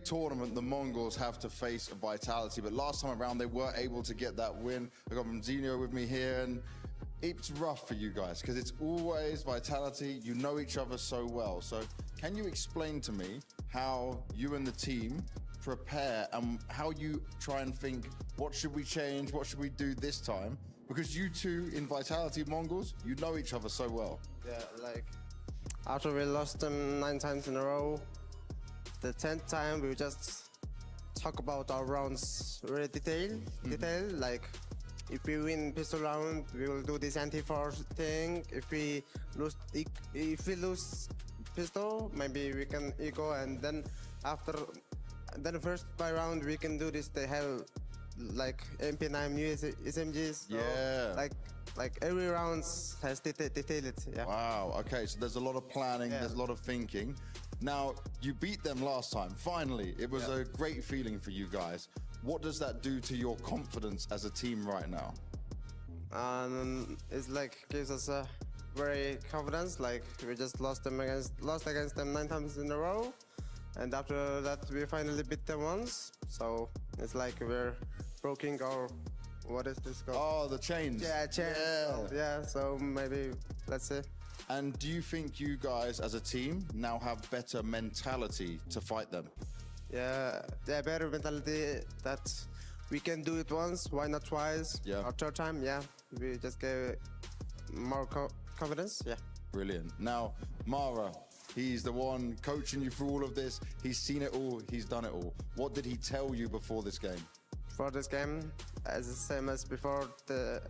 tournament, the Mongols have to face Vitality, but last time around they were able to get that win. I got Zinio with me here, and it's rough for you guys because it's always Vitality. You know each other so well. So can you explain to me how you and the team prepare and how you try and think, what should we change? What should we do this time? Because you two in Vitality Mongols, you know each other so well. Yeah, like after we lost them 9 times in a row, the 10th time we just talk about our rounds really detail. Like if we win pistol round, we will do this anti-force thing. If we lose pistol, maybe we can eco, and then after the first by round we can do this. They have like MP9 new SMGs. So Yeah. Like every round has detailed. Yeah. Wow. Okay. So there's a lot of planning. Yeah. There's a lot of thinking. Now you beat them last time. Finally, it was a great feeling for you guys. What does that do to your confidence as a team right now? It's like gives us a very confidence. Like we just lost against them 9 times in a row, and after that we finally beat them once. So it's like we're breaking our, what is this called? Oh, the chains. Yeah, chains. Yeah. So maybe let's see. And do you think you guys as a team now have better mentality to fight them? Yeah, better mentality that we can do it once, why not twice? Yeah. Or third time, yeah. We just get more confidence, yeah. Brilliant. Now, Mara, he's the one coaching you through all of this. He's seen it all. He's done it all. What did he tell you before this game? For this game, as the same as before the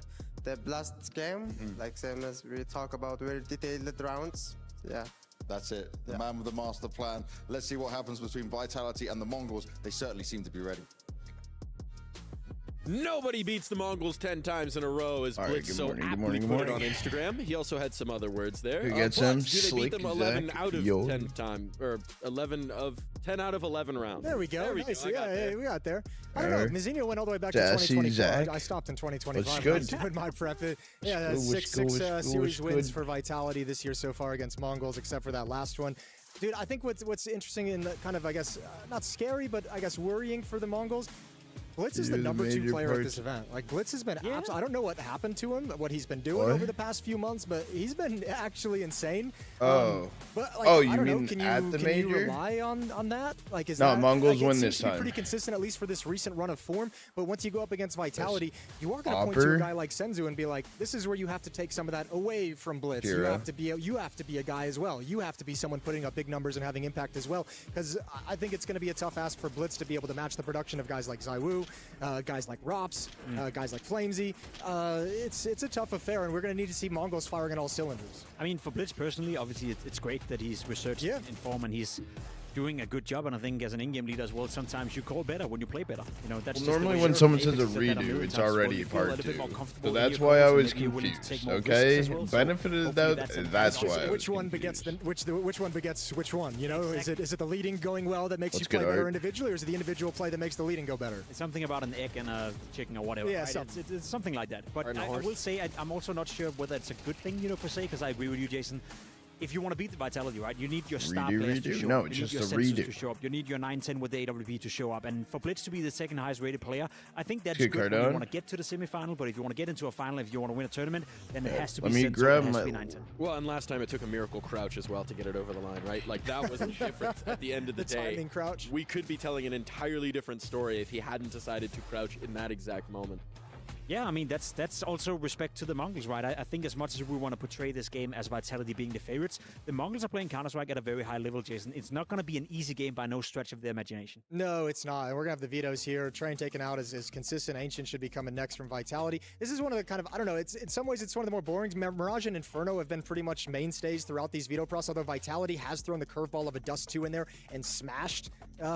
last game, like same as we talk about very detailed rounds, yeah. That's it. The man with the master plan. Let's see what happens between Vitality and the Mongols. They certainly seem to be ready. Nobody beats the Mongols 10 times in a row, as All right, Blitz good so morning, good aptly morning, good put it on morning. Instagram. He also had some other words there. Who gets But them? do they beat Slick them 11 Zach, out of yo. 10 times, or 10 out of 11 rounds? There we go. There we Nice. go. I got there. We got there. I don't know. Mizzino went all the way back to Sassy 2024. Zach. I stopped in 2025. What's I was good? doing my prep. Yeah, What's six good, what's series good? wins for Vitality this year so far against Mongols, except for that last one. Dude, I think what's interesting and kind of, I guess, not scary, but I guess worrying for the Mongols, Blitz is the You're the number 2 major player at part. this event. Like, Blitz has been Yeah. I don't know what happened to him, what he's been doing What? over the past few months, but he's been actually insane. Oh. But like, Oh, I you don't know, mean can at you the can major? you rely on that? Like, is No, that, Mongols like, win it this seems to be time. pretty consistent, at least for this recent run of form. But once you go up against Vitality, you are going to point to Hopper. a guy like Senzu and be like, this is where you have to take some of that away from Blitz. You Kira. have to be a guy as well. You have to be someone putting up big numbers and having impact as well. Because I think it's going to be a tough ask for Blitz to be able to match the production of guys like Zaiwu, guys like Rops, guys like Flamesy. It's a tough affair, and we're going to need to see Mongols firing on all cylinders. I mean, for Blitz personally, obviously it's great that he's researched in form and he's doing a good job. And I think as an in-game leader as well, sometimes you call better when you play better. You know, that's Well, just the normally way when it is. someone Apex says a has said that a redo, million it's times as well. already You feel a part little bit 2. more comfortable So in that's your why I calls and was maybe you're willing to take confused, more risks okay? as well. So Benefit of the hopefully doubt, something that's else. why I was Which one begets which one begets which one? You know, is it the leading going well that makes Let's you play get better art. individually, or is it the individual play that makes the leading go better? It's something about an egg and a chicken or whatever. Yeah, right? something. It's something like that. But Or a I horse. will say I'm also not sure whether it's a good thing, per se, because I agree with you, Jason. If you want to beat the Vitality, right, you need your star players to redo? show No, up. it's You need just your a sensors redo. to show up. You need your 9-10 with the AWP to show up. And for Blitz to be the second highest rated player, I think that's Good good when you Cardone. want to get to the semifinal. But if you want to get into a final, if you want to win a tournament, then it has to be Let me sensor, grab it has to my- be 9-10. Well, and last time it took a miracle crouch as well to get it over the line, right? Like, that was a difference at the end of the, The day. timing crouch. We could be telling an entirely different story if he hadn't decided to crouch in that exact moment. Yeah, I mean, that's also respect to the Mongols, right? I think as much as we want to portray this game as Vitality being the favorites, the Mongols are playing Counter-Strike at a very high level, Jason. It's not going to be an easy game by no stretch of the imagination. No, it's not. And we're going to have the vetoes here. Train taken out is consistent. Ancient should be coming next from Vitality. This is one of the kind of, I don't know, it's in some ways it's one of the more boring. Mirage and Inferno have been pretty much mainstays throughout these veto process, although Vitality has thrown the curveball of a Dust 2 in there and smashed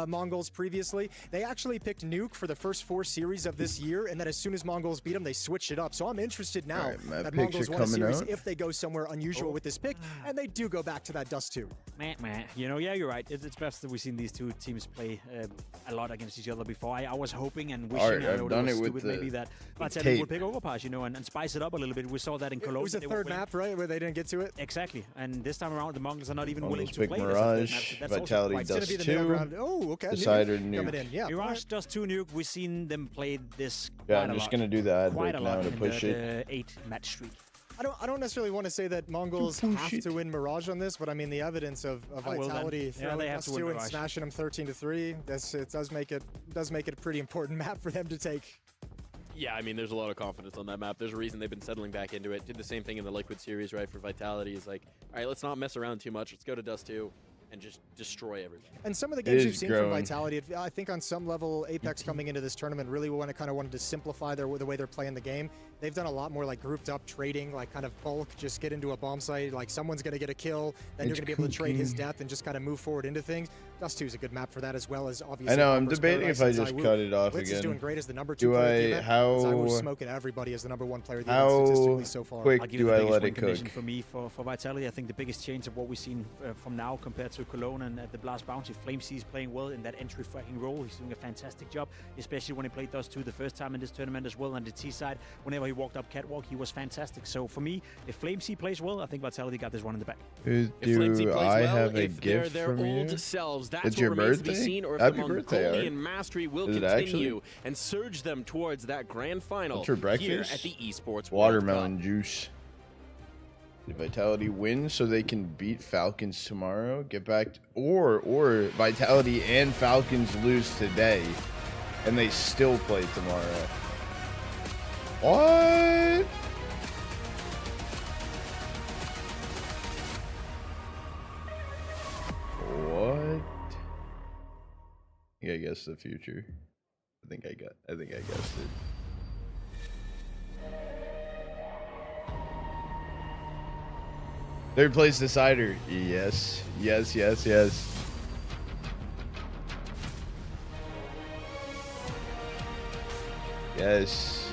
Mongols previously. They actually picked Nuke for the first 4 series of this year, and then as soon as Mongols almost beat them. They switched it up. So I'm interested now Alright, map that picks Mongols are won a coming series out. if they go somewhere unusual with this pick, and they do go back to that Dust 2. Meh, meh. You know, yeah, you're right. It's best that we've seen these two teams play a lot against each other before. I was hoping and wishing, Alright, I I've know done it it was with stupid, the maybe that Vitality tape. would pick Overpass, you know, and spice it up a little bit. We saw that in Cologne. It was a They were third playing- map, right, where they didn't get to it? Exactly. And this time around, the Mongols are not even willing Mongols to pick play it as a third Mirage, map. That's also Vitality quite It's going to be Dust the middle 2, ground. Oh, okay. Decider Coming Nuke. in, yeah. Mirage Dust 2 Nuke, we've seen them play this Yeah, quite I'm a just lot. gonna do the ad Quite break a now lot to in push the, it. the 8-match streak. I don't necessarily want to say that Mongols push have it. to win Mirage on this, but I mean the evidence of I will then. Vitality Yeah, throwing they have Dust to win 2 and Mirage. smashing them 13-3. It does make it a pretty important map for them to take. Yeah, I mean, there's a lot of confidence on that map. There's a reason they've been settling back into it. Did the same thing in the Liquid series, right, for Vitality. Is like, all right, let's not mess around too much. Let's go to Dust 2 and just destroy everything. And some of the games is we've seen growing. from Vitality, I think on some level, Apex coming into this tournament really wanted to simplify the way they're playing the game. They've done a lot more like grouped up trading, like kind of bulk, just get into a bomb site, like someone's going to get a kill, then you're It's going to be able to trade his cooking. death and just kind of move forward into things. Dust 2 is a good map for that, as well as obviously. I know, I'm Bomber's debating if Paradise I and just ZywOo. cut it off Blitz again. is doing great as the number 2 Do player of the I- event. how- ZywOo's smoking everybody as the number 1 player of the event How statistically so far. quick I'll give do you the I biggest let win it condition cook? for me for Vitality. I think the biggest change of what we've seen from now compared to Cologne and at the Blast Bounty. Flamesy is playing well in that entry fracking role. He's doing a fantastic job, especially when he played Dust 2 the first time in this tournament as well. On the T side, whenever he walked up catwalk, he was fantastic. So for me, if Flamesy plays well, I think Vitality got this one in the back. If Flamesy Do plays I well, have a if they're gift their from old you? selves, that's It's what your remains to be birthday? seen, or if Happy the birthday, Mongolian Art. mastery will Is it continue actually? and surge them towards that grand final What's for here breakfast? at the Esports World Watermelon Cup. juice. Did Vitality win so they can beat Falcons tomorrow? Get back or Vitality and Falcons lose today and they still play tomorrow. What? What? Yeah, I guess the future. I think I guessed it. Third place decider. Yes. Yes, yes, yes. Yes.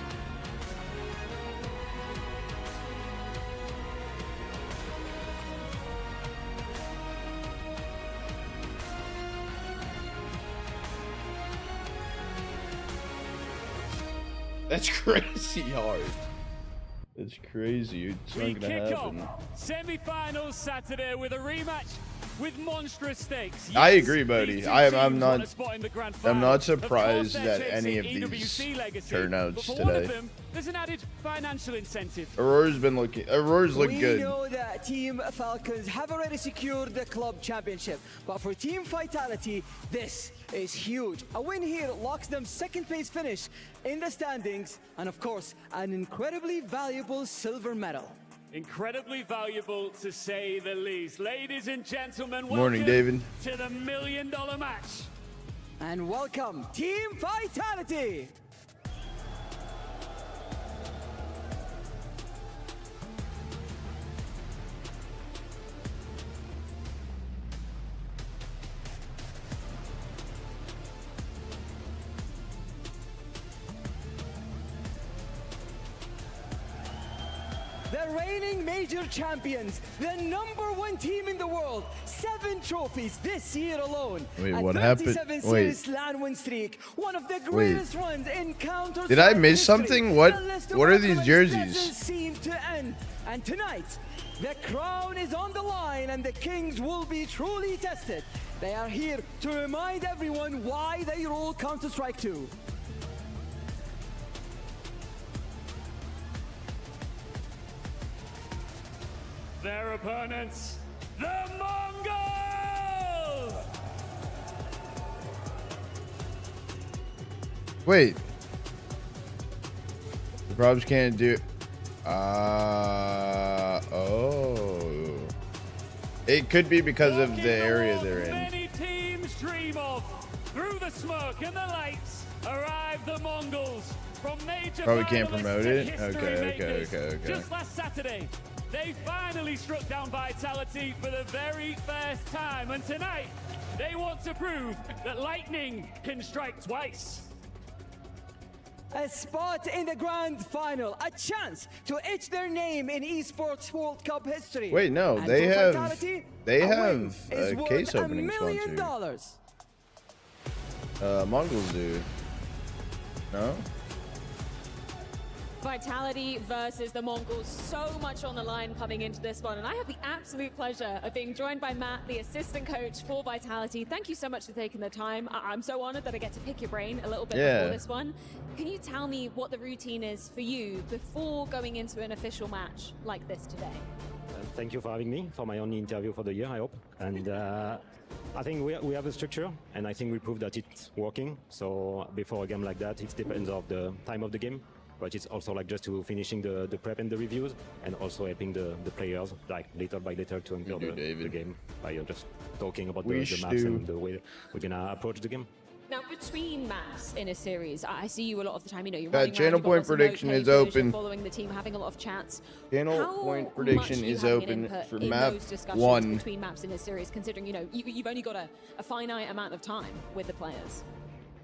That's crazy hard. It's crazy. It's We not gonna kick happen. off semi-finals Saturday with a rematch with monstrous stakes. I Yes, agree, buddy. these two I'm teams not- want a spot in the grand I'm final. not Of course, surprised they're that chasing any of EWC these legacy, turnouts but for one of today. them, there's an added financial incentive. Aurora's look We good. know that Team Falcons have already secured the club championship, but for Team Vitality, this is huge. A win here locks them second place finish in the standings, and of course, an incredibly valuable silver medal. Incredibly valuable to say the least. Ladies and gentlemen, Morning, welcome David. to the $1 million match. And welcome, Team Vitality! The reigning major champions, the #1 team in the world, 7 trophies this year alone. Wait, a what happened? 37 Wait. series LAN win streak, one of the greatest runs in Counter-Strike Did I miss history. something? What- The list of what are these accolades jerseys? doesn't seem to end. And tonight, the crown is on the line and the Kings will be truly tested. They are here to remind everyone why they rule Counter-Strike 2. Their opponents, the Mongols! Wait. The probs can't do. Oh. It could be because of Walking the area walk they're in. Many teams dream of. Through the smoke and the lights arrive the Mongols from major Probably can't finalists promote to it? history Okay, makers. okay. Just last Saturday, they finally struck down Vitality for the very first time, and tonight they want to prove that lightning can strike twice. a spot in the grand final, a chance to etch their name in esports World Cup history. Wait, no, And they for have Vitality, they a win have is a worth case $1 opening million. sponsor. Mongols do. No? Vitality versus the Mongols, so much on the line coming into this one, and I have the absolute pleasure of being joined by Matt, the assistant coach for Vitality. Thank you so much for taking the time. I'm so honored that I get to pick your brain a little bit before this one. Can you tell me what the routine is for you before going into an official match like this today? Thank you for having me for my only interview for the year, I hope. And I think we have a structure, and I think we proved that it's working. So before a game like that, it depends on the time of the game. But it's also like just to finishing the prep and the reviews, and also helping the players like little by little to enter the game by just talking about the maps and the way we're gonna approach the game. Now, between maps in a series, I see you a lot of the time. You know, you're That running channel around, you've got point lots of prediction note is takers, you're open. following the team, having a lot of chats. Channel How point prediction much do you is have an open input for in map those discussions 1. between maps in a series, considering you know you've only got a finite amount of time with the players?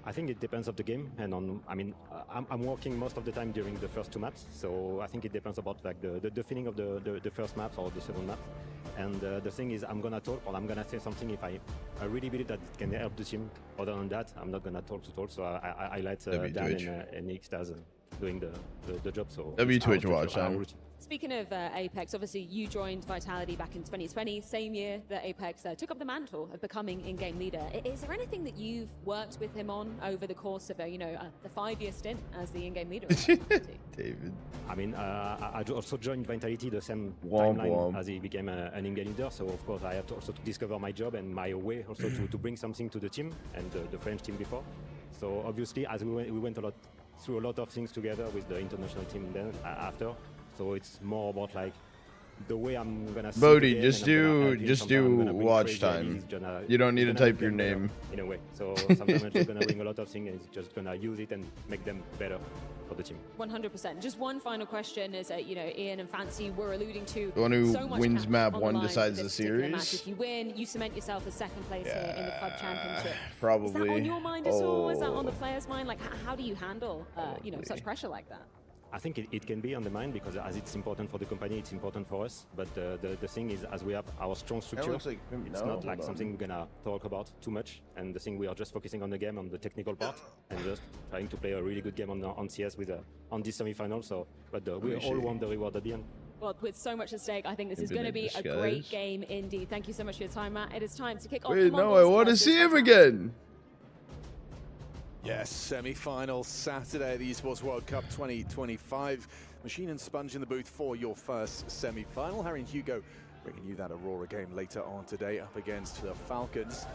I think it depends of the game, and I'm working most of the time during the first 2 maps, so I think it depends about like the feeling of the first map or the second map. And the thing is, I'm gonna talk or I'm gonna say something if I really believe that it can help the team. Other than that, I'm not gonna talk. So I let Dan and Nick Staz doing the job. So Twitch watch time. Speaking of Apex, obviously you joined Vitality back in 2020, same year that Apex took up the mantle of becoming in-game leader. Is there anything that you've worked with him on over the course of the 5-year stint as the in-game leader? David. I also joined Vitality the same timeline as he became an in-game leader. So of course I had to also to discover my job and my way also to bring something to the team and the French team before. So obviously as we went through a lot of things together with the international team then after. So it's more about like the way I'm gonna see Bodhi, just do watch time. You don't need to type your name. In a way. So sometimes I'm just gonna bring a lot of things and it's just gonna use it and make them better for the team. 100%. Just one final question is Ian and Fancy were alluding to The one who so much wins map on the 1 line decides with the this particular match. series. If you win, you cement yourself as second place here in the club championship. Probably. Is that on your mind at all? Is that on the players' mind? Like, how do you handle such pressure like that? I think it can be on the mind because as it's important for the company, it's important for us. But the thing is, as we have our strong structure, it's not like something we're gonna talk about too much. And the thing we are just focusing on the game, on the technical part, and just trying to play a really good game on CS with on this semi-final. So, but we all want the reward at the end. Well, with so much at stake, I think this is going to be a great game indeed. Thank you so much for your time, Matt. It is time to kick off. Wait, no, I want to see him again. Yes, semi-final Saturday at the Esports World Cup 2025. Machine and Sponge in the booth for your first semi-final. Harry and Hugo bringing you that Aurora game later on today up against the Falcons.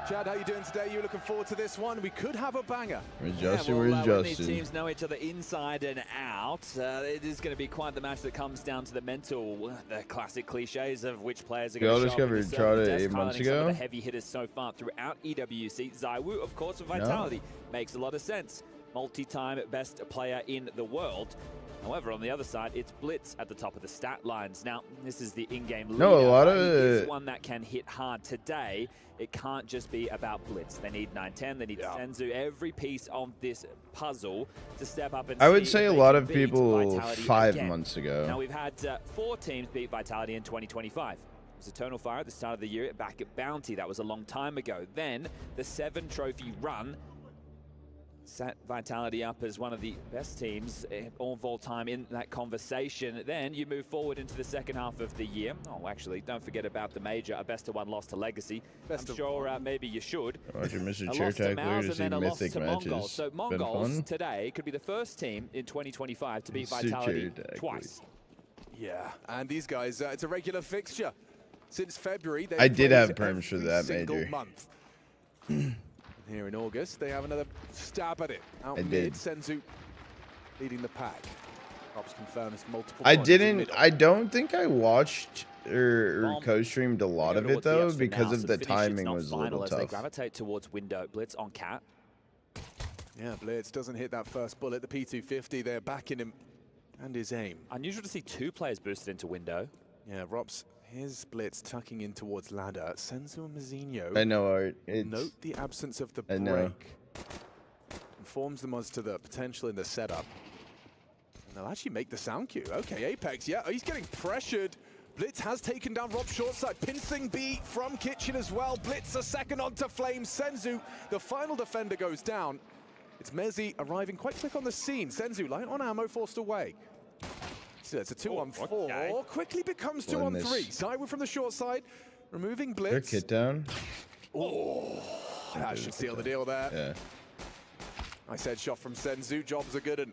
Chad, how you doing today? You looking forward to this one? We could have a banger. Where's Justin? When these teams know each other inside and out, it is going to be quite the match that comes down to the mental, the classic cliches of which players are going to show up in the Trada test, 8 months highlighting ago. some of the heavy hitters so far throughout EWC. ZywOo, of course, with Vitality. Makes a lot of sense. Multi-time best player in the world. However, on the other side, it's Blitz at the top of the stat lines. Now, this is the in-game leader. No, a lot of is one that can hit hard today. It can't just be about Blitz. They need 9-10, they need Senzu, every piece of this puzzle to step up and I would say a lot of people 5 again. months ago. Now, we've had 4 teams beat Vitality in 2025. It was Eternal Fire at the start of the year, back at Bounty. That was a long time ago. Then, the 7-trophy run set Vitality up as one of the best teams of all time in that conversation. Then you move forward into the second half of the year. Oh, actually, don't forget about the major, a best of 1 loss to Legacy. I'm sure maybe you should. Roger, Mr. A Chair loss to Tackler Mouse to and see then a loss mythic to matches. Mongols. So Been Mongols fun. today could be the first team in 2025 to beat Mr. Vitality Chair Tackler. twice. Yeah, and these guys, it's a regular fixture. Since February, I did played have perms for every that single major. month. Here in August, they have another stab at it. Out I mid, did. Senzu leading the pack. Ops confirms multiple I points in didn't. middle. I don't think I watched or co-streamed a lot of it though because of the timing was a little as they tough. gravitate towards window. Blitz on Cat. Yeah, Blitz doesn't hit that first bullet. The P250, they're backing him and his aim. Unusual to see 2 players boosted into window. Yeah, Rops, his Blitz tucking in towards ladder. Senzu and Mazzinho. I know, Art. Note the absence of the break. I know. informs them as to the potential in the setup. And they'll actually make the sound cue. Okay, Apex, yeah, he's getting pressured. Blitz has taken down Rob short side. Pincing B from Kitchen as well. Blitz a second onto Flames. Senzu, the final defender, goes down. It's Mezzi arriving quite quick on the scene. Senzu, light on ammo, forced away. So it's a 2-on-4. Okay. Quickly becomes 2-on-3. Zywoo from the short side, removing Blitz. Their kit down. Oh, that should seal the deal there. Yeah. Nice headshot from Senzu. Jobs are good. And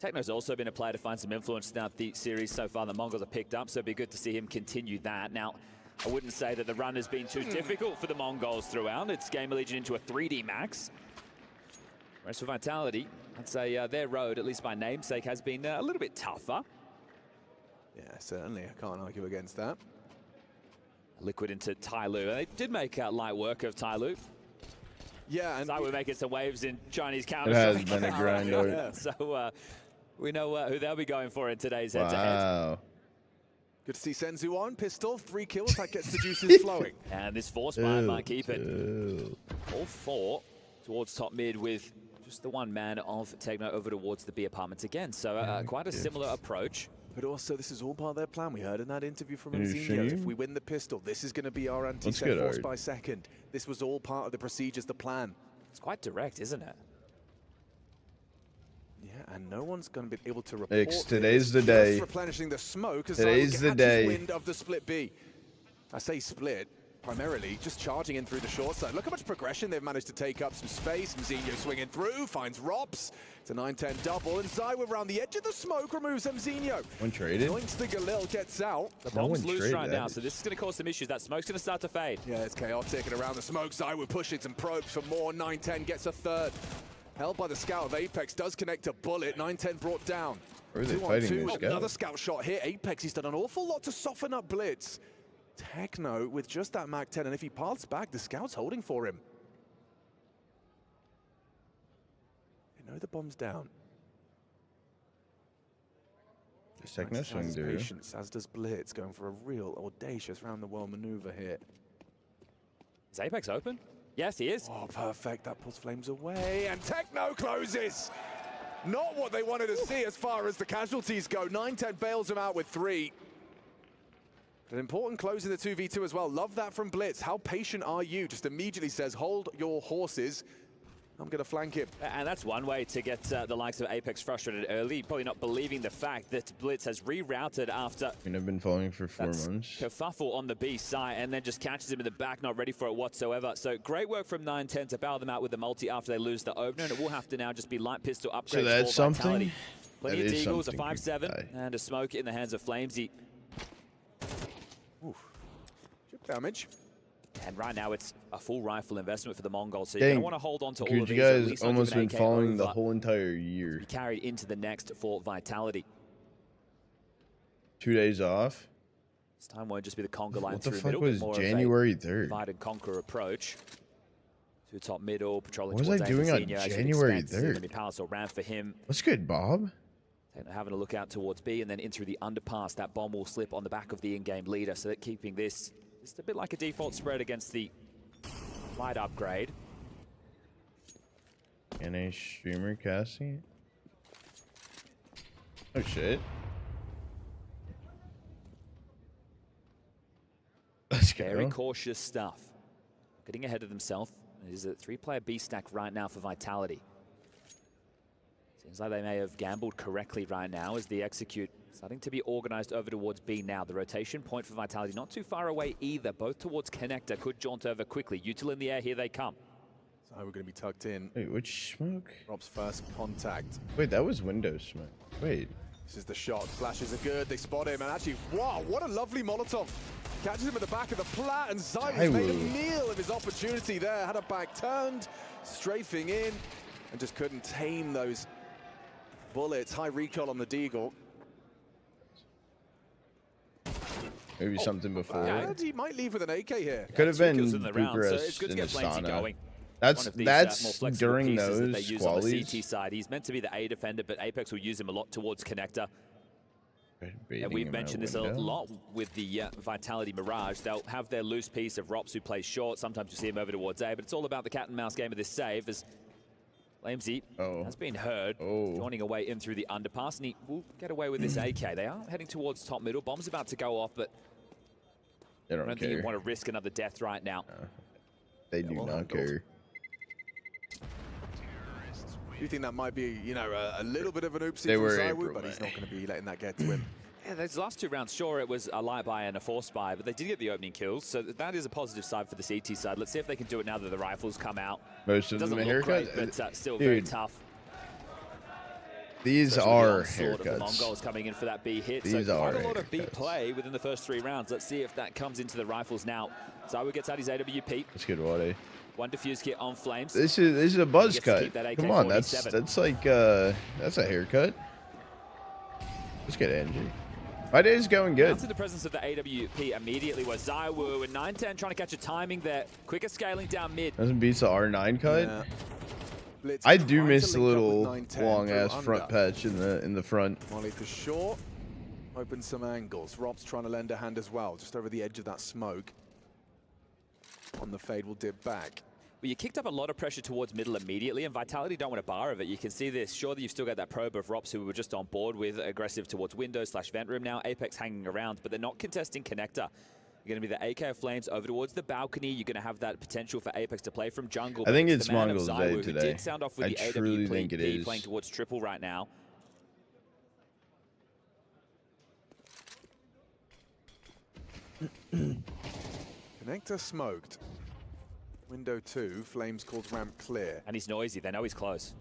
Techno's also been a player to find some influence throughout the series so far. The Mongols have picked up, so it'd be good to see him continue that. Now, I wouldn't say that the run has been too difficult for the Mongols throughout. It's Game Legion into a 3D max. Whereas for Vitality, I'd say their road, at least by namesake, has been a little bit tougher. yeah, certainly. I can't argue against that. Liquid into Tyloo. They did make light work of Tyloo. Yeah, and We're making some waves in Chinese It counter. has been a grind. Yeah. So we know who they'll be going for in today's head-to-head. Wow. good to see Senzu on. Pistol, 3 kills. That gets the juices flowing. And this force bind might keep it. Ew. All 4 towards top mid with just the one man of Techno over towards the B apartments again. So quite a similar approach. But also, this is all part of their plan. We heard in that interview from Are you Nzinho, sure? if we win the pistol, this is going to be our anti-set good, force Ard. by second. This was all part of the procedures, the plan. It's quite direct, isn't it? Yeah, and no one's going to be able to report Ix, today's this. the day. Just replenishing the smoke as Today's the day. wind of the split B. I say split, primarily just charging in through the short side. Look how much progression they've managed to take up some space. Mzinho swinging through, finds Rops. It's a 9-10 double, and Zywoo around the edge of the smoke removes Mzinho. One traded. Points the Galil, gets out. The No bomb's one loose traded right that. now, so this is going to cause some issues. That smoke's going to start to fade. Yeah, it's chaotic, and around the smoke, Zywoo pushes and probes for more. 9-10 gets a third. Held by the scout of Apex, does connect a bullet. 9-10 brought down. Where are they 2-on-2, fighting this guy? another scout shot here. Apex, he's done an awful lot to soften up Blitz. Techno with just that Mag 10, and if he paths back, the scout's holding for him. They know the bomb's down. Techno swing, dude. Patience, as does Blitz, going for a real audacious round-the-world maneuver here. Is Apex open? Yes, he is. Oh, perfect. That pulls Flames away, and Techno closes. Not what they wanted to see as far as the casualties go. 9-10 bails him out with 3. An important close in the 2v2 as well. Love that from Blitz. How patient are you? Just immediately says, hold your horses. I'm going to flank him. And that's one way to get the likes of Apex frustrated early, probably not believing the fact that Blitz has rerouted after I mean, I've been following for 4 months. kerfuffle on the B side and then just catches him in the back, not ready for it whatsoever. So great work from 9-10 to bail them out with the multi after they lose the opener, and it will have to now just be light pistol upgrades So that's for Vitality. something. Plenty That of is Deagles, a something. 5-7, and a smoke in the hands of Flamesy. Chip damage. And right now it's a full rifle investment for the Mongols, so you're going Dang. to want to hold on to all Dude, of you these. at guys least not almost give an been AK following the over. whole entire year. Be carried into the next for Vitality. 2 days off. This time won't just be the conga line What the through fuck middle, was but more January of a 3rd? divide and conquer approach. To top middle, patrolling What was towards I doing on Senior, as you'd January expect. 3rd? It's gonna be Palace or ramp for him. What's good, Bob? Having a look out towards B and then in through the underpass. That bomb will slip on the back of the in-game leader, so that keeping this just a bit like a default spread against the light upgrade. And a streamer casting. Oh shit. Let's Very go. cautious stuff. Getting ahead of themselves. It is a 3-player B stack right now for Vitality. Seems like they may have gambled correctly right now as the execute starting to be organized over towards B now. The rotation point for Vitality not too far away either. Both towards Connector. Could jaunt over quickly. Util in the air. Here they come. So we're going to be tucked in. Wait, which smoke? Rob's first contact. Wait, that was Windows smoke. Wait. This is the shot. Flashes are good. They spot him. And actually, wow, what a lovely Molotov. Catches him at the back of the plat. And Zywoo's made a meal of his opportunity there. Had a back turned, strafing in. And just couldn't tame those bullets. High recoil on the Deagle. Maybe something before. And he might leave with an AK here. Could have been kills in the round, so Bucharest it's good to in get the Flamesy sauna. going. That's One of these, more flexible during pieces that they those use on the qualies. CT side. He's meant to be the A defender, but Apex will use him a lot towards Connector. And we've mentioned this a lot with the Vitality Mirage. They'll have their loose piece of Rops who plays short. Sometimes you see him over towards A, but it's all about the cat and mouse game of this save as Flamesy has been heard joining away in through the underpass, and he will get away with this AK. They are heading towards top middle. Bomb's about to go off, but They I don't don't care. think you want to risk another death right now. They do not care. Do you think that might be, you know, a little bit of an oopsie They from were Zywoo, April, but he's man. not going to be letting that get to him. Yeah, those last 2 rounds, sure, it was a light buy and a force buy, but they did get the opening kills, so that is a positive side for the CT side. Let's see if they can do it now that the rifles come out. Most of Doesn't them are look great, haircuts. but still Dude, very tough. These Especially are the onslaught of the haircuts. Mongols coming in for that B hit. These so are quite a lot of B haircuts. play within the first 3 rounds. Let's see if that comes into the rifles now. Zywoo gets out his AWP. That's good, Wade. 1 defuse kit on Flames. This is a buzz gets to cut. keep that Come on, AK-47. that's like that's a haircut. Let's get Angie. My day is going good. Out to the presence of the AWP immediately was Zywoo, and 9-10 trying to catch a timing there. Quicker scaling down mid. Doesn't beat the R9 cut. Yeah. Blitz I do trying miss to the link up little with 9-10 long through ass front under. patch in the front. Molly for sure. Open some angles. Rob's trying to lend a hand as well, just over the edge of that smoke. On the fade, will dip back. Well, you kicked up a lot of pressure towards middle immediately, and Vitality don't want a bar of it. You can see this. Sure that you've still got that probe of Rops who we were just on board with, aggressive towards windows/vent room now. Apex hanging around, but they're not contesting connector. You're going to be the AK of Flames over towards the balcony. You're going to have that potential for Apex to play from jungle. I think but it's the man of Mongols' day Zywoo, who today. did sound off with I the truly AWP think it is. playing towards triple right now. Connector smoked. Window 2, Flames calls ramp clear. And he's noisy. They know he's close.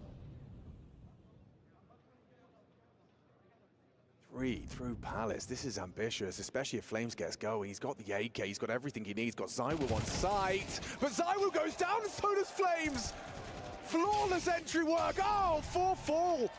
3 through Palace. This is ambitious, especially if Flames gets going. He's got the AK, he's got everything he needs, got Zywoo on site. But Zywoo goes down and so does Flames. Flawless entry work. Oh, 4-4.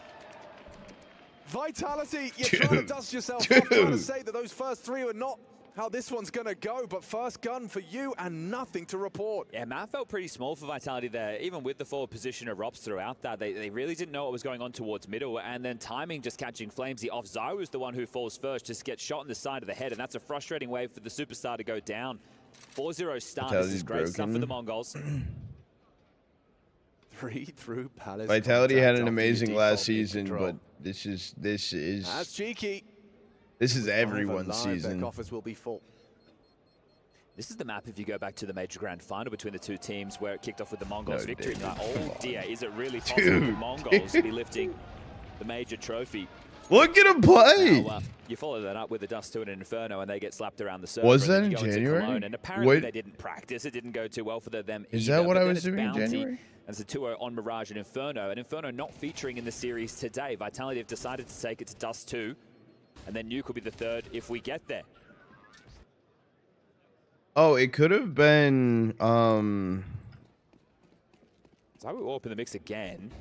Vitality, you're trying to dust yourself off, trying to say that those first 3 are not how this one's going to go, but first gun for you and nothing to report. Yeah, map felt pretty small for Vitality there, even with the forward position of Rops throughout that. They really didn't know what was going on towards middle, and then timing just catching Flamesy off. Zywoo's the one who falls first, just gets shot in the side of the head, and that's a frustrating way for the superstar to go down. 4-0 start. This is great stuff for the Mongols. 3 through Palace. Vitality had Contact an after amazing your last default mid season, control. but this is That's cheeky. this is With 5 everyone's alive, season. Their coffers will be full. This is the map if you go back to the major grand final between the 2 teams where it kicked off with the Mongols No, victory. David, Like, come oh on. dear, is it really possible for the Mongols to be lifting the major trophy? Look at him play. Now, you follow that up with a Dust 2 and an Inferno, and they get slapped around the server. Was and then that you in go into January? Cologne, and apparently What- they didn't practice. It didn't go too well for them. Is either. that what But I then was it's doing in Bounty, January? And it's a 2-0 on Mirage and Inferno not featuring in the series today. Vitality have decided to take it to Dust 2, and then Nuke will be the 3rd if we get there. Oh, it could have been So I will open the mix again.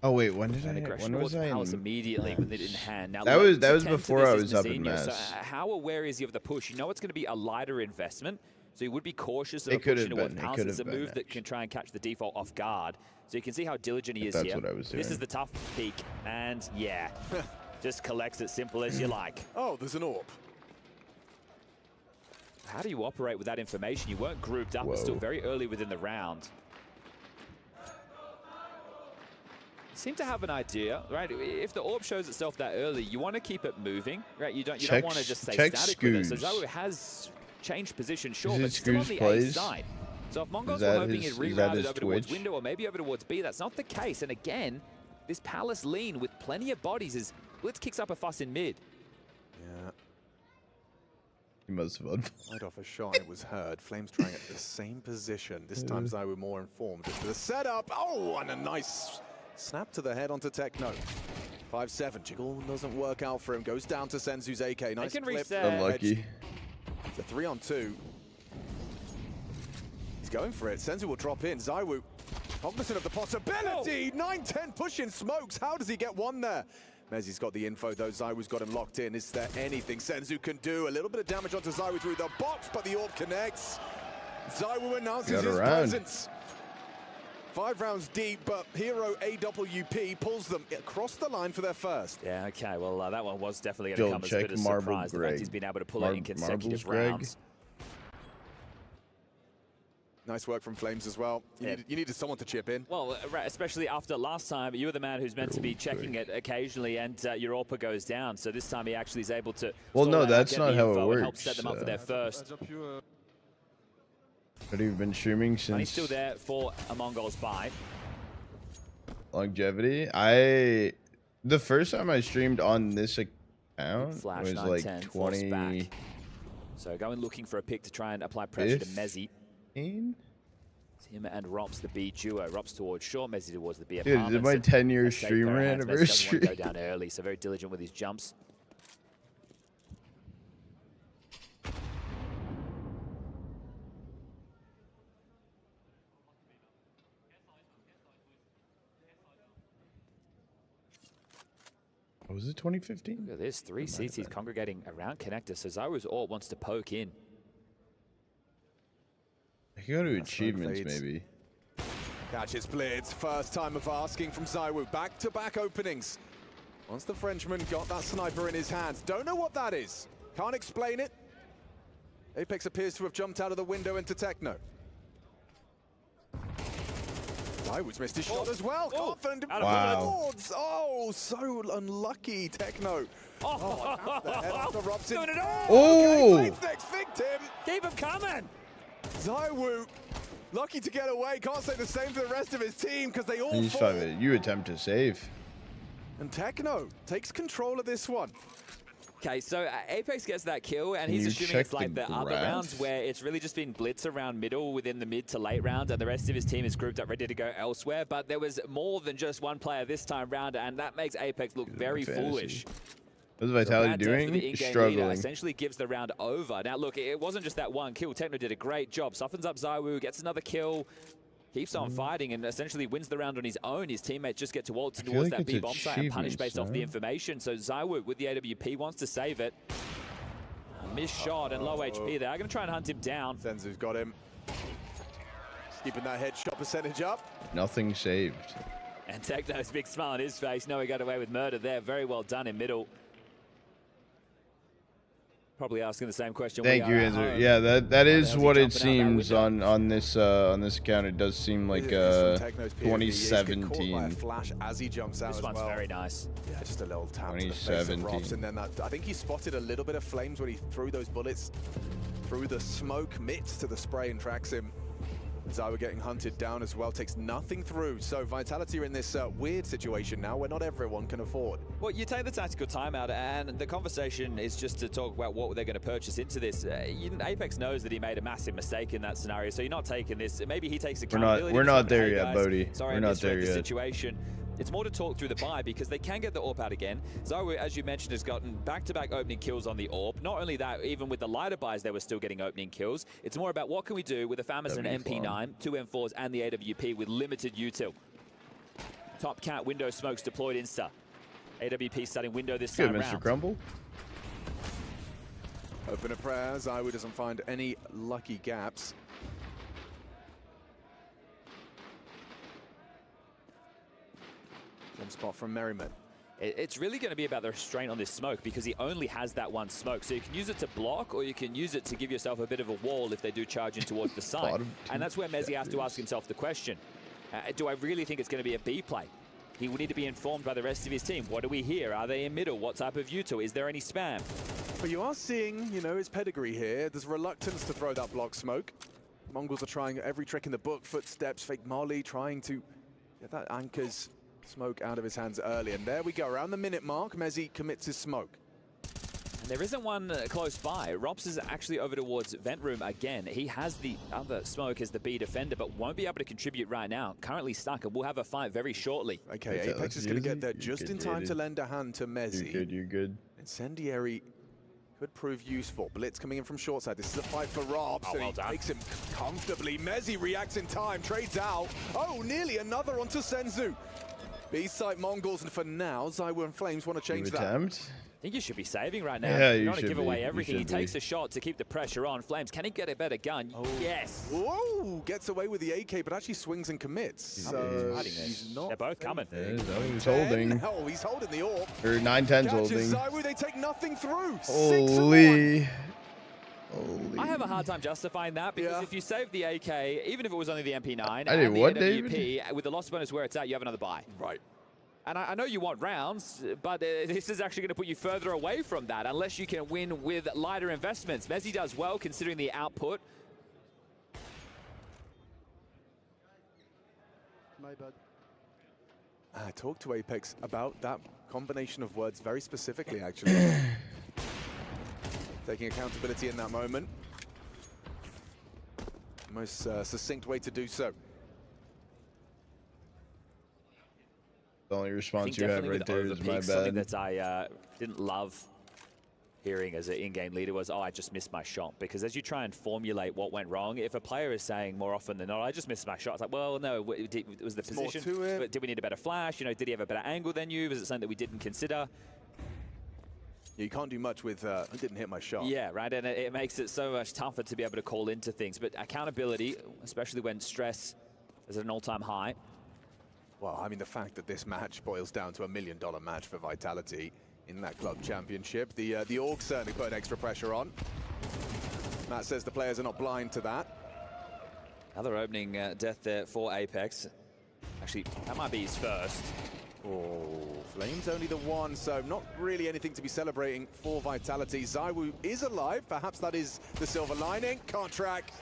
Oh wait, when did And I? aggression When was towards I? Palace in immediately with it in hand. Now, That was 11-10 to before I this was is up in Nazinho. So Mass. how aware is he of the push? You know it's going to be a lighter investment, so you would be cautious of It a could push have towards been. It Palace. could It's a have been, move that can try and catch the default off guard. So you can see how diligent he is That's here. what I was This doing. is the tough peak, and yeah, just collects it simple as you like. Oh, there's an AWP. How do you operate with that information? You weren't grouped up. It's still Whoa. very early within the round. Seem to have an idea, right? If the AWP shows itself that early, you want to keep it moving, right? You don't want to just stay check static with it. So Scoos. Zywoo has changed position, sure, Is it but still on Scoos the A plays? side. So if Mongols that were hoping his- it is that rerouted his over towards Twitch? window or maybe over towards B, that's not the case. And again, this Palace lean with plenty of bodies is Blitz kicks up a fuss in mid. Yeah. He must have. Right off a shot, it was heard. Flames trying at the same position. This time Zywoo more informed. Just the setup. Oh, and a nice snap to the head onto Techno. 5-7. Jiggle doesn't work out for him. Goes down to Senzu's AK. Nice can flip. reset. Unlucky. It's a 3-on-2. He's going for it. Senzu will drop in. Zywoo cognizant of the possibility. 9-10 pushing smokes. How does he get one there? Mezzi's got the info though. Zywoo's got him locked in. Is there anything Senzu can do? A little bit of damage onto Zywoo through the box, but the AWP connects. Zywoo announces Got his around. presence. 5 rounds deep, but hero AWP pulls them across the line for their first. Yeah, okay. Well, that one was definitely going Still to come as a check bit of Marble surprise. The fact Greg. he's been able to pull it in consecutive Marbles Greg. rounds. Nice work from Flames as well. You needed someone to chip in. Well, especially after last time, you were the man who's meant to be checking it occasionally, and your AWP goes down. So this time he actually is able to. Well, no, out, that's get not the how info it and works. help set them up for their first. But you've been streaming since. And he's still there for a Mongols buy. Longevity. The first time I streamed on this account Flash, was 9, like 10, 20. So going looking for a pick to try and apply pressure to Mezzy. 15? Him and Rops, the B duo. Rops towards short, Mezzy towards the B Dude, apartments. this is my 10-year Let's take streamer pair of hands. Mezzy doesn't want to anniversary. go down early, so very diligent with his jumps. Was it 2015? Look at this, 3 CTs congregating around connector. So Zyru's all wants to poke in. I can go to achievements, maybe. Catches Blitz, first time of asking from Zywoo. Back-to-back openings. Once the Frenchman got that sniper in his hands. Don't know what that is. Can't explain it. Apex appears to have jumped out of the window into Techno. Zywoo's missed his shot as well. Confident in Wow. boards. Oh, so unlucky, Techno. Oh, the head off the Robson. Doing it all. Oh! Okay, Flames next victim. Keep him coming. Zywoo, lucky to get away. Can't say the same for the rest of his team because they all fall. You attempt to save. And Techno takes control of this one. Okay, so Apex gets that kill, and Can he's you assuming check it's like the the other graph? rounds where it's really just been blitz around middle within the mid to late round, and the rest of his team is grouped up ready to go elsewhere. But there was more than just one player this time round, and that makes Apex look very foolish. What's Vitality bad death for the doing? in-game leader Struggling. essentially gives the round over. Now, look, it wasn't just that one kill. Techno did a great job. Softens up Zywoo, gets another kill, keeps on fighting, and essentially wins the round on his own. His teammates just get to waltz towards that B bomb site and punish based off the information. So Zywoo with the AWP wants to save it. A missed shot and low HP there. I'm going to try and hunt him down. Senzu's got him. Keeping that headshot percentage up. Nothing saved. And Techno's big smile on his face. No, he got away with murder there. Very well done in middle. Probably asking the same question. Thank you, Andrew. Yeah, that is what it seems on this account. It does seem like 2017. Flash as he jumps out This as one's well. very nice. Yeah, just a little tap to the face of 2017. Robs, and then I think he spotted a little bit of flames when he threw those bullets through the smoke midst to the spray and tracks him. Zywoo getting hunted down as well, takes nothing through. So Vitality are in this weird situation now where not everyone can afford. Well, you take the tactical timeout, and the conversation is just to talk about what they're going to purchase into this. Apex knows that he made a massive mistake in that scenario, so you're not taking this. Maybe he takes accountability. We're not there Hey, yet, guys, Bodhi. Sorry, We're I not misread there the yet. situation. It's more to talk through the buy because they can get the AWP out again. Zywoo, as you mentioned, has gotten back-to-back opening kills on the AWP. Not only that, even with the lighter buys, they were still getting opening kills. It's more about what can we do with a FAMAS and an MP9, 2 M4s, and the AWP with limited util. Top cat window smokes deployed insta. AWP starting window this Good, time Mr. round. Crumble. Open a prayer. Zywoo doesn't find any lucky gaps. One spot from Merriman. It's really going to be about the restraint on this smoke because he only has that one smoke. So you can use it to block or you can use it to give yourself a bit of a wall if they do charge in towards the side. And that's where Mezzy has to ask himself the question. Do I really think it's going to be a B play? He will need to be informed by the rest of his team. What do we hear? Are they in middle? What type of util? Is there any spam? But you are seeing, you know, his pedigree here. There's reluctance to throw that block smoke. Mongols are trying every trick in the book. Footsteps, fake molly, trying to get that anchor's smoke out of his hands early. And there we go, around the minute mark, Mezzy commits his smoke. And there isn't one close by. Rops is actually over towards vent room again. He has the other smoke as the B defender, but won't be able to contribute right now. Currently stuck, and we'll have a fight very shortly. Okay, Apex is going to get there just in time to lend a hand to Mezzy. You're good. Incendiary could prove useful. Blitz coming in from short side. This is a fight for Robs, and he takes him comfortably. Mezzy reacts in time, trades out. Oh, nearly another onto Senzu. B-side Mongols, and for now, Zywoo and Flames want to change that. I think you should be saving right now. Yeah, you you don't want to should give be. away You everything. He should takes be. a shot to keep the pressure on. Flames, can he get a better gun? Yes. Whoa, gets away with the AK, but actually swings and commits. So he's not. They're both coming. He's holding. Oh, he's holding the AWP. Or 9-10's Catches holding. Zywoo, they take nothing through. 6-1. Holy. I have a hard time justifying that because if you save the AK, even if it was only the MP9 I and did the what, AWP, David? with the loss bonus where it's at, you have another buy. Right. And I know you want rounds, but this is actually going to put you further away from that unless you can win with lighter investments. Messi does well considering the output. My bad. I talked to Apex about that combination of words very specifically, actually. Taking accountability in that moment. Most succinct way to do so. The only I response think you have definitely right there with is my Overpeak, something bad. that I didn't love hearing as an in-game leader was, oh, I just missed my shot. Because as you try and formulate what went wrong, if a player is saying more often than not, I just missed my shot, it's like, well, no, it was the position. More to it. But did we need a better flash? You know, did he have a better angle than you? Was it something that we didn't consider? Yeah, you can't do much with, I didn't hit my shot. Yeah, right, and it makes it so much tougher to be able to call into things. But accountability, especially when stress is at an all-time high. Well, I mean, the fact that this match boils down to $1 million match for Vitality in that club championship. The org certainly put extra pressure on. Matt says the players are not blind to that. Another opening death there for Apex. Actually, that might be his first. Oh, Flame's only the one, so not really anything to be celebrating for Vitality. ZywOo is alive. Perhaps that is the silver lining. Can't track.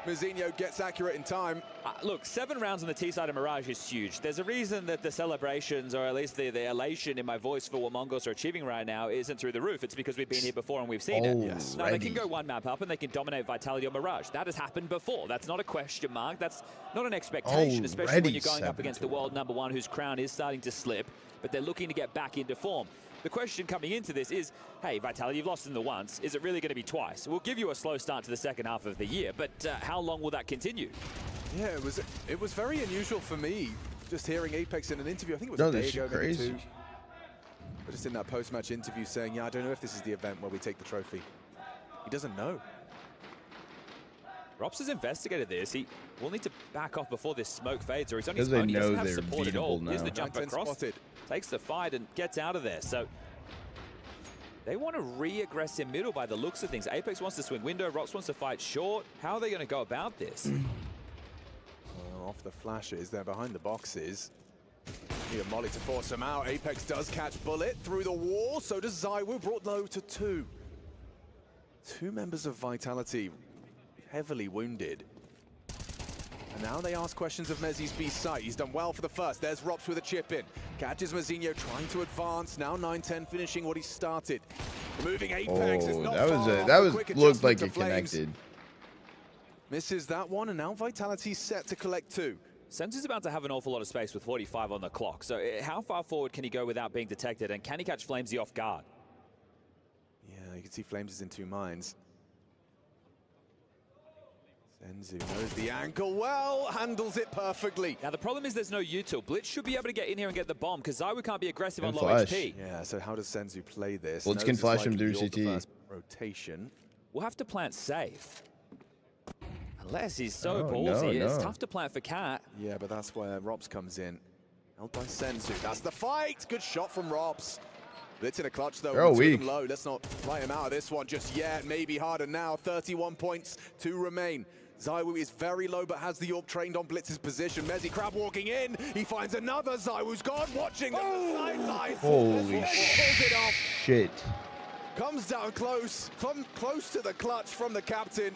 Mazinho gets accurate in time. Look, 7 rounds on the T side of Mirage is huge. There's a reason that the celebrations, or at least the elation in my voice for what Mongols are achieving right now isn't through the roof. It's because we've been here before and we've seen it. Yes. Now, they can go one map up and they can dominate Vitality on Mirage. That has happened before. That's not a question mark. That's not an expectation, especially when you're going up against the world #1 whose crown is starting to slip, but they're looking to get back into form. The question coming into this is, hey, Vitality, you've lost in the once. Is it really going to be twice? We'll give you a slow start to the second half of the year, but how long will that continue? Yeah, it was very unusual for me, just hearing Apex in an interview. I think it was No, a day this is ago, maybe crazy. 2. But just in that post-match interview saying, yeah, I don't know if this is the event where we take the trophy. He doesn't know. Rops has investigated this. He will need to back off before this smoke fades, or he's on Because his they own. He doesn't know have they're support at all. beatable Here's the now. jump 9-10 across. spotted. Takes the fight and gets out of there. So they want to re-aggress in middle by the looks of things. Apex wants to swing window. Rops wants to fight short. How are they going to go about this? Well, off the flashes, they're behind the boxes. Need a molly to force him out. Apex does catch Bullet through the wall. So does ZywOo, brought low to 2. 2 members of Vitality heavily wounded. And now they ask questions of Mezzi's B site. He's done well for the first. There's Rops with a chip in. Catches Mazinho trying to advance. Now 9-10 finishing what he started. The moving Apex is not far off. The quick looked like adjustment it to Flames. connected. Misses that one, and now Vitality's set to collect 2. Senzu's about to have an awful lot of space with 45 on the clock. So how far forward can he go without being detected? And can he catch Flamesy off guard? Yeah, you can see Flames is in 2 minds. Senzu knows the angle well, handles it perfectly. Now, the problem is there's no util. Blitz should be able to get in here and get the bomb, because ZywOo can't be aggressive on And low flash. HP. Yeah, so how does Senzu play this? Blitz Knows can it's flash him likely through you're the CT. first rotation. We'll have to plant safe. Unless he's so Oh, ballsy. no, It's no. tough to plant for Cat. Yeah, but that's where Robs comes in. Held by Senzu. That's the fight. Good shot from Robs. Blitz in a clutch, though. They're all with 2 of weak. them low. Let's not write him out of this one just yet. Maybe harder now. 31 points to remain. ZywOo is very low, but has the AWP trained on Blitz's position. Mezzi crab walking in. He finds another. ZywOo's gone, watching on the sideline. Holy Pulls it off. shit. Comes down close. Come close to the clutch from the captain.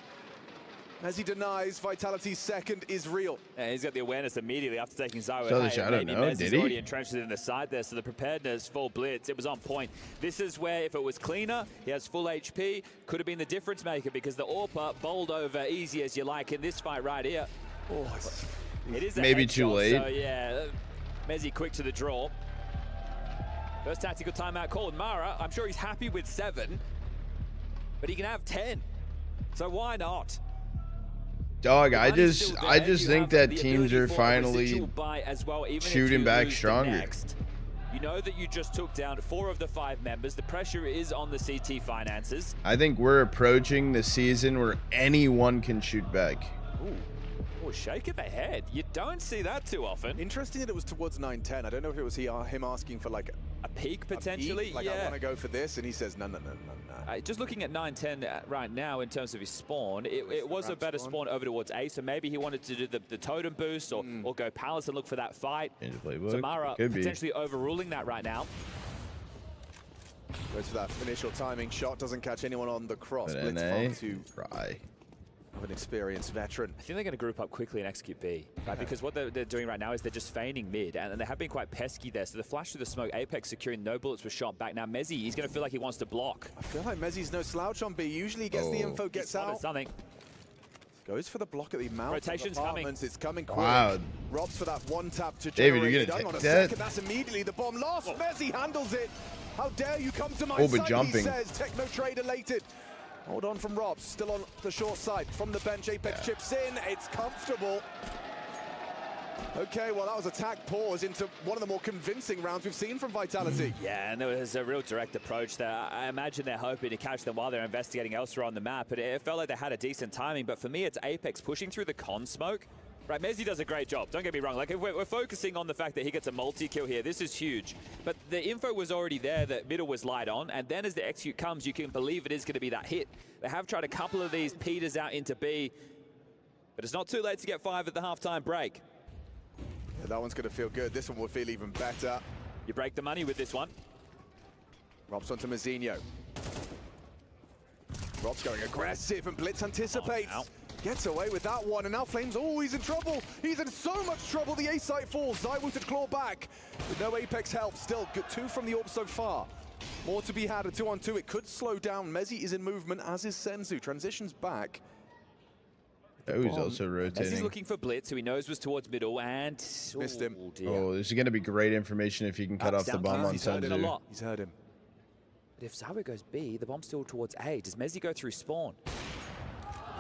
As he denies, Vitality's second is real. Yeah, he's got the awareness immediately after taking ZywOo. Saw the Hey, shadow, maybe no? Mezzi's Did he? already entrenched in the side there, so the preparedness for Blitz, it was on point. This is where, if it was cleaner, he has full HP, could have been the difference maker, because the AWP bowled over easy as you like in this fight right here. Oh, It is a Maybe too headshot, late. So yeah, Mezzi quick to the draw. First tactical timeout called. Mara, I'm sure he's happy with 7, but he can have 10. So why not? Dog, I Money's just still I there. just You think have that the teams ability are for a finally residual buy as well, even if shooting you back lose the stronger. next. You know that you just took down 4 of the 5 members. The pressure is on the CT finances. I think we're approaching the season where anyone can shoot back. Ooh, shake of the head. You don't see that too often. Interesting that it was towards 9-10. I don't know if it was him asking for like A peak potentially, Like, yeah. I want to go for this, and he says, no. Just looking at 9-10 right now in terms of his spawn, it was a better spawn over towards A, so maybe he wanted to do the totem boost or go palace and look for that fight. So Mara potentially overruling that right now. Goes for that initial timing shot, doesn't catch anyone on the cross. But Blitz NA, far too try. of an experienced veteran. I think they're going to group up quickly and execute B, right? Because what they're doing right now is they're just feigning mid, and they have been quite pesky there. So the flash through the smoke, Apex securing, no bullets were shot back. Now Mezzi, he's going to feel like he wants to block. I feel like Mezzi's no slouch on B. Usually he gets the info, gets out. Something. Goes for the block at the mouth. Rotation's coming. It's coming quick. Wow. Robs for that one tap to David, generate. you're gonna Hang on a take that? second, that's immediately the bomb lost. Mezzi handles it. How dare you come to my but side, jumping. he says. Techno trade elated. Hold on from Robs, still on the short side. From the bench, Apex chips in. It's comfortable. Okay, well, that was attack pause into one of the more convincing rounds we've seen from Vitality. Yeah, and there was a real direct approach there. I imagine they're hoping to catch them while they're investigating elsewhere on the map, but it felt like they had a decent timing. But for me, it's Apex pushing through the con smoke. Right, Mezzi does a great job, don't get me wrong. Like, if we're focusing on the fact that he gets a multi-kill here, this is huge. But the info was already there that middle was light on, and then as the execute comes, you can believe it is going to be that hit. They have tried a couple of these peters out into B, but it's not too late to get 5 at the halftime break. Yeah, that one's going to feel good. This one will feel even better. You break the money with this one. Robs onto Mazzinho. Robs going aggressive, and Blitz anticipates. Oh, Gets away with that one, and now Flame's always in trouble. He's in so much trouble. The A site falls. ZywOo to claw back. With no Apex help. Still, good 2 from the AWP so far. More to be had, a 2-on-2. It could slow down. Mezzi is in movement, as is Senzu. Transitions back. Oh, he's also rotating. Mezzi's looking for Blitz, who he knows was towards middle, and... Missed him. Dear. Oh, this is going to be great information if you can cut off the bomb on He's heard it a Senzu. lot. He's heard him. But if ZywOo goes B, the bomb's still towards A. Does Mezzi go through spawn?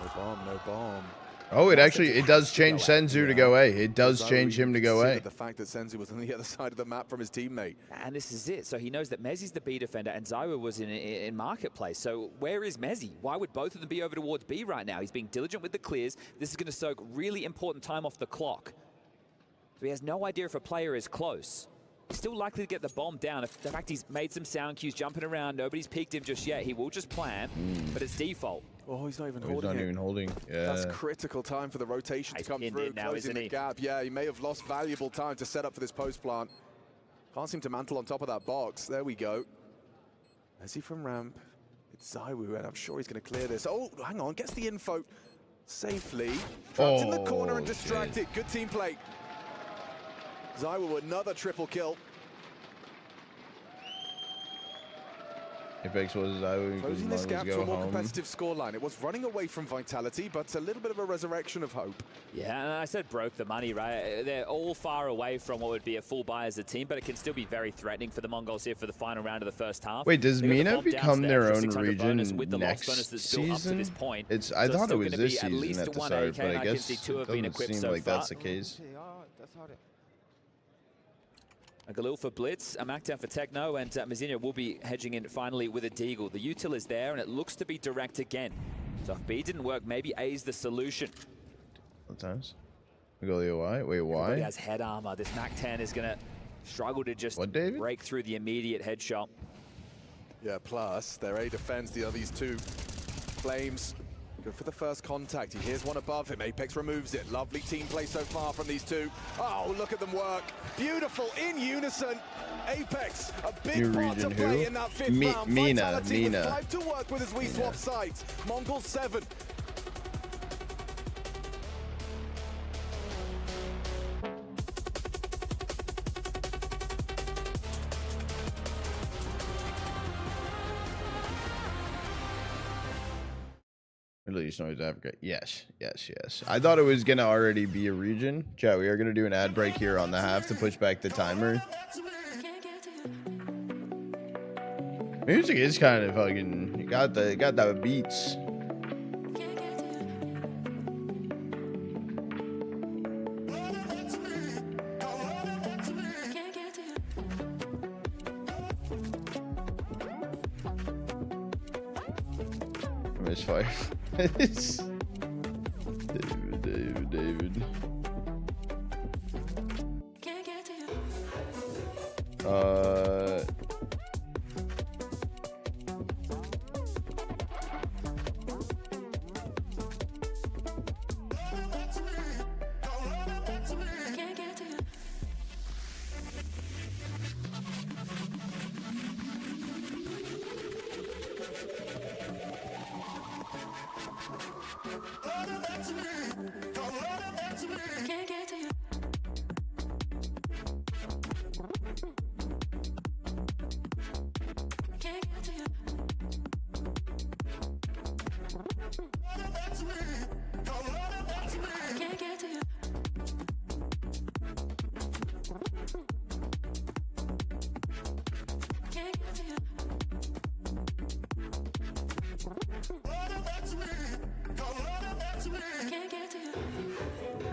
No bomb, no bomb. Oh, it does change Senzu to go A. It does change him to go A. The fact that Senzu was on the other side of the map from his teammate. And this is it. So he knows that Mezzi's the B defender and ZywOo was in marketplace. So where is Mezzi? Why would both of them be over towards B right now? He's being diligent with the clears. This is going to soak really important time off the clock. So he has no idea if a player is close. He's still likely to get the bomb down. If the fact he's made some sound cues, jumping around, nobody's peeked him just yet. He will just plan, but it's default. Oh, he's not even He's holding not it. even holding. Yeah. That's critical time for the rotation to come through, now, closing isn't the he? gap. Yeah, he may have lost valuable time to set up for this post plant. Can't seem to mantle on top of that box. There we go. Mezzi from ramp. It's ZywOo, and I'm sure he's going to clear this. Oh, hang on, gets the info safely. Trapped in the corner and distracted. Good team play. ZywOo, another triple kill. Apex was ZywOo. Closing this gap to a more competitive scoreline. It was running away from Vitality, but a little bit of a resurrection of hope. Yeah, and I said broke the money, right? They're all far away from what would be a full buy as a team, but it can still be very threatening for the Mongols here for the final round of the first half. Wait, does They got the MENA bomb become downstairs their for own 600 bonus region with the lost bonus next that's built up to this season? point. I So thought it's it still was gonna this be at season least at the one start, AK, but and I I can guess see 2 it have been doesn't equipped seem so like far. that's the case. A Galil for Blitz, a Macdown for Techno, and Mazzinho will be hedging in finally with a Deagle. The util is there, and it looks to be direct again. So if B didn't work, maybe A's the solution. Sometimes. We go the OI. Wait, Everybody why? has head armor. This Mac-10 is going to struggle to just break through the immediate headshot. Yeah, plus their A defense, the other these 2 Flames go for the first contact. He hears one above him. Apex removes it. Lovely team play so far from these 2. Oh, look at them work. Beautiful in unison. Apex, a big New part to region play who? in that 5th round. MENA, Vitality with MENA. 5 to work with as we swap sides. Mongols 7. Middle East, North Africa. Yes, yes, yes. I thought it was going to already be a region. Chat, we are going to do an ad break here on the half to push back the timer. Music is kind of fucking... You got the beats. Misfire. David.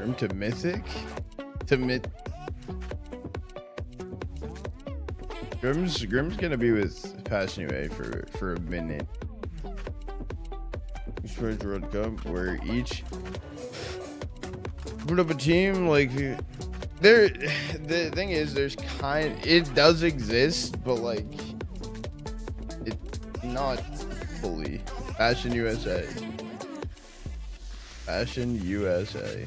Grim to Mythic? To Myth. Grim's gonna be with Passion UA for a minute. Esports World Cup, where each put up a team like there. The thing is, it does exist, but like it not fully. Passion USA. Passion USA.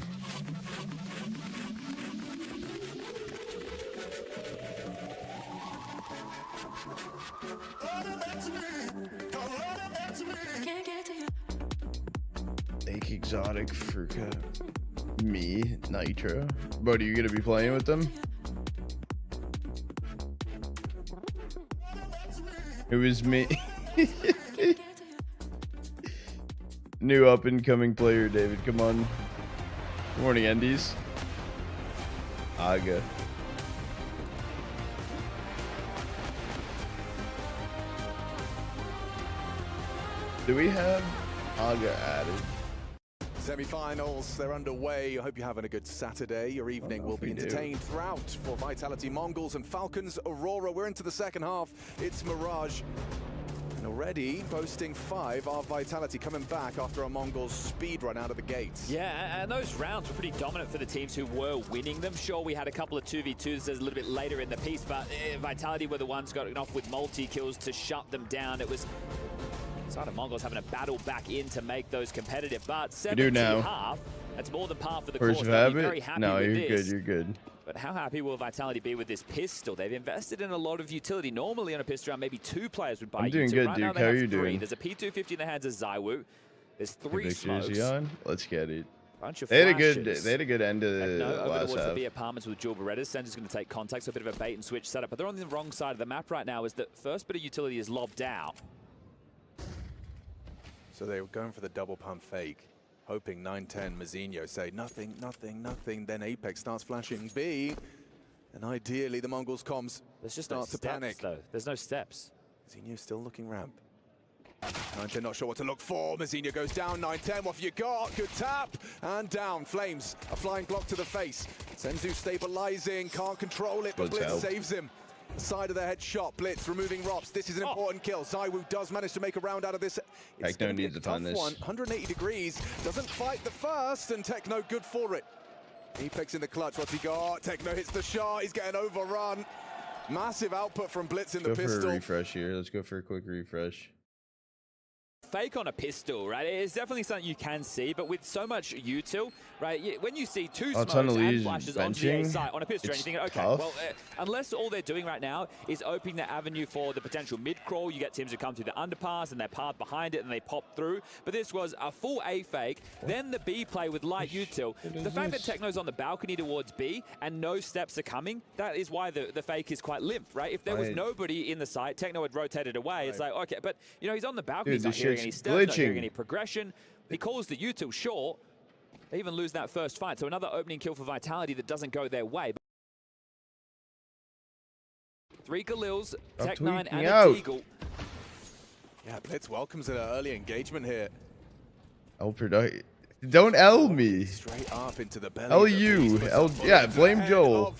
Lake Exotic Fruka. Me, Nitro. But are you gonna be playing with them? It was me. New up and coming player, David. Come on. Good morning, Endies. Aga. Do we have Aga added? Semi-finals, they're underway. I hope you're having a good Saturday. Your evening will be entertained throughout for Vitality Mongols and Falcons. Aurora, we're into the second half. It's Mirage. And already boasting 5 are Vitality coming back after a Mongols speed run out of the gates. Yeah, and those rounds were pretty dominant for the teams who were winning them. Sure, we had a couple of 2v2s a little bit later in the piece, but Vitality were the ones going off with multi-kills to shut them down. It was side of Mongols having a battle back in to make those competitive, but 7.5, that's more than par for the course. Very happy no, with you're this. good, you're good. But how happy will Vitality be with this pistol? They've invested in a lot of utility. Normally on a pistol round, maybe 2 players would buy I'm doing util. good, Right Duke. now they How are have you 3. doing? There's a P250 in the hands of Zywoo. There's 3 smokes. On. Let's get it. Bunch of They had flashes. a good end to the over last towards half. the B apartments with dual Berettas. Sender's going to take contact, so a bit of a bait and switch setup. But they're on the wrong side of the map right now as the first bit of utility is lobbed out. So they were going for the double pump fake, hoping 9-10 Mazinho say nothing, nothing, nothing. Then Apex starts flashing B, and ideally the Mongols comms There's just start no to steps, panic. though. There's no steps. Mazinho still looking ramp. 9-10 not sure what to look for. Mazinho goes down. 9-10, what have you got? Good tap and down. Flames, a flying block to the face. Senzu stabilizing, can't control it, but Blitz saves him. Side of the head shot, Blitz removing Rops. This is an important kill. Zywoo does manage to make a round out of this. It's Techno gonna be needs a to find tough this. one. 180 degrees, doesn't fight the first, and Techno good for it. Apex in the clutch, what's he got? Techno hits the shot, he's getting overrun. Massive output from Blitz in the pistol. Go for a refresh here. Let's go for a quick refresh. Fake on a pistol, right? It's definitely something you can see, but with so much util, right? When you see 2 smokes and flashes onto the A side on a pistol, and you think, okay, well, unless all they're doing right now is opening the avenue for the potential mid-crawl, you get teams who come through the underpass and they're parked behind it and they pop through. But this was a full A fake, then the B play with light util. The fact that Techno's on the balcony towards B and no steps are coming, that is why the fake is quite limp, right? If there was nobody in the site, Techno had rotated away. It's like, okay, but you know, he's on the balcony, he's not hearing any steps, not hearing any progression. He calls the util short. They even lose that first fight. So another opening kill for Vitality that doesn't go their way. 3 Galils, Tech9 and a Deagle. Yeah, Blitz welcomes an early engagement here. Don't L me. Straight up into the belly. L-U. Yeah, blame Joel.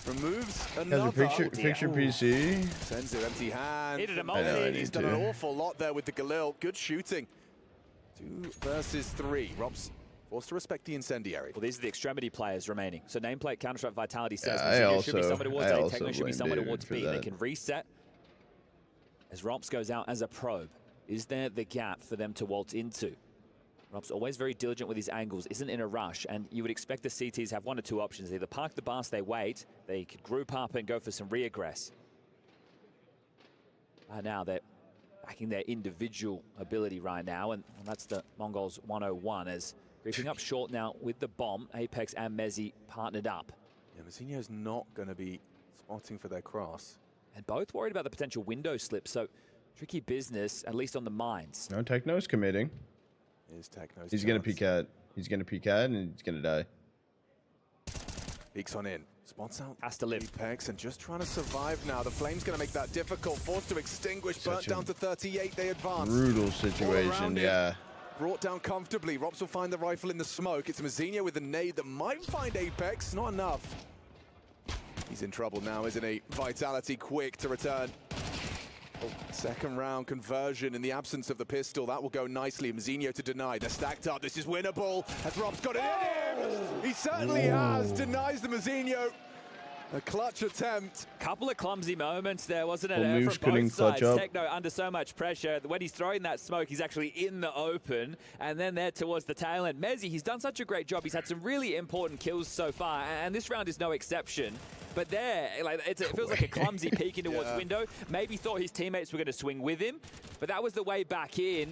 Removes Has another. a picture PC. Sends it empty hand. Needed a multi. He's done an awful lot there with the Galil. Good shooting. 2 versus 3. Rob's forced to respect the incendiary. Well, these are the extremity players remaining. So nameplate Counter-Strike Vitality says Mazinho should be somewhere towards A, Techno should be somewhere towards B. They can reset as Rops goes out as a probe. Is there the gap for them to waltz into? Rob's always very diligent with his angles, isn't in a rush, and you would expect the CTs have 1 or 2 options. They either park the bus, they wait, they could group up and go for some reaggress. Now they're backing their individual ability right now, and that's the Mongols 101 as creeping up short now with the bomb. Apex and Mezzi partnered up. Yeah, Mazinho's not going to be spotting for their cross. And both worried about the potential window slip, so tricky business, at least on the mines. No, Techno's committing. He's going to peek at. He's going to peek at and he's going to die. Peeks on in. Spots out. Has to live. Apex and just trying to survive now. The Flame's going to make that difficult. Forced to extinguish. Burnt down to 38. They advance. Brutal situation, yeah. Brought down comfortably. Rops will find the rifle in the smoke. It's Mazinho with a nade that might find Apex. Not enough. He's in trouble now, isn't he? Vitality quick to return. Oh, second round conversion in the absence of the pistol. That will go nicely. Mazinho to deny. They're stacked up. This is winnable. Has Rob's got it in him? He certainly has. Denies the Mazinho. A clutch attempt. Couple of clumsy moments there, wasn't it? Well, Moose From couldn't both clutch sides. up. Techno under so much pressure. When he's throwing that smoke, he's actually in the open. And then there towards the tail end. Mezzi, he's done such a great job. He's had some really important kills so far. And this round is no exception. But there, like, it feels like a clumsy peeking towards window. Maybe thought his teammates were going to swing with him. But that was the way back in.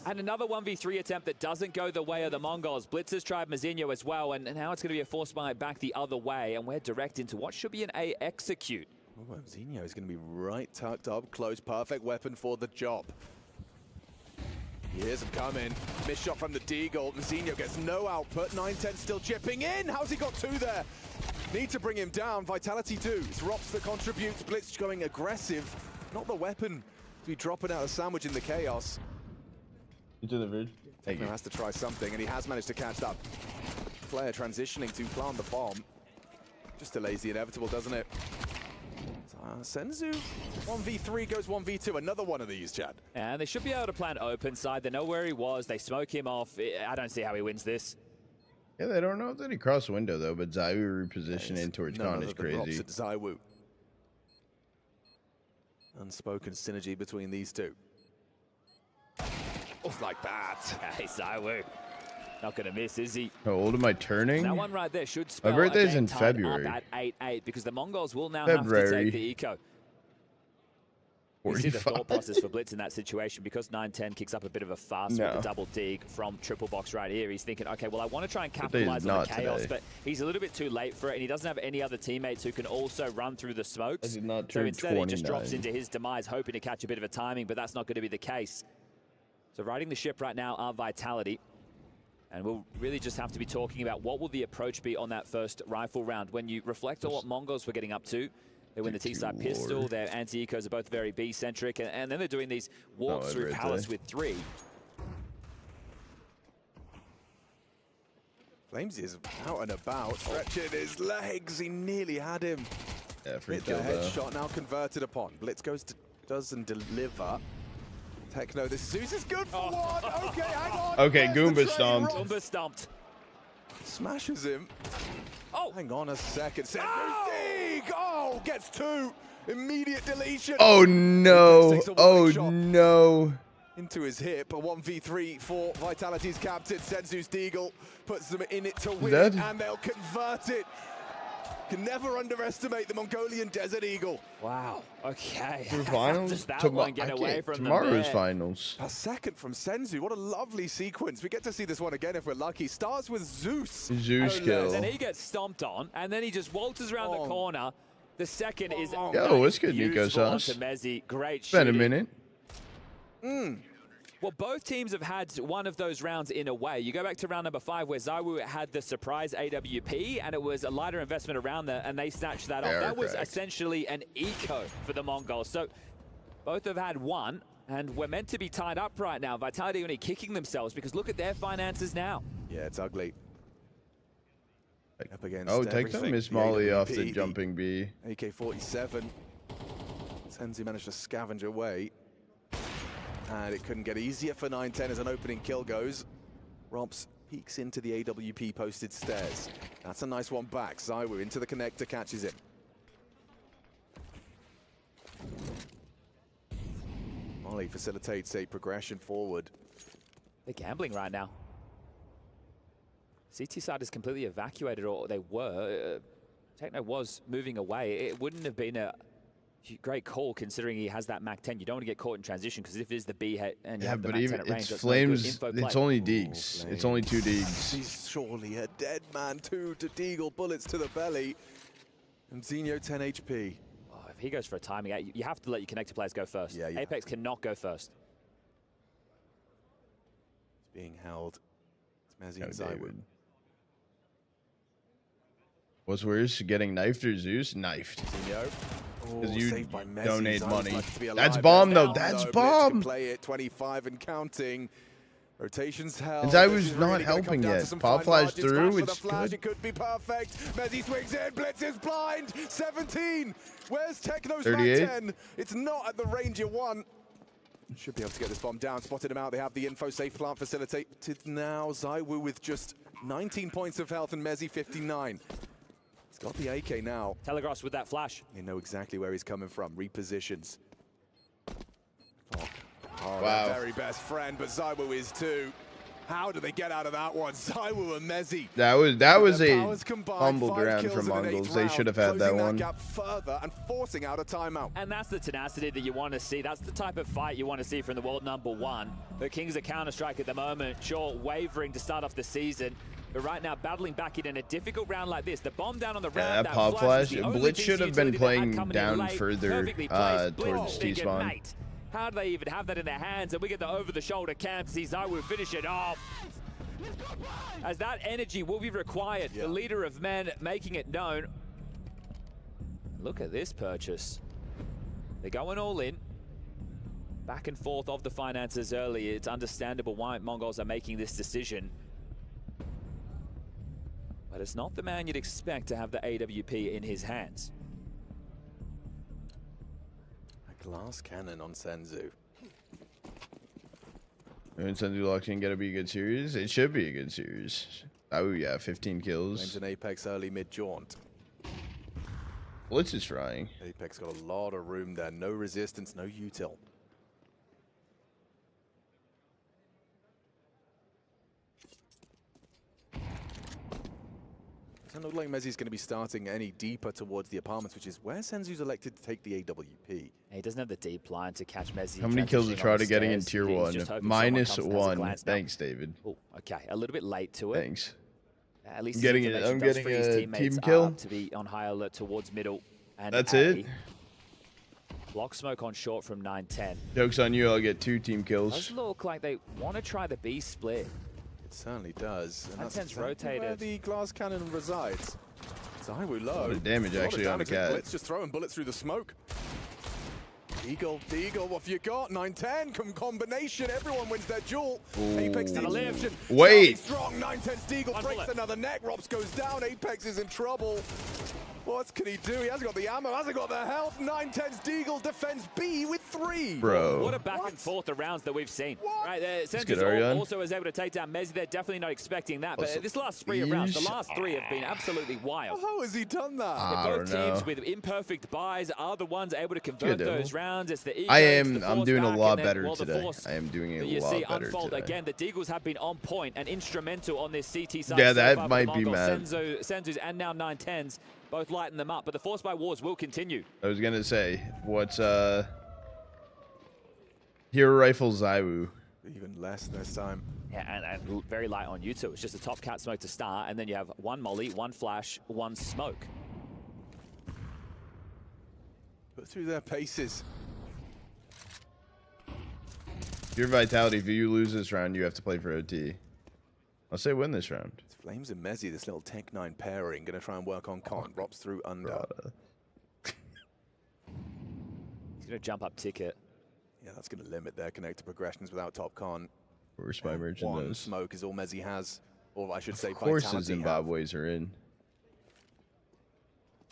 And another 1v3 attempt that doesn't go the way of the Mongols. Blitzers tried Mazinho as well, and now it's going to be a force buy back the other way, and we're direct into what should be an A execute. Oh, Mazinho is going to be right tucked up, close, perfect weapon for the job. Here's him coming. Missed shot from the Deagle. Mazinho gets no output. 9-10 still chipping in. How's he got two there? Need to bring him down. Vitality 2. It's Rops that contributes. Blitz going aggressive. Not the weapon to be dropping out a sandwich in the chaos. Into the bridge. Techno has to try something, and he has managed to catch that player transitioning to plant the bomb. Just delays the inevitable, doesn't it? Senzu, 1v3 goes 1v2. Another one of these, Chad. And they should be able to plant open side. They know where he was. They smoke him off. I don't see how he wins this. Yeah, they don't know that he crossed the window, though, but Zaiwu repositioning towards Khan is crazy. Zaiwu. Unspoken synergy between these two. Oh, like that. Hey, Zaiwu. Not going to miss, is he? How old am I turning? That one right there should spell My birthday's a game in tied February. Up at 8-8 because the Mongols will now have to take the eco. You see the thought process for Blitz in that situation because 9-10 kicks up a bit of a fuss with the double dig from triple box right here. He's thinking, okay, well, I want to try and capitalize on the chaos, but he's a little bit too late for it, and he doesn't have any other teammates who can also run through the smokes. I did not So turn instead, he just 29. drops into his demise, hoping to catch a bit of a timing, but that's not going to be the case. So riding the ship right now are Vitality. And we'll really just have to be talking about what will the approach be on that first rifle round. When you reflect on what Mongols were getting up to, they win the T-side pistol, their anti-ecos are both very B-centric, and then they're doing these walks through Palace with 3. Flames is out and about, stretching his legs. He nearly had him. Yeah, free Hit the kill though. headshot now converted upon. Blitz doesn't deliver. Techno, this Zeus is good for one. Okay, hang on. Okay, There's the Goomba trade stomped. rock. Goomba stomped. Smashes him. Oh, hang on a second. Oh, gets 2. Immediate deletion. Oh no! Takes a Oh warning shot no! into his hip. A 1v3 for Vitality's captain. Senzu's Deagle puts them in it to win, Dead. and they'll convert it. Can never underestimate the Mongolian Desert Eagle. Wow. Okay. For finals? Does that one get away from them Tomorrow's there? finals. A second from Senzu. What a lovely sequence. We get to see this one again if we're lucky. Starts with Zeus. Zeus kill. Then he gets stomped on, and then he just waltzes around the corner. The second is Yo, what's good, Nico useful Sauce? onto Mezzi. Great It's been a shooting. minute. Well, both teams have had one of those rounds in a way. You go back to round number 5 where Zaiwu had the surprise AWP, and it was a lighter investment around there, and they snatched that off. That was essentially an eco for the Mongols. So both have had one, and we're meant to be tied up right now. Vitality only kicking themselves because look at their finances now. Yeah, it's ugly. Up against Oh, take everything. them Miss The Molly off the AWP, jumping B. AK-47. Senzu managed to scavenge away. And it couldn't get easier for 9-10 as an opening kill goes. Robs peeks into the AWP posted stairs. That's a nice one back. Zaiwu into the connector, catches him. Molly facilitates a progression forward. They're gambling right now. CT side is completely evacuated, or they were. Techno was moving away. It wouldn't have been a great call considering he has that Mac 10. You don't want to get caught in transition because if it is the B hit and you have the but Mac 10 even at range, it's that's Flames. no good info It's play. only Deegs. It's only 2 Deegs. He's surely a dead man. 2 to Deagle, bullets to the belly. And Zinho 10 HP. Oh, if he goes for a timing out, you have to let your connector players go first. Yeah, yeah. Apex cannot go first. It's being held. It's Mezzi and Zaiwu. What's worse, getting knifed or Zeus? Knifed. Because you donate money. That's bomb, though. That's bomb. Play it 25 and counting. Rotations held. And Zywoo's not helping yet. Pop flash through. It's good. It could be perfect. Mezzi swings in. Blitz is blind. 17. Where's Techno's 38. 10? It's not at the range you want. Should be able to get this bomb down. Spotted him out. They have the info safe plant facilitated now. Zywoo with just 19 points of health and Mezzi 59. He's got the AK now. Telegraphs with that flash. They know exactly where he's coming from. Repositions. Oh, wow. Their very best friend, but Zywoo is too. How do they get out of that one? Zywoo and Mezzi. That was a humbled round from Mongols. They should have had that one. Gap further and forcing out a timeout. And that's the tenacity that you want to see. That's the type of fight you want to see from the world #1. The Kings of Counter-Strike at the moment, sure, wavering to start off the season. But right now, battling back in a difficult round like this. The bomb down on the round. That pop flash. Blitz should have been playing down further towards T-spawn. How do they even have that in their hands? And we get the over-the-shoulder cam to see Zywoo finish it off. As that energy will be required, the leader of men making it known. Look at this purchase. They're going all in. Back and forth of the finances early. It's understandable why Mongols are making this decision. But it's not the man you'd expect to have the AWP in his hands. Glass cannon on Senzu. When Senzu locks in, gotta be a good series. It should be a good series. Oh yeah, 15 kills. Flames and Apex early mid jaunt. Blitz is frying. Apex got a lot of room there. No resistance, no util. Doesn't look like Mezzi's going to be starting any deeper towards the apartments, which is where Senzu's elected to take the AWP. He doesn't have the deep line to catch Mezzi. How many kills are Trotter getting in tier 1? -1. Thanks, David. Oh, okay. A little bit late to it. Thanks. At least I'm getting a team kill. To be on high alert towards middle. And that's it. Block smoke on short from 9-10. Joke's on you. I'll get 2 team kills. Does look like they want to try the B split. It certainly does. And that's exactly rotated. where the glass cannon resides. Zywoo low. A lot of damage actually on the cat. Blitz just throwing bullets through the smoke. Eagle, what have you got? 9-10, combination, everyone wins their duel. Ooh. Apex Deagle. Wait. Strong, 9-10 Deagle breaks another neck. Robs goes down, Apex is in trouble. What can he do? He hasn't got the ammo, hasn't got the health. 9-10 Deagle defends B with 3. Bro. What a back and forth of rounds that we've seen. Right there, Ariane. also was able to take down Mezzi. They're definitely not expecting that. But this last spree of rounds, the last 3 have been absolutely wild. How has he done that? Both teams with imperfect buys are the ones able to convert those rounds. It's the I'm doing a lot better today. I am doing a lot better unfold today. Again, the Deagles have been on point and instrumental on this CT side. Yeah, so that far might be mad. Senzu's and now 9-10s both lighten them up, but the Force by Wars will continue. I was gonna say, what's Hero Rifle Zywoo? Even less this time. Yeah, and very light on you two. It's just a top cat smoke to start, and then you have 1 molly, 1 flash, 1 smoke. Put through their paces. Your Vitality, if you lose this round, you have to play for OT. I'll say win this round. It's Flames and Mezzi, this little Tech 9 pairing. Going to try and work on Con. Robs through under. He's going to jump up ticket. Yeah, that's going to limit their connected progressions without top Con. Where's my merchant? 1 smoke is all Mezzi has. Or I should say, of course Vitality the Zimbabwe's are in.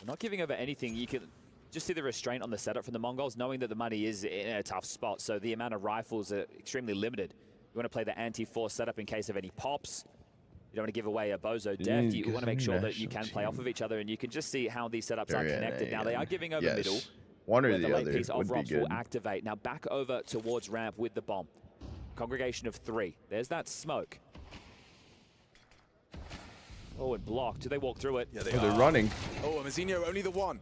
We're not giving over anything. You can just see the restraint on the setup from the Mongols, knowing that the money is in a tough spot. So the amount of rifles are extremely limited. You want to play the anti-force setup in case of any pops. You don't want to give away a bozo death. You want to make sure that you can play off of each other, and you can just see how these setups are connected. Now, they are giving over middle. One or the late other piece of would be Robs good. will activate. Now, back over towards ramp with the bomb. Congregation of 3. There's that smoke. Oh, and blocked. Do they walk through it? Yeah, they they're running. Oh, Amazinho, only the 1.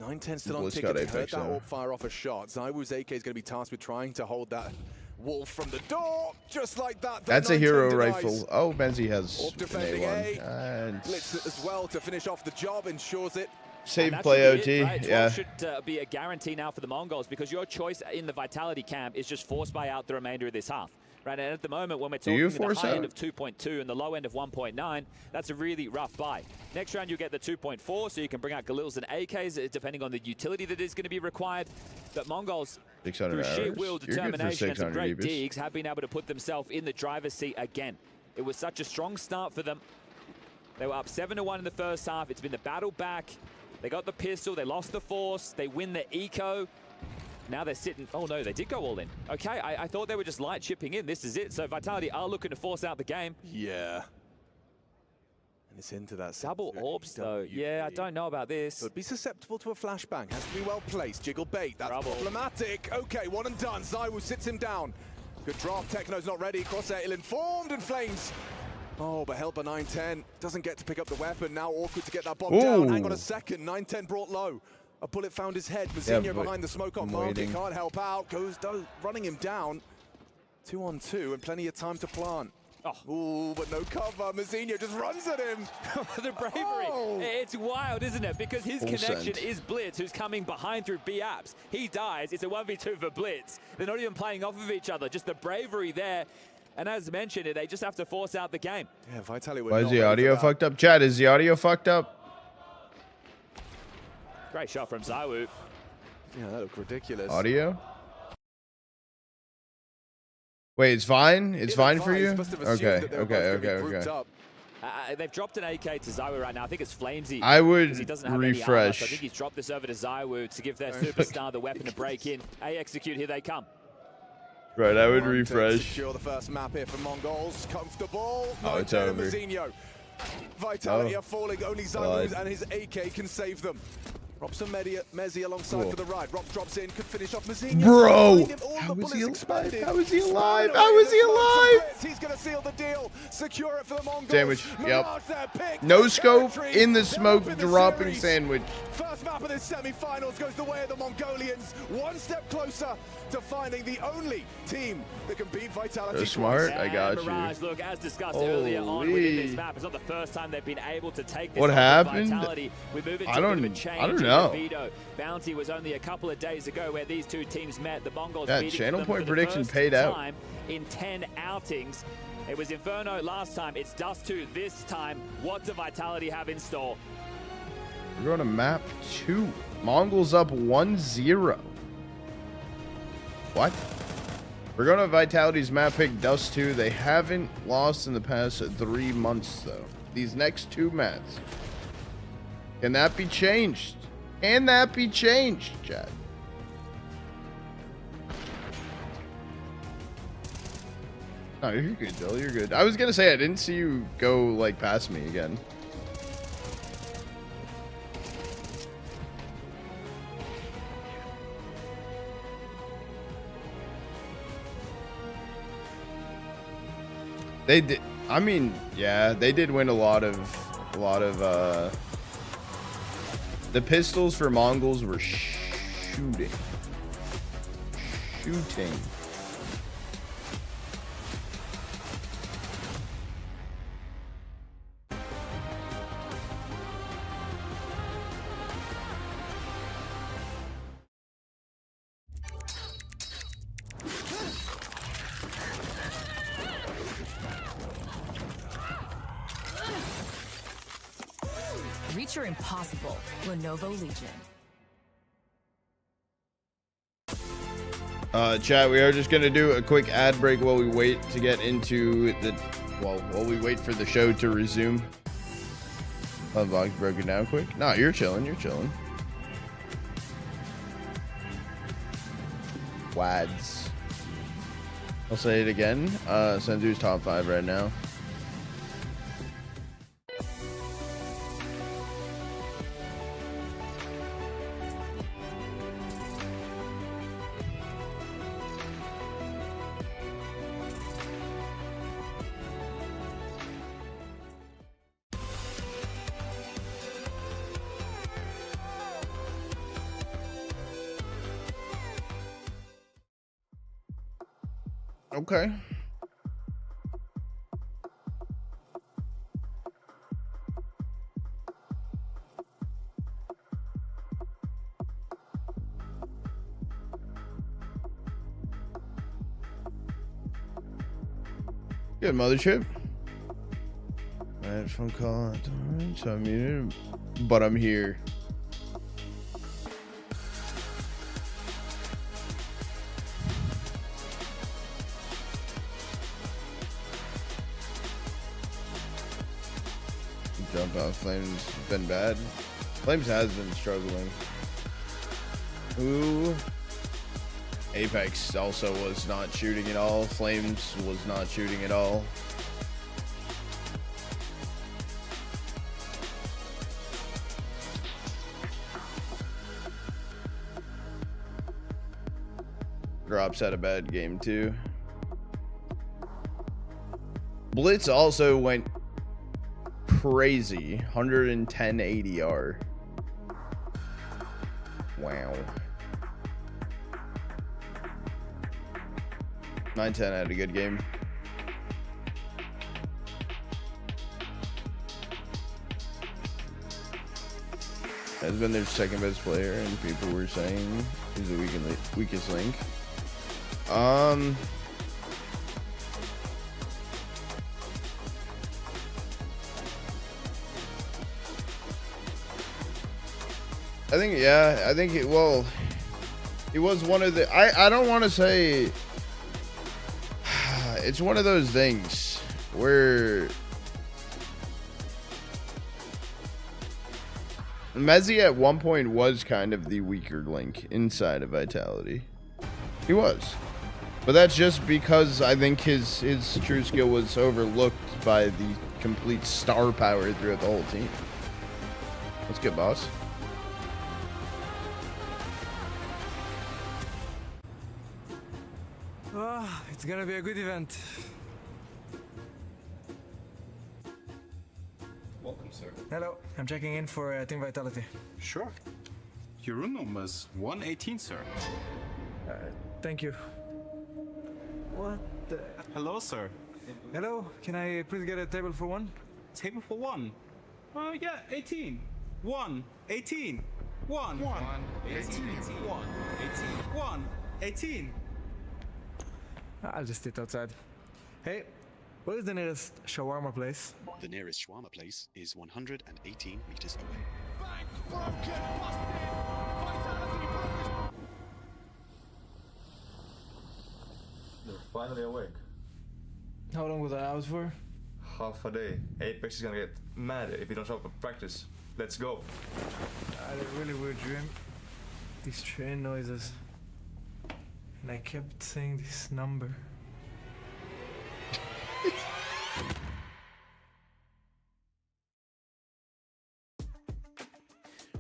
9-10 still on Blitz ticket. got They heard Apex that now. AWP fire off a shot. Zywoo's AK is going to be tasked with trying to hold that wolf from the door, just like that. That's a hero 9-10 rifle. Oh, Benzi has AWP an defending A1. Blitz as well to finish off the job, ensures it. Save play OT, right? 12 yeah. should be a guarantee now for the Mongols, because your choice in the Vitality camp is just force buy out the remainder of this half. Right, and at the moment, when we're Do you talking the force high out? end of 2.2 and the low end of 1.9, that's a really rough buy. Next round, you'll get the 2.4, so you can bring out Galils and AKs, depending on the utility that is going to be required. But Mongols, 600 through sheer hours. will, You're good for determination, and some 600 great Ebus. digs, have been able to put themselves in the driver's seat again. It was such a strong start for them. They were up 7-1 in the first half. It's been the battle back. They got the pistol. They lost the force. They win the eco. Now they're sitting. Oh, no, they did go all in. Okay, I thought they were just light chipping in. This is it. So Vitality are looking to force out the game. Yeah. And it's into that. Double orbs, though. Yeah, I don't know about this. Could be susceptible to a flashbang. Has to be well placed. Jiggle bait. That's Trouble. problematic. Okay, one and done. Zywoo sits him down. Good draft. Techno's not ready. Crosshair ill-informed and Flames. Oh, but Helper 910 doesn't get to pick up the weapon. Now awkward to get that bomb down. Hang on a second. 910 brought low. A bullet found his head. Mazinho behind the smoke on market. Can't help out. Goes running him down. 2-on-2 and plenty of time to plant. Oh, ooh, but no cover. Mazinho just runs at him. The bravery. Oh. It's wild, isn't it? Because his Full connection send. is Blitz, who's coming behind through B-Apps. He dies. It's a 1v2 for Blitz. They're not even playing off of each other. Just the bravery there. And as mentioned, they just have to force out the game. Yeah, Vitality. Why is the audio fucked up? Chad, is the audio fucked up? Great shot from Zywoo. Yeah, that looked ridiculous. Audio? Wait, it's fine? It's fine for you? Okay. They've dropped an AK to Zywoo right now. I think it's Flamesy. I would because he doesn't have any armor, refresh. so I think he's dropped this over to Zywoo to give their superstar the weapon to break in. A-execute, here they come. Right, I would refresh. Secure the first map here for Mongols. Comfortable. Oh, it's over. Mazinho. Vitality are falling. Only Zywoo and his AK can save them. Robson Mezzi alongside for the ride. Rob drops in, could finish off Mazinho. Bro! How is he alive? How is he alive? How is he alive? He's going to seal the deal. Secure it for the Mongols. Sandwich, yep. No scope, in the smoke, dropping sandwich. First map of this semi-finals goes the way of the Mongolians. One step closer to finding the only team that can beat Vitality. So smart, I got you. Mirage, look, as discussed earlier on within this map, it's not the first time they've been able to take this. What happened? Vitality. We move into I a don't bit of a change. I don't know. Veto. Bounty was only a couple of days ago where these two teams met. The Mongols That beating channel them point for the prediction first paid out. time in 10 outings. It was Inferno last time. It's Dust 2 this time. What do Vitality have in store? We're going to map 2. Mongols up 1-0. What? We're going to Vitality's map pick Dust 2. They haven't lost in the past 3 months, though. These next 2 maps. Can that be changed? Can that be changed, Chad? No, you're good, Bill. You're good. I was going to say, I didn't see you go, like, past me again. They did. I mean, yeah, they did win a lot of the pistols for Mongols were shooting. Reach your impossible. Lenovo Legion. Chat, we are just gonna do a quick ad break while we wait to get into the while we wait for the show to resume. Vlog's broken down quick. No, you're chilling. You're chilling. Wads. I'll say it again. Senzu's top 5 right now. Okay. Good mothership. Alright, phone call. So I'm muted, but I'm here. Jump out. Flames been bad. Flames has been struggling. Ooh. Apex also was not shooting at all. Flames was not shooting at all. Drops had a bad game too. Blitz also went crazy. 110 ADR. Wow. 9-10 had a good game. Has been their second best player, and people were saying he's the weakest link. I think, yeah, I think it, well, it was one of the, I don't want to say, it's one of those things where Mezzi at one point was kind of the weaker link inside of Vitality. He was. But that's just because I think his true skill was overlooked by the complete star power throughout the whole team. Let's get boss. It's gonna be a good event. Welcome, sir. Hello, I'm checking in for Team Vitality. Sure. Your room number is 118, sir. Thank you. What the? Hello, sir. Hello, can I please get a table for one? Table for one? Yeah, 18. 1, 18. 1, 1, 18. 1, 18. 1, 18. I'll just sit outside. Hey, what is the nearest shawarma place? The nearest shawarma place is 118 meters away. You're finally awake. How long was I out for? Half a day. Apex is gonna get mad if you don't show up at practice. Let's go. I had a really weird dream. These train noises. And I kept saying this number.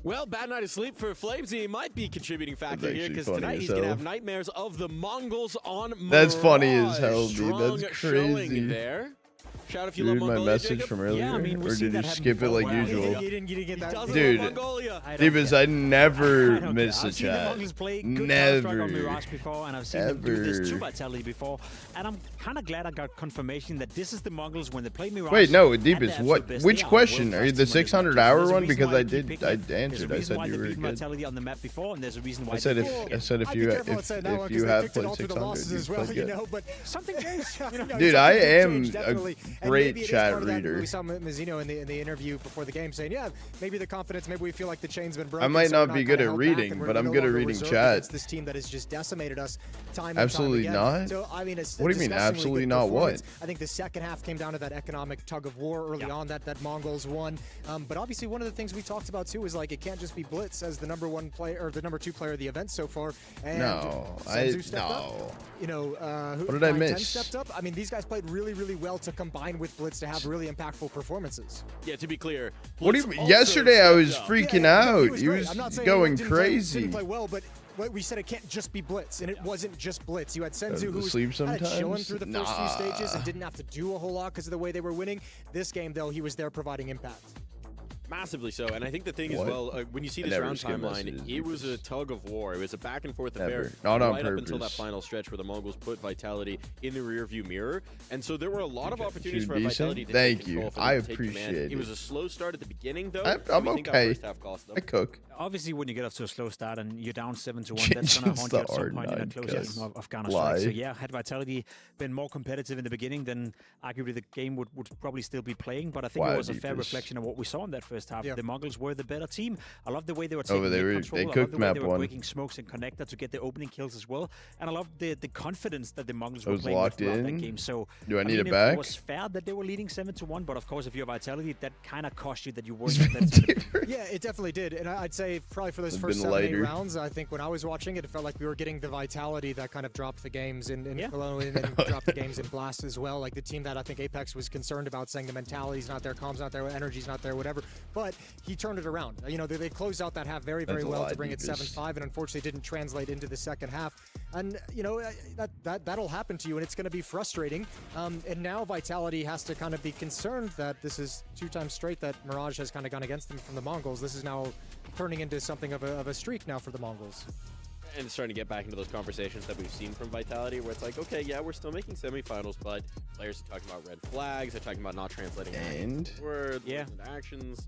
Well, bad night of sleep for Flamesy might be a contributing factor here because funny tonight as he's going to hell. have nightmares of the Mongols on Mirage. That's funny as hell, dude. Strong That's showing crazy. There. Shout out if you Read love my Mongolia, message Jacob. from earlier, Yeah, I mean, we've or seen did you that happen skip it before. like usual? You didn't get that. Doesn't Dude, love Mongolia. Divas, I never miss a I've seen the chat. Mongols play good Never. Counter-Strike on Mirage before, and I've seen them do this to Ever. Vitality before, and I'm kind of glad I got confirmation that this is the Mongols when they play Mirage. Wait, no, at their Divas, absolute what? best. Which They are question? a Are you the world-class team on this 600-hour There's a one? reason Because why I they keep did, picking I it. There's a answered. I reason said why you they were beat good. Vitality on the map before, and there's a reason why I said they if did. I said if I'd you be careful saying that one, if 'cause you they have picked it played all through the 600, losses you as well, played you good. know, but something changed. Dude, I am changed, a definitely. And great maybe it is chat part of that. reader. We saw Mazzino in the interview before the game saying, yeah, maybe the confidence, maybe we feel like the chain's been broken. I might so we're not be good kinda at held reading, back and we're but I'm no good at longer reading reserved chat. against this team that has just decimated us time and Absolutely time again. not. So, I mean, it's What do you mean, disgustingly absolutely good not what? performance. I think the second half came down to that economic tug of war early on that Mongols won. But obviously, one of the things we talked about too is like it can't just be Blitz as the number one player or the number two player of the event so far. And No, Senzu stepped up. no. You know, What did I 9-10 miss? stepped up. I mean, these guys played really, really well to combine with Blitz to have really impactful performances. Yeah, to be clear. What do you Blitz mean? also Yesterday I was stepped up. freaking no, out. He great. was I'm not saying going he crazy. didn't play well, but we said it can't just be Blitz, and it wasn't just Blitz. You had Senzu who was Sleep kind of chilling sometimes? through the first few stages and didn't have to do a whole lot because of the way they were winning. This game, though, he was there providing impact. Massively so, and I think the thing What? as well, when you see I this never round skip timeline, messages. it was a tug of war. It was a back and forth affair Never. Not on right up until that purpose. final stretch where the Mongols put Vitality in the rearview mirror, and so there were a lot of opportunities for Decent. Vitality to Thank take you. control, for them I to take command. appreciate It was it. a slow start at the beginning, though. I'm and we think that okay. first half cost them. I cook. Obviously, when you get off to a slow start and you're down 7-1, that's going to haunt you at some point in a close game of Counter-Strike. So yeah, had Vitality been more competitive in the beginning, then arguably the game would probably still be playing. But I think it was a fair reflection of what we saw in that first half. The Mongols were the better team. I love the way they were taking control. They I love cooked the way map they were one. breaking smokes and connector to get the opening kills as well. And I love the confidence that the Mongols were was playing with locked throughout that in. game. So Do I need mean, it back? It was fair that they were leading 7-1, but of course, if you're Vitality, that kind of cost you that you weren't. Yeah, it definitely did. And I'd say probably for those It's first been 7-8 rounds, I think when I was watching it, it felt like we were getting the Vitality that kind of dropped the games in Cologne and then dropped the games in Blast as well. Like the team that I think Apex was concerned about, saying the mentality's not there, calm's not there, energy's not there, whatever. But he turned it around. You know, they closed out that half very, very well to bring it 7-5, and unfortunately didn't translate into the second half. And, you know, that'll happen to you, and it's going to be frustrating. And now Vitality has to kind of be concerned that this is 2 times straight that Mirage has kind of gone against them from the Mongols. This is now turning into something of a streak now for the Mongols. And it's starting to get back into those conversations that we've seen from Vitality, where it's like, okay, yeah, we're still making semifinals, but players are talking about red flags, they're talking about not translating words into actions.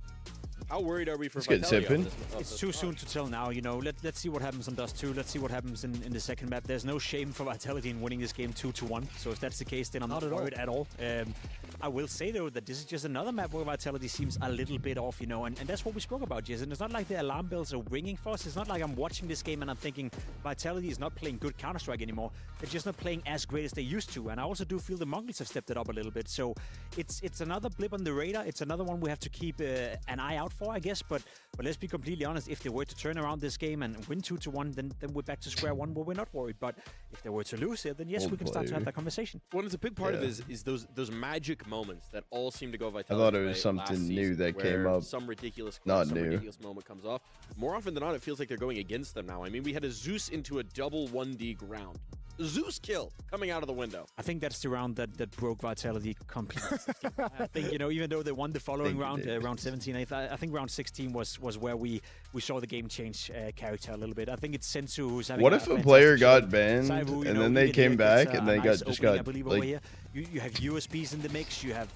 How worried are we for Vitality? It's too soon to tell now. You know, let's see what happens on Dust 2. Let's see what happens in the second map. There's no shame for Vitality in winning this game 2-1. So if that's the case, then I'm not worried at all. I will say, though, that this is just another map where Vitality seems a little bit off, you know, and that's what we spoke about, Jason. It's not like the alarm bells are ringing for us. It's not like I'm watching this game and I'm thinking Vitality is not playing good Counter-Strike anymore. They're just not playing as great as they used to. And I also do feel the Mongols have stepped it up a little bit. So it's another blip on the radar. It's another one we have to keep an eye out for, I guess. But let's be completely honest. If they were to turn around this game and win 2-1, then we're back to square one where we're not worried. But if they were to lose it, then yes, we can start to have that conversation. Well, it's a big part of it is those magic moments that all seem to go Vitality. I thought it was something new that came up. Some ridiculous moment comes off. More often than not, it feels like they're going against them now. I mean, we had a Zeus into a double 1D ground. Zeus kill coming out of the window. I think that's the round that broke Vitality completely. I think, you know, even though they won the following round, round 17, I think round 16 was where we saw the game change character a little bit. I think it's Sensu who's having What if a player got banned and then they came back and they just got like... You have USPs in the mix, you have...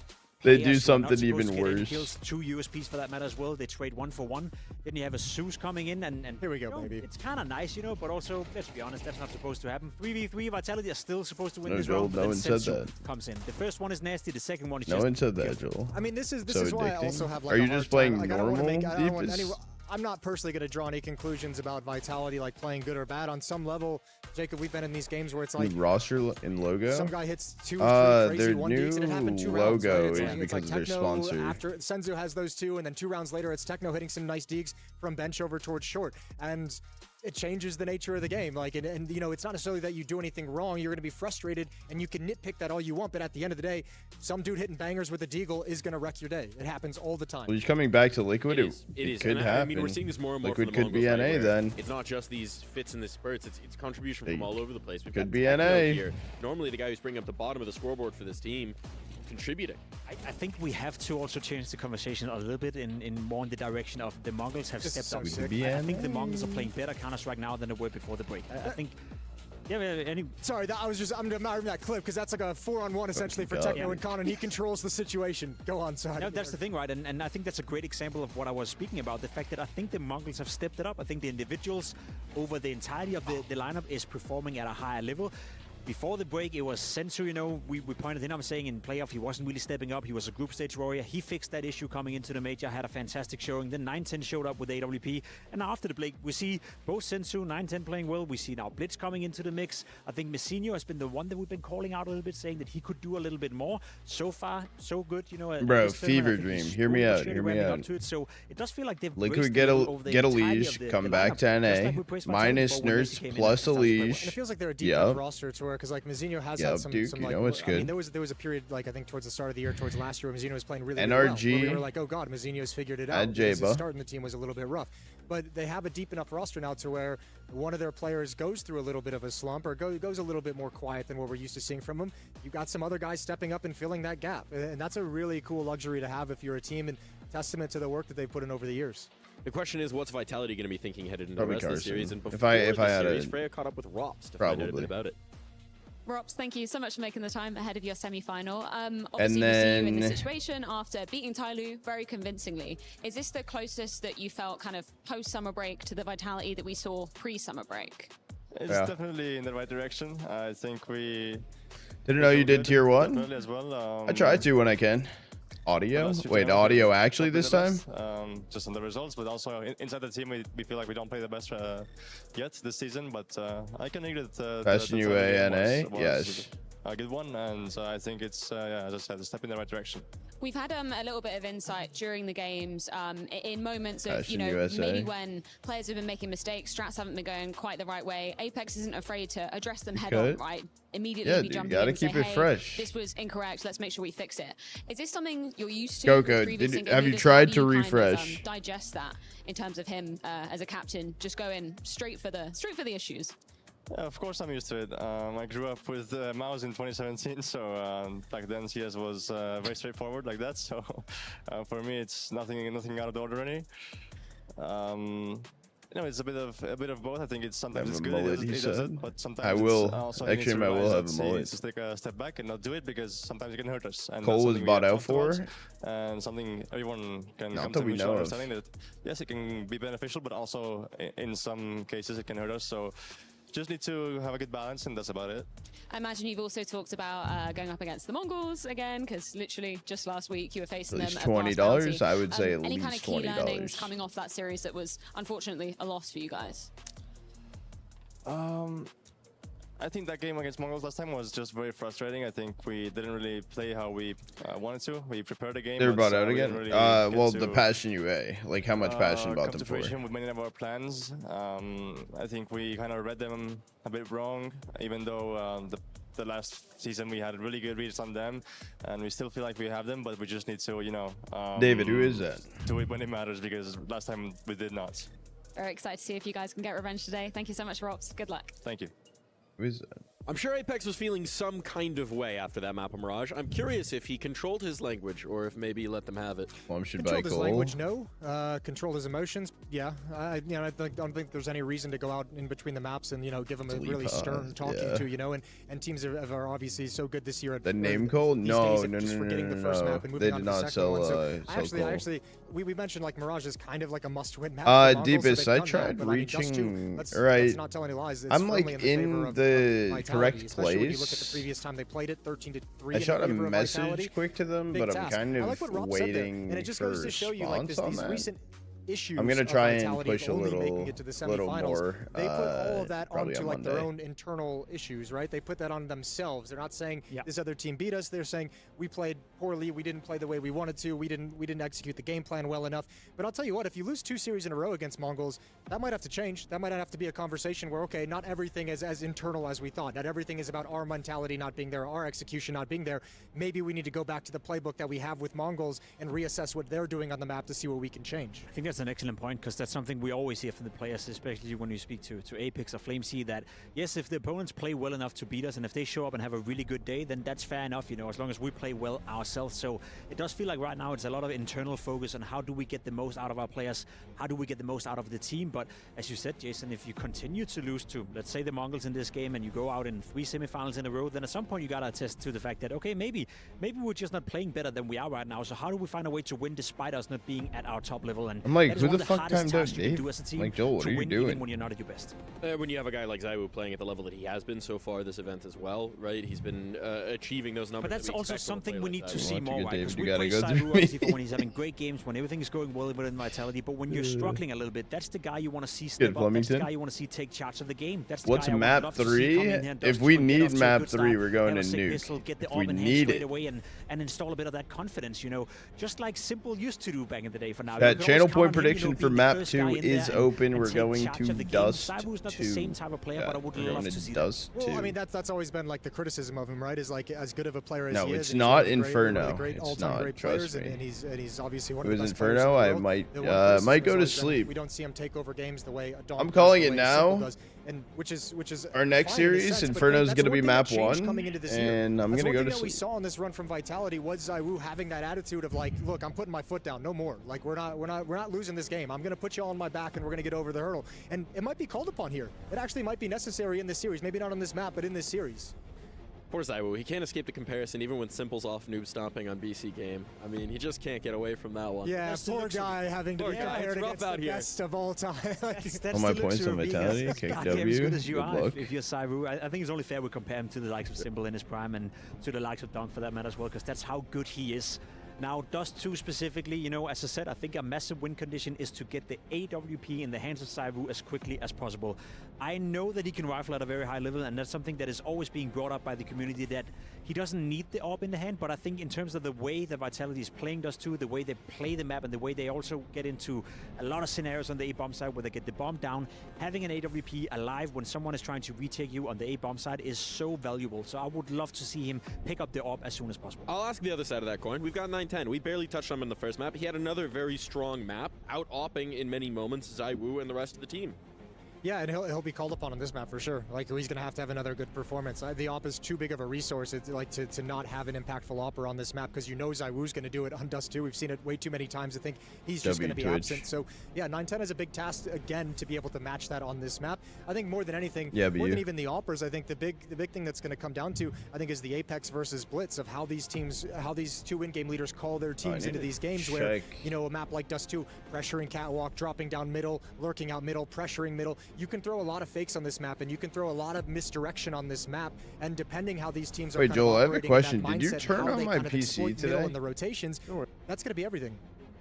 They do something even worse. Kills, 2 USPs for that matter as well. They trade 1 for 1. Then you have a Zeus coming in, and here we go, baby. It's kind of nice, you know, but also, let's be honest, that's not supposed to happen. 3v3, Vitality are still supposed to win this round. No one said that. Comes in. The first one is nasty. The second one is no one said that, Joel. I mean, this is why I also have like. Are you just playing normal? I'm not personally going to draw any conclusions about Vitality, like playing good or bad. On some level, Jacob, we've been in these games where it's like roster and logo. Some guy hits 2 crazy 1Ds, and it happened 2 rounds. Logo right? is because like of their Techno sponsor. After Senzu has those 2, and then 2 rounds later, it's Techno hitting some nice digs from bench over towards short, and it changes the nature of the game. Like, and you know, it's not necessarily that you do anything wrong. You're going to be frustrated, and you can nitpick that all you want. But at the end of the day, some dude hitting bangers with a deagle is going to wreck your day. It happens all the time. Well, he's coming back to Liquid. It could happen. I mean, we're seeing this more and more. Liquid from the could be Mongols, NA right, then. It's not just these fits and the spurts. It's contribution from all over the place. We've could got be Techno NA here. Normally, the guy who's bringing up the bottom of the scoreboard for this team, contributing. I think we have to also change the conversation a little bit in more in the direction of the Mongols have stepped up. I think the Mongols are playing better Counter-Strike now than they were before the break. I think. Yeah, sorry, I'm admiring that clip because that's like a 4-on-1 essentially for Techno and Con, and he controls the situation. Go on, sorry. No, that's the thing, right? And I think that's a great example of what I was speaking about. The fact that I think the Mongols have stepped it up. I think the individuals over the entirety of the lineup is performing at a higher level. Before the break, it was Sensu, you know, we pointed him, I'm saying in playoff, he wasn't really stepping up. He was a group stage warrior. He fixed that issue coming into the major, had a fantastic showing. Then 9-10 showed up with AWP. And after the break, we see both Sensu, 9-10 playing well. We see now Blitz coming into the mix. I think Messinho has been the one that we've been calling out a little bit, saying that he could do a little bit more. So far, so good, you know. Bro, fever dream. Hear me out. Hear me out. So it does feel like they've Liquid get a leash, come back to NA, minus nurse plus a leash. And it feels like they're a deep enough roster to where, because like Messinho has some Duke, like, you know it's good. I mean, there was a period, like I think towards the start of the year, towards last year, where Messinho was playing really, NRG, well. Where we were like, oh god, Messinho's figured it out. His Jaba. start in the team was a little bit rough, but they have a deep enough roster now to where one of their players goes through a little bit of a slump or goes a little bit more quiet than what we're used to seeing from them. You got some other guys stepping up and filling that gap, and that's a really cool luxury to have if you're a team, and testament to the work that they've put in over the years. The question is, what's Vitality going to be thinking headed into the rest of the series? And before if I the had series, Freya caught up with Rops to find out a bit about it. Rops, thank you so much for making the time ahead of your semi-final. Obviously, And we see you in then- this situation after beating Tyloo very convincingly. Is this the closest that you felt kind of post-summer break to the Vitality that we saw pre-summer break? It's Yeah. definitely in the right direction. I think we Didn't know you did tier 1. definitely as well. I try to when I can. Audio? last few Wait, times audio we actually don't play this the time? best, just on the results, but also inside the team, we feel like we don't play the best yet this season. But I can agree that Fashion the Vitality game UANA? was Yes. a good one, and I think it's as I said, a step in the right direction. We've had a little bit of insight during the games in moments of, Fashion you know, USA. maybe when players have been making mistakes, strats haven't been going quite the right way. Apex isn't afraid to address them head on, Good. right? Immediately Yeah, be dude, jumping gotta in and keep say, it hey, fresh. this was incorrect, let's make sure we fix it. Is this something you're used to? Coco, with previous did- in-game have you leaders? tried How do to you kind of, refresh? digest that in terms of him as a captain, just going straight for the issues? Yeah, of course I'm used to it. I grew up with mouse in 2017, so back then CS was very straightforward like that. So for me, it's nothing out of the ordinary. You know, it's a bit of both. I think it's sometimes it's Have a good, mullet, it he does said. it, but sometimes I it's will. also Actually, you need to I will realize have that a you need mullet. to take a step back and not do it because sometimes it can hurt us. And Cole that's was something we bought have out talked about, for? and something everyone can Not come that to we mutual know of. understanding that yes, it can be beneficial, but also in some cases it can hurt us. So just need to have a good balance, and that's about it. I imagine you've also talked about going up against the Mongols again, because literally just last week you were facing At them least at Pass $20, Bounty. I would say at any kind of least key learnings $20. coming off that series that was unfortunately a loss for you guys? I think that game against Mongols last time was just very frustrating. I think we didn't really play how we wanted to. We prepared the game. They were but, bought out we again? didn't really get Well, to, the Passion UA. Like, how much Passion bought come them to for? fruition with many of our plans. I think we kind of read them a bit wrong, even though the last season we had really good reads on them, and we still feel like we have them, but we just need to, you know, David, who is that? do it when it matters, because last time we did not. Very excited to see if you guys can get revenge today. Thank you so much, Rops. Good luck. Thank you. Who is that? I'm sure Apex was feeling some kind of way after that map on Mirage. I'm curious if he controlled his language or if maybe he let them have it. Well, should Controlled his language, no. Controlled his emotions, yeah. I don't think there's any reason to go out in between the maps and, you know, give him a really stern talking to, you know. And teams are obviously so good this year at The name Cole? these No, days at no, just no, forgetting no, the no, first no. map and They moving did on to not the second one. sell So Cole. actually, we mentioned like Mirage is kind of like a must-win map. for Mongols, so Deepest, they've I done that, tried but I mean, Dust 2, reaching. let's Right. not tell any lies. It's I'm firmly like the favor in of the Vitality, correct especially when you look at the place. previous time they played it, 13-3. I shot a in favor of message Vitality. quick to them, Big but I'm task. kind I of like what Rob said there, waiting and it just for goes to show you like response on these that. recent issues I'm gonna of try and Vitality push a only making little, it to the little semifinals. more. They put all of that probably onto on like their Monday. own internal issues, right? They put that on themselves. They're not saying this other team beat us. They're saying we played poorly. We didn't play the way we wanted to. We didn't execute the game plan well enough. But I'll tell you what, if you lose 2 series in a row against Mongols, that might have to change. That might have to be a conversation where, okay, not everything is as internal as we thought. Not everything is about our mentality not being there, our execution not being there. Maybe we need to go back to the playbook that we have with Mongols and reassess what they're doing on the map to see what we can change. I think that's an excellent point, because that's something we always hear from the players, especially when you speak to Apex or FlameC, that yes, if the opponents play well enough to beat us, and if they show up and have a really good day, then that's fair enough, you know, as long as we play well ourselves. So it does feel like right now it's a lot of internal focus on how do we get the most out of our players, how do we get the most out of the team. But as you said, Jason, if you continue to lose to, let's say, the Mongols in this game, and you go out in 3 semifinals in a row, then at some point you gotta attest to the fact that, okay, maybe we're just not playing better than we are right now. So how do we find a way to win despite us not being at our top level? And I'm like, that is who one the of the fuck hardest timed out tasks you can Dave? do as a team, Like, Joel, what to are you win doing? even when you're not at your best. When you have a guy like ZywOo playing at the level that he has been so far this event as well, right? He's been achieving those numbers. But that's that we also expect from a something player we like need to ZywOo. see more, right? Because we gotta praise go ZywOo through obviously me. for when he's having great games, when everything's going well within Vitality. But when you're struggling a little bit, that's the guy you want to see step up. That's the Flemington. guy you want to see take charge of the game. That's the What's guy I would map love to see 3? come in here and If Dust we 2 and get need off to a map good 3, start, we're going have to a sick nuke. pistol, get the If we arm in hand need straight it. away and install a bit of that confidence, you know, just like Simple used to do back in the day. For now, That you could channel always count point on him, prediction you know, for being the map first 2 guy in is there open. and We're take going charge to of the game. Dust ZywOo's not 2. the same type of player, but I would we're love going to see Dust that. 2. Well, I mean, that's always been like the criticism of him, right? Is like as good of a player as No, he is. it's and he's not one of the great- Inferno. one of the great It's all-time not, great trust players, me. and he's obviously one If of it the was best players in Inferno, the I world. might The one criticism go has to always been sleep. We don't see him take over games the way Dom I'm does, calling the it way now. Simple does, and which is Our next fine in a series, sense, but Inferno's that's gonna one be thing map that changed 1, coming into this year. and I'm That's gonna one go thing to that we sleep. saw on this run from Vitality was ZywOo having that attitude of like, look, I'm putting my foot down, no more. Like we're not losing this game. I'm gonna put you all on my back, and we're gonna get over the hurdle. And it might be called upon here. It actually might be necessary in this series. Maybe not on this map, but in this series. Poor Zywoo, he can't escape the comparison even when Simple's off noob stomping on BC game. I mean, he just can't get away from that one. Yeah, poor guy having to be compared against the best of all time. That's All my the points luxury on of being Vitality, as KW, goddamn as good as you good are luck. if you're Zywoo. I think it's only fair we compare him to the likes of Simple in his prime and to the likes of Dunk for that matter as well, because that's how good he is. Now, Dust 2 specifically, you know, as I said, I think a massive win condition is to get the AWP in the hands of Zywoo as quickly as possible. I know that he can rifle at a very high level, and that's something that is always being brought up by the community, that he doesn't need the AWP in the hand, but I think in terms of the way that Vitality is playing Dust 2, the way they play the map, and the way they also get into a lot of scenarios on the A-bomb side where they get the bomb down, having an AWP alive when someone is trying to retake you on the A-bomb side is so valuable. So I would love to see him pick up the AWP as soon as possible. I'll ask the other side of that coin. We've got 9-10. We barely touched on him in the first map. He had another very strong map, out-opping in many moments Zywoo and the rest of the team. Yeah, and he'll be called upon on this map for sure. Like, he's going to have another good performance. The AWP is too big of a resource. It's like to not have an impactful AWPer on this map, because you know Zywoo's going to do it on Dust 2. We've seen it way too many times. I think he's just going to be absent. So yeah, 9-10 is a big task again to be able to match that on this map. I think more than anything, more than even the AWPers, I think the big thing that's going to come down to, I think, is the Apex versus Blitz of how these teams, how these two in-game leaders call their teams into these games. Where, you know, a map like Dust 2, pressuring Catwalk, dropping down middle, lurking out middle, pressuring middle. You can throw a lot of fakes on this map, and you can throw a lot of misdirection on this map, and depending how these teams are Wait, Joel, I have a question. Did you turn on my PC today? In the rotations, that's going to be everything.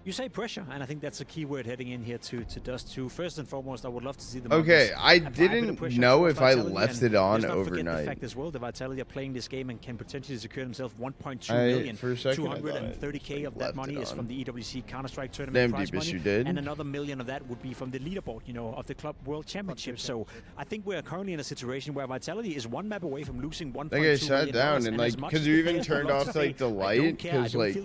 You say pressure, and I think that's a key word heading in here to Dust 2. First and foremost, I would love to see them. Okay, I didn't know if I left it on overnight. overnight. The fact as well, the Vitality are playing this game and can potentially secure themselves 1.2 million. For a second, 230k of that money is from the EWC Counter-Strike tournament Damn, prize Deepest, money, you did. and another million of that would be from the leaderboard, you know, of the Club World Championship. So I think we're currently in a situation where Vitality is one map away from losing 1.2 million. I think I sat down and like, because you even turned off like the light, because like,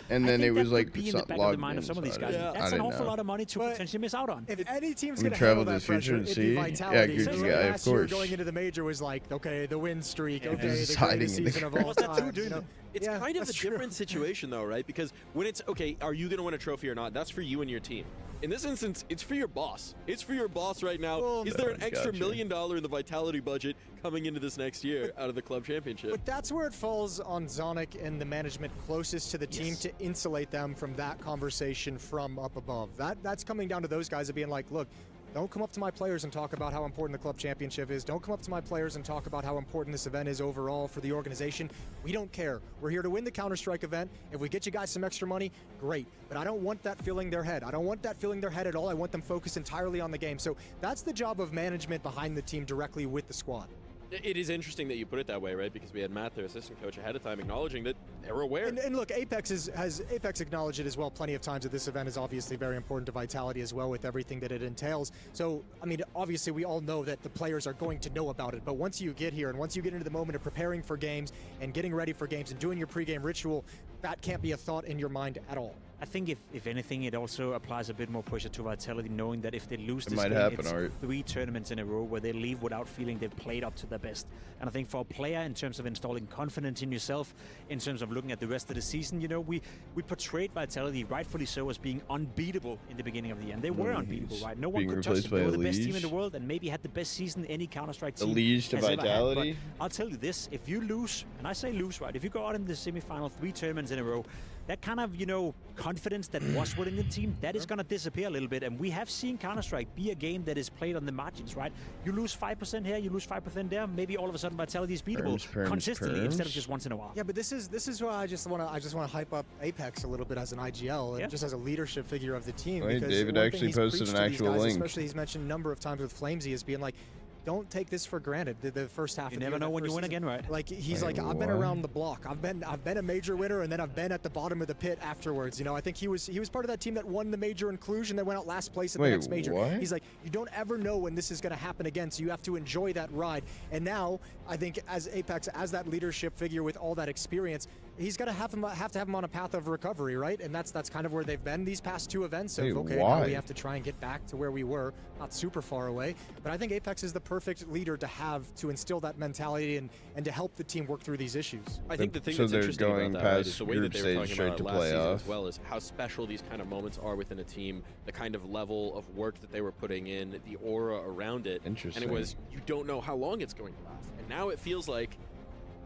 and then it was like logged in. Some of these guys. That's an awful lot of money to potentially miss out on. If any team's going to travel handle to that the future pressure, and it'd see. be Vitality. Yeah, Gucci guy, of course. Going into the major was like, okay, the win streak, okay, just the hiding greatest in the season of all time. You know? It's Yeah, kind of a that's true. different situation, though, right? Because when it's, okay, are you going to win a trophy or not? That's for you and your team. In this instance, it's for your boss. It's for your boss right now. Well, Is there an extra $1 million in the Vitality budget coming into this next year out of the club championship? But that's where it falls on Zonic and the management closest to the team to insulate them from that conversation from up above. That's coming down to those guys of being like, look, don't come up to my players and talk about how important the club championship is. Don't come up to my players and talk about how important this event is overall for the organization. We don't care. We're here to win the Counter-Strike event. If we get you guys some extra money, great. But I don't want that filling their head. I don't want that filling their head at all. I want them focused entirely on the game. So that's the job of management behind the team directly with the squad. It is interesting that you put it that way, right? Because we had Matt, their assistant coach, ahead of time acknowledging that they were aware. And look, has Apex acknowledged it as well plenty of times that this event is obviously very important to Vitality as well with everything that it entails. So, I mean, obviously we all know that the players are going to know about it, but once you get here and once you get into the moment of preparing for games and getting ready for games and doing your pregame ritual, that can't be a thought in your mind at all. I think if anything, it also applies a bit more pressure to Vitality, knowing that if they lose this might game, happen, it's Art. 3 tournaments in a row where they leave without feeling they've played up to their best. And I think for a player, in terms of installing confidence in yourself, in terms of looking at the rest of the season, you know, we portrayed Vitality, rightfully so, as being unbeatable in the beginning of the year. And they were unbeatable, right? No one could touch them. They were the best team in the world and maybe had the best season any Counter-Strike team Liege to has ever had. Vitality? But I'll tell you this, if you lose, and I say lose, right, if you go out in the semi-final 3 tournaments in a row, that kind of, you know, confidence that was within the team, that is going to disappear a little bit. And we have seen Counter-Strike be a game that is played on the margins, right? You lose 5% here, you lose 5% there, maybe all of a sudden Vitality is beatable consistently instead of just once in a while. Yeah, but this is why I just want to hype up Apex a little bit as an IGL and just as a leadership figure of the team. Wait, because David one actually thing he's posted preached an to these actual guys, link. Especially he's mentioned a number of times with Flamesy as being like, don't take this for granted. The first half. You of the never year, know that when you first win season. again, right? Like he's Wait, like, I've been what? around the block. I've been a major winner, and then I've been at the bottom of the pit afterwards. You know, I think he was part of that team that won the major inclusion that went out last place at the next major. What? He's like, you don't ever know when this is going to happen again, so you have to enjoy that ride. And now I think as Apex, as that leadership figure with all that experience, he's got to have to have him on a path of recovery, right? And that's kind of where they've been these past 2 events. So okay, now we have to try and get back to where we were, not super far away. But I think Apex is the perfect leader to have to instill that mentality and to help the team work through these issues. I think the thing So that's they're interesting going about that, right, past is the way that group they were stage talking straight about to it last season playoff. as well, is how special these kind of moments are within a team, the kind of level of work that they were putting in, the aura around it. Interesting. And it was, you don't know how long it's going to last. And now it feels like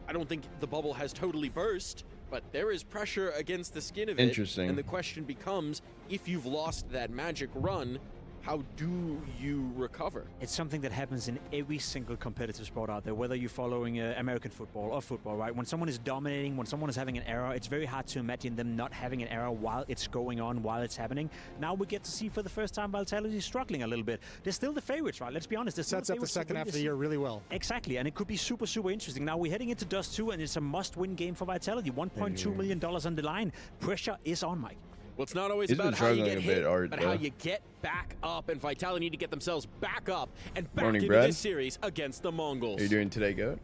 I don't think the bubble has totally burst, but there is pressure against the skin of it. Interesting. And the question becomes, if you've lost that magic run, how do you recover? It's something that happens in every single competitive sport out there, whether you're following American football or football, right? When someone is dominating, when someone is having an error, it's very hard to imagine them not having an error while it's going on, while it's happening. Now we get to see for the first time Vitality struggling a little bit. They're still the favorites, right? Let's be honest. It sets up the second half of the year really well. Exactly, and it could be super, super interesting. Now we're heading into Dust 2, and it's a must-win game for Vitality. $1.2 million on the line. Pressure is on, Mike. Well, it's not always He's about been how you struggling get a bit, hit, Art, but though. how you get back up. And Vitality need to get themselves back up and back Morning, into Brad. this series against the Mongols. How you doing today, Goat?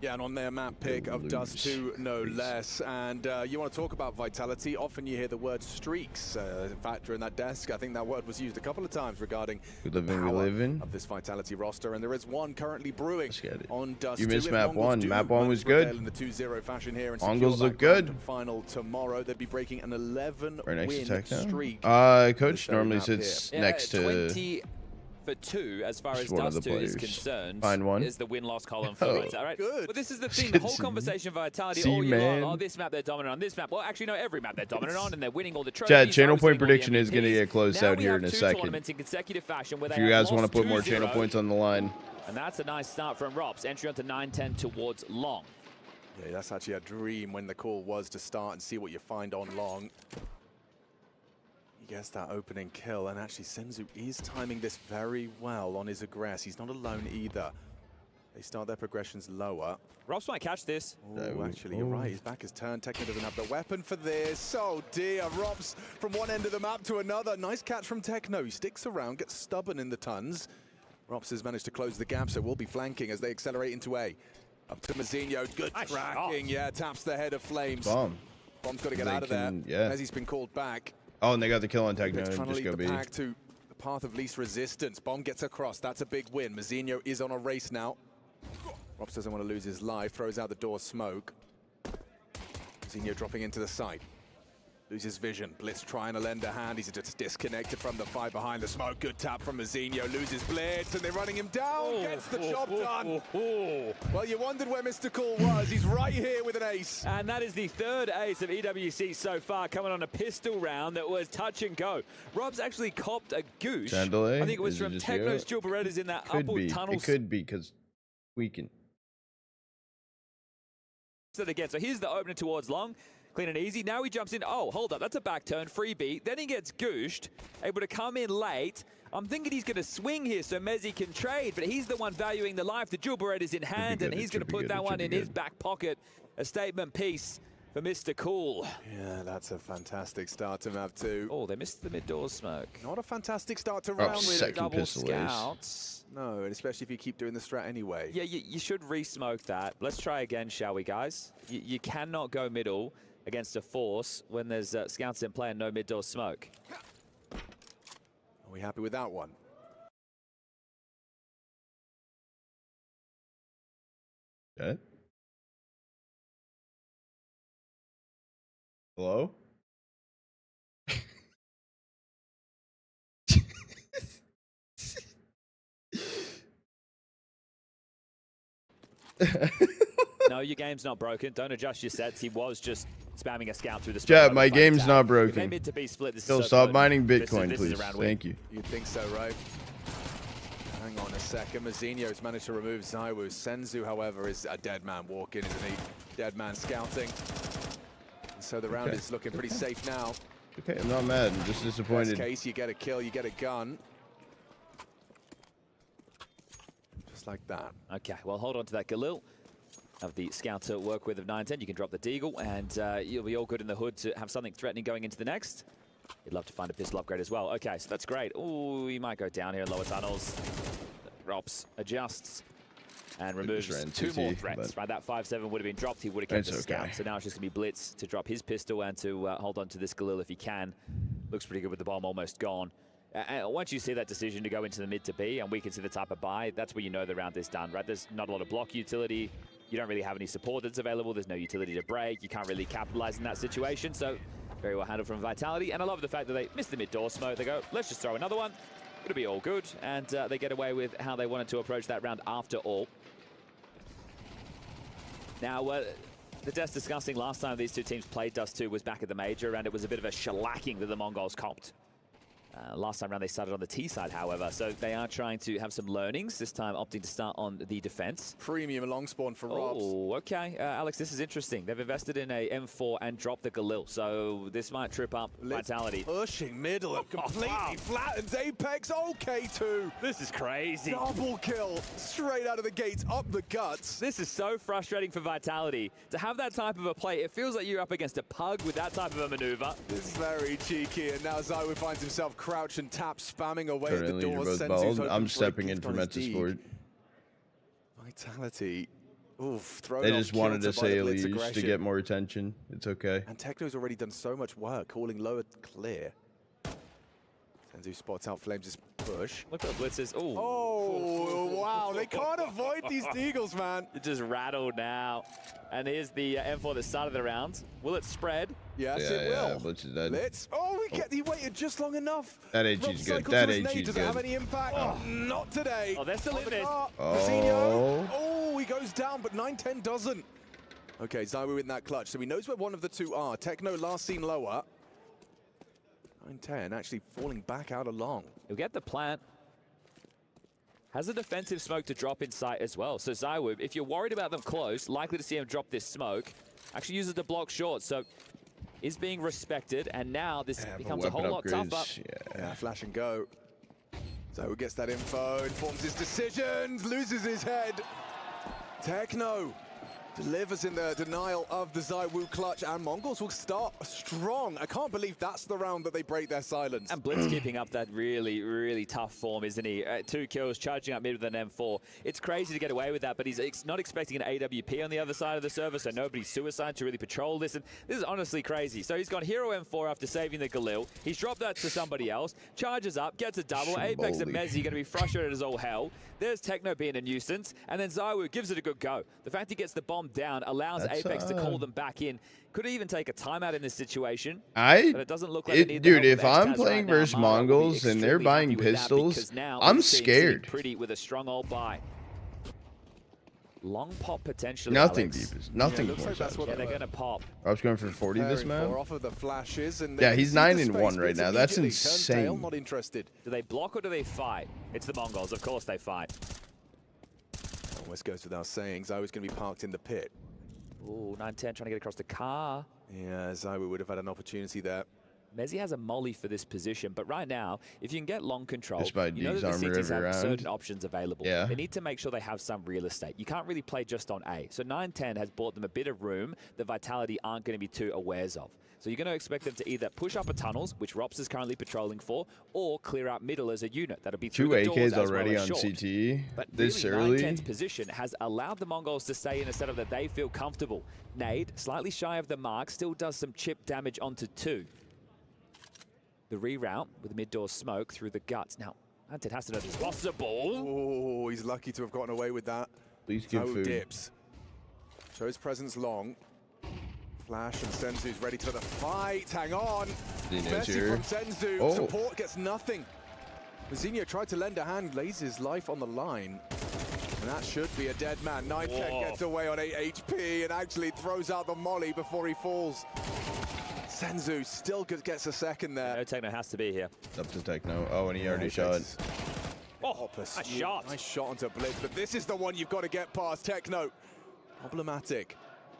Yeah, and on their map pick of Dust 2, no less. And you want to talk about Vitality, often you hear the word streaks. In fact, during that desk, I think that word was used a couple of times regarding the power of this Vitality roster. And there is one currently brewing on Dust 2. You missed If map Mongols 1. do Map 1 was prevail good. in the 2-0 fashion here and Mongols secure look that grand good. final tomorrow, they'd be breaking an 11-win streak. Coach normally sits next to 20 for 2 as far as one of Dust the 2 is players. concerned. Find one. Is the win-loss column for Oh. Vitality. Right? Good. But this is the thing, the whole See- conversation of Vitality see, all year long. man. Oh, this map they're dominant on, this map. Well, actually, no, every map they're dominant on, and they're winning all the trophies. Chad, channel Zoe's point winning all the prediction is going to MVPs. get closed Now out we here have in a 2 second. tournaments in consecutive fashion where If they you have guys want to lost put more 2-0. channel points on the line. And that's a nice start from Rops. Entry onto 9-10 towards Long. Yeah, that's actually a dream when the call was to start and see what you find on Long. He gets that opening kill, and actually Senzu is timing this very well on his aggress. He's not alone either. They start their progressions lower. Rops might catch this. Oh, actually, you're right. His back is turned. Tekno doesn't have the weapon for this. Oh, dear. Rops from one end of the map to another. Nice catch from Tekno. He sticks around, gets stubborn in the tons. Rops has managed to close the gap, so we'll be flanking as they accelerate into A. Up to Mazzinho. Good Nice tracking. shot. Yeah, taps the head of Flames. Bomb. Bomb's got to get They out of there can- yeah. as he's been called back. Oh, and they got the kill on Techno They're and trying to just lead go the B. pack to the path of least resistance. Bomb gets across. That's a big win. Mazzinho is on a race now. Rops doesn't want to lose his life. Throws out the door smoke. Mazzinho dropping into the site. Loses vision. Blitz trying to lend a hand. He's just disconnected from the fight behind the smoke. Good tap from Mazzinho. Loses Blitz, and they're running him down. Gets the job done. Well, you wondered where Mr. Cool was. He's right here with an ace. And that is the 3rd ace of EWC so far, coming on a pistol round that was touch and go. Rob's actually copped a goosh. Chandelier? I think it was Is it from just Techno's you? Dual Berettas in that Could upward be. tunnel. It could be because we can. Again. So here's the opener towards Long. Clean and easy. Now he jumps in. Oh, hold up. That's a back turn. Freebie. Then he gets gooshed. Able to come in late. I'm thinking he's going to swing here so Mezzi can trade, but he's the one valuing the life. The Dual Beretta's in hand, and he's going to put that one in his back pocket. A statement piece for Mr. Cool. Yeah, that's a fantastic start to map 2. Oh, they missed the mid-door smoke. Not a fantastic start to Rough round with second double pistol ace. Scouts. No, and especially if you keep doing the strat anyway. Yeah, you should re-smoke that. Let's try again, shall we, guys? You cannot go middle against a force when there's scouts in play and no mid-door smoke. Are we happy with that one? Okay. Hello? No, your game's not broken. Don't adjust your sets. He was just spamming a scout through the split. Chad, my game's not broken. If they mid to B split, this Yo, is so stop good. mining This Bitcoin, is please. a round win. Thank you. You'd think so, right? Hang on a second. Mazzinho's managed to remove Zaiwu. Senzu, however, is a dead man walking, isn't he? Dead man scouting. And so the round Okay. is looking pretty safe now. Okay, I'm not mad. I'm just Best disappointed. case, you get a kill, you get a gun. Just like that. Okay, well, hold on to that, Galil. Have the scout to work with of 9-10. You can drop the Deagle, and you'll be all good in the hood to have something threatening going into the next. You'd love to find a pistol upgrade as well. Okay, so that's great. Ooh, he might go down here in lower tunnels. Rops adjusts and removes just ran 2 TT, more threats. but- Right, that 5-7 would have been dropped. He would have kept It's the scout. okay. So now it's just going to be Blitz to drop his pistol and to hold on to this Galil if he can. Looks pretty good with the bomb almost gone. And once you see that decision to go into the mid to B, and we can see the type of buy, that's where you know the round is done, right? There's not a lot of block utility. You don't really have any support that's available. There's no utility to break. You can't really capitalize in that situation. So very well handled from Vitality. And I love the fact that they missed the mid-door smoke. They go, let's just throw another one. It'll be all good. And they get away with how they wanted to approach that round after all. Now, the Death's discussing last time these two teams played Dust 2 was back at the Major, and it was a bit of a shellacking that the Mongols copped. Last time around they started on the T side, however, so they are trying to have some learnings, this time opting to start on the defense. Premium long spawn for Robs. Oh, okay. Alex, this is interesting. They've invested in a M4 and dropped the Galil, so this might trip up Vitality. Pushing middle and completely flattens Apex. OK2. This is crazy. Double kill straight out of the gates, up the guts. This is so frustrating for Vitality. To have that type of a play, it feels like you're up against a pug with that type of a maneuver. This is very cheeky, and now Zywoo finds himself crouch and tap, spamming away at the Currently, you're doors. both bald. I'm stepping in for Metasport. Vitality. Oof, They just wanted to say Elise to get more attention. It's okay. And Techno's already done so much work, calling lower clear. Senzu spots out Flames' push. Look at Blitz's. Oh, wow. They can't avoid these Deagles, man. It just rattled now. And here's the M4 that started the round. Will it spread? Yes, yeah, it will. Blitz is dead. Blitz. Oh, he waited just long enough. That HG's good. That HG's good. Does it have any impact? Oh, not today. Oh, they're still in it. Oh, he goes down, but 9-10 doesn't. Okay, Zywoo in that clutch, so he knows where one of the two are. Techno last seen lower. 9-10 actually falling back out along. He'll get the plant. Has a defensive smoke to drop in sight as well. So Zywoo, if you're worried about them close, likely to see him drop this smoke, actually uses the block short, so is being respected, and now this becomes a whole lot tougher. Yeah, flash and go. Zywoo gets that info, informs his decisions, loses his head. Techno delivers in the denial of the Zywoo clutch, and Mongols will start strong. I can't believe that's the round that they break their silence. And Blitz keeping up that really, really tough form, isn't he? 2 kills, charging up mid with an M4. It's crazy to get away with that, but he's not expecting an AWP on the other side of the server, so nobody's suicide to really patrol this, and this is honestly crazy. So he's gone Hero M4 after saving the Galil. He's dropped that to somebody else, charges up, gets a double. Apex and Mezzi going to be frustrated as all hell. There's Techno being a nuisance, and then Zywoo gives it a good go. The fact he gets the bomb down allows Apex to call them back in. Could even take a timeout in this situation. But it doesn't look like dude, if I'm playing versus Mongols and they're buying pistols, I'm scared. Pretty with a strong old buy. Long pop potentially. Nothing Alex. deep. Nothing more. Yeah, they're going to pop. I was going for 40 this map. Off of the flashes, and yeah, he's 9-1 right now. That's insane. Not interested. Do they block or do they fight? It's the Mongols. Of course they fight. Almost goes without saying. Zywoo's going to be parked in the pit. Ooh, 9-10 trying to get across the car. Yeah, Zywoo would have had an opportunity there. Mezzi has a molly for this position, but right now, if you can get long control, you know that the armor cities have round. certain options available. Yeah. They need to make sure they have some real estate. You can't really play just on A. So 9-10 has bought them a bit of room that Vitality aren't going to be too awares of. So you're going to expect them to either push upper tunnels, which Rops is currently patrolling for, or clear out middle as a unit. That'll be through 2 the doors AKs as already well as on short. CT But this really, early. 9-10's position has allowed the Mongols to stay in a setup that they feel comfortable. Nade, slightly shy of the mark, still does some chip damage onto 2. The reroute with mid-door smoke through the guts. Now, Anted has to know this is possible. Oh, he's lucky to have gotten away with that. Please give food. Dips. Shows presence long. Flash and Senzu's ready to the fight. Hang on. Messi from Senzu. Support gets nothing. Mazinho tried to lend a hand, lays his life on the line. And that should be a dead man. 9-10 gets away on 8 HP and actually throws out the molly before he falls. Senzu still gets a second there. No, Techno has to be here. Up to Techno. Oh, and he already shot. Oh, nice shot. Nice shot onto Blitz, but this is the one you've got to get past. Techno. Problematic.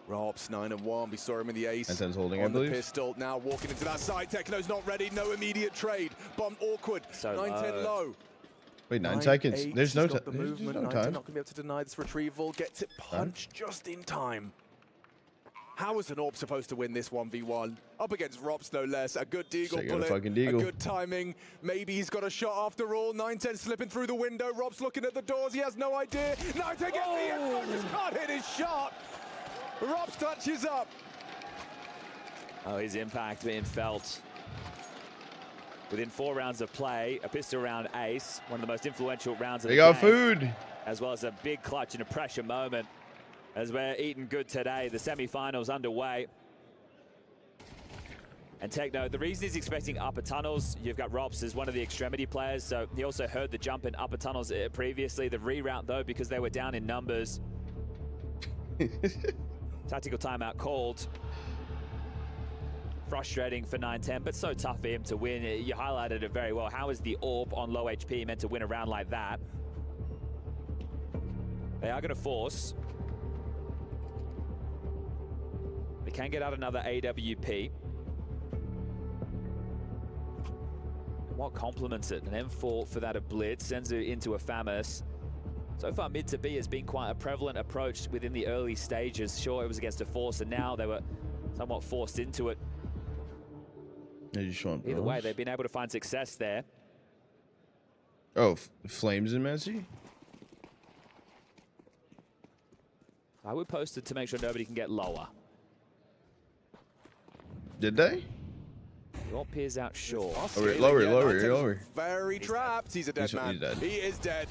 Rops 9-1. We saw him in the ace. And holding, on the pistol. Now walking into that side. Techno's not ready. No immediate trade. Bomb awkward. So 9-10 low. Wait, 9 seconds. There's no time. There's no time. Not going to be able to deny this retrieval. Gets it punched just in time. How is an AWP supposed to win this 1v1? Up against Rops, no less. A good Deagle bullet, a good timing. Maybe he's got a shot after all. 9-10 slipping through the window. Rops looking at the doors. He has no idea. 9-10 gets the info, just can't hit his shot. Rops touches up. Oh, his impact being felt. Within 4 rounds of play, a pistol round ace, one of the most influential rounds of the game. They got food. As well as a big clutch and a pressure moment. As we're eating good today, the semi-finals underway. And Techno, the reason he's expecting upper tunnels, you've got Rops as one of the extremity players, so he also heard the jump in upper tunnels previously. The reroute, though, because they were down in numbers. Tactical timeout called. Frustrating for 9-10, but so tough for him to win. You highlighted it very well. How is the AWP on low HP meant to win a round like that? They are going to force. They can get out another AWP. What complements it? An M4 for that of Blitz. Senzu into a FAMAS. So far, mid to B has been quite a prevalent approach within the early stages. Sure, it was against a force, and now they were somewhat forced into it. Either way, they've been able to find success there. Oh, Flames and Messi? I would post it to make sure nobody can get lower. Did they? Your peers out short. Lower. Very trapped. He's a dead man. He's dead. He is dead.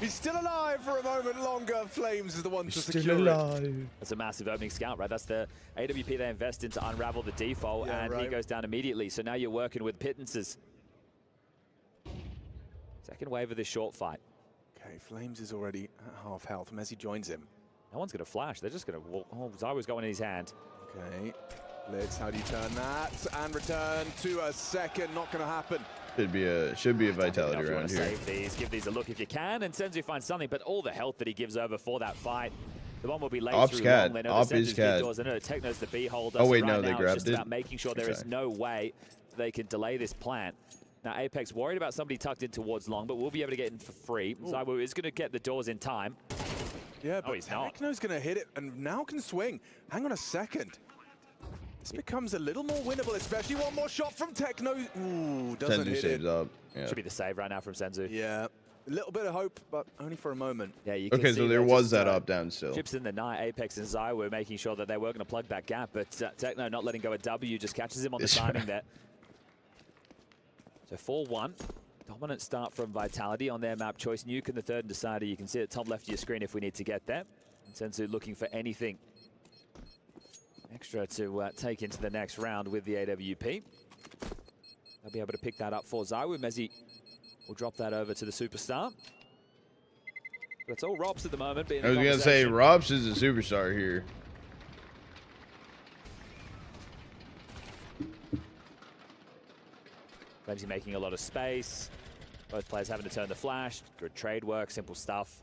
He's still alive for a moment longer. Flames is the one to Still secure alive. it. That's a massive opening scout, right? That's the AWP they invest in to unravel the default, Yeah, and right. he goes down immediately. So now you're working with pittances. Second wave of this short fight. Okay, Flames is already at half health. Messi joins him. No one's going to flash. They're just going to walk. Oh, Zywo's got one in his hand. Okay, Blitz, how do you turn that? And return to a second. Not going to happen. Should be a vitality round here. Save these, give these a look if you can, and Senzu finds something, but all the health that he gives over for that fight, the one will be laid Ops through cat. long. They know Op the is Senzu's cat. big doors. They know Techno's the B holder. Oh, wait, so no, right they now grabbed it's just it. about making sure there is no way they can delay this plant. Now, Apex worried about somebody tucked in towards long, but we'll be able to get in for free. Zywo is going to get the doors in time. Yeah, but he's not. Techno's going to hit it and now can swing. Hang on a second. This becomes a little more winnable, especially one more shot from Techno. Ooh, doesn't Senzu hit saves it. up. Yeah. Should be the save right now from Senzu. Yeah, a little bit of hope, but only for a moment. Yeah, you can Okay, see so there they're was just, that up down still. Chips in the night, Apex and Zy were making sure that they were going to plug that gap, but Techno not letting go of W just catches him on the timing there. So 4-1. Dominant start from Vitality on their map choice. Nuke in the third and decider. You can see it top left of your screen if we need to get there. And Senzu looking for anything extra to take into the next round with the AWP. They'll be able to pick that up for Zywu. Mezzi will drop that over to the superstar. But it's all Robs at the moment. I was going to say, Robs is a superstar here. Flamesy making a lot of space. Both players having to turn the flash. Good trade work, simple stuff.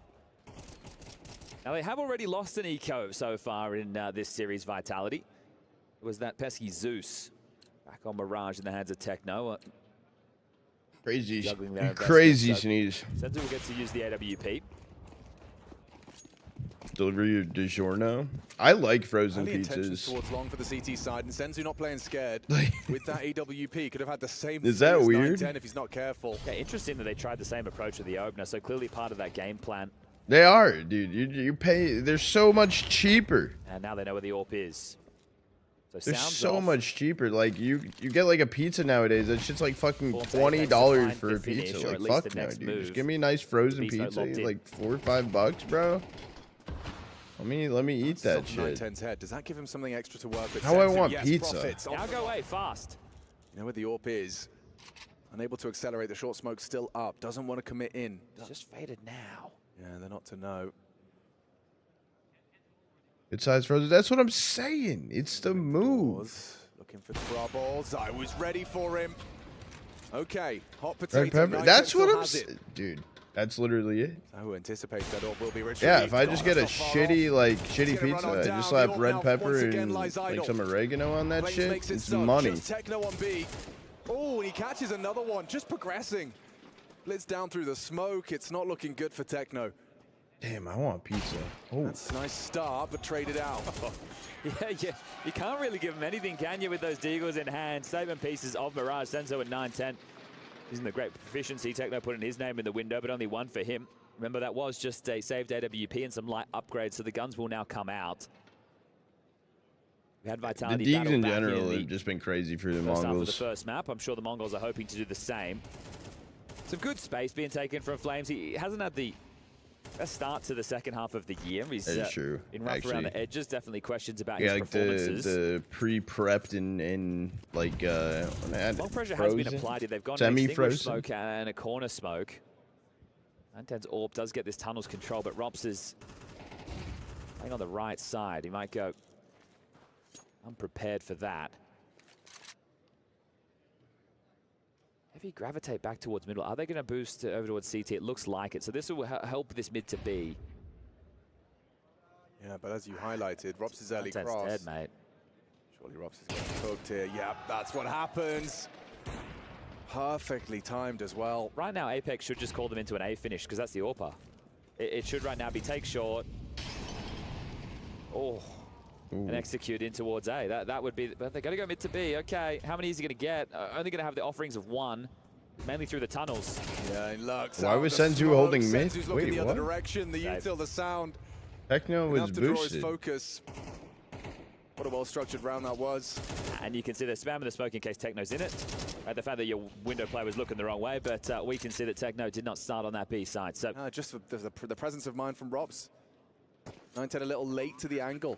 Now, they have already lost an eco so far in this series, Vitality. It was that pesky Zeus back on Mirage in the hands of Techno. Crazy. Juggling their Crazy investments. sneeze. Senzu will get to use the AWP. Delivery of DiGiorno. I like frozen Early intentions pizzas. towards long for the CT side, and Senzu not playing scared with that AWP. Could have had the same. Is that as weird? 9-10 if he's not careful. Yeah, interesting that they tried the same approach with the opener, so clearly part of that game plan. They are, dude. You pay. They're so much cheaper. And now they know where the AWP is. So They're sounds so off. much cheaper. Like you get like a pizza nowadays. That shit's like fucking Well, $20 Apex for a to find the pizza. finish, or Like at least fuck the no, next dude. move. Just give me a nice frozen Be so pizza, locked in. like $4 or $5, bro. Let me eat that Top shit. 9-10's head. Does that give him something extra to work with? How I Senzu, want yes, pizza. profits. Now go away fast. You know where the AWP is. Unable to accelerate. The short smoke still up. Doesn't want to commit in. It's just faded now. Yeah, they're not to know. Good size frozen. That's what I'm saying. It's the move. Looking for troubles. I was ready for him. Okay, hot Red potato. pepper. 9-10 That's still what I'm has it. saying, dude. That's literally it. Who anticipates that AWP will be rich? Yeah, if I just get a shitty gonna shitty run pizza, on I down. just slap The AWP red now pepper once again and lies like idle. some oregano on that Flames shit. makes it It's so. money. Just Techno on B. Oh, and he catches another one. Just progressing. Blitz down through the smoke. It's not looking good for Techno. Damn, I want pizza. Oh, That's a nice start, but traded out. Yeah, you can't really give him anything, can you, with those deagles in hand? Statement pieces of Mirage. Senzo at 9-10. Isn't the great proficiency. Techno putting his name in the window, but only one for him. Remember, that was just a saved AWP and some light upgrades, so the guns will now come out. We had the Vitality Deegs battle in back general in have just been crazy for the first half of the Mongols. first map. I'm sure the Mongols are hoping to do the same. Some good space being taken from Flames. He hasn't had the best start to the second half of the year. He's That is true, been rough around actually. the edges. Definitely questions about Yeah, his like performances. the pre-prepped and like Long pressure has been applied here. They've gone an extinguished semi-frozen. smoke and a corner smoke. 9-10's AWP does get this tunnel's control, but Rops is Playing on the right side. He might go unprepared for that. Heavy gravitate back towards middle. Are they going to boost over towards CT? It looks like it. So this will help this mid to B. Yeah, but as you highlighted, Rops' early That's cross. dead, mate. Surely Rops is getting cooked here. Yeah, that's what happens. Perfectly timed as well. Right now, Apex should just call them into an A finish because that's the AWPer. It should right now be take short. Oh. And execute in towards A. That would be, but they're going to go mid to B. Okay, how many is he going to get? Only going to have the offerings of one, mainly through the tunnels. Yeah, and looks Why was Senzu holding mid? Senzu's Wait, looking the what? other direction. The util, the sound. Techno was Enough to draw his boosted. focus. What a well-structured round that was. And you can see they're spamming the smoke in case Techno's in it. Right, the fact that your window player was looking the wrong way, but we can see that Techno did not start on that B side. So just the presence of mind from Rops. 9-10 a little late to the angle.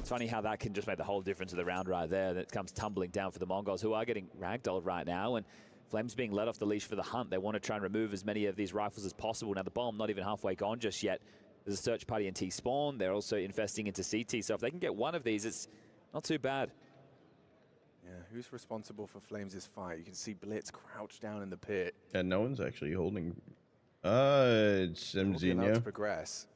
it's funny how that can just make the whole difference of the round right there. That comes tumbling down for the Mongols, who are getting ragdolled right now. And Flame's being let off the leash for the hunt. They want to try and remove as many of these rifles as possible. Now, the bomb not even halfway gone just yet. There's a search party in T-spawn. They're also investing into CT. So if they can get one of these, it's not too bad. Yeah, who's responsible for Flames' fight? You can see Blitz crouched down in the pit. And no one's actually holding. It's Allowed to Mzinho. progress.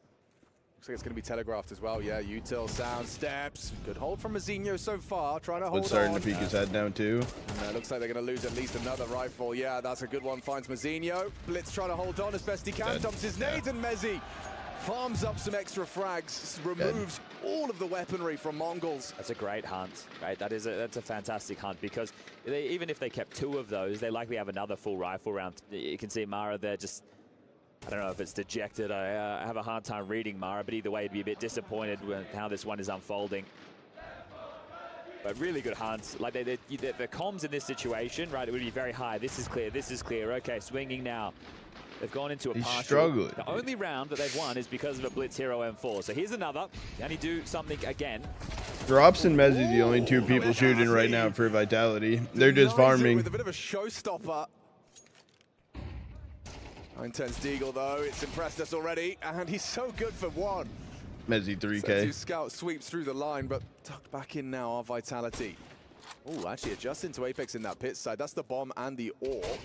Looks like it's going to be telegraphed as well. Yeah, util, sound, steps. Good hold from Mzinho so far, trying to hold Split's starting on. to peek his head now too. And, looks like they're going to lose at least another rifle. Yeah, that's a good one. Finds Mzinho. Blitz trying to hold on as best he can. Dead. Dumps his nades, and Mezzi farms up some extra frags. Removes all of the weaponry from Mongols. That's a great hunt, right? That's a fantastic hunt, because even if they kept two of those, they likely have another full rifle round. You can see Mara there just, I don't know if it's dejected. I have a hard time reading Mara, but either way, he'd be a bit disappointed with how this one is unfolding. But really good hunts. Like the comms in this situation, right? It would be very high. This is clear. This is clear. Okay, swinging now. They've gone into a He's partial. struggling. The only round that they've won is because of a Blitz Hero M4. So here's another. Can he do something again? Drops and Mezzi, the only two people shooting right now for Vitality. They're just farming. With a bit of a showstopper. 9-10's Deagle, though. It's impressed us already, and he's so good for one. Mezzi 3K. Senzu Scout sweeps through the line, but tucked back in now our Vitality. Oh, actually adjusting to Apex in that pit side. That's the bomb and the AWP.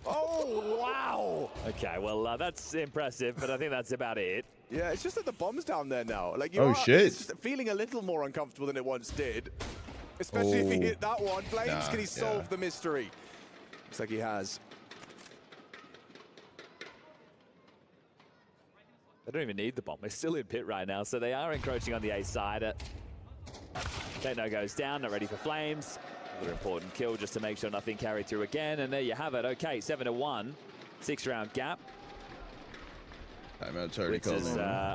Oh, wow! Okay, well, that's impressive, but I think that's about it. Yeah, it's just that the bomb's down there now. Like, you Oh, are, shit. It's just feeling a little more uncomfortable than it once did. Especially if he hit that one. Flames, Nah, can he solve yeah. the mystery? Looks like he has. They don't even need the bomb. They're still in pit right now, so they are encroaching on the A side. Techno goes down, not ready for Flames. Another important kill just to make sure nothing carried through again, and there you have it. Okay, 7-1, 6-round gap. Timeout's already Blitz called.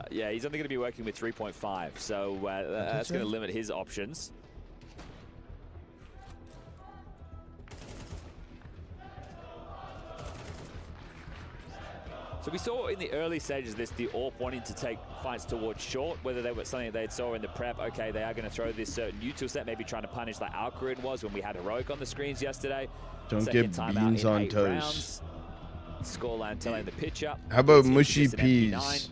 is, yeah, he's only going to be working with 3.5, so that's going to limit his options. So we saw in the early stages of this, the AWP wanting to take fights towards short, whether they were something that they saw in the prep. Okay, they are going to throw this certain util set, maybe trying to punish like Alcarid was when we had Heroic on the screens yesterday. Don't Second get time beans out in on 8 toast. rounds. Scoreline telling the pitcher. How about Blitz into mushy this at 59. peas?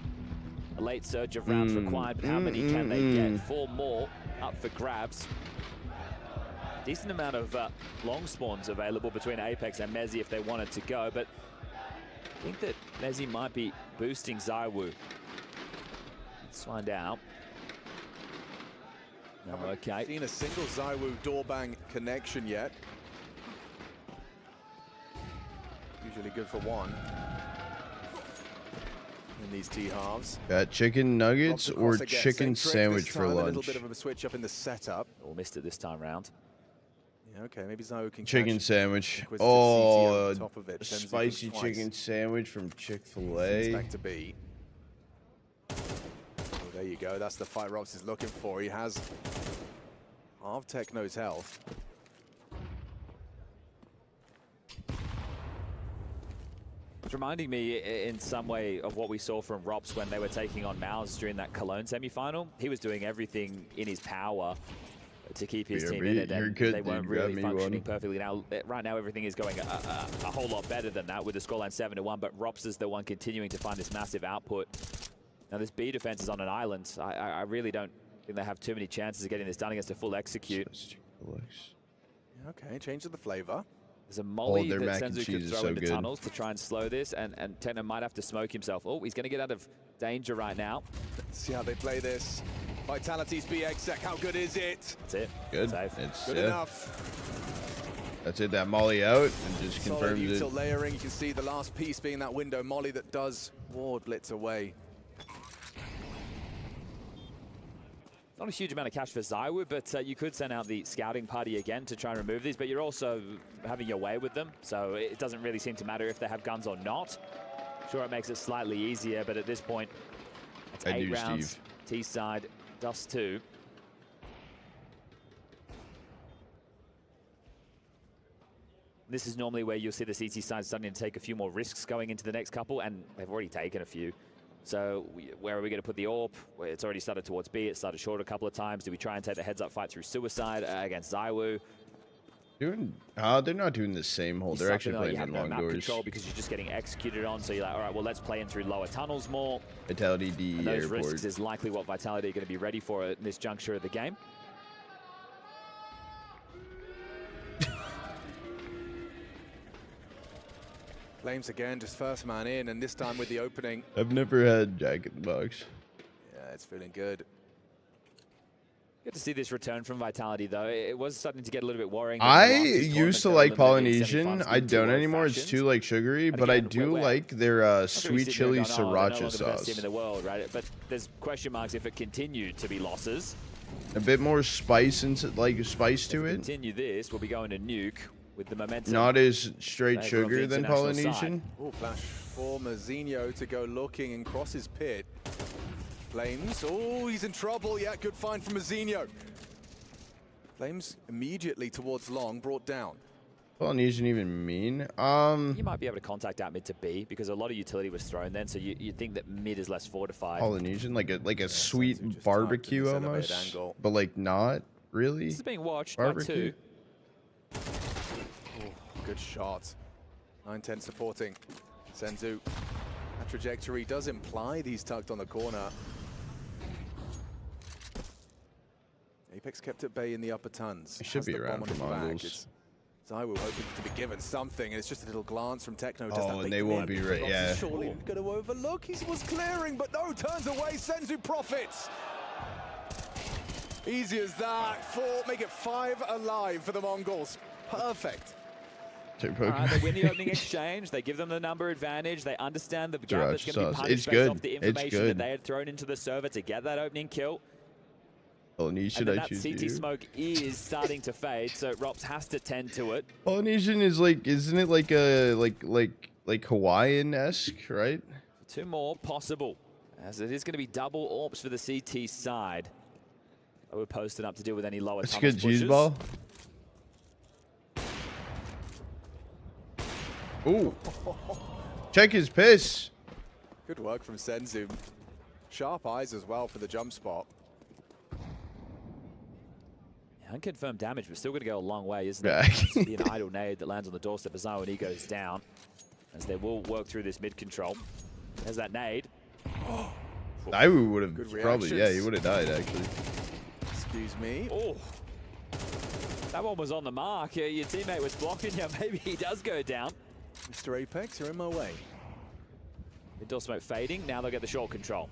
A late surge of rounds required, but how many can they get? 4 more up for grabs. Decent amount of long spawns available between Apex and Mezzi if they wanted to go, but I think that Mezzi might be boosting ZywOo. Let's find out. No, okay. Seen a single ZywOo doorbang connection yet. Usually good for one in these T-halves. Got chicken nuggets Drops or across again. chicken Same trick sandwich this for time, A little lunch. bit of a switch up in the setup. All missed it this time round. Yeah, okay, maybe ZywOo can Chicken catch sandwich. Inquisitive CT over Oh, the top of it. Senzu spicy twice. chicken sandwich from It's Chick-fil-A. back to B. Oh, there you go. That's the fight Robs is looking for. He has half Techno's health. It's reminding me in some way of what we saw from Rops when they were taking on Mouse during that Cologne semi-final. He was doing everything in his power to keep his team in it, you're and good, they weren't dude. Grab really me functioning one. perfectly. Now, right now, everything is going a whole lot better than that with the scoreline 7-1, but Rops is the one continuing to find this massive output. Now this B defense is on an island. I really don't think they have too many chances of getting this done against a full execute. Okay, change of the flavor. There's a molly their that mac and Senzu could cheese is throw so into good. tunnels to try and slow this, and Techno might have to smoke himself. Oh, he's going to get out of danger right now. Let's see how they play this. Vitality's B exec, how good is it? That's it. Good. Safe. It's Good enough. That's it. That molly out and just Solid confirms util it. layering. You can see the last piece being that window molly that does ward blitz away. Not a huge amount of cash for Zywoo, but you could send out the scouting party again to try and remove these, but you're also having your way with them, so it doesn't really seem to matter if they have guns or not. Sure, it makes it slightly easier, but at this point, it's 8 rounds. T-side, Dust 2. This is normally where you'll see the CT side starting to take a few more risks going into the next couple, and they've already taken a few. So where are we going to put the AWP? Well, it's already started towards B. It started short a couple of times. Do we try and take the heads-up fight through Suicide against Zywoo? They're not doing the same hole. They're actually playing in long doors. Control because you're just getting executed on. So you're like, all right, well, let's play in through lower tunnels more. Vitality D And those airport. risks is likely what Vitality are going to be ready for at this juncture of the game. Flames again, just first man in, and this time with the opening. I've never had Jack in the Box. Yeah, it's feeling good. Good to see this return from Vitality, though. It was starting to get a little bit worrying. I used to like Polynesian. I don't anymore. It's too like sugary, but I do like their sweet chili sriracha sauce. Team in the world, right? But there's question marks if it continued to be losses. A bit more spice into spice to it. Continue this, we'll be going to Nuke with the momentum. Not as straight Save from sugar the than international Polynesian. Oh, flash for Mazinho to go looking and cross his pit. Flames, oh, he's in trouble. Yeah, good find from Mazinho. Flames immediately towards long, brought down. Polynesian even mean? You might be able to contact out mid to B because a lot of utility was thrown then, so you'd think that mid is less fortified. Polynesian, like a sweet barbecue almost, angle. but like not really. This is being watched barbecue. by 2. Oh, good shot. 9-10 supporting. Senzu. That trajectory does imply that he's tucked on the corner. Apex kept at bay in the upper tons. It should be around for Mongols. Zywoo hoping to be given something, and it's just a little glance from Techno. Does that and make they the won't win? be right, yeah. Surely going to overlook. He was clearing, but no, turns away. Senzu profits. Easy as that. 4, make it 5 alive for the Mongols. Perfect. All right, they win the opening exchange. They give them the number advantage. They understand the gap that's going to be punished It's based good. off the It's information good. that they had thrown into the server to get that opening kill. Polynesian, And then I that choose CT you. smoke is starting to fade, so Rops has to tend to it. Polynesian is like, isn't it like a like Hawaiian-esque, right? 2 more possible, as it is going to be double AWPs for the CT side. We're posted up to deal with any lower That's a tunnels good cheese pushes. ball. Ooh. Check his piss. Good work from Senzu. Sharp eyes as well for the jump spot. Unconfirmed damage, but still going to go a long way, isn't Yeah. it? It's be an idle nade that lands on the doorstep of Zywoo and he goes down, as they will work through this mid control. There's that nade. I would have Good probably, yeah, he reactions. would have died actually. Excuse me. Oh, that one was on the mark. Your teammate was blocking you. Maybe he does go down. Mr. Apex, you're in my way. Mid door smoke fading. Now they'll get the short control.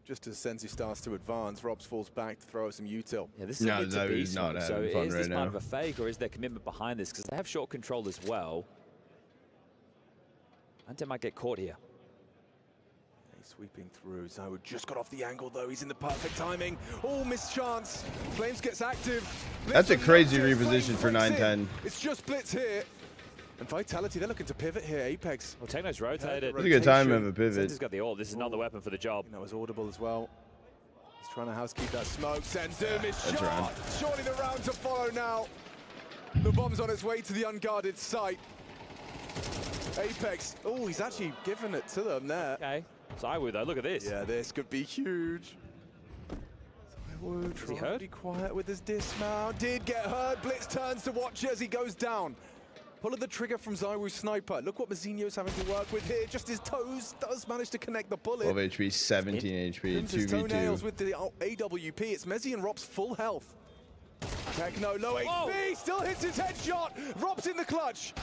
Just as Senzu starts to advance, Robs falls back to throw some util. Yeah, this is No, a mid to that B is not smoke, so having fun is this right part now. of a fake or is there commitment behind this? Because they have short control as well. Ante might get caught here. He's sweeping through. Zywoo just got off the angle though. He's in the perfect timing. Oh, missed chance. Flames gets active. That's a Blitz crazy and reposition for Flames breaks 9-10. in. It's just Blitz here. And Vitality, they're looking to pivot here. Apex. Well, Techno's rotated. It's a good time to have a pivot. Senzu's got the ult. This is not the weapon for the job. That was audible as well. He's trying to housekeep that smoke. Senzu missed that's shot. round. Surely the round to follow now. The bomb's on its way to the unguarded site. Apex. Oh, he's actually given it to them there. Okay. Zywoo though, look at this. Yeah, this could be huge. Zywoo he trying to hurt? be quiet with his dismount. Did get hurt. Blitz turns to watch as he goes down. Pulling the trigger from Zywoo Sniper. Look what Mazinho's having to work with here. Just his toes does manage to connect the bullet. 12 HP, 17 HP, Trims his toenails 2v2. with the AWP. It's Mezzy and Rob's full health. Techno, low HP, still hits his headshot. Rob's in the clutch.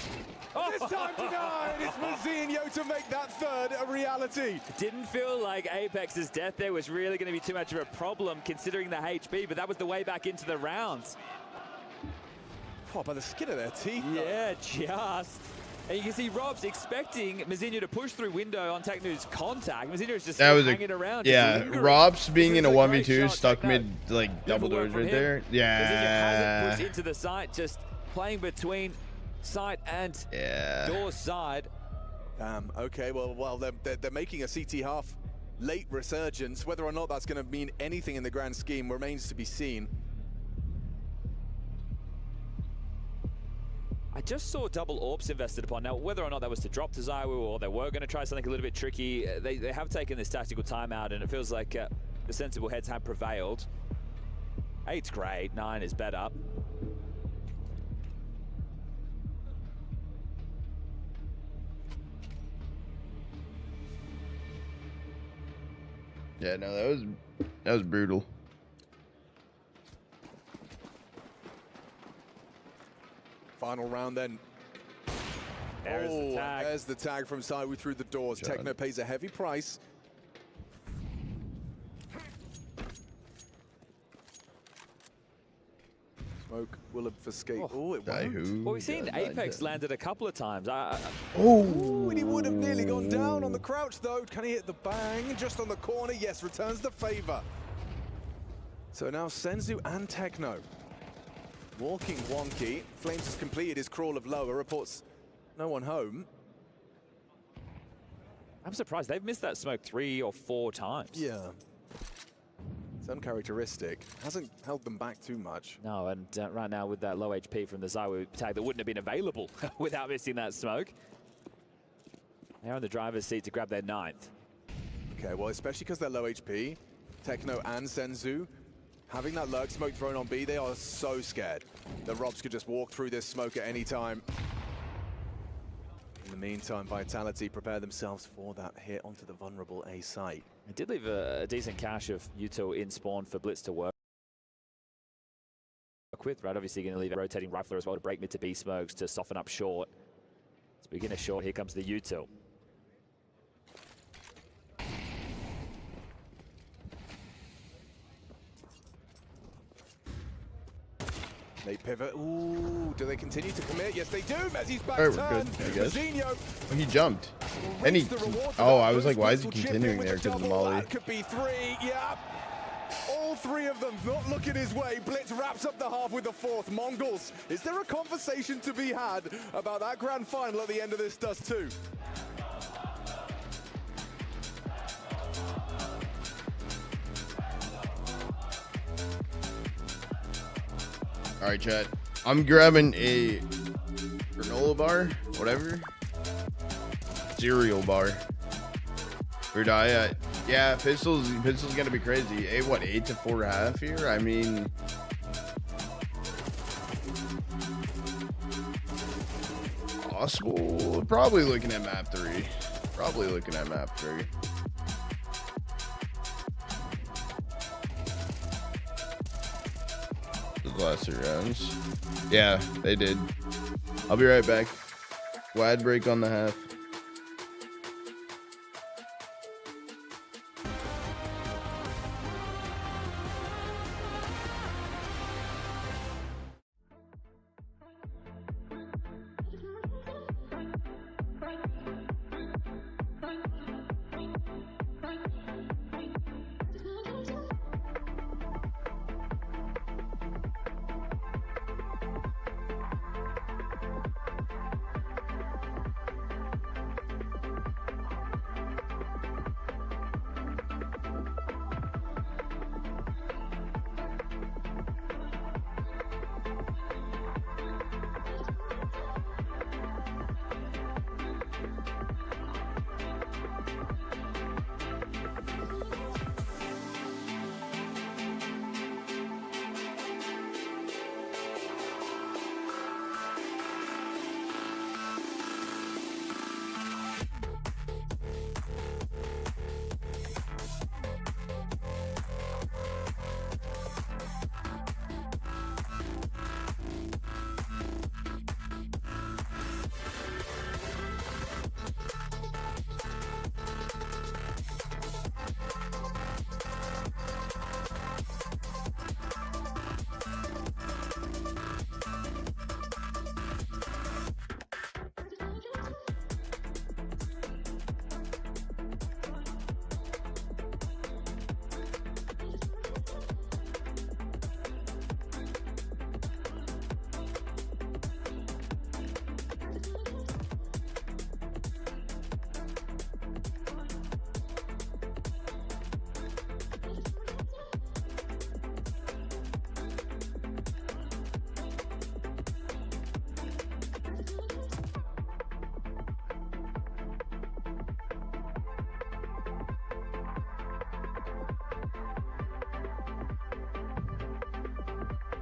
This time denied. It's Mazinho to make that third a reality. Didn't feel like Apex's death there was really going to be too much of a problem considering the HP, but that was the way back into the rounds. Oh, by the skin of their teeth. Yeah, just. And you can see Rob's expecting Mazinho to push through window on Techno's contact. Mazinho's just That was hanging around. yeah. just Rob's being in a This is a 1v2 great stuck shot, mid like double Good work doors from right him. there. Mazinho hasn't Yeah. pushed into the site, just playing between site and door side. Okay, well, they're making a CT half late resurgence. Whether or not that's going to mean anything in the grand scheme remains to be seen. I just saw double AWPs invested upon. Now, whether or not that was to drop to Zywoo or they were going to try something a little bit tricky, they have taken this tactical timeout, and it feels like the sensible heads have prevailed. 8's great, 9 is better. Yeah, no, that was brutal. Final round then. There's the tag. There's the tag from Zywoo through the doors. John. Techno pays a heavy price. Smoke will obfuscate. Oh, it won't. Well, we've seen Apex landed a couple of times. Ooh, and he would have nearly gone down on the crouch, though. Can he hit the bang? Just on the corner. Yes, returns the favor. So now Senzu and Techno walking wonky. Flames has completed his crawl of lower. Reports no one home. I'm surprised. They've missed that smoke 3 or 4 times. Yeah. It's uncharacteristic. Hasn't held them back too much. No, and right now with that low HP from the Zywoo tag that wouldn't have been available without missing that smoke. They're in the driver's seat to grab their 9th. Okay, well, especially because they're low HP, Techno and Senzu, having that lurk smoke thrown on B, they are so scared that Robs could just walk through this smoke at any time. In the meantime, Vitality prepare themselves for that hit onto the vulnerable A site. It did leave a decent cache of Util in spawn for Blitz to work with, right? Obviously going to leave a rotating rifler as well to break mid to B smokes to soften up short. Let's begin a short. Here comes the Util. They pivot. Ooh, do they continue to commit? Yes, they do. Mezzy's back All right, turn. we're good, I guess. Mazinho Oh, he jumped. And he. Oh, I was like, why is he continuing there because of the molly? That could be 3. Yeah. All 3 of them not looking his way. Blitz wraps up the half with the 4th. Mongols, is there a conversation to be had about that grand final at the end of this Dust 2? All right, chat. I'm grabbing a granola bar, whatever. Cereal bar. Or die. Yeah, pistol's gonna be crazy. 8 to 4.5 here? I mean, possible. Probably looking at map 3. Probably looking at map 3. The last 2 rounds. Yeah, they did. I'll be right back. Wide break on the half.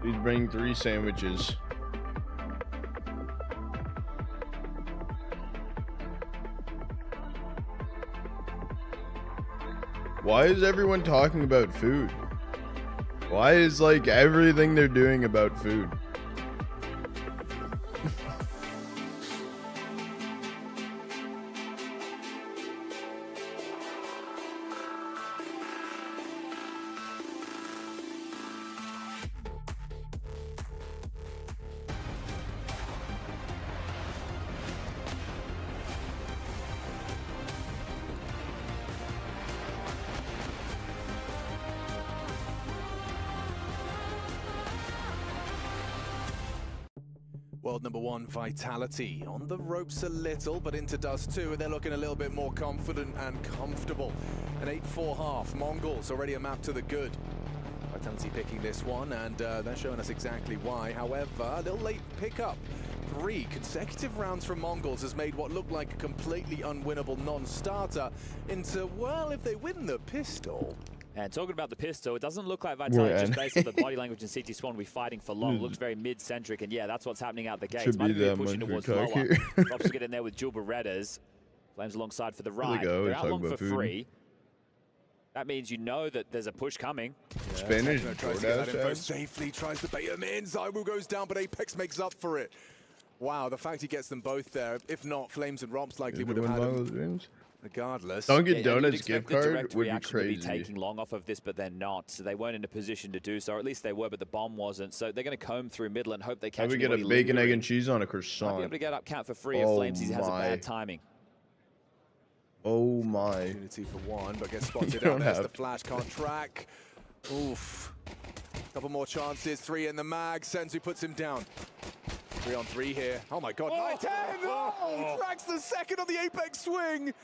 He's bringing 3 sandwiches. Why is everyone talking about food? Why is like everything they're doing about food? World number 1, Vitality, on the ropes a little, but into dust too, and they're looking a little bit more confident and comfortable. An 8-4 half, Mongols already a map to the good. Vitality picking this one, and they're showing us exactly why. However, a little late pickup. 3 consecutive rounds from Mongols has made what looked like a completely unwinnable non-starter into, well, if they win the pistol. And talking about the pistol, it doesn't look like Vitality, just based on the body language and CT Spawn, will be fighting for long. Looks very mid-centric, and yeah, that's what's happening out the gates. Should Might be that pushing much towards for lower. cocky. Robs will get in there with dual Berettas. Flames alongside for the ride. go, They're out talk long about for food. 3. That means you know that there's a push coming. Spanish Techno tries to get that info DoorDash. safely, tries to bait him in. Zywu goes down, but Apex makes up for it. Wow, the fact he gets them both there. If not, Flames and Romps likely would have had him. Regardless. Dunkin' Yeah, Donuts you'd expect gift the card direct would be reaction would be crazy. taking long off of this, but they're not. So they weren't in a position to do so, or at least they were, but the bomb wasn't. So they're going to comb through middle and hope they catch How we get a anybody bacon, egg, lingering. and cheese on a Might be croissant? able to get up count for free if Oh Flamesy has a my. bad timing. Oh my. Opportunity for 1, but gets You spotted don't out. There's the have- flash, can't track. Oof. Couple more chances, 3 in the mag. Senzu puts him down. 3 on 3 here. Oh my god, 9-10! Oh, cracks the second on the Apex swing!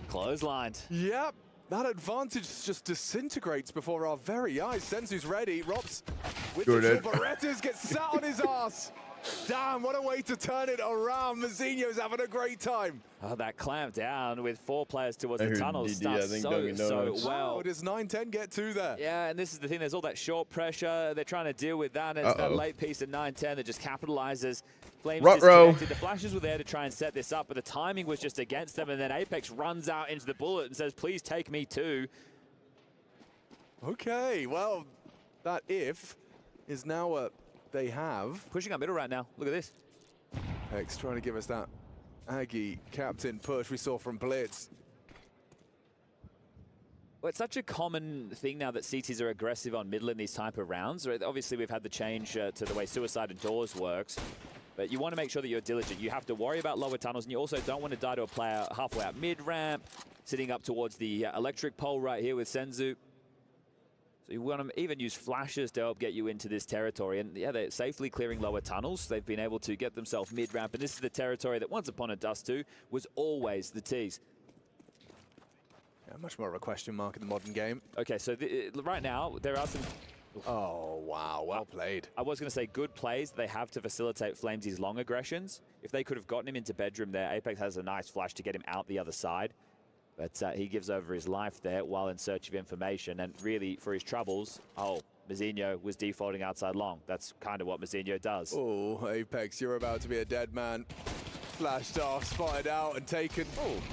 Clotheslined. Yep, that advantage just disintegrates before our very eyes. Senzu's ready. Robs with the Good. dual Berettas gets sat on his ass. Damn, what a way to turn it around. Mazzinho's having a great time. Oh, that clamp down with 4 players towards I the heard tunnels DD, starts I think so Dunkin' Donuts. well. Oh, does 9-10 get 2 there? Yeah, and this is the thing. There's all that short pressure. They're trying to deal with that. And it's that late piece at 9-10 that just capitalizes. Flames Ruh-roh. disconnected. The flashes were there to try and set this up, but the timing was just against them. And then Apex runs out into the bullet and says, please take me too. Okay, well, that if is now what they have. Pushing up middle right now. Look at this. X trying to give us that Aggie captain push we saw from Blitz. Well, it's such a common thing now that CTs are aggressive on middle in these type of rounds. Right? Obviously, we've had the change to the way Suicide and Doors works. But you want to make sure that you're diligent. You have to worry about lower tunnels, and you also don't want to die to a player halfway out mid-ramp, sitting up towards the electric pole right here with Senzu. So you want to even use flashes to help get you into this territory. And yeah, they're safely clearing lower tunnels. They've been able to get themselves mid-ramp. And this is the territory that once upon a Dust 2 was always the T's. Yeah, much more of a question mark in the modern game. Okay, so right now, there are some... Oh, wow, well played. I was going to say good plays they have to facilitate Flamesy's long aggressions. If they could have gotten him into bedroom there, Apex has a nice flash to get him out the other side. But he gives over his life there while in search of information. And really, for his troubles, Mazzinho was defaulting outside long. That's kind of what Mazzinho does. Oh, Apex, you're about to be a dead man. Flashed off, spotted out, and taken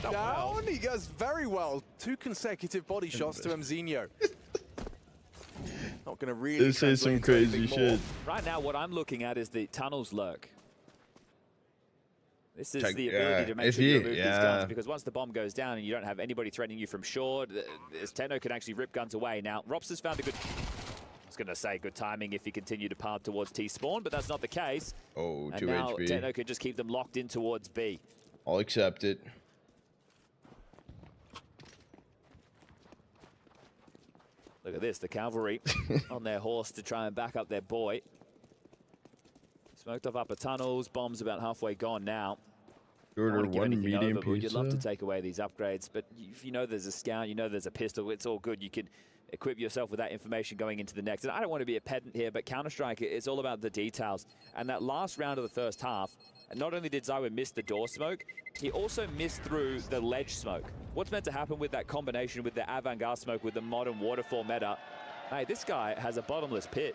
down. Well. He does very well. 2 consecutive body shots to Mazzinho. Not going to really This is some translate into crazy anything more. shit. Right now, what I'm looking at is the tunnels lurk. This is Check- the ability to make if sure you you- remove these yeah. guns, because once the bomb goes down and you don't have anybody threatening you from short, this Techno can actually rip guns away. Now, Rops has found a good... I was going to say good timing if he continued to path towards T-spawn, but that's not the case. Oh, and 2 now HP. Techno can just keep them locked in towards B. I'll accept it. Look at this, the cavalry on their horse to try and back up their boy. Smoked off upper tunnels, bombs about halfway gone now. Order Don't wanna give one anything medium over, but you'd love to pizza. take away these upgrades, but if you know there's a scout, you know there's a pistol, it's all good. You can equip yourself with that information going into the next. And I don't want to be a pedant here, but Counter-Strike, it's all about the details. And that last round of the first half, not only did Zywu miss the door smoke, he also missed through the ledge smoke. What's meant to happen with that combination with the avant-garde smoke with the modern waterfall meta? Hey, this guy has a bottomless pit.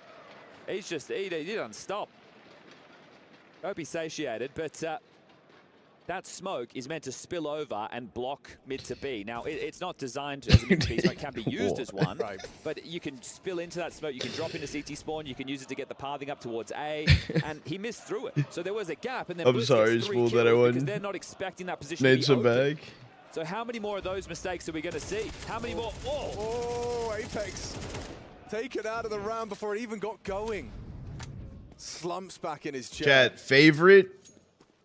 He's just, he doesn't stop. Hope he's satiated, but that smoke is meant to spill over and block mid to B. Now, it's not designed as a mid to B, so it can be used as one, but you can spill into that smoke, you can drop into CT spawn, you can use it to get the pathing up towards A, and he missed through it. So there was a gap, and then I'm sorry, spool that I won. because they're not expecting that position Made to be some open. back. So how many more of those mistakes are we going to see? How many more? Oh, Apex taken out of the round before it even got going. Slumps back in his chair. Chat, favorite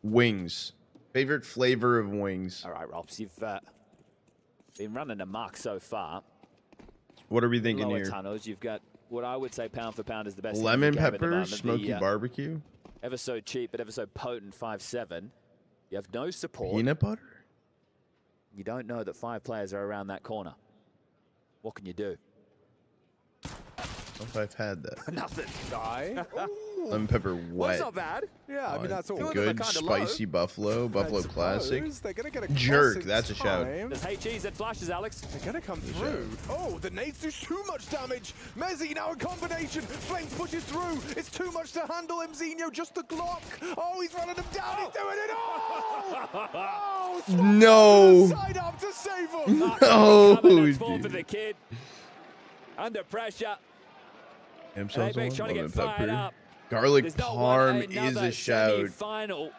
wings. Favorite flavor of wings. All right, Robs, you've been running amok so far. What are we thinking Lower here? tunnels, you've got what I would say pound for pound is the best. Lemon thing you have at the pepper, moment. smoky barbecue. Ever so cheap, but ever so potent 5-7. You have no support. Peanut butter? You don't know that 5 players are around that corner. What can you do? I don't know if I've had that. Nothing. Die. Lemon pepper Well, That's it's wet. not bad. Yeah, I mean, that's all. Good spicy buffalo classic. They're gonna get a Jerk, classic that's a shout. time. There's HEs that flashes, Alex. They're gonna come through. Oh, the nades do too much damage. Mezzi now in combination. Flames pushes through. It's too much to handle. Mzinho just the Glock. Oh, he's running them down. He's doing it all. No. Side up to save him. No, For the kid. Under pressure. Ham And Apex sauce, trying to lemon get fired pepper. up. Garlic There's not parm is another a shout. Final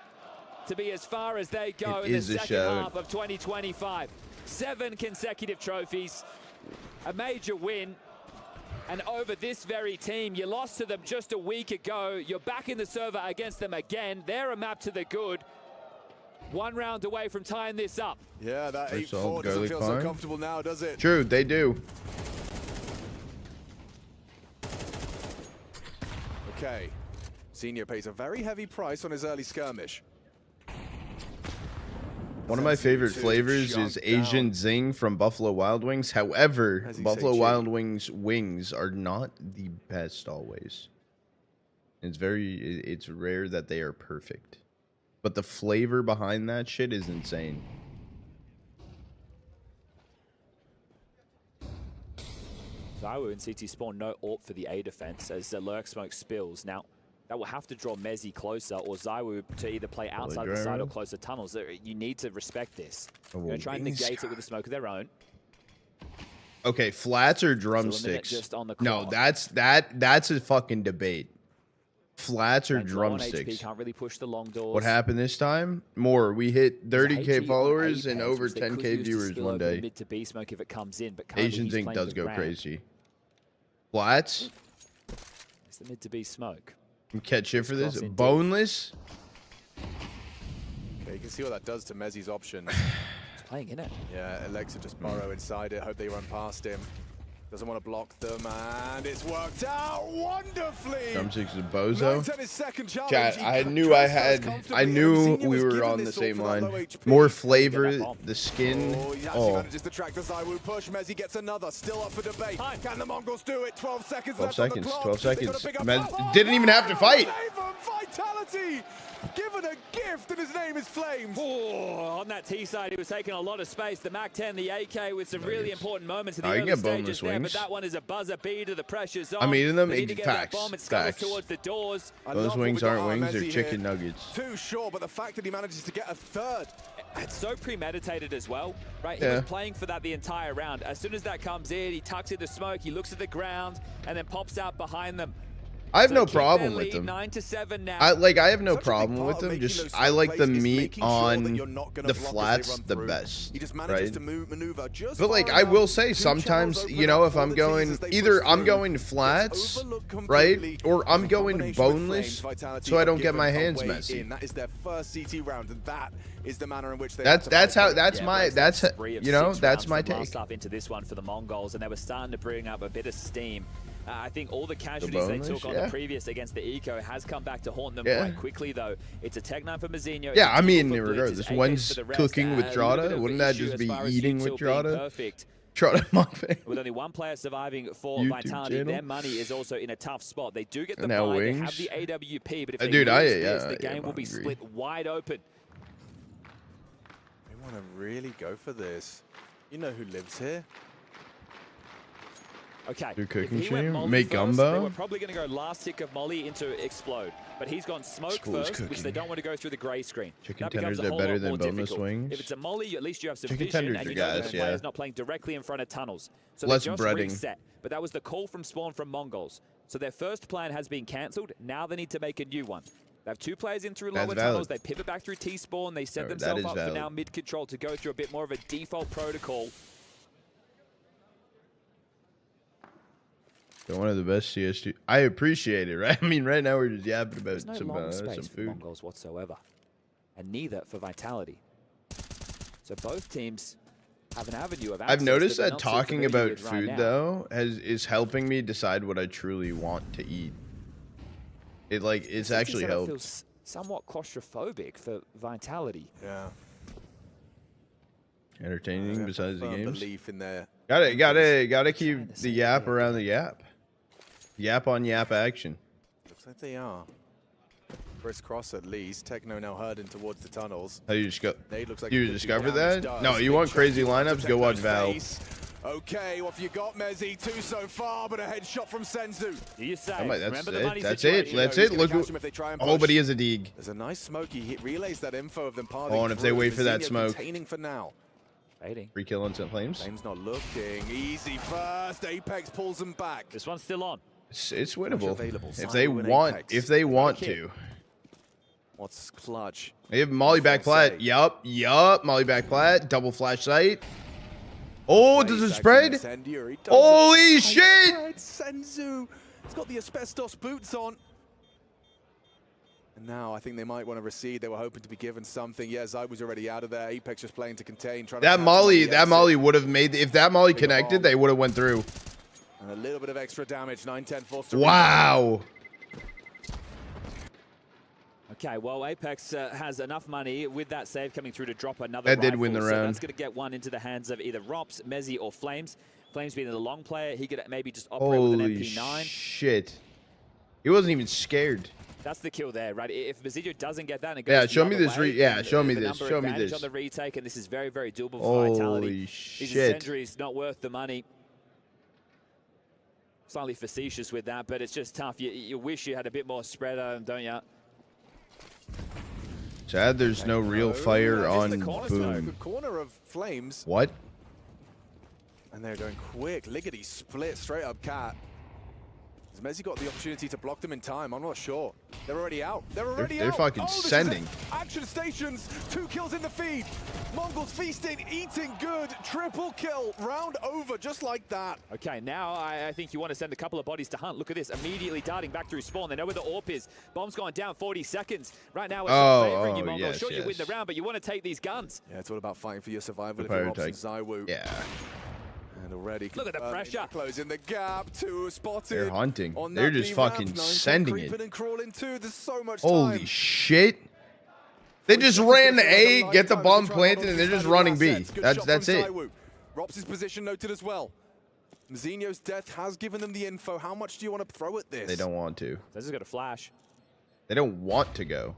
to be as far as they go It in the is a second shout. half of 2025. 7 consecutive trophies, a major win, and over this very team. You lost to them just a week ago. You're back in the server against them again. They're a map to the good. 1 round away from tying this up. Yeah, that First 8-4 off, doesn't garlic feel parm. so comfortable now, does it? True, they do. Okay. Senior pays a very heavy price on his early skirmish. One of my favorite flavors is Asian Zing from Buffalo Wild Wings. However, As he Buffalo say, Wild Wings wings are not the best always. It's rare that they are perfect. But the flavor behind that shit is insane. Zaiwu and CT spawn no AWP for the A defense as the lurk smoke spills. Now, that will have to draw Mezzi closer or Zaiwu to either play outside the side or closer tunnels. You need to respect this. They're going to try and negate it with a smoke of their own. Okay, flats or drumsticks? just on the No, clock. that's a fucking debate. Flats or Friends low on drumsticks? HP, can't really push the long doors. What happened this time? More. We hit 30K HE on followers A and pairs, over which they could 10K use to viewers spill one over the day. Mid to B smoke if it comes in, but currently Asian he's Zing playing does the go ground. crazy. Flats? It's the mid to B smoke. Catch shit for this? Cross indeed. Boneless? Okay, you can see what that does to Mezzi's options. He's playing in it. Yeah, Alexa just burrow inside it. Hope they run past him. Doesn't want to block them, and it's worked out wonderfully. Drumsticks is bozo. 9-10 his second challenge. Chat, He I knew I transfers had. comfortably, I and knew Mzinho we was were given on the this same all for that line. low HP. More flavor, the skin. Oh, he actually Oh, manages to track the Zaiwu push. Mezzi gets another. Still up for debate. Can the Mongols do it? 12 seconds 12 left on the seconds. clock. 12 They gotta seconds. pick up- Mez Oh, didn't even have to fight. save him. Vitality given a gift, and his name is Flames. Oh, on that T side, he was taking a lot of space. The MAC-10, the AK with some really important moments in the Oh, you early get stages boneless there, wings. but that one is a buzzer beater. The pressure's on. I'm eating them. They need to get that Facts. bomb. It scuttles Facts. towards the doors. I Those love what wings we got aren't on wings, they're Mezzi chicken here. nuggets. Too short, but the fact that he manages to get a third. It's so premeditated as well, right? He Yeah. was playing for that the entire round. As soon as that comes in, he tucks in the smoke, he looks at the ground, and then pops out behind them. I have So no keep their problem with lead, them. 9-7 now. I have no Such a big problem part with of them. making Just those I like the plays is meat making sure that on you're not gonna the block as they flats run the through. best, He just manages right? to maneuver just But like far I will enough. say, Two sometimes channels you know open if up I'm for the teams going as they either push I'm through. going Gets flats, overlooked right, completely. or I'm The going combination with boneless, Flames, Vitality so I are don't get given my a hands way messy. in. That is their first CT round, and that is the manner in which they. That's have to how play. that's Yeah, my whereas that's that spree of you know 6 that's rounds my from take. last up into this one for the Mongols, and they were starting to bring up a bit of steam. I think all the casualties they boneless, took on yeah. the previous against the Eco has come back to haunt them Yeah. quite quickly, though. It's a tech 9 for Mzinho. Yeah, I mean, for Blitz, regardless, it's AKs one's for the rest. cooking with A little bit Drada. of Wouldn't an that issue just as be far as eating Util with being Drada? Perfect. Drada mukbang. With only one player surviving for YouTube Vitality, channel. their money is also in a tough spot. They do get the And now buy, they wings. have the AWP, but if they Dude, lose this, yeah, the game I'm will be hungry. split wide open. They want to really go for this. You know who lives here? Okay. Do cooking if he went stream? Molly Make first, gumbo? They were probably going to go last tick of Molly into Explode. But he's gone Smoke School's first, which cooking. they don't want to go through the grey screen. Chicken That becomes tenders a are whole better lot than more boneless difficult. wings. If it's a Molly, at least you have some Chicken vision, tenders and are you know gas, the yeah. player's not playing directly in front of tunnels. So Less they just breading. reset. But that was the call from Spawn from Mongols. So their first plan has been cancelled. Now they need to make a new one. They have 2 players in through That's lower valid. tunnels. They pivot back through T-Spawn. They set No, that themselves is up valid. for now mid-control to go through a bit more of a default protocol. They're one of the best CS2. I appreciate it, right? I mean, right now we're just yapping about There's no some long space for food. Mongols whatsoever. And neither for Vitality. So both teams have an avenue of access. I've noticed they're that not so talking familiar about with right food now. though is helping me decide what I truly want to eat. It's The actually setup helped. feels somewhat claustrophobic for Vitality. Yeah. Entertaining besides the Firm games. belief in their Gotta keep the yap around the yap. Yap on yap action. Looks like they are. Crisscross at least. Techno now herding towards the tunnels. How you just go? Nade looks like You it could do discover damage, that? does. No, you Big want crazy chunky one to lineups? Go watch Techno's Val. face. Okay, what have you got, Mezzi? 2 so far, but a headshot from Senzu. Do you say? That's it. That's it. That's it. Look. Oh, but he has a dig. There's a nice smoke. He relays that info of them partying. Oh, and if they wait for that Mazinho smoke. containing for now. Fading. Free kill on some flames. Flames not looking. Easy first. Apex pulls them back. This one's still on. It's winnable. Available. If they Simon want, Apex. if they want kick. to. What's clutch? They have Molly back plat. Yup. Molly back plat. Double flash sight. Oh, does it spread? Holy shit! Senzu. It's got the asbestos boots on. And now I think they might want to recede. They were hoping to be given something. Yeah, Zai was already out of there. Apex just playing to contain. Trying That to Molly would have made. If that Molly connected, they would have went through. And a little bit of extra damage. 9-10 forced to Wow. Okay, well, Apex has enough money with that save coming through to drop another That did win rifle, the so round. that's going to get one into the hands of either Rops, Mezzi, or Flames. Flames being the long player, he could maybe just operate with an Holy MP9. shit. He wasn't even scared. That's the kill there, right? If Mazinho doesn't get that, and it Yeah, goes show the me other this way, yeah, then show me the this, number show me advantage this. on the retake, and this is very, very doable for Holy Vitality. These shit. incendiaries not worth the money. Slightly facetious with that, but it's just tough. You wish you had a bit more spread on them, don't you? Sad there's no real fire on The Boom. corner of Flames. What? And they're going quick. Liggity split straight up cat. Has Mezzi got the opportunity to block them in time? I'm not sure. They're already out. They're already They're out. fucking this is sending. it. Action stations. 2 kills in the feed. Mongols feasting, eating good. Triple kill. Round over just like that. Okay, now I think you want to send a couple of bodies to hunt. Look at this, immediately darting back through spawn. They know where the AWP is. Bomb's gone down 40 seconds. Right now it's not favoring you, Mongols. yes, Sure, you win yes. the round, but you want to take these guns. Yeah, it's all about fighting for your survival. The If you're pirate Robson Zaiwu. Yeah. And already Look at the pressure. Closing the gap. 2 spotted. They're hunting. On They're that just B ramp. fucking 9-10 sending creeping it. and crawling too. There's so much Holy time. shit. They just ran to A, get the bomb planted, and they're just running B. That's it. Rops' position noted as well. Mazinho's death has given them the info. How much do you want to throw at this? They don't want to. This is going to flash. They don't want to go.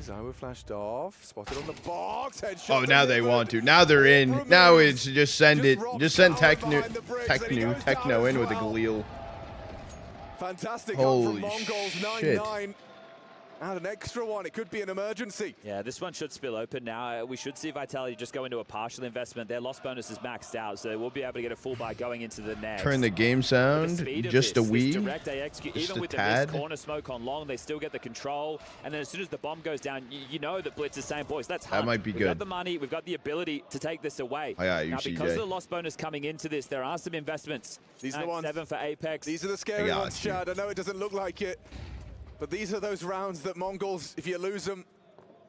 Zaiwu flashed off. Spotted on the box. Headshot. Oh, now they delivered. want to. Now they're in. Now it's just send it. Just send Techno in with a Galil. Fantastic Holy goal from Mongols. shit. 9-9. And an extra one. It could be an emergency. Yeah, this one should spill open now. We should see Vitality just go into a partial investment. Their loss bonus is maxed out, so they will be able to get a full buy going into the next. Turn the game sound just a wee. Direct AX, even with the missed corner smoke on long, they still get the control. And then as soon as the bomb goes down, you know that Blitz is saying, boys, let's hunt. That might be We've got good. the money, we've got the ability to take this away. Oh, yeah, now, UCJ. because of the loss bonus coming into this, there are some investments. These are the ones. 7 for Apex. These are the scary ones, Chad. I know it doesn't look like it, but these are those rounds that Mongols, if you lose them,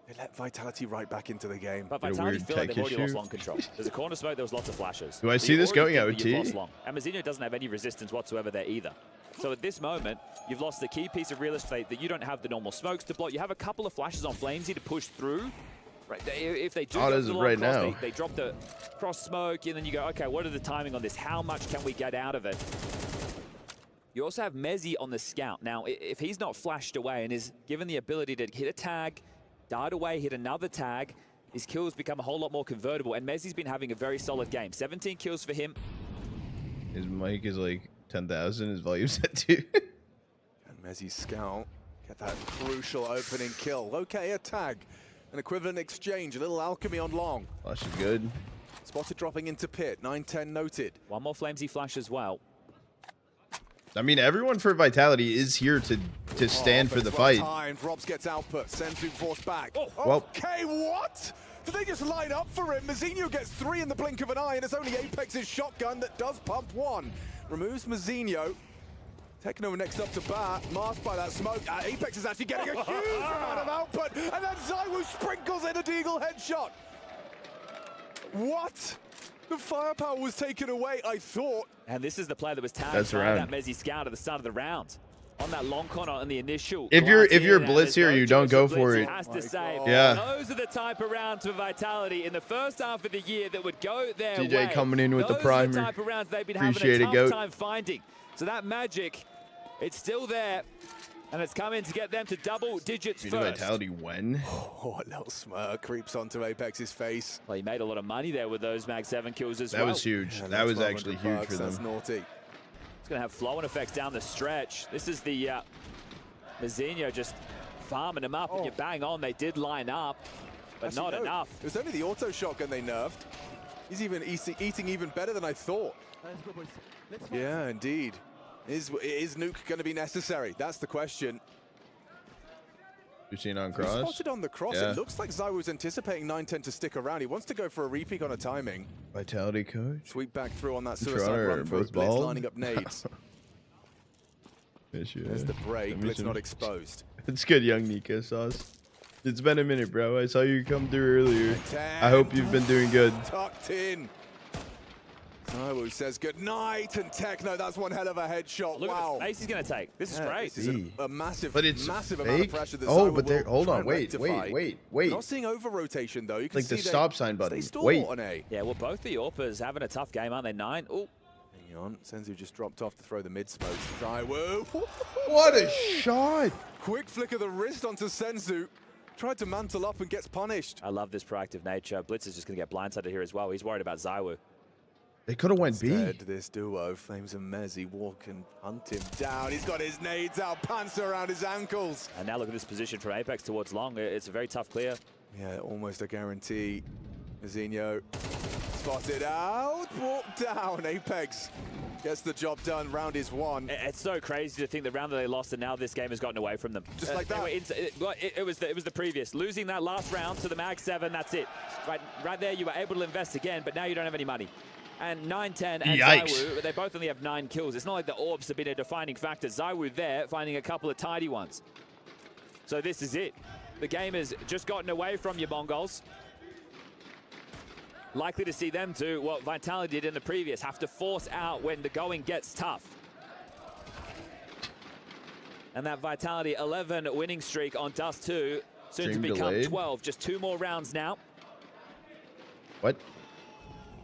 they let Vitality right back into the game. But Vitality feel like they've already lost long control. There's a corner smoke, there was lots of flashes. Do I So see you this already going think that you've OT? lost long. And Mazinho doesn't have any resistance whatsoever there either. So at this moment, you've lost the key piece of real estate that you don't have the normal smokes to block. You have a couple of flashes on Flamesy to push through. Right, if they do Oh, go this for the is long right cross, now. they drop the cross smoke, and then you go, okay, what are the timing on this? How much can we get out of it? You also have Mezzi on the scout. Now, if he's not flashed away and is given the ability to hit a tag, dart away, hit another tag, his kills become a whole lot more convertible. And Mezzi's been having a very solid game. 17 kills for him. His mic is like 10,000. His volume set 2. And Mezzi's scout get that crucial opening kill. Okay, a tag. An equivalent exchange. A little alchemy on long. Flash is good. Spotted dropping into pit. 9-10 noted. One more Flamesy flash as well. I mean, everyone for Vitality is here to stand for the fight. Timed. Robs gets output. Senzu forced back. Well, okay, what? Did they just line up for him? Mazinho gets 3 in the blink of an eye, and it's only Apex's shotgun that does pump 1. Removes Mazinho. Techno next up to bat, masked by that smoke. Apex is actually getting a huge amount of output, and then Zywoo sprinkles in a deagle headshot. What? The firepower was taken away, I thought. And this is the play that was tagged That's by around. that Mezzi scout at the start of the round. On that long corner on the initial. if you're Blitz here, you don't go for it. Has to say, Yeah. those are the type of rounds for Vitality in the first half of the year that would go their DJ way. coming in with the Those primer. are the type of rounds they've been Appreciate having it, a tough Goat. time finding. So that magic, it's still there. And it's coming to get them to double digits You first. know Vitality when? Oh, a little smirk creeps onto Apex's face. Well, he made a lot of money there with those Mag 7 kills as That well. was huge. Yeah, That was 1,200 actually huge bucks, for That's them. naughty. It's going to have flow-on effects down the stretch. This is the Mazinho just farming them up, and you bang on. They did line up, but Actually, not no, enough. It was only the auto shotgun they nerfed. He's even eating even better than I thought. Yeah, indeed. Is nuke going to be necessary? That's the question. You've seen on He's cross? spotted on the cross. Yeah. It looks like Zywoo's anticipating 9-10 to stick around. He wants to go for a repeat on a timing. Vitality coach. Sweep back through on that Toronto suicide are run for both Blitz, bald. lining up nades. There's the break. Blitz not exposed. It's good, young Nico sauce. It's been a minute, bro. I saw you come through earlier. I hope you've been doing good. Tucked in. Zywoo says good night, and Techno, that's one hell of a headshot. Look wow. at the space he's going to take. This is great. This is a massive, But it's massive amount of fake? pressure that Oh, Zywoo but there. will Hold try on. and Wait. rectify. Wait. Not seeing over rotation though. You can Like the see stop sign button. They stall Wait. on A. Yeah, well, both the Orpas having a tough game, aren't they? 9. Oh, Hang on. Senzu just dropped off to throw the mid smoke. Zywoo. What a shot! Quick flick of the wrist onto Senzu. Tried to mantle up and gets punished. I love this proactive nature. Blitz is just going to get blindsided here as well. He's worried about Zywoo. They could have went B. Instead, this duo, Flames and Mezzi, walk and hunt him down. He's got his nades out, pants around his ankles. And now look at this position from Apex towards Long. It's a very tough clear. Yeah, almost a guarantee. Mazinho spotted out, brought down. Apex gets the job done. Round is won. It's so crazy to think the round that they lost, and now this game has gotten away from them. Just like that. It was the previous. Losing that last round to the Mag 7, that's it. Right there, you were able to invest again, but now you don't have any money. And 9-10 and Yikes. Zywoo, they both only have 9 kills. It's not like the orbs have been a defining factor. Zywoo there, finding a couple of tidy ones. So this is it. The game has just gotten away from you, Mongols. Likely to see them do what Vitality did in the previous, have to force out when the going gets tough. And that Vitality 11 winning streak on Dust 2, soon Stream to become delayed. 12. Just 2 more rounds now. What?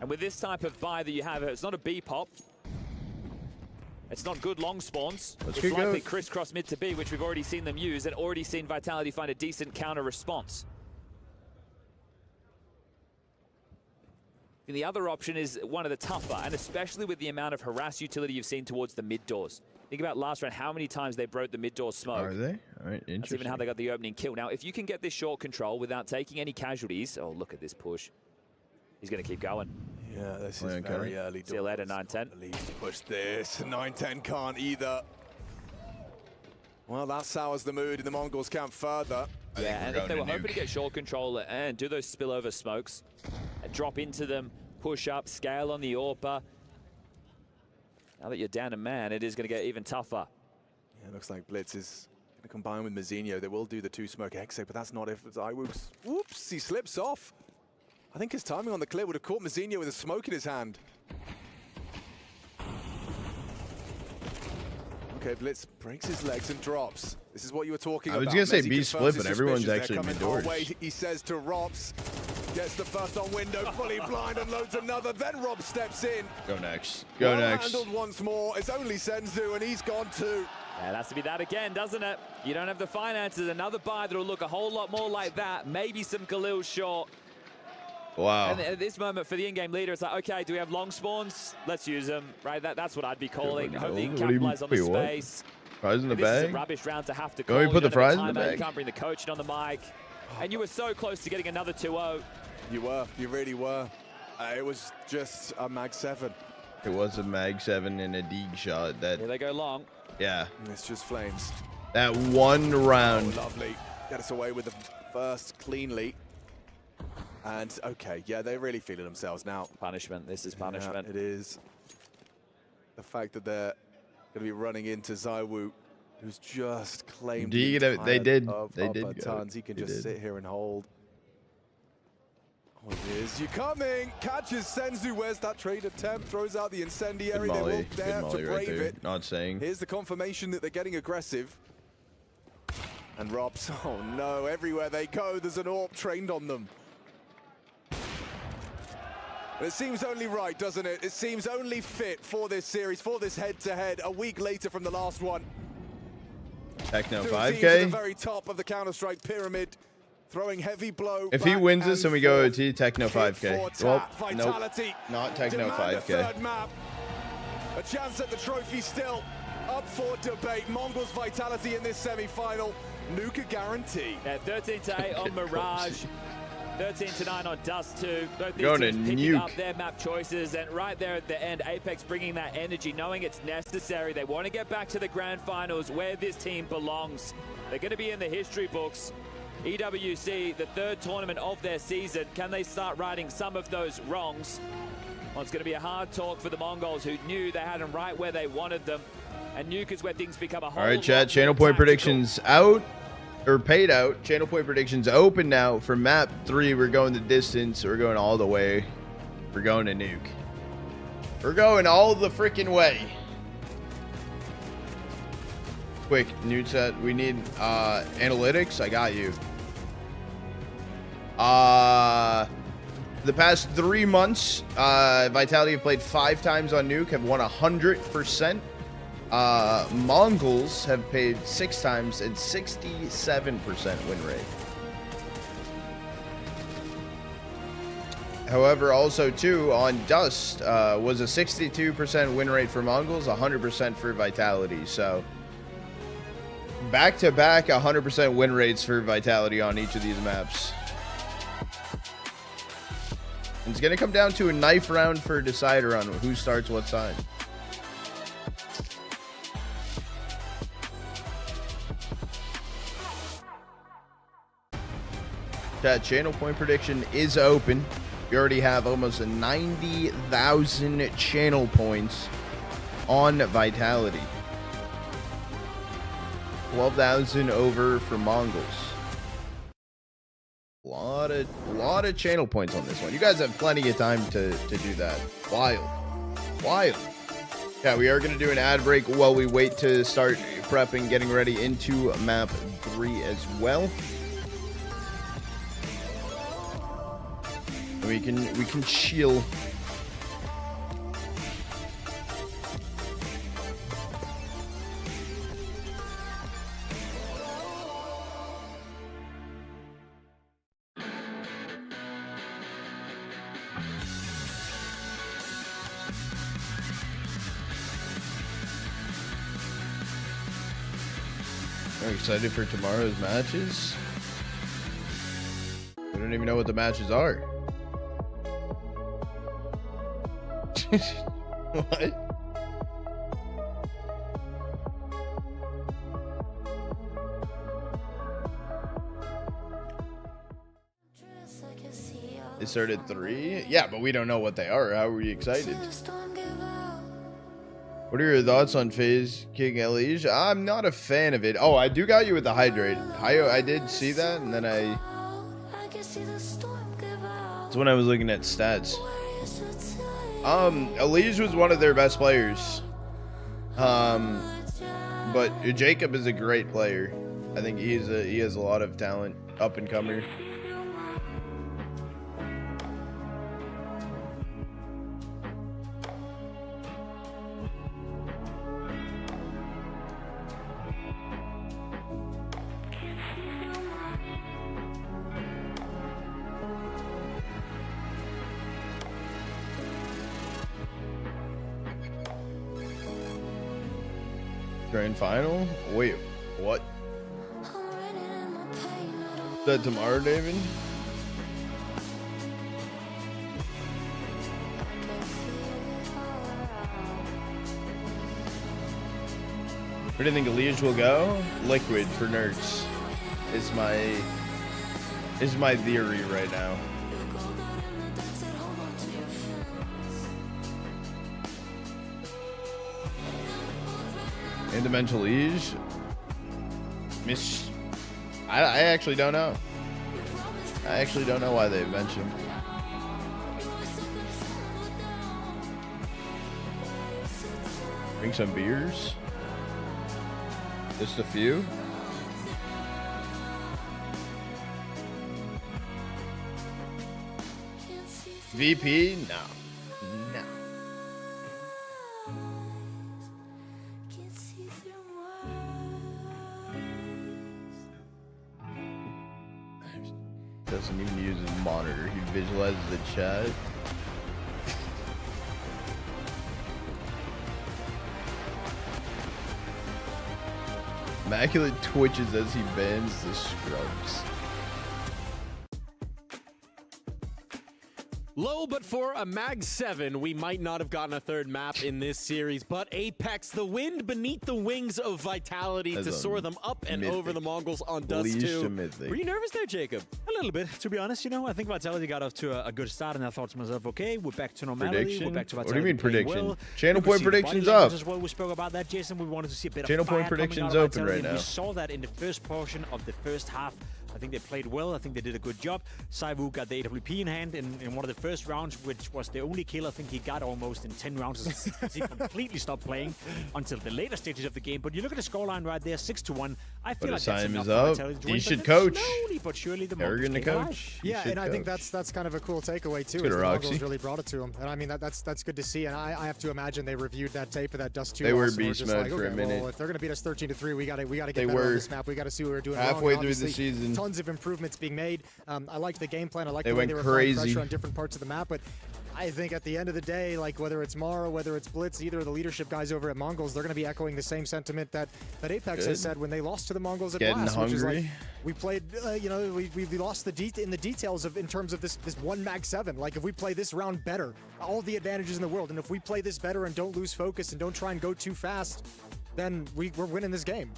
And with this type of buy that you have, it's not a B pop. It's not good long spawns. Let's It's go. likely crisscross mid to B, which we've already seen them use, and already seen Vitality find a decent counter response. And the other option is one of the tougher, and especially with the amount of harass utility you've seen towards the mid doors. Think about last round, how many times they broke the mid door smoke. Are they? All right, That's interesting. even how they got the opening kill. Now, if you can get this short control without taking any casualties, oh, look at this push. He's going to keep going. Yeah, this Play is on very Curry. early. See you later, doors. 9-10. Leaves to push this. 9-10 can't either. Well, that sours the mood in the Mongols camp further. Yeah, and if they were hoping to get short control and do those spillover smokes, and drop into them, push up, scale on the Orpa. Now that you're down a man, it is going to get even tougher. Yeah, looks like Blitz is going to combine with Mazinho. They will do the 2-smoke exit, but that's not if Zywoo's. Oops, he slips off. I think his timing on the clear would have caught Mazinho with a smoke in his hand. Okay, Blitz breaks his legs and drops. This is what you were talking I about. was gonna say Mezzi B confirms split, his but everyone's suspicions. actually They're coming our mid-doors. way, he says to Rops. Gets the first on window, fully blind, and loads another. Then Rob steps in. Go next. Go next. Handled once more. It's only Senzu, and he's gone too. Yeah, it has to be that again, doesn't it? You don't have the finances. Another buy that'll look a whole lot more like that. Maybe some Khalil short. Wow. And at this moment, for the in-game leader, it's like, okay, do we have long spawns? Let's use them, right? That's what I'd be calling. I hope they can capitalize on the space. Fries in the This bag? is a rubbish round to have to Can call. we put the fries in the You bag? can't bring the coach in on the mic. And you were so close to getting another 2-0. You were. You really were. It was just a Mag 7. It was a Mag 7 and a Deeg shot. That. Here they go long. Yeah. And it's just flames. That one round. Oh, lovely. Get us away with the first cleanly. And, okay, yeah, they're really feeling themselves now. Punishment. This is punishment. Yeah, it is. The fact that they're going to be running into Zaiwu, who's just claimed They did. They did. Tons. He can They just did. sit here and hold. Oh, it is. You're coming. Catches Senzu. Where's that trade attempt? Throws out the incendiary. They will dare to brave it. Not saying. Here's the confirmation that they're getting aggressive. And Robs, oh no, everywhere they go, there's an AWP trained on them. And it seems only right, doesn't it? It seems only fit for this series, for this head-to-head, a week later from the last one. Techno Two teams at the 5K. very top of the Counter-Strike pyramid, throwing heavy blow. If he back wins this and and we go forth. OT, Techno 5K. Well, nope. Vitality. Not Techno Demand a 5K. third map. A chance at the trophy still up for debate. Mongols Vitality in this semi-final. Nuka guarantee. Yeah, 13-8 on Mirage. 13-9 on Dust 2. Both these Going to teams picking nuke. up their map choices, and right there at the end, Apex bringing that energy, knowing it's necessary. They want to get back to the grand finals where this team belongs. They're going to be in the history books. EWC, the third tournament of their season. Can they start righting some of those wrongs? Well, it's going to be a hard talk for the Mongols, who knew they had them right where they wanted them. And Nuke is where things become a whole All right, chat. lot Channel more point tactical. predictions out. Or paid out. Channel point predictions open now. For map 3, we're going the distance. We're going all the way. We're going to Nuke. We're going all the freaking way. Quick, new chat. We need analytics. I got you. The past 3 months, Vitality have played 5 times on Nuke, have won 100%. Mongols have played 6 times and 67% win rate. However, also too on Dust was a 62% win rate for Mongols, 100% for Vitality. So back-to-back 100% win rates for Vitality on each of these maps. It's going to come down to a knife round for a decider on who starts what side. That channel point prediction is open. We already have almost 90,000 channel points on Vitality. 12,000 over for Mongols. A lot of channel points on this one. You guys have plenty of time to do that. Wild. Yeah, we are going to do an ad break while we wait to start prepping, getting ready into map 3 as well. We can chill. I'm excited for tomorrow's matches. We don't even know what the matches are. What? They started 3? Yeah, but we don't know what they are. How are we excited? What are your thoughts on FaZe King Elige? I'm not a fan of it. Oh, I do got you with the hydrate. I did see that, and then it's when I was looking at stats. Elige was one of their best players. But Jacob is a great player. I think he has a lot of talent, up and comer. Grand final? Wait, what? Is that tomorrow, David? Where do you think Elias will go? Liquid for Nerds is my theory right now. Interdimensional Liege? I actually don't know. I actually don't know why they mentioned. Bring some beers. Just a few. VP? No. No. Doesn't even use his monitor. He visualizes the chat. Immaculate twitches as he bends the scrubs. Low, but for a Mag 7, we might not have gotten a third map in this series, but Apex, the wind beneath the wings of Vitality to soar them up and over the Mongols on Dust 2. Were you nervous there, Jacob? A little bit, to be honest. You know, I think Vitality got off to a good start, and I thought to myself, okay, we're back to normality. Prediction? We're back to What Vitality. do you mean prediction? Well. Channel point predictions up. As well. We spoke about that, Jason. We wanted to see a bit Channel of fire point predictions coming out of open Vitality, right and now. We saw that in the first portion of the first half. I think they played well. I think they did a good job. Saivu got the AWP in hand in one of the first rounds, which was the only kill I think he got almost in 10 rounds as he completely stopped playing until the later stages of the game. But you look at the scoreline right there, 6-1. I feel like that's enough for Vitality to win, He should but coach. Slowly but surely the Mongols Arrogant to came alive. coach. Yeah, and I think that's kind of a cool takeaway too. Good, Is the Roxy. Mongols really brought it to him, and I mean that's good to see. And I have to imagine they reviewed that tape of that Dust 2. They were loss, and beast just mode like, for a okay, minute. well, if they're going to beat us 13-3, we got to get They better on were this map. We got to see what we're doing halfway wrong. through the Obviously, season. Tons of improvements being made. I like the game plan. I like They the way went they were applying crazy. pressure on different parts of the map, but I think at the end of the day, like whether it's Mara, whether it's Blitz, either of the leadership guys over at Mongols, they're going to be echoing the same sentiment that Apex has said when they lost to the Mongols at Getting Blast, which is like hungry. we played, we lost in the details of in terms of this one Mag 7. Like if we play this round better, all the advantages in the world, and if we play this better and don't lose focus and don't try and go too fast, then we're winning this game.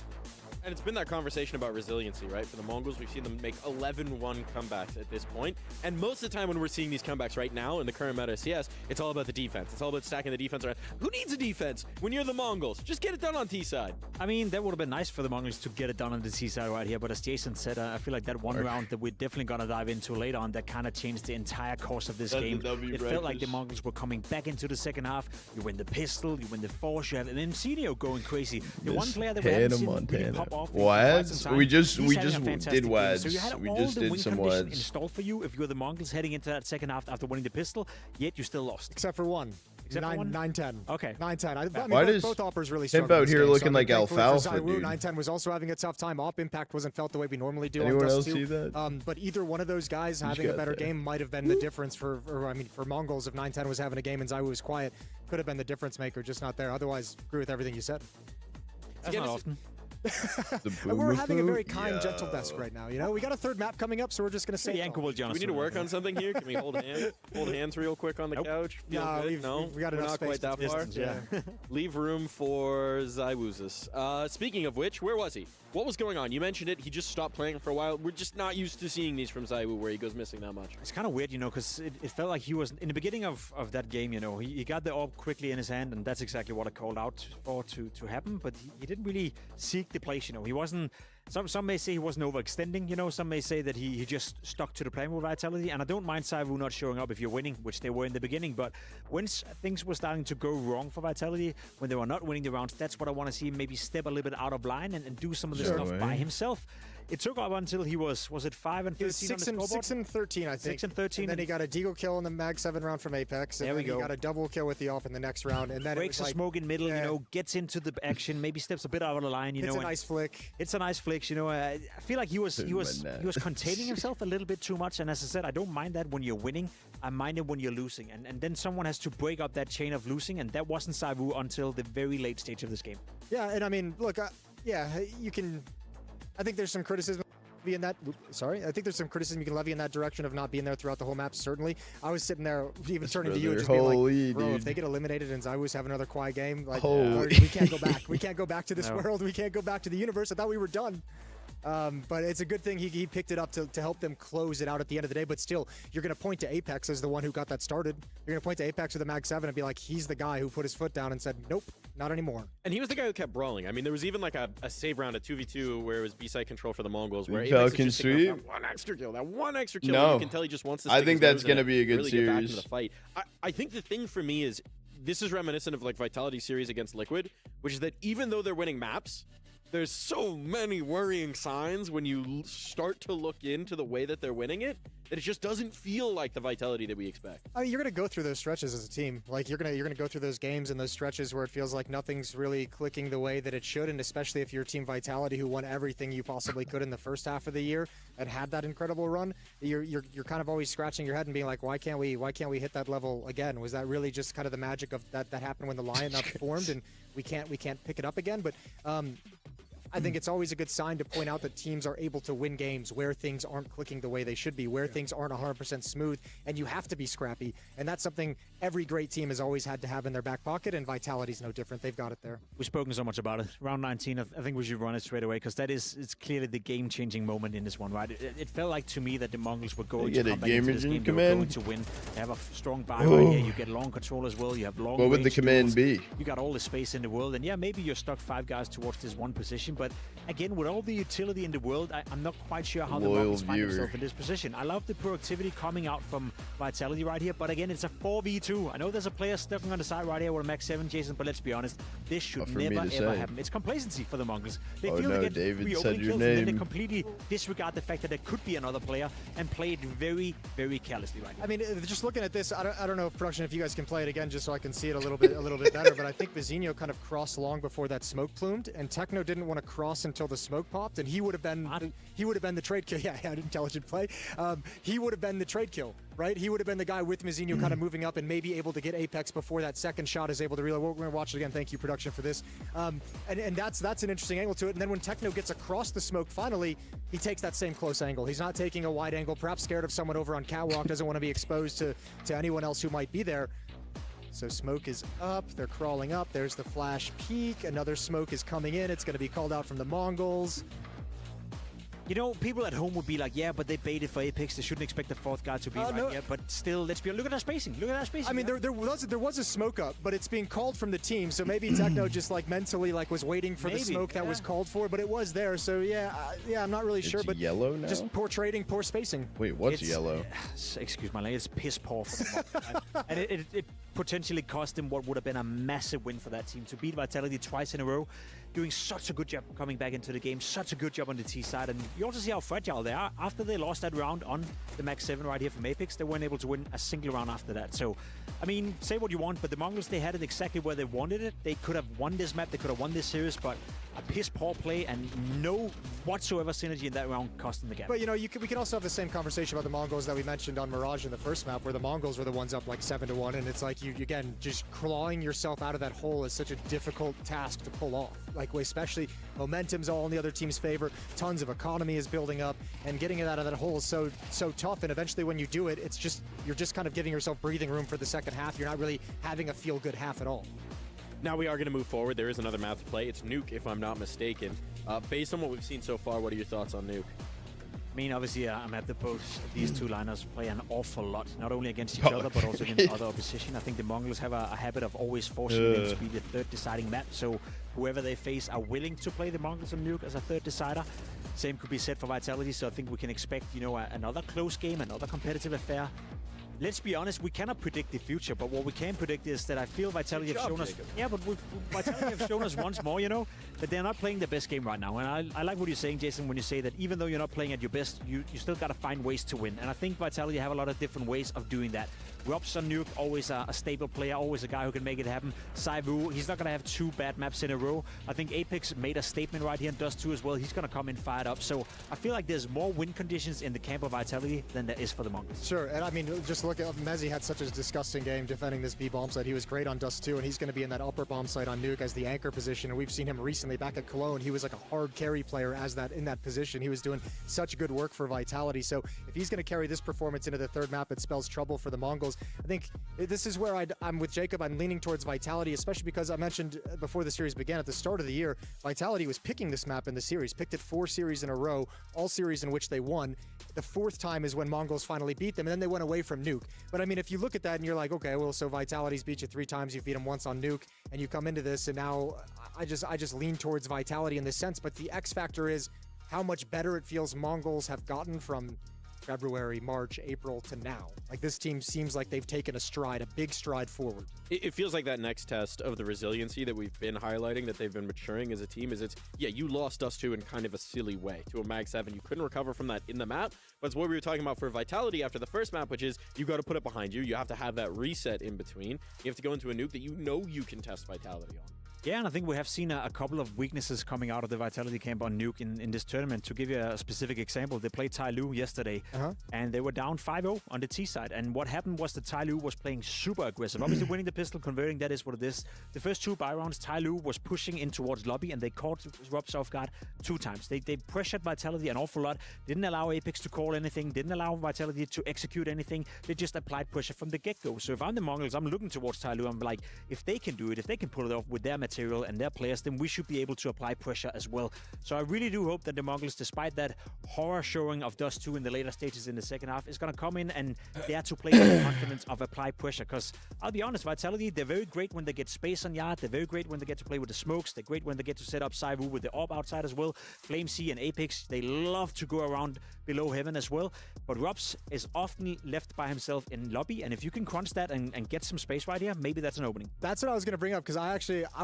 And it's been that conversation about resiliency, right? For the Mongols, we've seen them make 11-1 comebacks at this point. And most of the time when we're seeing these comebacks right now in the current meta of CS, it's all about the defense. It's all about stacking the defense around. Who needs a defense when you're the Mongols? Just get it done on T-side. I mean, that would have been nice for the Mongols to get it done on the T-side right here. But as Jason said, I feel like that one round that we're definitely going to dive into later on, that kind of changed the entire course of this game. It felt like the Mongols were coming back into the second half. You win the pistol, you win the force, you have an MCDO going crazy. The one player that we haven't seen really pop off. Wads? We just did game. Wads. So you had We all just the did win some condition Wads. installed for you if you're the Mongols heading into that second half after winning the pistol, yet you still lost. Except for one. Except for one? 9-10. Okay. 9-10. I mean, Why does both Oppers really Pimp struggled out this here game, looking so, like thankfully for alfalfa, Zywoo, dude? 9-10 was also having a tough time. Op impact wasn't felt the way we normally do Anyone on Dust else 2. see that? But either one of those guys having a got better that? game might have been the difference for Mongols if 9-10 was having a game and Zywoo was quiet. Could have been the difference maker, just not there. Otherwise, agree with everything you said. That's not often. And we're having a very kind, gentle desk right now. You know, we got a third map coming up, so we're just going to say. Do we need to work on something here? Can we hold hands? Hold hands real quick on the couch? Feel No, good? we got We're enough not space quite that far. distance, yeah. Leave room for Zywuzis. Speaking of which, where was he? What was going on? You mentioned it. He just stopped playing for a while. We're just not used to seeing these from Zywoo where he goes missing that much. It's kind of weird, you know, because it felt like he was in the beginning of that game, you know, he got the orb quickly in his hand, and that's exactly what I called out for to happen. But he didn't really seek the place, you know. He wasn't. Some may say he wasn't overextending, you know. Some may say that he just stuck to the plan with Vitality. And I don't mind Saivu not showing up if you're winning, which they were in the beginning. But once things were starting to go wrong for Vitality, when they were not winning the rounds, that's what I want to see him maybe step a little bit out of line and do some of the stuff by himself. it took up until he was it 5 and 13 on the 6 and 13, I think. 6 and 13. And then he got a deagle kill in the Mag 7 round from Apex. And There we then go. he got a double kill with the off in the next round. And then breaks it was the smoke in middle, gets into the action, maybe steps a bit out of the line, It's a nice flick. It's a nice flick, I feel like he was containing himself a little bit too much. And as I said, I don't mind that when you're winning. I mind it when you're losing. And then someone has to break up that chain of losing, and that wasn't ZywOo until the very late stage of this game. Yeah, and I mean, look, you can. I think there's some criticism in that. Sorry, I think there's some criticism you can levy in that direction of not being there throughout the whole map. Certainly, I was sitting there, even turning to you, and just being like, "Bro, if they get eliminated and ZywOo's have another quiet game, like, we can't go back. We can't go back to this world. We can't go back to the universe. I thought we were done." But it's a good thing he picked it up to help them close it out at the end of the day. But still, you're going to point to Apex as the one who got that started. You're going to point to Apex with the Mag 7 and be like, he's the guy who put his foot down and said, nope, not anymore. And he was the guy who kept brawling. I mean, there was even like a save round, a 2v2, where it was B-side control for the Mongols, where Falcon Apex sweep. that one extra kill. No. You can tell he just wants to I stick think his that's nose going to in be a it, good really get back into series. the fight. I think the thing for me is, this is reminiscent of like Vitality series against Liquid, which is that even though they're winning maps, there's so many worrying signs when you start to look into the way that they're winning it, that it just doesn't feel like the Vitality that we expect. I mean, you're going to go through those stretches as a team. Like, you're going to go through those games and those stretches where it feels like nothing's really clicking the way that it should, and especially if you're Team Vitality, who won everything you possibly could in the first half of the year and had that incredible run, you're kind of always scratching your head and being like, why can't we hit that level again? Was that really just kind of the magic of that happened when the lineup formed and we can't pick it up again? But I think it's always a good sign to point out that teams are able to win games where things aren't clicking the way they should be, where things aren't 100% smooth, and you have to be scrappy. And that's something every great team has always had to have in their back pocket, and Vitality's no different. They've got it there. We've spoken so much about it. Round 19, I think we should run it straight away, because it's clearly the game-changing moment in this one, right? It felt like to me that the Mongols were going to come back into this game. They were going to win. They have a strong buy right here. You get long control as well. You have long What would the command be? You got all the space in the world, and yeah, maybe you're stuck 5 guys towards this one position, but again, with all the utility in the world, I'm not quite sure how the Mongols find themselves in this position. I love the proactivity coming out from Vitality right here, but again, it's a 4v2. I know there's a player stepping on the side right here with a Max 7, Jason, but let's be honest, this should never, ever happen. It's complacency for the Mongols. They feel they get David 3 said opening your kills, and then they name. completely disregard the fact that there could be another player and play it very, very carelessly right now. I mean, just looking at this, I don't know if production, if you guys can play it again, just so I can see it a little bit better. But I think Vizinho kind of crossed long before that smoke plumed, and Techno didn't want to cross until the smoke popped, and he would have been the trade kill. Yeah, intelligent play. He would have been the trade kill, right? He would have been the guy with Vizinho kind of moving up and maybe able to get Apex before that second shot is able to reload. We're going to watch it again. Thank you, production, for this. And that's an interesting angle to it. And then when Techno gets across the smoke, finally, he takes that same close angle. He's not taking a wide angle, perhaps scared of someone over on catwalk, doesn't want to be exposed to anyone else who might be there. So smoke is up, they're crawling up, there's the flash peak, another smoke is coming in, it's going to be called out from the Mongols. You know, people at home would be like, yeah, but they baited for Apex. They shouldn't expect the 4th guy to be right here. But still, let's be. Look at that spacing. Look at that spacing. I mean, there was a smoke up, but it's being called from the team. So maybe Techno just like mentally like was waiting for the smoke that was called for, but it was there. So yeah, I'm not really sure. But yellow now? Just poor trading, poor spacing. Wait, what's yellow? Excuse my language. It's piss poor for them. And it potentially cost them what would have been a massive win for that team to beat Vitality twice in a row. Doing such a good job coming back into the game, such a good job on the T side, and you also see how fragile they are. After they lost that round on the Max 7 right here from Apex, they weren't able to win a single round after that. So, I mean, say what you want, but the Mongols, they had it exactly where they wanted it. They could have won this map, they could have won this series, but a piss poor play and no whatsoever synergy in that round cost them the game. But you know, we can also have the same conversation about the Mongols that we mentioned on Mirage in the first map, where the Mongols were the ones up like 7-1, and it's like you again just clawing yourself out of that hole is such a difficult task to pull off. Like, especially momentum's all in the other team's favor, tons of economy is building up, and getting it out of that hole is so tough. And eventually, when you do it, you're just kind of giving yourself breathing room for the second half. You're not really having a feel-good half at all. Now we are going to move forward. There is another map to play. It's Nuke, if I'm not mistaken. Based on what we've seen so far, what are your thoughts on Nuke? I mean, obviously, I'm at the both these two liners play an awful lot, not only against each other, but also against other opposition. I think the Mongols have a habit of always forcing them to be the third deciding map, so whoever they face are willing to play the Mongols on Nuke as a third decider. Same could be said for Vitality, so I think we can expect, you know, another close game, another competitive affair. let's be honest, we cannot predict the future, but what we can predict is that I feel Vitality have shown us. Yeah, but Vitality have shown us once more, that they're not playing the best game right now. And I like what you're saying, Jason, when you say that even though you're not playing at your best, you still got to find ways to win. And I think Vitality have a lot of different ways of doing that. Robs on Nuke, always a stable player, always a guy who can make it happen. Saivu, he's not going to have 2 bad maps in a row. I think Apex made a statement right here in Dust 2 as well. He's going to come in fired up. So I feel like there's more win conditions in the camp of Vitality than there is for the Mongols. Sure, and I mean, just look at Mezzi had such a disgusting game defending this B bomb site. He was great on Dust 2, and he's going to be in that upper bomb site on Nuke as the anchor position. And we've seen him recently back at Cologne. He was like a hard carry player in that position. He was doing such good work for Vitality. So if he's going to carry this performance into the third map, it spells trouble for the Mongols. I think this is where I'm with Jacob. I'm leaning towards Vitality, especially because I mentioned before the series began at the start of the year, Vitality was picking this map in the series, picked it 4 series in a row, all series in which they won. The 4th time is when Mongols finally beat them, and then they went away from Nuke. But I mean, if you look at that and you're like, okay, well, so Vitality's beat you 3 times, you've beat them once on Nuke, and you come into this, and now I just lean towards Vitality in this sense. But the X factor is how much better it feels Mongols have gotten from February, March, April to now. Like, this team seems like they've taken a big stride forward. It feels like that next test of the resiliency that we've been highlighting, that they've been maturing as a team, is you lost Dust 2 in kind of a silly way to a Mag 7. You couldn't recover from that in the map, but it's what we were talking about for Vitality after the first map, which is you got to put it behind you. You have to have that reset in between. You have to go into a Nuke that you can test Vitality on. Yeah, and I think we have seen a couple of weaknesses coming out of the Vitality camp on Nuke in this tournament. To give you a specific example, they played Tai Lu yesterday, and they were down 5-0 on the T side. And what happened was that Tai Lu was playing super aggressive. Obviously, winning the pistol, converting, that is what it is. The first 2 buy rounds, Tai Lu was pushing in towards lobby, and they caught Robs off guard 2 times. They pressured Vitality an awful lot, didn't allow Apex to call anything, didn't allow Vitality to execute anything. They just applied pressure from the get-go. So if I'm the Mongols, I'm looking towards Tai Lu. I'm like, if they can do it, if they can pull it off with their material and their players, then we should be able to apply pressure as well. So I really do hope that the Mongols, despite that horror showing of Dust 2 in the later stages in the second half, is going to come in and dare to play with the confidence of apply pressure. Because I'll be honest, Vitality, they're very great when they get space on Yard. They're very great when they get to play with the smokes. They're great when they get to set up Saivu with the orb outside as well. Flame C and Apex, they love to go around below heaven as well. But Robs is often left by himself in lobby, and if you can crunch that and get some space right here, maybe that's an opening. That's what I was going to bring up, because I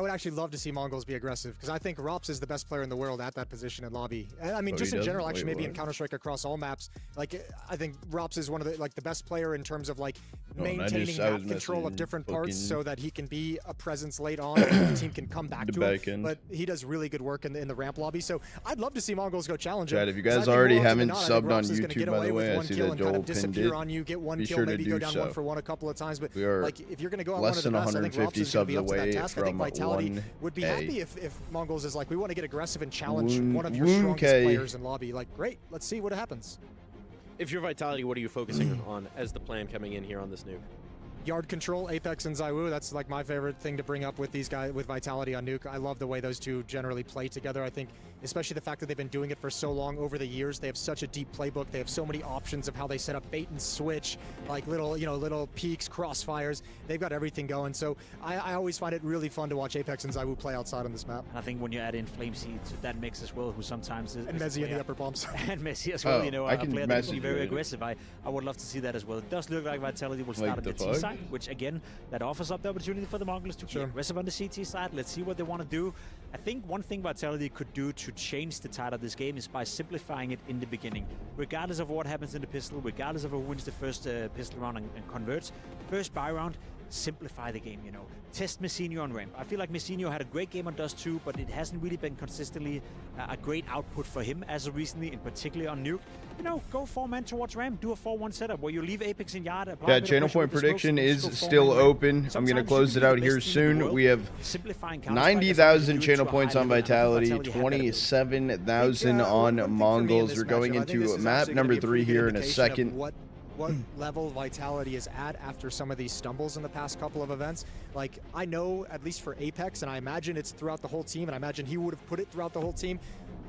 would actually love to see Mongols be aggressive, because I think Rops is the best player in the world at that position in lobby. And I mean, just in general, actually, maybe in Counter-Strike across all maps, like, I think Rops is one of the best player in terms of like maintaining map control of different parts so that he can be a presence late on and the team can come back to him. But he does really good work in the ramp lobby. So I'd love to see Mongols go challenge him. Chad, if you guys already haven't subbed on YouTube, by the way, I see that Joel pinned it. On you, get one Be kill, sure to maybe do go down so. 1 for 1 a couple of times. But we are like, if you're going to go on less one of the than best, I think 150 Rops is going to be up to that subs task. I think away Vitality from would be 1A. happy if Mongols is like, we want to get aggressive and challenge one of your strongest players in lobby. Like, great, let's see what happens. If you're Vitality, what are you focusing on as the plan coming in here on this Nuke? Yard control, Apex and Zywoo, that's like my favorite thing to bring up with these guys, with Vitality on Nuke. I love the way those two generally play together. I think especially the fact that they've been doing it for so long over the years. They have such a deep playbook. They have so many options of how they set up bait and switch, like little peaks, crossfires. They've got everything going. So I always find it really fun to watch Apex and Zywoo play outside on this map. And I think when you add in Flame Seed to that mix as well, who sometimes is... And Mezzi in the upper bombs. And Messi as well, a player that can be very aggressive. I would love to see that as well. It does look like Vitality will start on the T side, which again, that offers up the opportunity for the Mongols to be aggressive on the CT side. Let's see what they want to do. I think one thing Vitality could do to change the tide of this game is by simplifying it in the beginning. Regardless of what happens in the pistol, regardless of who wins the first pistol round and converts, first buy round, simplify the game, Test Messinho on ramp. I feel like Messinho had a great game on Dust 2, but it hasn't really been consistently a great output for him as of recently, in particular on Nuke. Go 4-man towards ramp, do a 4-1 setup where you leave Apex in yard. Yeah, channel point prediction is still open. I'm going to close it out here soon. We have 90,000 channel points on Vitality, 27,000 on Mongols. We're going into map number 3 here in a second. What level Vitality is at after some of these stumbles in the past couple of events. Like, I know, at least for Apex, and I imagine it's throughout the whole team, and I imagine he would have put it throughout the whole team.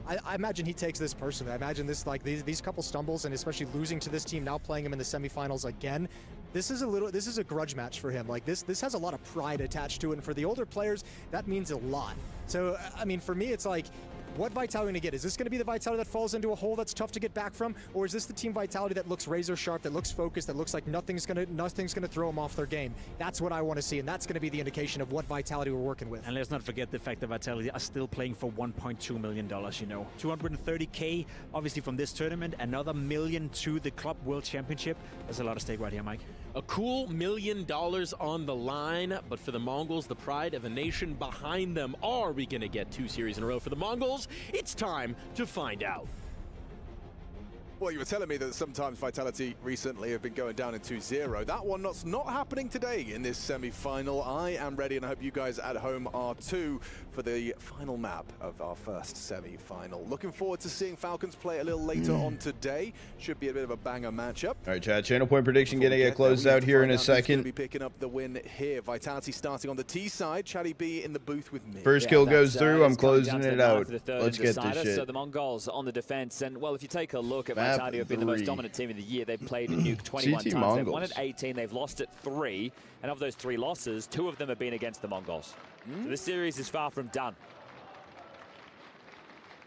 I imagine he takes this personally. I imagine this, like, these couple stumbles, and especially losing to this team, now playing him in the semifinals again, this is a grudge match for him. Like, this has a lot of pride attached to it, and for the older players, that means a lot. So, I mean, for me, it's like, what Vitality going to get? Is this going to be the Vitality that falls into a hole that's tough to get back from, or is this the team Vitality that looks razor sharp, that looks focused, that looks like nothing's going to throw them off their game? That's what I want to see, and that's going to be the indication of what Vitality we're working with. And let's not forget the fact that Vitality are still playing for $1.2 million, you know. 230K, obviously, from this tournament, another $1 million to the Club World Championship. There's a lot of stake right here, Mike. A cool $1 million on the line, but for the Mongols, the pride of a nation behind them, are we going to get 2 series in a row for the Mongols? It's time to find out. Well, you were telling me that sometimes Vitality recently have been going down in 2-0. That one that's not happening today in this semi-final. I am ready, and I hope you guys at home are too, for the final map of our first semi-final. Looking forward to seeing Falcons play a little later on today. Should be a bit of a banger matchup. All right, chat. Channel point prediction getting get closed out here in a second. Be picking up the win here. Vitality starting on the T side. Chatty B in the booth with me. First kill goes through. I'm closing it out. Let's get this shit. So the Mongols on the defense, and well, if you take a look at Vitality, have been the most dominant team of the year. They've played Nuke 21 times. Mongols. They've won at 18. They've lost at 3, and of those 3 losses, 2 of them have been against the Mongols. So this series is far from done.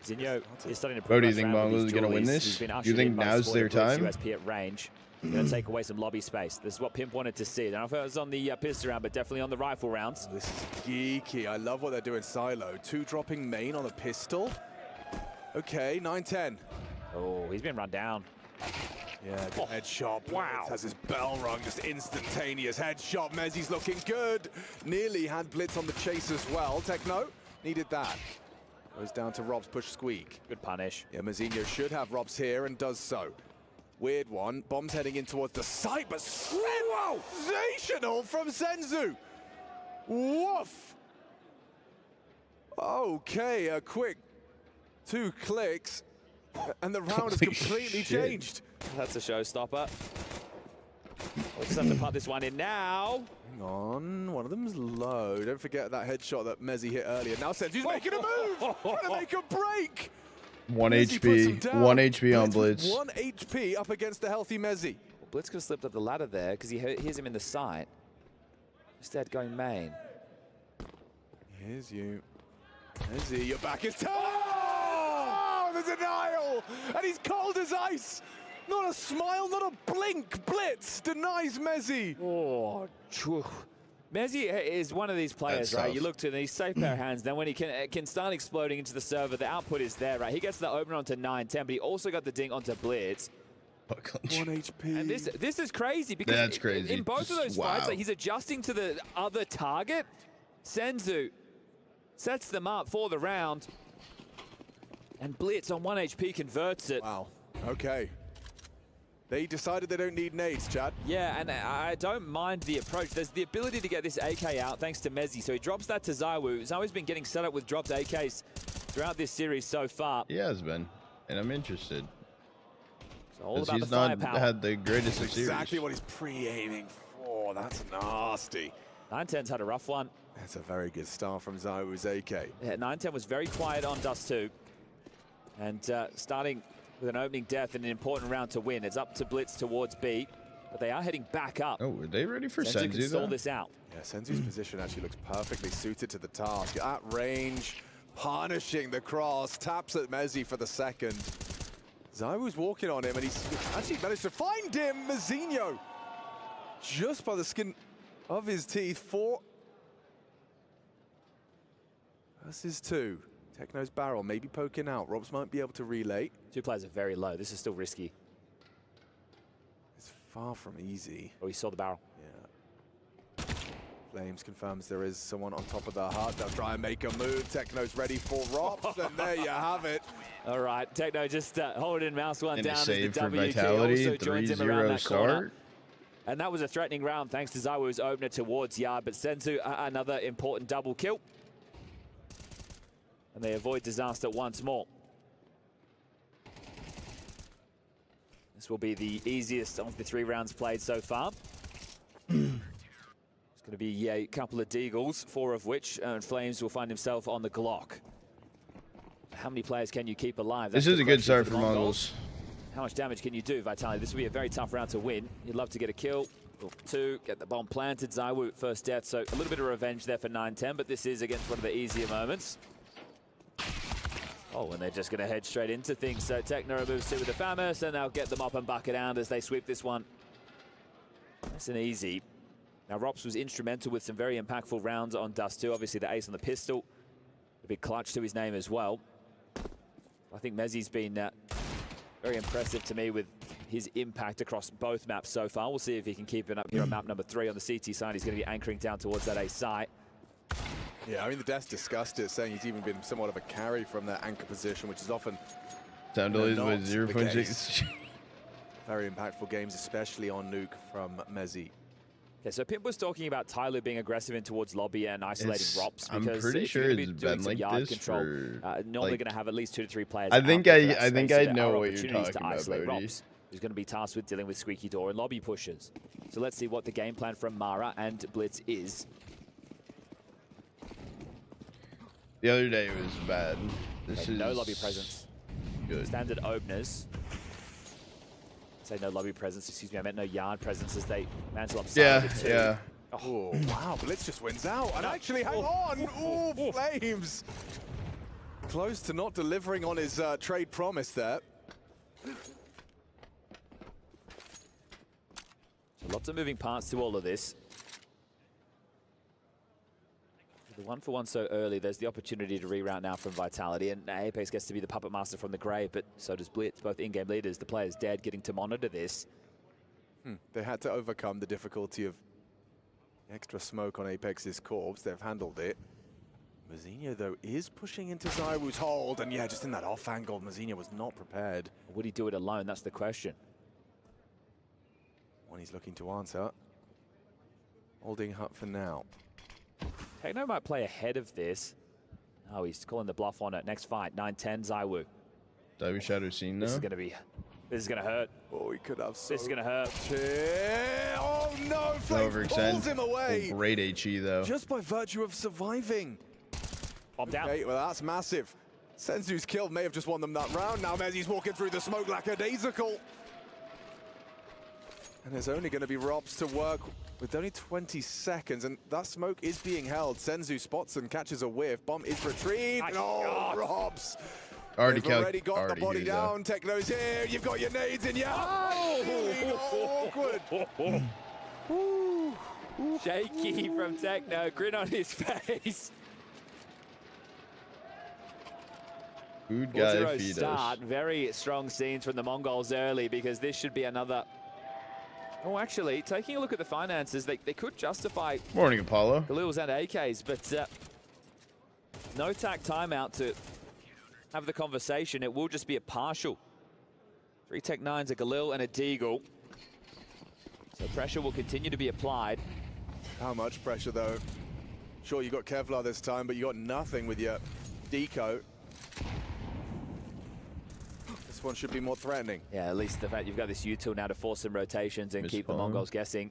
Zinho is starting to. Bro, do you think Mongols are going to win this? Do you think now's their time? USP at range. Going to take away some lobby space. This is what Pimp wanted to see. I don't know if it was on the pistol round, but definitely on the rifle rounds. This is geeky. I love what they're doing silo. 2 dropping main on a pistol. Okay, 9-10. Oh, he's been run down. Yeah, headshot. Wow. Has his bell rung, just instantaneous headshot. Mezzi's looking good. Nearly had Blitz on the chase as well. Techno needed that. Goes down to Rob's push squeak. Good punish. Yeah, Mazinho should have Rob's here and does so. Weird one. Bomb's heading in towards the site, but sensational from Senzu. Woof. Okay, a quick 2 clicks, and the round has completely changed. That's a showstopper. We'll just have to put this one in now. Hang on, one of them's low. Don't forget that headshot that Mezzi hit earlier. Now Senzu's making a move, trying to make a break. 1 HP, 1 HP on Blitz. 1 HP up against the healthy Mezzi. Well, Blitz could have slipped up the ladder there because he hears him in the site. Instead, going main. Here's you. Mezzi, your back is turned. Oh, the denial! And he's cold as ice. Not a smile, not a blink. Blitz denies Mezzi. Oh, Mezzi is one of these players, right? You look to him, he's safe pair of hands. Then when he can start exploding into the server, the output is there, right? He gets the opener onto 9-10, but he also got the dink onto Blitz. 1 HP. And this is crazy because that's crazy. In both of those fights, like, he's adjusting to the other target. Senzu sets them up for the round. And Blitz on 1 HP converts it. Wow. Okay. They decided they don't need nades, Chad. Yeah, and I don't mind the approach. There's the ability to get this AK out thanks to Mezzi. So he drops that to Zaiwu. Zaiwu's been getting set up with dropped AKs throughout this series so far. He has been, and I'm interested. It's all about he's the not firepower. had the greatest of series. Exactly what he's pre-aiming for. That's nasty. 9-10's had a rough one. That's a very good start from Zaiwu's AK. Yeah, 9-10 was very quiet on Dust 2. And starting with an opening death in an important round to win. It's up to Blitz towards B, but they are heading back up. Oh, are they ready for Senzu Senzu, can stall this out. Yeah, Senzu's position actually looks perfectly suited to the task. At range, punishing the cross, taps at Mezzi for the second. Zaiwu's walking on him, and he's actually managed to find him, Mazinho. Just by the skin of his teeth, 4 versus 2. Techno's barrel maybe poking out. Robs might be able to relay. 2 players are very low. This is still risky. It's far from easy. Oh, he saw the barrel. Yeah. Flames confirms there is someone on top of the heart. They'll try and make a move. Techno's ready for Robs, and there you have it. All right, Techno just holding mouse one down as the for WG Vitality, also joins him around that corner. start. And that was a threatening round thanks to Zaiwu's opener towards Yard, but Senzu another important double kill. And they avoid disaster once more. This will be the easiest of the 3 rounds played so far. It's going to be a couple of deagles, 4 of which Flames will find himself on the Glock. How many players can you keep alive? This is a good start for Mongols. How much damage can you do, Vitality? This will be a very tough round to win. You'd love to get a kill, or 2, get the bomb planted. Zaiwu first death, so a little bit of revenge there for 9-10, but this is against one of the easier moments. Oh, and they're just going to head straight into things. So Techno moves to with the Famous, and they'll get them up and bucket out as they sweep this one. Nice and easy. Now, Rops was instrumental with some very impactful rounds on Dust 2. Obviously, the ace on the pistol. A big clutch to his name as well. I think Mezzi's been very impressive to me with his impact across both maps so far. We'll see if he can keep it up here on map number 3 on the CT side. He's going to be anchoring down towards that ace site. Yeah, I mean, the devs discussed it, saying he's even been somewhat of a carry from that anchor position, which is often sound delays with 0.6. Very impactful games, especially on Nuke from Mezzi. Okay, so Pimp was talking about Tyler being aggressive in towards lobby and isolating Rops. I'm because pretty if sure you're gonna it's be doing been some like yard this control, for, normally like- going to have at least 2 to 3 players. I think out there for that I think space, I so there know are what you're opportunities talking to about, isolate Bodhi. Rops, who's going to be tasked with dealing with Squeaky Door and lobby pushes. So let's see what the game plan from Mara and Blitz is. The other day was bad. This Okay, is no lobby presence. Good. Standard openers. Say no lobby presence, excuse me, I meant no yard presence as they mantle up side of it too. Yeah. Oh, wow, Blitz just wins out. And actually, hang on. Ooh, Flames. Close to not delivering on his trade promise there. So lots of moving parts to all of this. The 1-for-1 so early, there's the opportunity to reroute now from Vitality, and Apex gets to be the puppet master from the grave, but so does Blitz, both in-game leaders. The player's dead, getting to monitor this. They had to overcome the difficulty of extra smoke on Apex's corpse. They've handled it. Mazinho, though, is pushing into Zywoo's hold, and yeah, just in that off angle, Mazinho was not prepared. Would he do it alone? That's the question. One he's looking to answer. Holding Hut for now. Techno might play ahead of this. Oh, he's calling the bluff on it. Next fight, 9-10, Zywoo. Diving Shadow scene This now. is going to be... This is going to hurt. Oh, he could have This is going to hurt. Oh, no! Flames pulls him away! Great HE, though. Just by virtue of surviving. Bomb down. Okay, well, that's massive. Senzu's kill may have just won them that round. Now Mezzi's walking through the smoke like a daisical. And there's only going to be Robs to work with only 20 seconds, and that smoke is being held. Senzu spots and catches a whiff. Bomb is retrieved. Oh, Robs. Already got the body down. Techno's here. You've got your nades in your awkward. Shaky from Techno, grin on his face. Good guy 4-0 feed start. us. Very strong scenes from the Mongols early, because this should be another... Oh, actually, taking a look at the finances, they could justify Morning, Apollo. Galils and AKs, but no tack timeout to have the conversation. It will just be a partial. 3 Tech 9s, a Galil and a Deagle. So pressure will continue to be applied. How much pressure, though? Sure, you got Kevlar this time, but you got nothing with your Deco. This one should be more threatening. Yeah, at least the fact you've got this U-tool now to force some rotations and keep the Mongols guessing.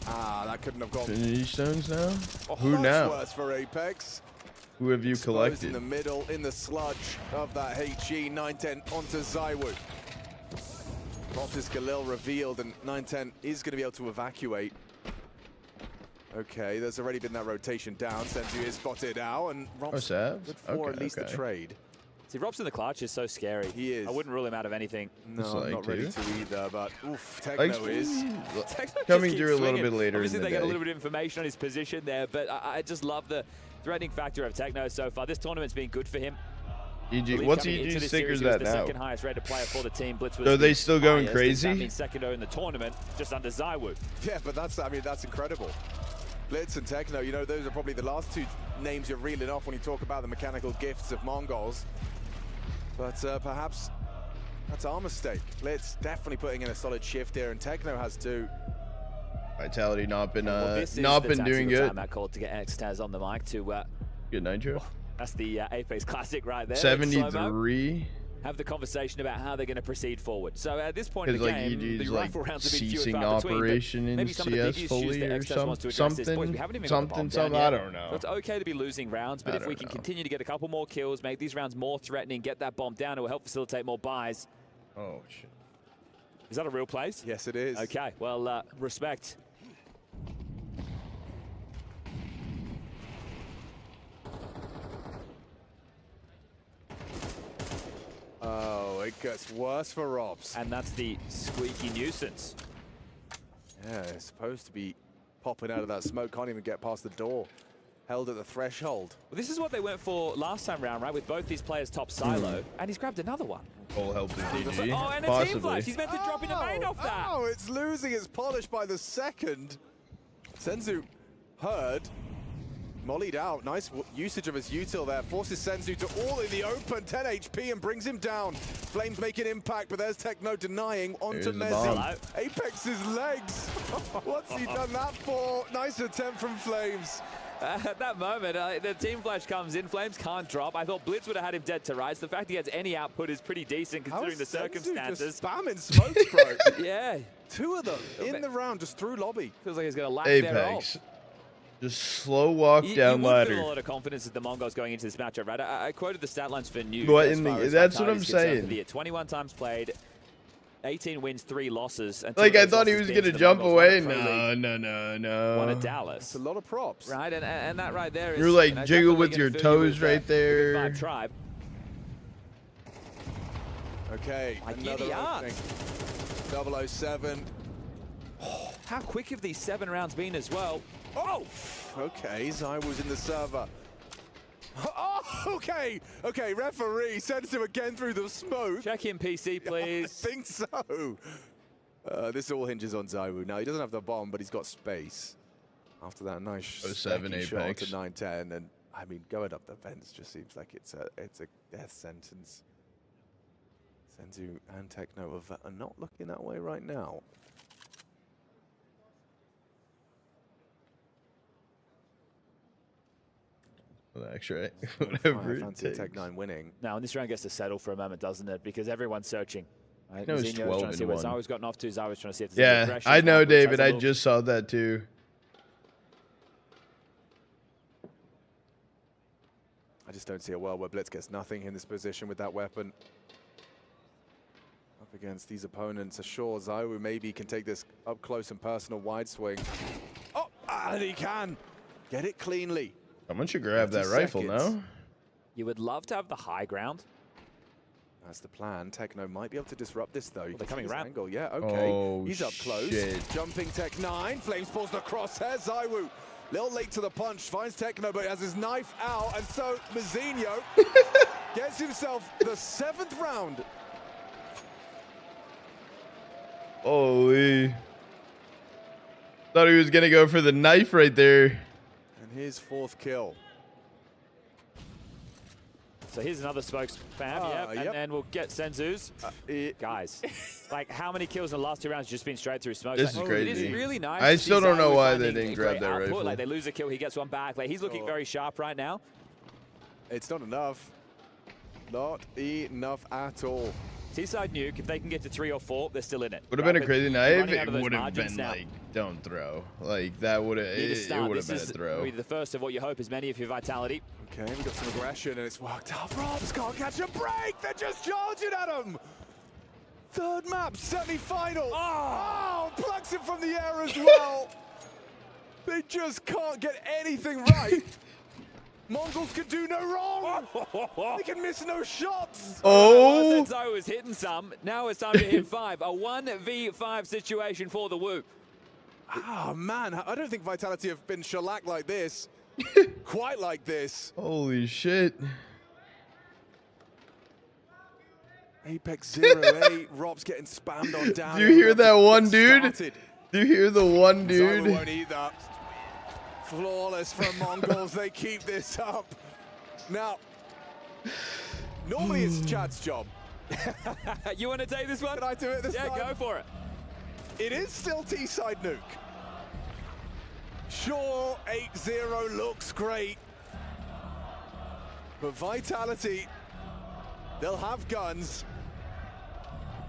Ah, that couldn't have gone. Infinity Stones now? Oh, Who much now? worse for Apex. Who have you Exposed collected? in the middle, in the sludge of that HE. 9-10 onto Zywoo. Optus Galil revealed, and 9-10 is going to be able to evacuate. Okay, there's already been that rotation down. Senzu is spotted out, and Rob's Savs? good for Okay, at least the okay. trade. See, Robson the clutch is so scary. He is. I wouldn't rule him out of anything. No, It's I'm like not ready two. to either, but oof, Like, Techno is. Techno coming just through a keeps little swinging. bit later Obviously, in the they get a day. little bit of information on his position there, but I just love the threatening factor of Techno so far. This tournament's been good for him. EG, what's Coming into EG this stickers series, he was at the now? second highest rated player for the team. Blitz was Are they the still going highest, crazy? That means second in the tournament, just under Zywoo. Yeah, but that's incredible. Blitz and Techno, you know, those are probably the last 2 names you're reeling off when you talk about the mechanical gifts of Mongols. But perhaps that's our mistake. Blitz definitely putting in a solid shift here, and Techno has too. Vitality not been This is not the been doing tactical good. timeout call to get Xtaz on the mic to. Good Nitro. That's the Apex Classic right there. 73. Have the conversation about how they're going to proceed forward. So at this point in Because the like game, EG's the like rifle rounds have been few and ceasing far between, but operation in maybe some of the CS big issues fully that or Xtaz wants to address is, boys, we haven't even got the bomb down I yet. don't know. So it's okay to be losing rounds, but I if we don't can know. continue to get a couple more kills, make these rounds more threatening, get that bomb down, it will help facilitate more buys. Oh shit. Is that a real place? Yes, it is. Okay, well, respect. Oh, it gets worse for Robs. And that's the squeaky nuisance. Yeah, it's supposed to be popping out of that smoke. Can't even get past the door. Held at the threshold. Well, this is what they went for last time round, right? With both these players top silo. And he's grabbed another one. All help the DG. Oh, and a team flash. He's meant to drop in a main off that. Oh, it's losing its polish by the second. Senzu heard. Mollied out. Nice usage of his util there. Forces Senzu to all in the open. 10 HP and brings him down. Flames make an impact, but there's Techno denying onto Mezzi. Apex's legs. What's he done that for? Nice attempt from Flames. At that moment, the team flash comes in. Flames can't drop. I thought Blitz would have had him dead to rights. The fact he gets any output is pretty decent considering the circumstances. Just spamming smokes, bro. Yeah. 2 of them in the round, just through lobby. Feels like he's going to lack Apex. their ult. Just slow walk down you ladder. feel a lot of confidence as the Mongols going into this matchup, right? I quoted the stat lines for New. What in the? That's what I'm saying. 21 times played, 18 wins, 3 losses. And Like I thought he was gonna jump away. No. One at Dallas. It's a lot of props, right? And that right there is. You're like jiggle with your toes right there. Tribe. Okay, another opening. 007. How quick have these 7 rounds been as well? Oh! Okay, Zywoo's in the server. Oh, okay. Okay, referee sends him again through the smoke. Check in PC, please. I think so. This all hinges on Zywoo. Now, he doesn't have the bomb, but he's got space. After that nice 07 shot Apex. to 9-10. And, I mean, going up the fence just seems like it's a death sentence. Senzu and Techno are not looking that way right now. That's right. Whatever it fancy takes. Tech9 winning. Now, and this round gets to settle for a moment, doesn't it? Because everyone's searching. Right? No, it's Zinio's 12 trying to see and where 1. Zawo's gotten off to. Zawo's trying to see if there's any Yeah, aggression. I know, Now, Blitz has David. a I little- just saw that too. I just don't see a world where Blitz gets nothing in this position with that weapon. Up against these opponents, sure, Zywoo maybe can take this up close and personal wide swing. Oh, and he can get it cleanly. Someone should grab that rifle now. You would love to have the high ground. That's the plan. Techno might be able to disrupt this though. They're coming around. Angle. Yeah, okay. Oh, He's up close. shit. Jumping Tech9. Flames pulls the crosshair. Zywoo. Little late to the punch. Finds Techno, but has his knife out. And so Mazinho gets himself the 7th round. Holy. Thought he was going to go for the knife right there. And his 4th kill. So here's another smoke spam, and then we'll get Senzu's. Guys, like how many kills in the last 2 rounds just been straight through smoke? This Like, is crazy. It is really nice. I to still see don't know Zawu why they finding didn't a grab great that output. rifle. Like they lose a kill, he gets one back. Like he's looking very sharp right now. It's not enough. Not enough at all. T-side nuke, if they can get to 3 or 4, they're still in it. Would have been a But crazy they're knife. running out It of those would have margins been now. like, don't throw. Like that would have. Need to It start. would have This been a is throw. maybe the first of what you hope is many of your vitality. Okay, we got some aggression and it's worked out. Robs can't catch a break. They're just charging at him. 3rd map, semi-final. Oh, plucks it from the air as well. They just can't get anything right. Mongols can do no wrong. They can miss no shots. Oh. Zenzo is hitting some. Now it's time to hit 5. A 1v5 situation for the Woo. Oh, man. I don't think Vitality have been shellacked like this. Quite like this. Holy shit. Apex 08. Rob's getting spammed on down. Do you hear that one dude? Do you hear the one dude? Zyra won't eat that. Flawless from Mongols. They keep this up. Now, normally it's Chad's job. You want to take this one? Can I do it this time? Yeah, go for it. It is still T-side nuke. Sure, 8-0 looks great. But Vitality, they'll have guns.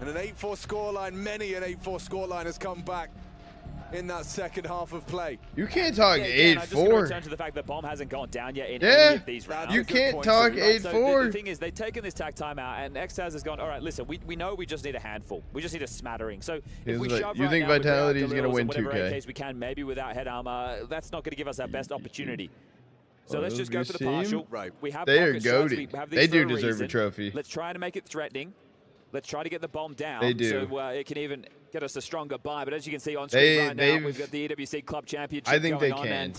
And an 8-4 scoreline, many an 8-4 scoreline has come back in that second half of play. You can't talk again, I'm just gonna 8-4. return to the fact that bomb hasn't gone down yet in Yeah, any of these rounds. you can't talk Right, so 8-4. the thing is, they've taken this tag timeout, and Xtaz has gone, all right, listen, we know we just need a handful. We just need a smattering. So if we shove You right think now with Vitality is Galils going to win and whatever 2K? AKs we can, maybe without head armor, that's not going to give us our best opportunity. So let's just go for the partial. Right. We have They are pocket shots. We goated. have these They for do a deserve a reason. trophy. Let's try to make it threatening. Let's try to get the bomb down. They do. So it can even get us a stronger buy. But as you can see on screen right now, we've got the EWC Club Championship going on. And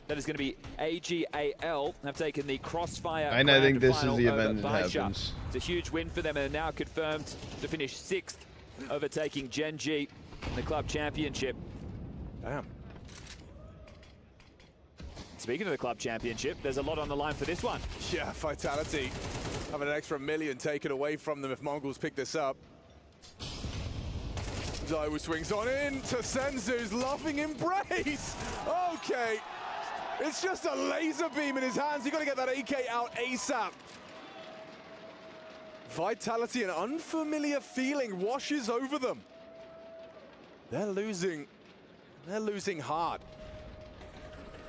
that is going to be AGAL have taken the Crossfire. And I think this is final the over event that Baisha. happens. It's a huge win for them, and they're now confirmed to finish 6th, overtaking Gen G in the Club Championship. Damn. Speaking of the Club Championship, there's a lot on the line for this one. Yeah, Vitality having an extra $1 million taken away from them if Mongols pick this up. Zaiwu swings on in to Senzu's loving embrace. Okay, it's just a laser beam in his hands. You got to get that AK out ASAP. Vitality, an unfamiliar feeling washes over them. They're losing hard.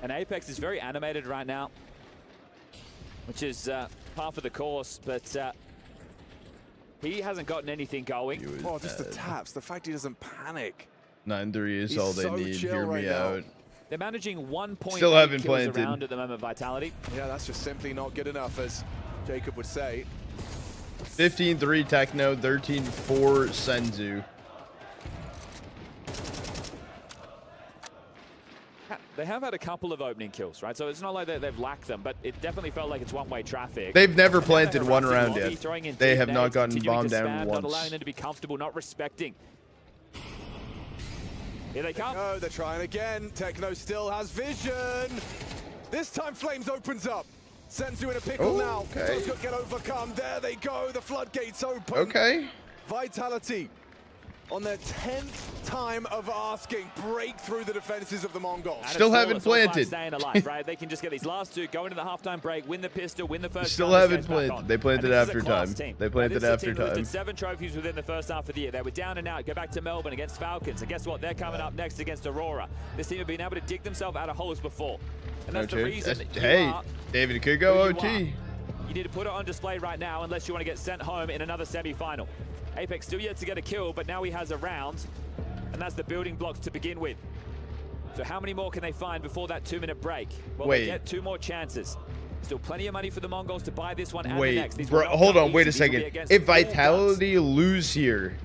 And Apex is very animated right now, which is par for the course, but he hasn't gotten anything going. Oh, just the taps, the fact he doesn't panic. 9-3 is He's all they so need. chill Hear right me now. out. They're managing 1.8 Still haven't kills planted. around at the moment, Vitality. Yeah, that's just simply not good enough, as Jacob would say. 15-3 Techno, 13-4 Senzu. They have had a couple of opening kills, right? So it's not like they've lacked them, but it definitely felt like it's one-way traffic. They've never planted one round lobby, yet. throwing in They deep have not nades, gotten continuing bombed to down spam, once. Not allowing them to be comfortable, not respecting. Here they come. Oh, they're trying again. Techno still has vision. This time Flames opens up. Senzu in a pickle now. Okay. Does not get overcome. There they go. The floodgates open. Okay. Vitality on their 10th time of asking break through the defenses of the Mongols. Still haven't planted. Staying alive, right? They can just get these last two, go into the halftime break, win the pistol, win the first. Still round, haven't goes back on. planted. They planted And this is a after class time. team. They planted This is a after team that time. lifted 7 trophies within the first half of the year. They were down and out. Go back to Melbourne against Falcons. And guess what? They're coming up next against Aurora. This team have been able to dig themselves out of holes before. And that's the Okay. reason that you Hey, are David, it could go who you OT. are. You need to put it on display right now unless you want to get sent home in another semi-final. Apex still yet to get a kill, but now he has a round, and that's the building blocks to begin with. So how many more can they find before that 2-minute break? Well, Wait. they get 2 more chances. Still plenty of money for the Mongols to buy this one and the Wait, next. These bro, will not hold come on, wait a easy. These will be second. against If all guns. Vitality lose here,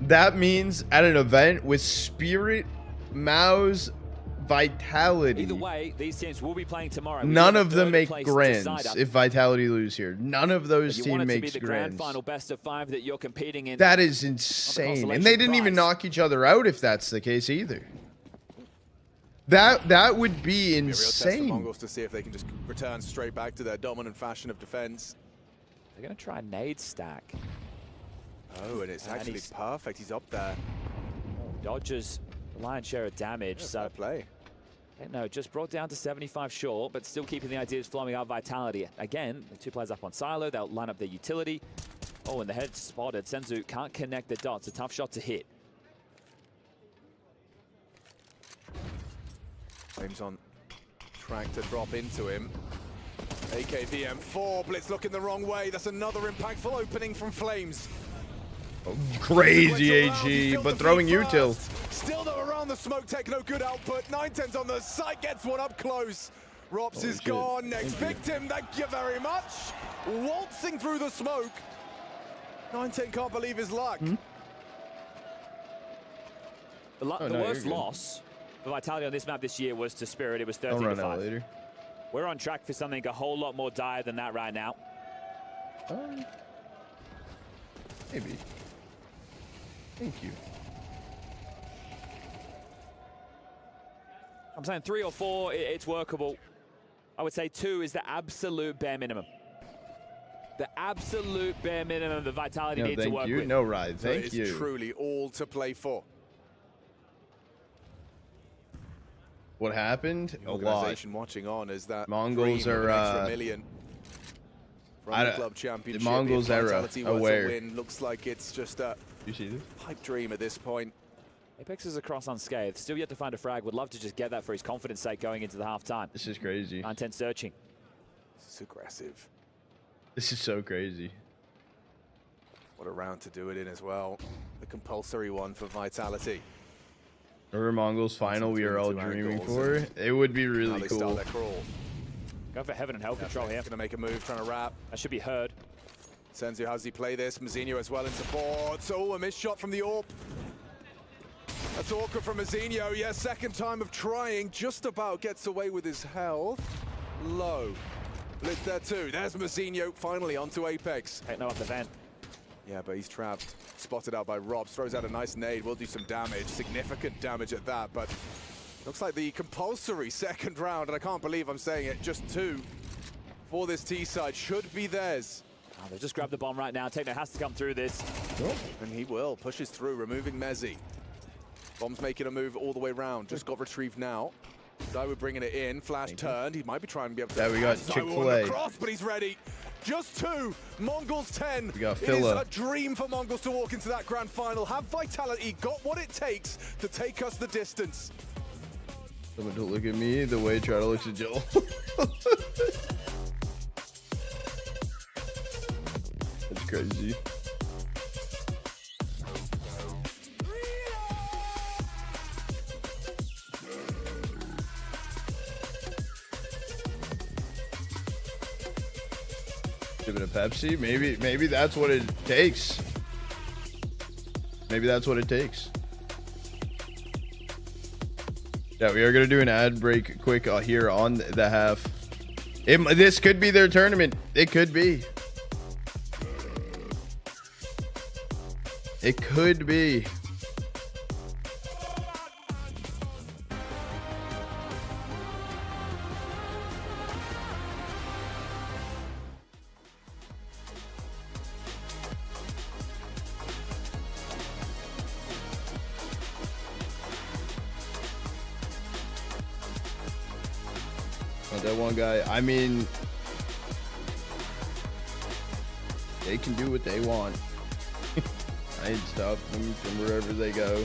that means at an event with Spirit, Mao's, Vitality, Either way, these teams will be playing tomorrow. none We of have a them third make place grands decider. if Vitality lose here. None of those You teams want it to be makes the grand grands. final best of 5 that you're competing in. That is insane. And they didn't even knock each other out if that's the case either. That would be Be a real test for insane. Mongols to see if they can just return straight back to their dominant fashion of defense. They're going to try nade stack. Oh, and it's And actually he's- perfect. He's up there. Dodgers the lion's share of damage. Yeah, so fair play. No, just brought down to 75 short, but still keeping the ideas flowing out Vitality. Again, the 2 players up on silo, they'll line up their utility. Oh, and the head spotted. Senzu can't connect the dots. A tough shot to hit. Flames on track to drop into him. AKVM4, Blitz looking the wrong way. That's another impactful opening from Flames. Crazy AG, but throwing util. Still though around the smoke, Techno good output. 9-10's on the site, gets one up close. Rops is gone, next victim, thank you very much. Waltzing through the smoke. 9-10 can't believe his luck. The worst loss for Vitality on this map this year was to Spirit. It was I'll run out 13-5. later. We're on track for something a whole lot more dire than that right now. Maybe. Thank you. I'm saying 3 or 4, it's workable. I would say 2 is the absolute bare minimum. The absolute bare minimum that Vitality No, need to thank work you. with. No ride. So Thank it's you. truly all to play for. What happened? The A lot. organization watching on as that Mongols dream of are, an extra $1 million from the club championship. the Mongols If era, Vitality were to aware. win, looks like it's just a You see this? pipe dream at this point. Apex is across unscathed. Still yet to find a frag. Would love to just get that for his confidence sake going into the halftime. This is crazy. 9-10 searching. This is aggressive. This is so crazy. What a round to do it in as well. The compulsory one for Vitality. Or Mongols final we are all dreaming for. It would be really They cool. start their crawl. Go for heaven and hell control here. Going to make a move, trying to wrap. That should be heard. Senzu, how does he play this? Mazinho as well in support. Oh, a missed shot from the AWP. That's awkward from Mazinho. Yeah, second time of trying. Just about gets away with his health. Low. Blitz there too. There's Mazinho finally onto Apex. Hey, no, off the vent. Yeah, but he's trapped. Spotted out by Robs. Throws out a nice nade. Will do some damage. Significant damage at that, but looks like the compulsory second round, and I can't believe I'm saying it, just 2 for this T side should be theirs. Oh, they've just grabbed the bomb right now. Techno has to come through this. And he will. Pushes through, removing Mezzi. Bomb's making a move all the way around. Just got retrieved now. Zywoo bringing it in. Flash turned. He might be trying to be able to... There we got Chick-fil-A. Cross, but he's ready. Just 2. Mongols 10. We got It is Filla. a dream for Mongols to walk into that grand final. Have Vitality got what it takes to take us the distance? Someone don't look at me the way Trotter looks at Joel. That's crazy. Give it a Pepsi. Maybe that's what it takes. Maybe that's what it takes. Yeah, we are gonna do an ad break quick here on the half. This could be their tournament. It could be. It could be. That one guy, I mean, they can do what they want. I ain't stopping them from wherever they go.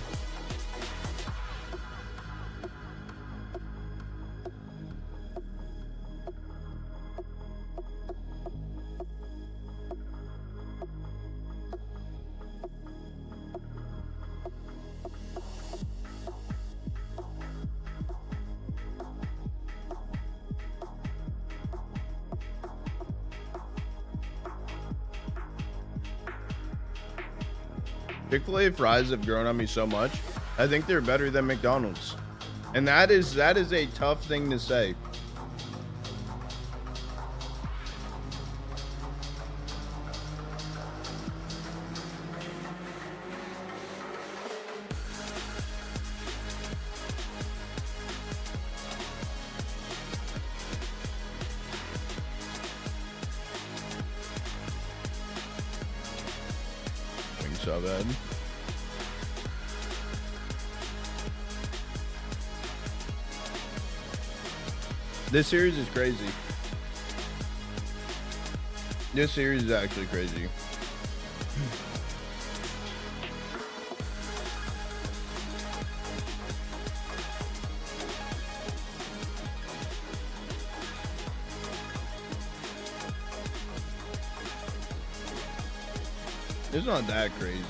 Chick-fil-A fries have grown on me so much. I think they're better than McDonald's. And that is a tough thing to say. So bad. This series is crazy. This series is actually crazy. It's not that crazy.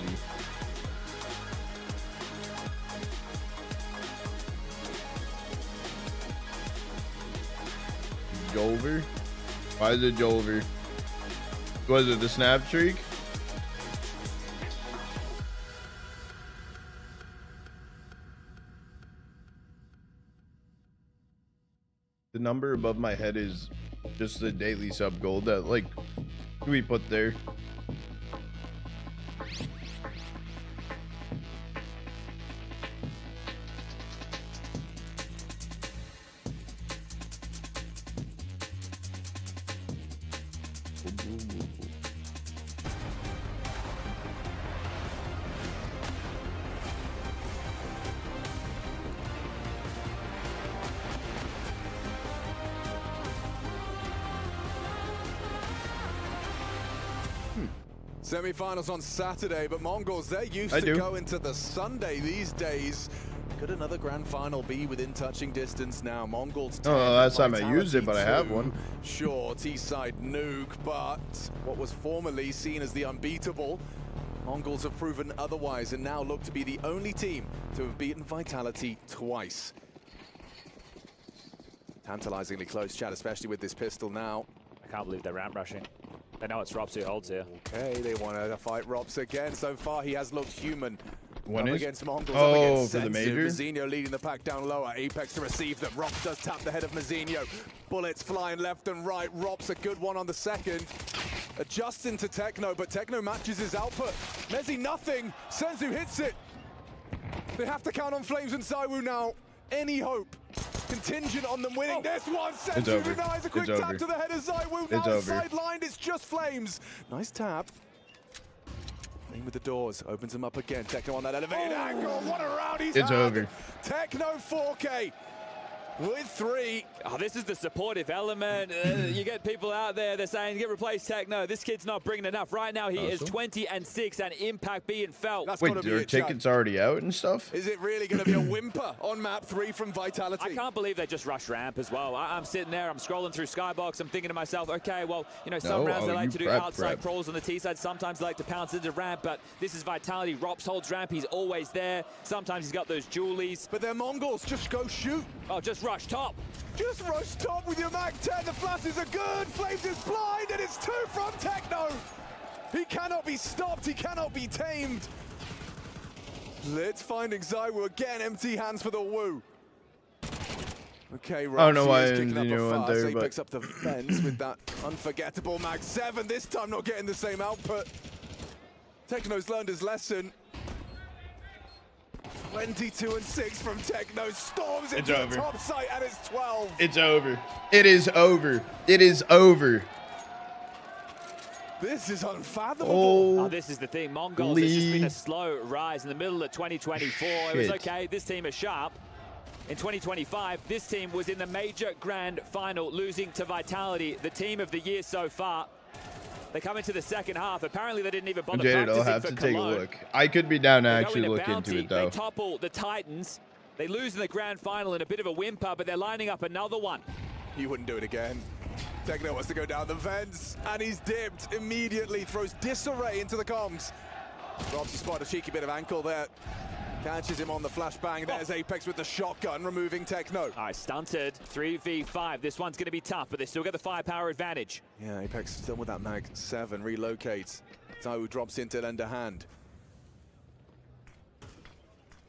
Jolver? Why is it Jolver? Was it the snap streak? The number above my head is just the daily sub goal that, like, we put there. Semi-finals on Saturday, but Mongols, they're used to go into the Sunday these days. Could another grand final be within touching distance now? Mongols 10, oh, last time I Vitality used it, but 2. I have one. Sure, T-side nuke, but what was formerly seen as the unbeatable Mongols have proven otherwise and now look to be the only team to have beaten Vitality twice. Tantalizingly close, Chad, especially with this pistol now. I can't believe they're ramp rushing. They know it's Rops who holds here. Okay, they want to fight Rops again. So far, he has looked human. One up is? against Mongols, Oh, up against for the Senzu. major? Mazinho leading the pack down lower. Apex to receive them. Rops does tap the head of Mazinho. Bullets flying left and right. Rops a good one on the second. Adjusting to Techno, but Techno matches his output. Mezzi nothing. Senzu hits it. They have to count on Flames and Zaiwu now. Any hope contingent on them winning this one. Senzu denies a quick tap to the head of Zaiwu. Now it's sidelined. It's just Flames. Nice tap. Flame with the doors. Opens them up again. Techno on that elevated angle. What a round he's had. Over. Techno 4K. With 3. Oh, this is the supportive element. You get people out there, they're saying, get replaced Techno. This kid's not bringing enough. Right now, he is 20-6 and impact being felt. That's Wait, are tickets already out and stuff? Is it really going to be a whimper on map 3 from Vitality? I can't believe they just rushed ramp as well. I'm sitting there, I'm scrolling through Skybox, I'm thinking to myself, okay, well, you know, some rounds they like to do outside crawls on the T side, sometimes they like to pounce into ramp, but this is Vitality. Rops holds ramp, he's always there. Sometimes he's got those Julies. But they're Mongols, just go shoot. Oh, just rush top. Just rush top with your Mac 10. The flashes are good. Flames is blind, and it's 2 from Techno. He cannot be stopped. He cannot be tamed. Blitz finding Zaiwu again. Empty hands for the Wu. Okay, right. I don't know why is kicking up Zinho a went fuss. there, He but picks up the fence with that unforgettable Mag 7. This time not getting the same output. Techno's learned his lesson. 22-6 from Techno. Storms into the top site, and it's 12. It's over. It is over. It is over. This is unfathomable. Oh, this is the thing. Mongols, it's just been a slow rise in the middle of 2024. It was okay. This team is sharp. In 2025, this team was in the major grand final, losing to Vitality, the team of the year so far. They come into the second half. Apparently, they didn't even bother practicing I'll have for to take a Cologne. look. I could be down to They go actually into look Bounty, into it, though. They topple the Titans. They lose in the grand final in a bit of a whimper, but they're lining up another one. You wouldn't do it again. Techno wants to go down the vents, and he's dipped immediately. Throws disarray into the comms. Robs spotted a cheeky bit of ankle there. Catches him on the flashbang. There's Apex with the shotgun, removing Techno. All right, stunted. 3v5. This one's going to be tough, but they still get the firepower advantage. Yeah, Apex still with that Mag 7. Relocates. Zaiwu drops into lend a hand.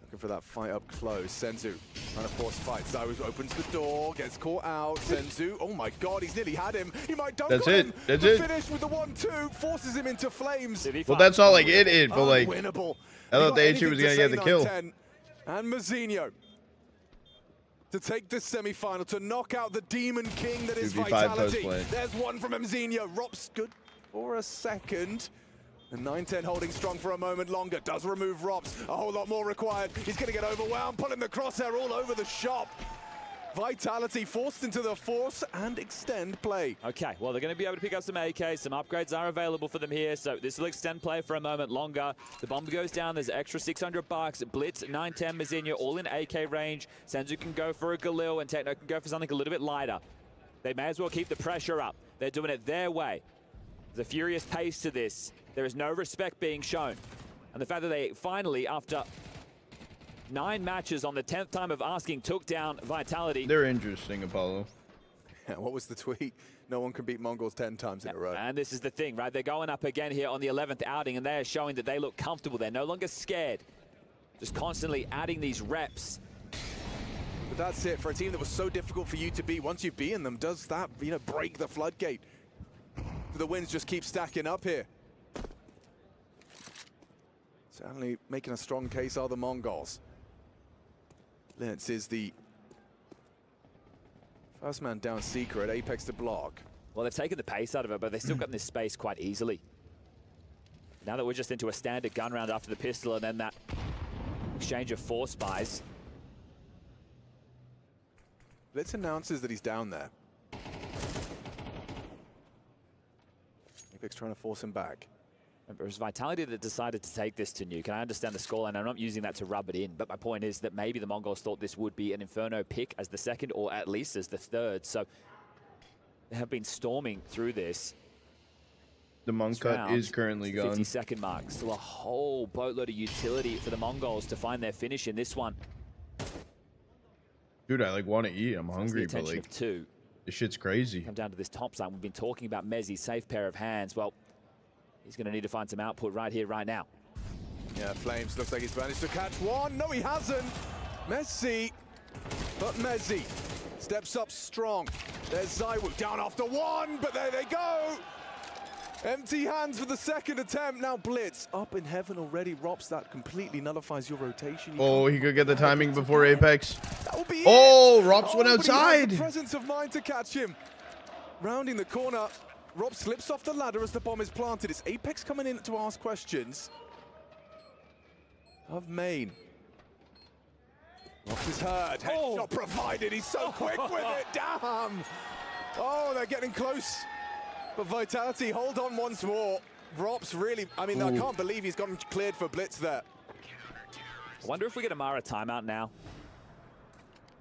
Looking for that fight up close. Senzu trying to force fight. Zaiwu opens the door, gets caught out. Senzu, oh my god, he's nearly had him. He might dunk on him. That's the it. finish with the 1-2 forces him into flames. Well, that's not like it, but like, unwinnable. I thought the HU was going to get the kill. And Mazinho to take this semi-final, to knock out the Demon King that is Vitality. There's one from Mazinho. Rops good for a second. And 9-10 holding strong for a moment longer. Does remove Rops. A whole lot more required. He's going to get overwhelmed, pulling the crosshair all over the shop. Vitality forced into the force and extend play. Okay, well, they're going to be able to pick up some AKs. Some upgrades are available for them here, so this will extend play for a moment longer. The bomb goes down. There's extra $600. Blitz, 9-10, Mazinho, all in AK range. Senzu can go for a Galil, and Techno can go for something a little bit lighter. They may as well keep the pressure up. They're doing it their way. There's a furious pace to this. There is no respect being shown. And the fact that they finally, after 9 matches on the 10th time of asking, took down Vitality. They're interesting, Apollo. Yeah, what was the tweet? No one can beat Mongols 10 times in a row. And this is the thing, right? They're going up again here on the 11th outing, and they are showing that they look comfortable. They're no longer scared. Just constantly adding these reps. But that's it for a team that was so difficult for you to beat. Once you've beaten them, does that, break the floodgate? The wins just keep stacking up here. Certainly making a strong case are the Mongols. Linz is the first man down secret, Apex to block. Well, they've taken the pace out of it, but they've still gotten this space quite easily. Now that we're just into a standard gun round after the pistol and then that exchange of 4 spies. Blitz announces that he's down there. Apex trying to force him back. It was Vitality that decided to take this to Nuke, and I understand the scoreline. I'm not using that to rub it in, but my point is that maybe the Mongols thought this would be an Inferno pick as the second, or at least as the third. So they have been storming through this. The monk cut is currently gone. 50-second mark. Still a whole boatload of utility for the Mongols to find their finish in this one. Dude, I like want to eat. I'm hungry, but like of two. This shit's crazy. Come down to this top side. We've been talking about Mezzi, safe pair of hands. Well, he's going to need to find some output right here, right now. Yeah, Flames looks like he's managed to catch one. No, he hasn't. Messi, but Mezzi steps up strong. There's Zywoo down after one, but there they go. Empty hands for the second attempt. Now Blitz up in heaven already. Rops, that completely nullifies your rotation. He could get the timing before Apex. That will be Rops went outside. The presence of mind to catch him. Rounding the corner, Rob slips off the ladder as the bomb is planted. It's Apex coming in to ask questions of Main. Rops is heard. Headshot provided. He's so quick with it. Damn. Oh, they're getting close. But Vitality hold on once more. Rops really, I mean, I can't believe he's gotten cleared for Blitz there. I wonder if we get a Mara timeout now.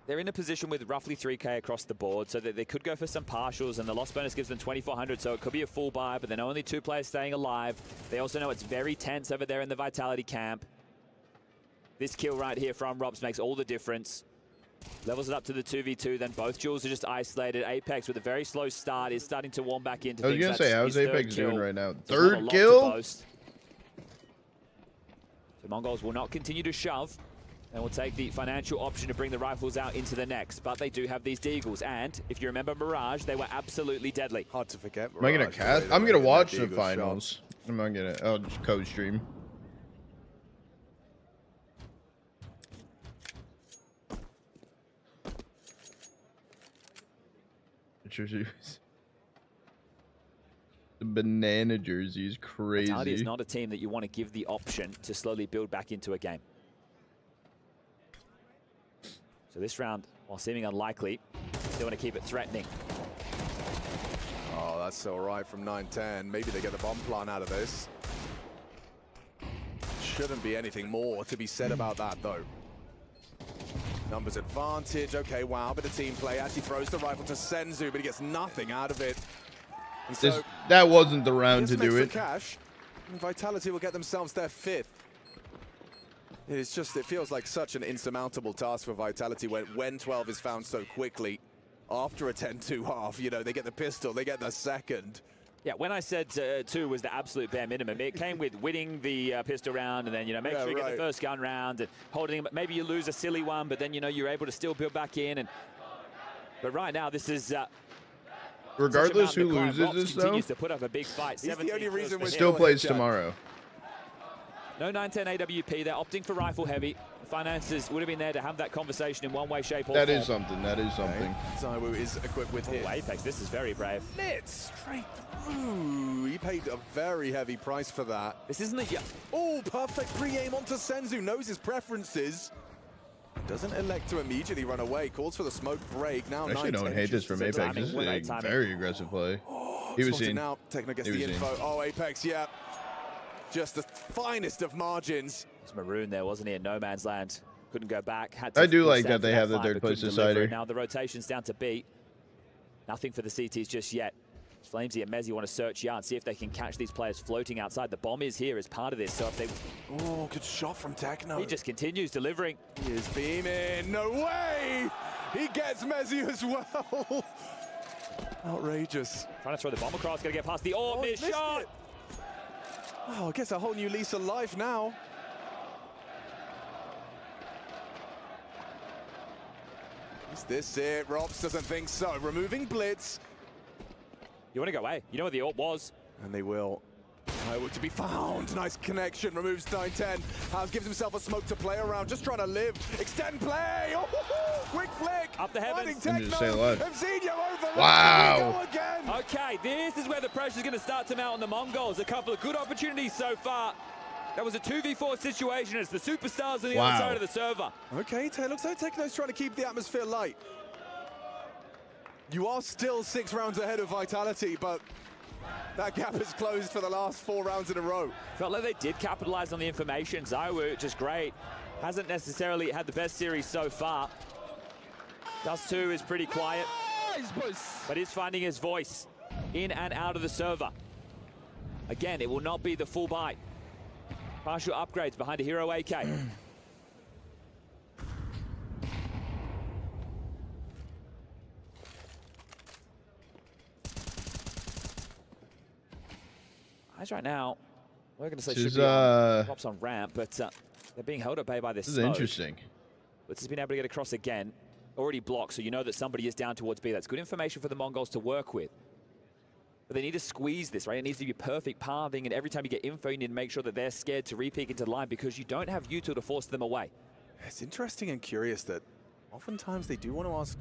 They're in a position with roughly 3K across the board, so that they could go for some partials, and the loss bonus gives them 2,400, so it could be a full buy, but then only 2 players staying alive. They also know it's very tense over there in the Vitality camp. This kill right here from Rops makes all the difference. Levels it up to the 2v2, then both duels are just isolated. Apex with a very slow start is starting to warm back into things. I was going to say, how's Apex doing right now? So third kill? The Mongols will not continue to shove, and will take the financial option to bring the rifles out into the next. But they do have these Deagles, and if you remember Mirage, they were absolutely deadly. Hard to forget. Am I going to cast? I'm going to watch the finals. I'm not going to, I'll just code stream. Jerseys. The banana jersey is crazy. Vitality is not a team that you want to give the option to slowly build back into a game. So this round, while seeming unlikely, they want to keep it threatening. Oh, that's all right from 9-10. Maybe they get the bomb plant out of this. Shouldn't be anything more to be said about that, though. Numbers advantage. Okay, wow, bit of team play. Actually throws the rifle to Senzu, but he gets nothing out of it. And so that wasn't the round to do it. Cash, and Vitality will get themselves their 5th. It's just, it feels like such an insurmountable task for Vitality when 12 is found so quickly. After a 10-2 half, you know, they get the pistol, they get the second. Yeah, when I said 2 was the absolute bare minimum, it came with winning the pistol round, and then, you know, make sure you get the first gun round, and holding them. Maybe you lose a silly one, but then, you know, you're able to still build back in. But right now, this is... regardless who loses this, though, continues to put up a big fight. He's the only reason we're still plays tomorrow. No 9-10 AWP. They're opting for rifle heavy. Finances would have been there to have that conversation in one way, shape, or form. That is something. That is something. Zywoo is equipped with his. Apex, this is very brave. Lit straight through. He paid a very heavy price for that. This isn't a... Oh, perfect pre-aim onto Senzu. Knows his preferences. Doesn't elect to immediately run away. Calls for the smoke break. Now, I actually don't hate this from Apex. This is a very aggressive play. He was seen. Now, Techno gets the info. Oh, Apex, yeah. Just the finest of margins. It was Maroon there, wasn't he, in no man's land. Couldn't go back. I do like that they have the third place decider. Now the rotation's down to B. Nothing for the CTs just yet. Flamesy and Mezzi want to search yard, see if they can catch these players floating outside. The bomb is here as part of this, so if they... Oh, good shot from Techno. He just continues delivering. He is beaming. No way! He gets Mezzi as well. Outrageous. Trying to throw the bomb across, going to get past the missed shot. Oh, gets a whole new lease of life now. Is this it? Rops doesn't think so. Removing Blitz. You want to go away. You know where the AWP was. And they will. To be found. Nice connection. Removes 9-10. House gives himself a smoke to play around. Just trying to live. Extend play. Oh, quick flick. Up the heavens. Wow. Okay, this is where the pressure is going to start to mount on the Mongols. A couple of good opportunities so far. That was a 2v4 situation. It's the superstars on the other side of the server. Okay, looks like Techno's trying to keep the atmosphere light. You are still 6 rounds ahead of Vitality, but that gap is closed for the last 4 rounds in a row. Felt like they did capitalize on the information. Zywoo, just great. Hasn't necessarily had the best series so far. Dust 2 is pretty quiet, but is finding his voice in and out of the server. Again, it will not be the full buy. Partial upgrades behind a hero AK. Eyes right now, we're going to say should be on, props on ramp, but they're being held at bay by this This is smoke. interesting. Blitz has been able to get across again. Already blocked, so you know that somebody is down towards B. That's good information for the Mongols to work with. But they need to squeeze this, right? It needs to be perfect pathing, and every time you get info, you need to make sure that they're scared to re-peek into the line because you don't have util to force them away. It's interesting and curious that oftentimes they do want to ask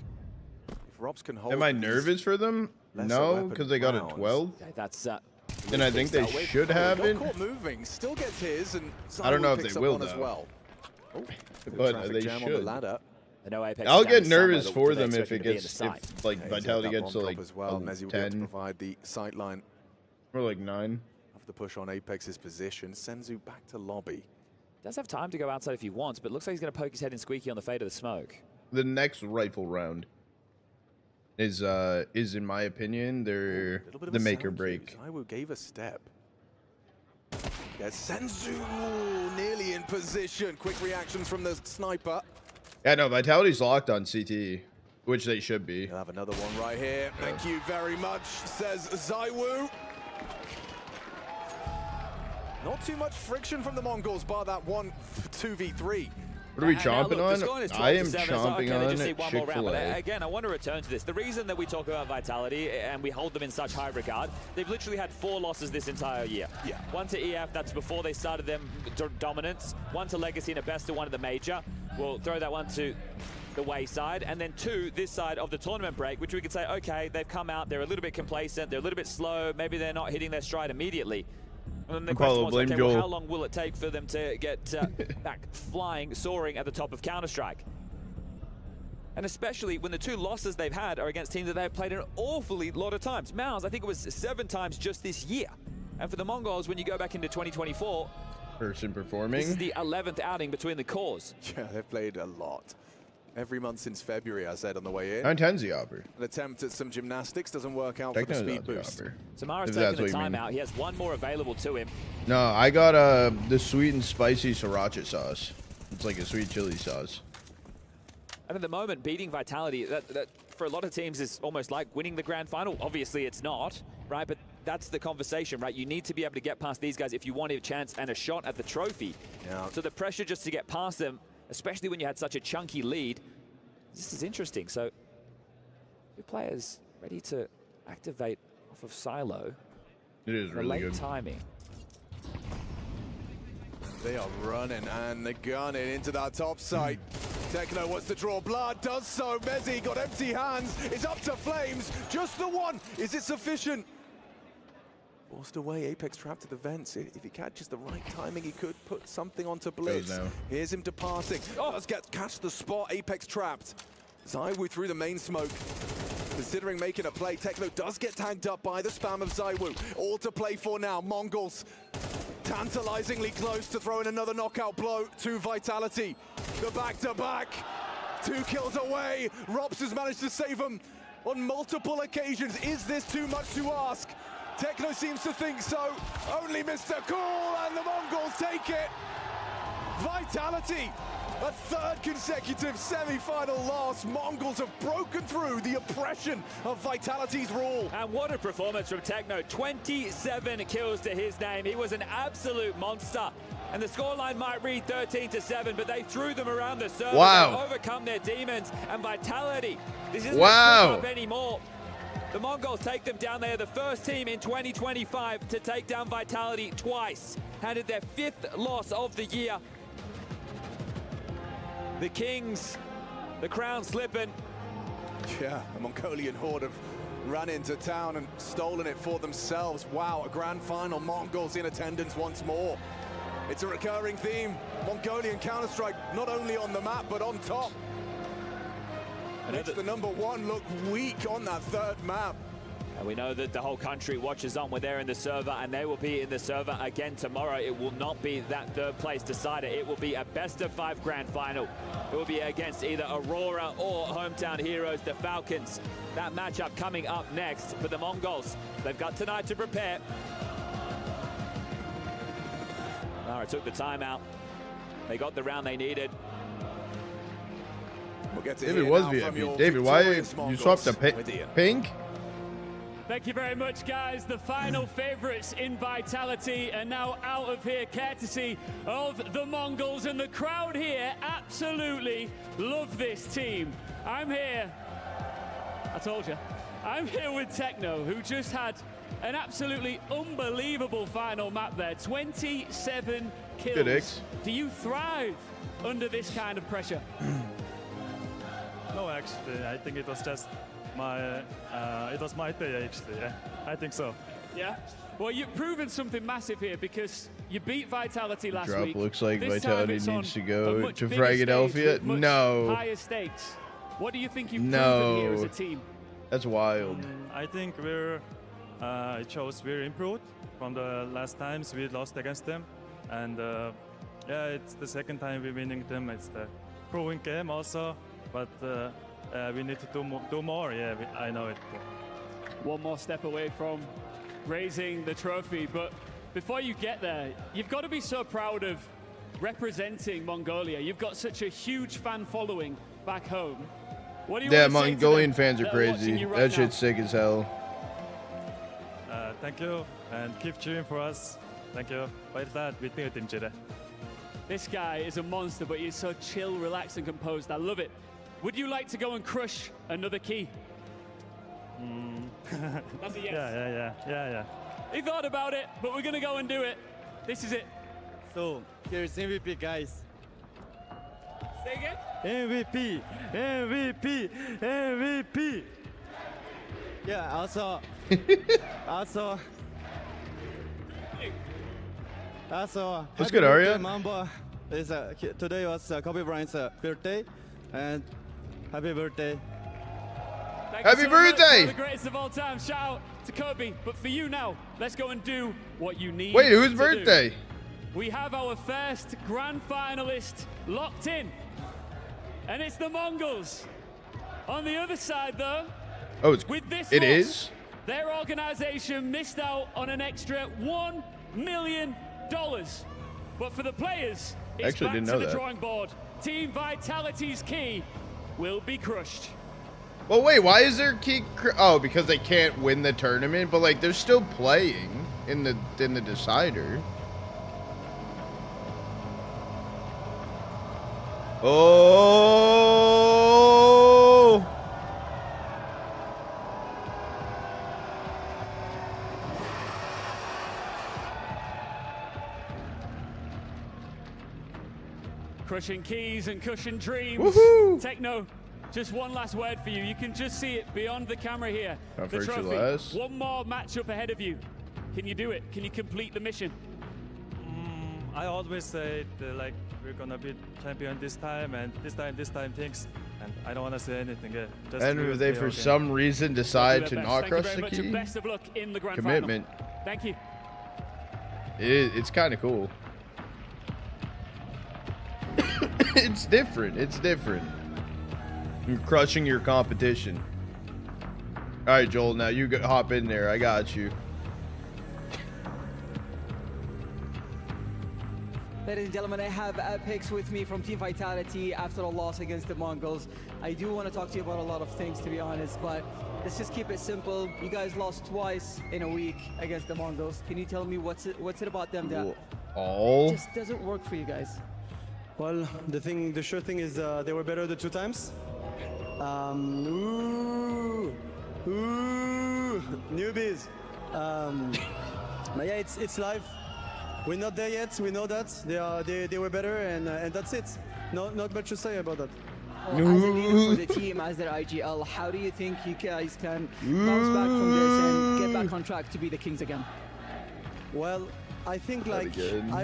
if Robs can hold. Am I nervous for them? No, because they got a 12. Okay, that's and I think they should have it. Caught moving, still gets his, and I don't know if picks they up will one though. as well. Oh, but they jam on the should. ladder. No Apex I'll is down get to somewhere nervous that for they're them if expecting it to be in gets the side. like He's Vitality had that gets to bomb like drop as well. Mezzi will be able to 10 provide the sight line. or like 9. Of the push on Apex's position. Senzu back to lobby. Does have time to go outside if he wants, but looks like he's going to poke his head in squeaky on the fade of the smoke. The next rifle round is in my opinion the make or break. Zaiwu gave a step. Yes, Senzu nearly in position. Quick reactions from the sniper. Yeah, no, Vitality's locked on CT, which they should be. He'll have another one right here. Thank you very much, says Zaiwu. Not too much friction from the Mongols, bar that 2v3. What are we chomping on? I am chomping on Chick-fil-A. Again, I want to return to this. The reason that we talk about Vitality and we hold them in such high regard, they've literally had 4 losses this entire year. Yeah. 1 to EF, that's before they started their dominance. 1 to Legacy and a best of 1 at the major. We'll throw that one to the wayside. And then 2, this side of the tournament break, which we could say, okay, they've come out, they're a little bit complacent, they're a little bit slow, maybe they're not hitting their stride immediately. And the question was, okay, well, how long will it take for them to get back flying, soaring at the top of Counter-Strike? And especially when the 2 losses they've had are against teams that they've played an awfully lot of times. Mouse, I think it was 7 times just this year. And for the Mongols, when you go back into 2024, person performing. This is the 11th outing between the cores. Yeah, they've played a lot. Every month since February, I said on the way in. 9-10's the offer. An attempt at some gymnastics doesn't work out for the speed boost. Samara's taking the timeout. He has 1 more available to him. No, I got the sweet and spicy sriracha sauce. It's like a sweet chili sauce. And at the moment, beating Vitality, that for a lot of teams is almost like winning the grand final. Obviously, it's not, right? But that's the conversation, right? You need to be able to get past these guys if you want a chance and a shot at the trophy. Yeah. So the pressure just to get past them, especially when you had such a chunky lead, this is interesting. So, your players ready to activate off of Silo. It is really late good. Timing. They are running and they're gunning into that top site. Techno wants to draw blood, does so. Mezzi got empty hands. It's up to Flames. Just the one. Is it sufficient? Forced away, Apex trapped to the vents. If he catches the right timing, he could put something onto Blitz. Here's him departing. Oh, let's catch the spot. Apex trapped. Zaiwu through the main smoke. Considering making a play, Techno does get tagged up by the spam of Zaiwu. All to play for now. Mongols tantalizingly close to throwing another knockout blow to Vitality. The back-to-back. 2 kills away. Robs has managed to save them on multiple occasions. Is this too much to ask? Techno seems to think so. Only Mr. Cool, and the Mongols take it. Vitality, a 3rd consecutive semi-final loss. Mongols have broken through the oppression of Vitality's rule. And what a performance from Techno. 27 kills to his name. He was an absolute monster. And the scoreline might read 13-7, but they threw them around the server. Wow. They overcome their demons. And Vitality, this isn't wow. a flip-up anymore. The Mongols take them down. They are the first team in 2025 to take down Vitality twice. Handed their 5th loss of the year. The Kings, the crown slipping. Yeah, the Mongolian horde have run into town and stolen it for themselves. Wow, a grand final. Mongols in attendance once more. It's a recurring theme. Mongolian Counter-Strike not only on the map, but on top. Makes the #1 look weak on that 3rd map. And we know that the whole country watches on when they're in the server, and they will be in the server again tomorrow. It will not be that 3rd place decider. It will be a best-of-5 grand final. It will be against either Aurora or hometown heroes, the Falcons. That matchup coming up next for the Mongols. They've got tonight to prepare. Aurora took the timeout. They got the round they needed. We'll get to David hear was now from your VIP. David, why victorious you Mongols swapped the with Ian. pink? Thank you very much, guys. The final favorites in Vitality are now out of here, courtesy of the Mongols. And the crowd here absolutely love this team. I'm here. I told you. I'm here with Techno, who just had an absolutely unbelievable final map there. 27 kills. Good X. Do you thrive under this kind of pressure? No, actually, I think it was just my day, actually. Yeah, I think so. Yeah? Well, you've proven something massive here because you beat Vitality last Drop week. looks like This time Vitality it's needs to on a go much to bigger stage Philadelphia. with much No. higher stakes. What do you think you've proven here as a team? That's wild. I think it shows we're improved from the last times we lost against them, and yeah, it's the second time we're winning them. It's the proving game also, but we need to do more. Yeah, I know it. One more step away from raising the trophy, but before you get there, you've got to be so proud of representing Mongolia. You've got such a huge fan following back home. What do you Yeah, want to say to Mongolian them fans are that are watching crazy. you right That now? shit's sick as hell. Thank you, and keep cheering for us. Thank you. This guy is a monster, but he's so chill, relaxed, and composed. I love it. Would you like to go and crush another key? That's a yes. Yeah. He thought about it, but we're gonna go and do it. This is it. So, here's MVP, guys. Say again? MVP! Yeah, also, What's good, Arya? Mamba. Today was Kobe Bryant's birthday, and happy birthday. Thank Happy you so much. birthday! You're the greatest of all time. Shout out to Kobe. But for you now, let's go and do what you need. Wait, whose to birthday? do. We have our first grand finalist locked in, and it's the Mongols. On the other side, though, with this it loss, is? their organization missed out on an extra $1 million. But for the players, it's Actually, back didn't to know the that. drawing board. Team Vitality's key will be crushed. Well, wait, why is there key? Oh, because they can't win the tournament, but like they're still playing in the decider. Oh! Crushing keys and cushion dreams. Woohoo! Techno, just one last word for you. You can just see it beyond the camera here. Not The first, you trophy. last. One more matchup ahead of you. Can you do it? Can you complete the mission? I always say like we're gonna be champion this time and this time things, and I don't want to say anything. Yeah, just And we will if they play for our game. some reason decide to Best. not Thank crush you very the much, key, and best of luck in the grand commitment. final. Thank you. It's kind of cool. It's different. It's different. You're crushing your competition. All right, Joel. Now you hop in there. I got you. Ladies and gentlemen, I have Apex with me from Team Vitality after a loss against the Mongols. I do want to talk to you about a lot of things, to be honest, but let's just keep it simple. You guys lost twice in a week against the Mongols. Can you tell me what's it about them that just doesn't work for you guys? Well, the sure thing is they were better the two times. Newbies. But yeah, it's live. We're not there yet. We know that they were better, and that's it. Not much to say about that. Well, as a leader for the team, as their IGL, how do you think you guys can bounce back from this and get back on track to be the Kings again? Well, I think I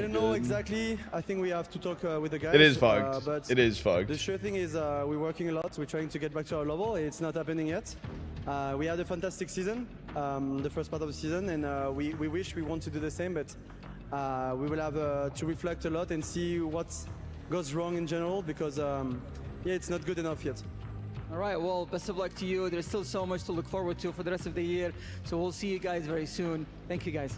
don't know exactly. I think we have to talk with the guys. It is fucked. But It is fucked. The sure thing is we're working a lot. We're trying to get back to our level. It's not happening yet. We had a fantastic season, the first part of the season, and we wish we want to do the same, but we will have to reflect a lot and see what goes wrong in general, because yeah, it's not good enough yet. All right, well, best of luck to you. There's still so much to look forward to for the rest of the year, so we'll see you guys very soon. Thank you, guys.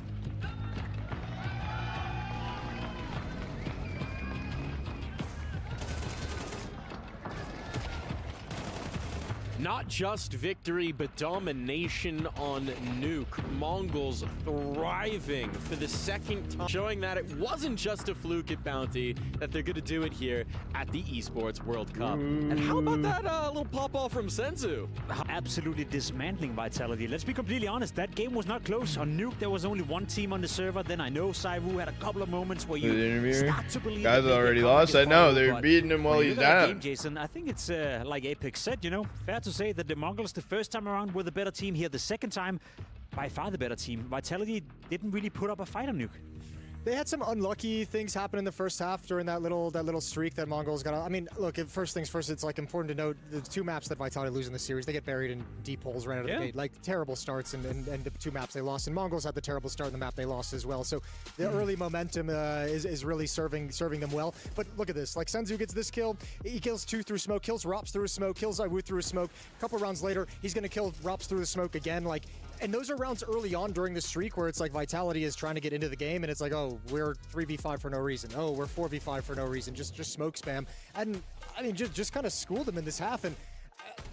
Not just victory, but domination on Nuke. Mongols thriving for the second time, showing that it wasn't just a fluke at Bounty, that they're going to do it here at the Esports World Cup. And how about that little pop-off from Senzu? Absolutely dismantling Vitality. Let's be completely honest, that game was not close. On Nuke, there was only one team on the server. Then I know Saiwu had a couple of moments where you start to believe guys already lost. I know, they're beating him while he's down. Game, Jason, I think it's like Apex said, you know, fair to say that the Mongols the first time around were the better team. Here the second time, by far the better team. Vitality didn't really put up a fight on Nuke. They had some unlucky things happen in the first half during that little streak that Mongols got. I mean, look, first things first, it's like important to note the 2 maps that Vitality lose in the series, they get buried in deep holes right out of the gate. Like terrible starts and the 2 maps they lost. And Mongols had the terrible start in the map they lost as well. So the early momentum is really serving them well. But look at this, like Senzu gets this kill, he kills 2 through smoke, kills Rops through a smoke, kills Zaiwu through a smoke. A couple rounds later, he's gonna kill Rops through the smoke again. Like. And those are rounds early on during the streak where it's like Vitality is trying to get into the game and it's like, oh, we're 3v5 for no reason. Oh, we're 4v5 for no reason. Just smoke spam. And I mean, just kind of schooled them in this half. And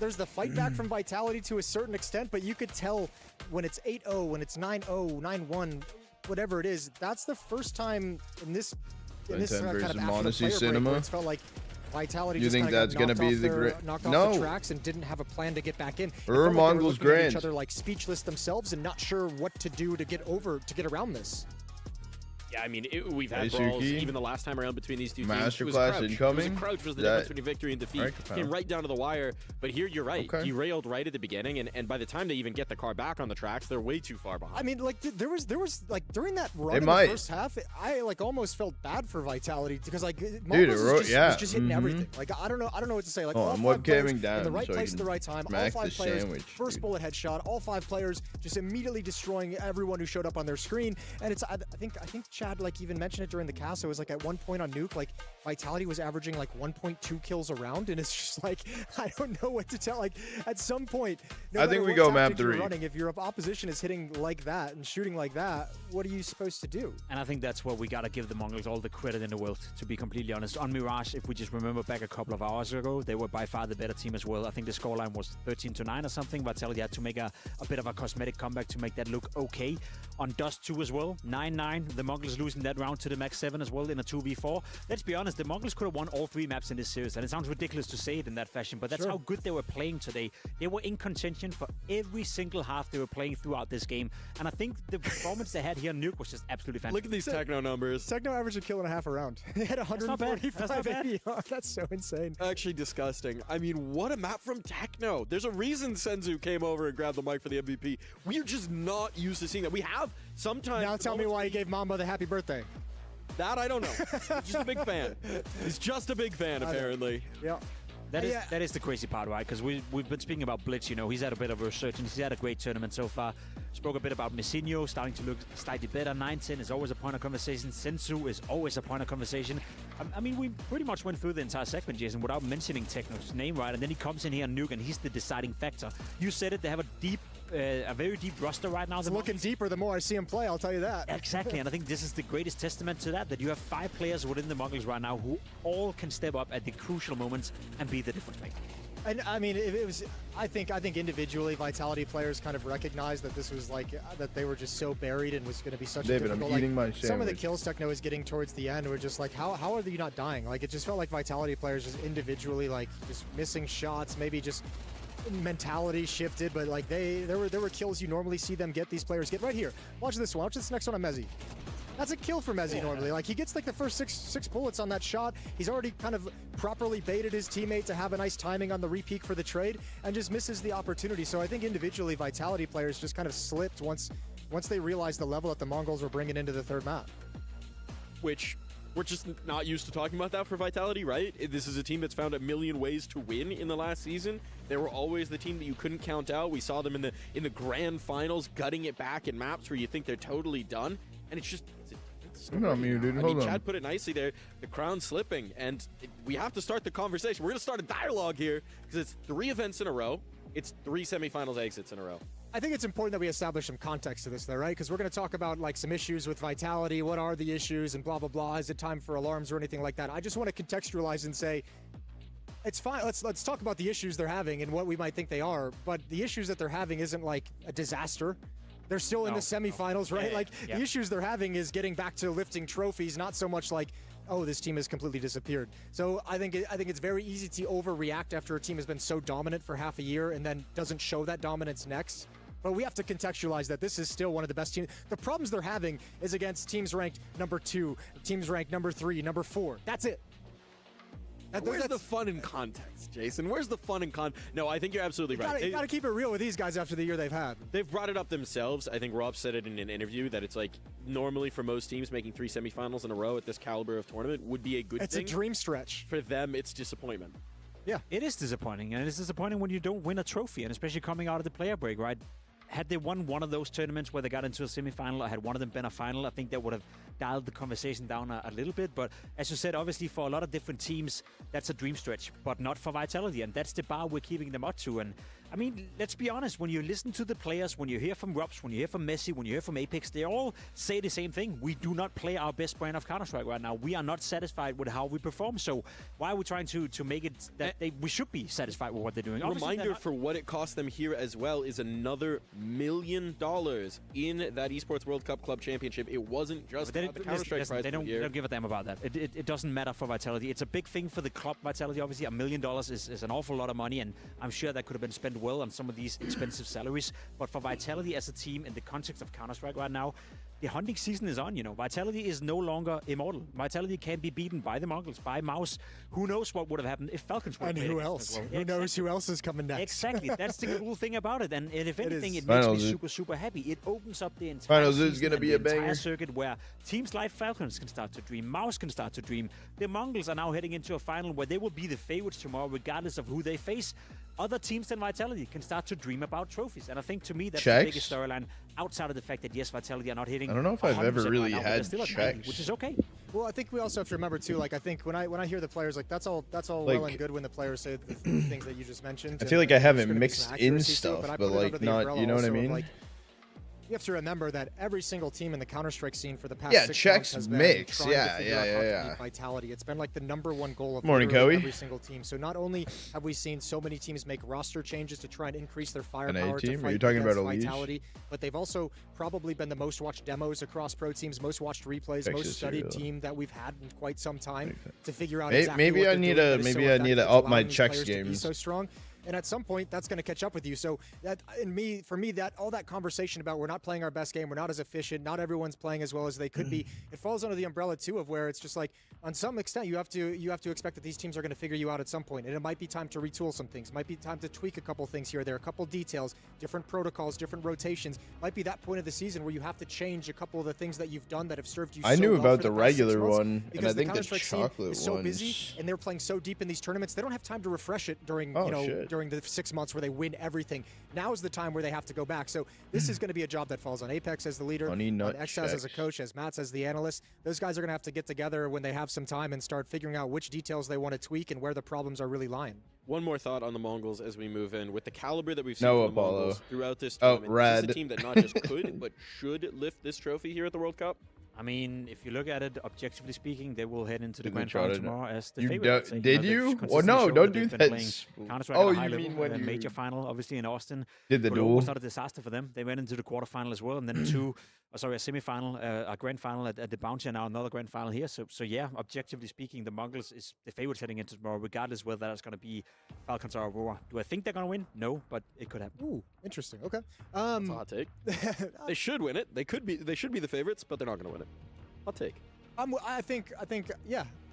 there's the fight back from Vitality to a certain extent, but you could tell when it's 8-0, when it's 9-0, 9-1, whatever it is, that's the first time in this kind of after the player break where it's felt like Vitality you just think that's going to be knocked off the tracks and didn't have a plan to get back in. Mongols they were looking at grand. each other like speechless themselves and not sure what to do to get around this. Yeah, I mean, we've had brawls even the last time around between these two teams. Masterclass incoming. Crouch was the difference between victory and defeat. Came right down to the wire. But here you're right. You railed right at the beginning, and by the time they even get the car back on the tracks, they're way too far behind. I mean, like there was like during that run in the first half, I like almost felt bad for Vitality because like Mongols was just hitting everything. Like I don't know what to say. Like all 5 players in the right place at the right time. All 5 players first bullet headshot. All 5 players just immediately destroying everyone who showed up on their screen. And it's I think Chad like even mentioned it during the cast. It was like at one point on Nuke, like Vitality was averaging like 1.2 kills a round, and it's just like I don't know what to tell. Like at some point, no I think we go map 3. Running, if your opposition is hitting like that and shooting like that, what are you supposed to do? And I think that's what we gotta give the Mongols all the credit in the world. To be completely honest, on Mirage, if we just remember back a couple of hours ago, they were by far the better team as well. I think the scoreline was 13-9 or something. Vitality had to make a bit of a cosmetic comeback to make that look okay. On Dust 2 as well, 9-9. The Mongols losing that round to the Max 7 as well in a 2v4. Let's be honest, the Mongols could have won all 3 maps in this series, and it sounds ridiculous to say it in that fashion, but that's how good they were playing today. They were in contention for every single half they were playing throughout this game, and I think the performance they had here on Nuke was just absolutely fantastic. Look at these Techno numbers. Techno averaged a kill and a half a round. They had 145 ADR. That's so insane. Actually disgusting. I mean, what a map from Techno. There's a reason Senzu came over and grabbed the mic for the MVP. We're just not used to seeing that. We have sometimes. Now tell me why he gave Mamba the happy birthday. That I don't know. Just a big fan. He's just a big fan, apparently. Yeah. That is the crazy part, right? Because we've been speaking about Blitz, you know, he's had a bit of a resurgence. He's had a great tournament so far. Spoke a bit about Messinho starting to look slightly better. 9-10 is always a point of conversation. Sensu is always a point of conversation. I mean, we pretty much went through the entire segment, Jason, without mentioning Techno's name, right? And then he comes in here on Nuke, and he's the deciding factor. You said it, they have a very deep roster right now. It's looking deeper the more I see him play, I'll tell you that. Exactly, and I think this is the greatest testament to that you have 5 players within the Mongols right now who all can step up at the crucial moments and be the difference maker. And I mean, it was. I think individually, Vitality players kind of recognized that this was like that they were just so buried and was going to be such a difficult. I'm eating my sandwich. Some of the kills Techno is getting towards the end were just like, how are you not dying? Like it just felt like Vitality players just individually like just missing shots, maybe just mentality shifted, but like there were kills you normally see them get. These players get right here. Watch this one. Watch this next one on Mezzi. That's a kill for Mezzi normally. Like he gets like the first six bullets on that shot. He's already kind of properly baited his teammate to have a nice timing on the repeak for the trade and just misses the opportunity. So I think individually Vitality players just kind of slipped once they realized the level that the Mongols were bringing into the third map. Which we're just not used to talking about that for Vitality, right? This is a team that's found a million ways to win in the last season. They were always the team that you couldn't count out. We saw them in the grand finals gutting it back in maps where you think they're totally done, and it's just I'm not muted. I Hold mean, on. Chad put it nicely there. The crown's slipping, and we have to start the conversation. We're going to start a dialogue here because it's 3 events in a row. It's 3 semifinals exits in a row. I think it's important that we establish some context to this, though, right? Because we're going to talk about like some issues with Vitality. What are the issues and blah, blah, blah. Is it time for alarms or anything like that? I just want to contextualize and say It's fine. Let's talk about the issues they're having and what we might think they are. But the issues that they're having isn't like a disaster. They're still in the semifinals, right? Yeah. The issues they're having is getting back to lifting trophies, not so much like, oh, this team has completely disappeared. So I think it's very easy to overreact after a team has been so dominant for half a year and then doesn't show that dominance next. But we have to contextualize that this is still one of the best teams. The problems they're having is against teams ranked number 2, teams ranked number 3, number 4. That's it. Where's the fun in context, Jason? Where's the fun in No, I think you're absolutely right. You got to keep it real with these guys after the year they've had. They've brought it up themselves. I think Rob said it in an interview that it's like normally for most teams making 3 semifinals in a row at this caliber of tournament would be a good thing. It's a dream stretch. For them, it's disappointment. Yeah, it is disappointing, and it's disappointing when you don't win a trophy, and especially coming out of the player break, right? Had they won one of those tournaments where they got into a semifinal, or had one of them been a final, I think that would have dialed the conversation down a little bit. But as you said, obviously for a lot of different teams, that's a dream stretch, but not for Vitality, and that's the bar we're keeping them up to. And I mean, let's be honest, when you listen to the players, when you hear from Robs, when you hear from Messi, when you hear from Apex, they all say the same thing. We do not play our best brand of Counter-Strike right now. We are not satisfied with how we perform. So why are we trying to make it that we should be satisfied with what they're doing? Reminder for what it cost them here as well is another $1 million in that Esports World Cup Club Championship. It wasn't just the Counter-Strike prize. They don't give a damn about that. It doesn't matter for Vitality. It's a big thing for the club Vitality, obviously. $1 million is an awful lot of money, and I'm sure that could have been spent well on some of these expensive salaries. But for Vitality as a team, in the context of Counter-Strike right now, the hunting season is on, Vitality is no longer immortal. Vitality can't be beaten by the Mongols, by Mouse. Who knows what would have happened if Falcons would have played who else? well. Who knows who else is coming next? Exactly. That's the cool thing about it. And if anything, it makes Finals me super happy. It opens up the entire Finals season is going to and be the a banger. entire circuit where teams like Falcons can start to dream, Mouse can start to dream. The Mongols are now heading into a final where they will be the favorites tomorrow, regardless of who they face. Other teams than Vitality can start to dream about trophies. And I think, to me, that's the biggest storyline outside of the fact that, yes, Vitality are not hitting. I don't know if I've ever really right now, had still at checks. 90, which is okay. Well, I think we also have to remember too. Like, I think when I hear the players, like that's all Like, well and good when the players say the things that you just mentioned. I feel like I there's haven't gonna be mixed some in accuracy to it, stuff, I but put it under like the not, umbrella you know what I also of, mean? like, you have to remember that every single team in the Counter-Strike scene for the past 6 checks months has been mix. trying Yeah, to figure out yeah, how to yeah. beat Vitality. It's been like the #1 goal of Morning, literally Coey. every single team. So not only have we seen so many teams make roster changes to try and increase their firepower to team? Are fight you talking against about Elise? Vitality, but they've also probably been the most watched demos across pro teams, most watched replays, Fix most this studied cereal. team that we've had in quite some time to figure out Maybe- exactly maybe what I they're need doing to- that is so maybe I need to effective, up my allowing these checks players to be games. so strong. And at some point, that's going to catch up with you. So for me, that all that conversation about we're not playing our best game, we're not as efficient, not everyone's playing as well as they could be. It falls under the umbrella too of where it's just like, on some extent, you have to expect that these teams are going to figure you out at some point, and it might be time to retool some things. It might be time to tweak a couple things here or there, a couple details, different protocols, different rotations. Might be that point of the season where you have to change a couple of the things that you've done that have served you. I so knew well about for the past 6 regular months, one, and because I think the Counter-Strike scene chocolate is so ones. busy, and they're playing so deep in these tournaments, they don't have time to refresh it during during the 6 months where they win everything. Now is the time where they have to go back. So this is going to be a job that falls on Apex as the leader, Honey on nut Xaz as a checks. coach, as Matt's as the analyst. Those guys are going to have to get together when they have some time and start figuring out which details they want to tweak and where the problems are really lying. One more thought on the Mongols as we move in. With the caliber that we've seen No, from the Apollo. Mongols throughout this Oh, tournament, is rad. this a team that not just could, but should lift this trophy here at the World Cup? I mean, if you look at it objectively speaking, they will head into the Did they grand try final to- tomorrow as the You favorite. do- I'd say. did they've you? Well, consistently no, shown don't that they've do been that. playing Counter-Strike Oh, at a high you level. mean when A you major final, obviously in Austin. did the Aurora duel? was not a disaster for them. They went into the quarterfinal as well, and then a semi-final, a grand final at the Bounty, and now another grand final here. So yeah, objectively speaking, the Mongols is the favorites heading into tomorrow, regardless whether that's going to be Falcons or Aurora. Do I think they're going to win? No, but it could happen. Ooh, interesting. Okay. That's a hot take. They should win it. They should be the favorites, but they're not going to win it. Hot take.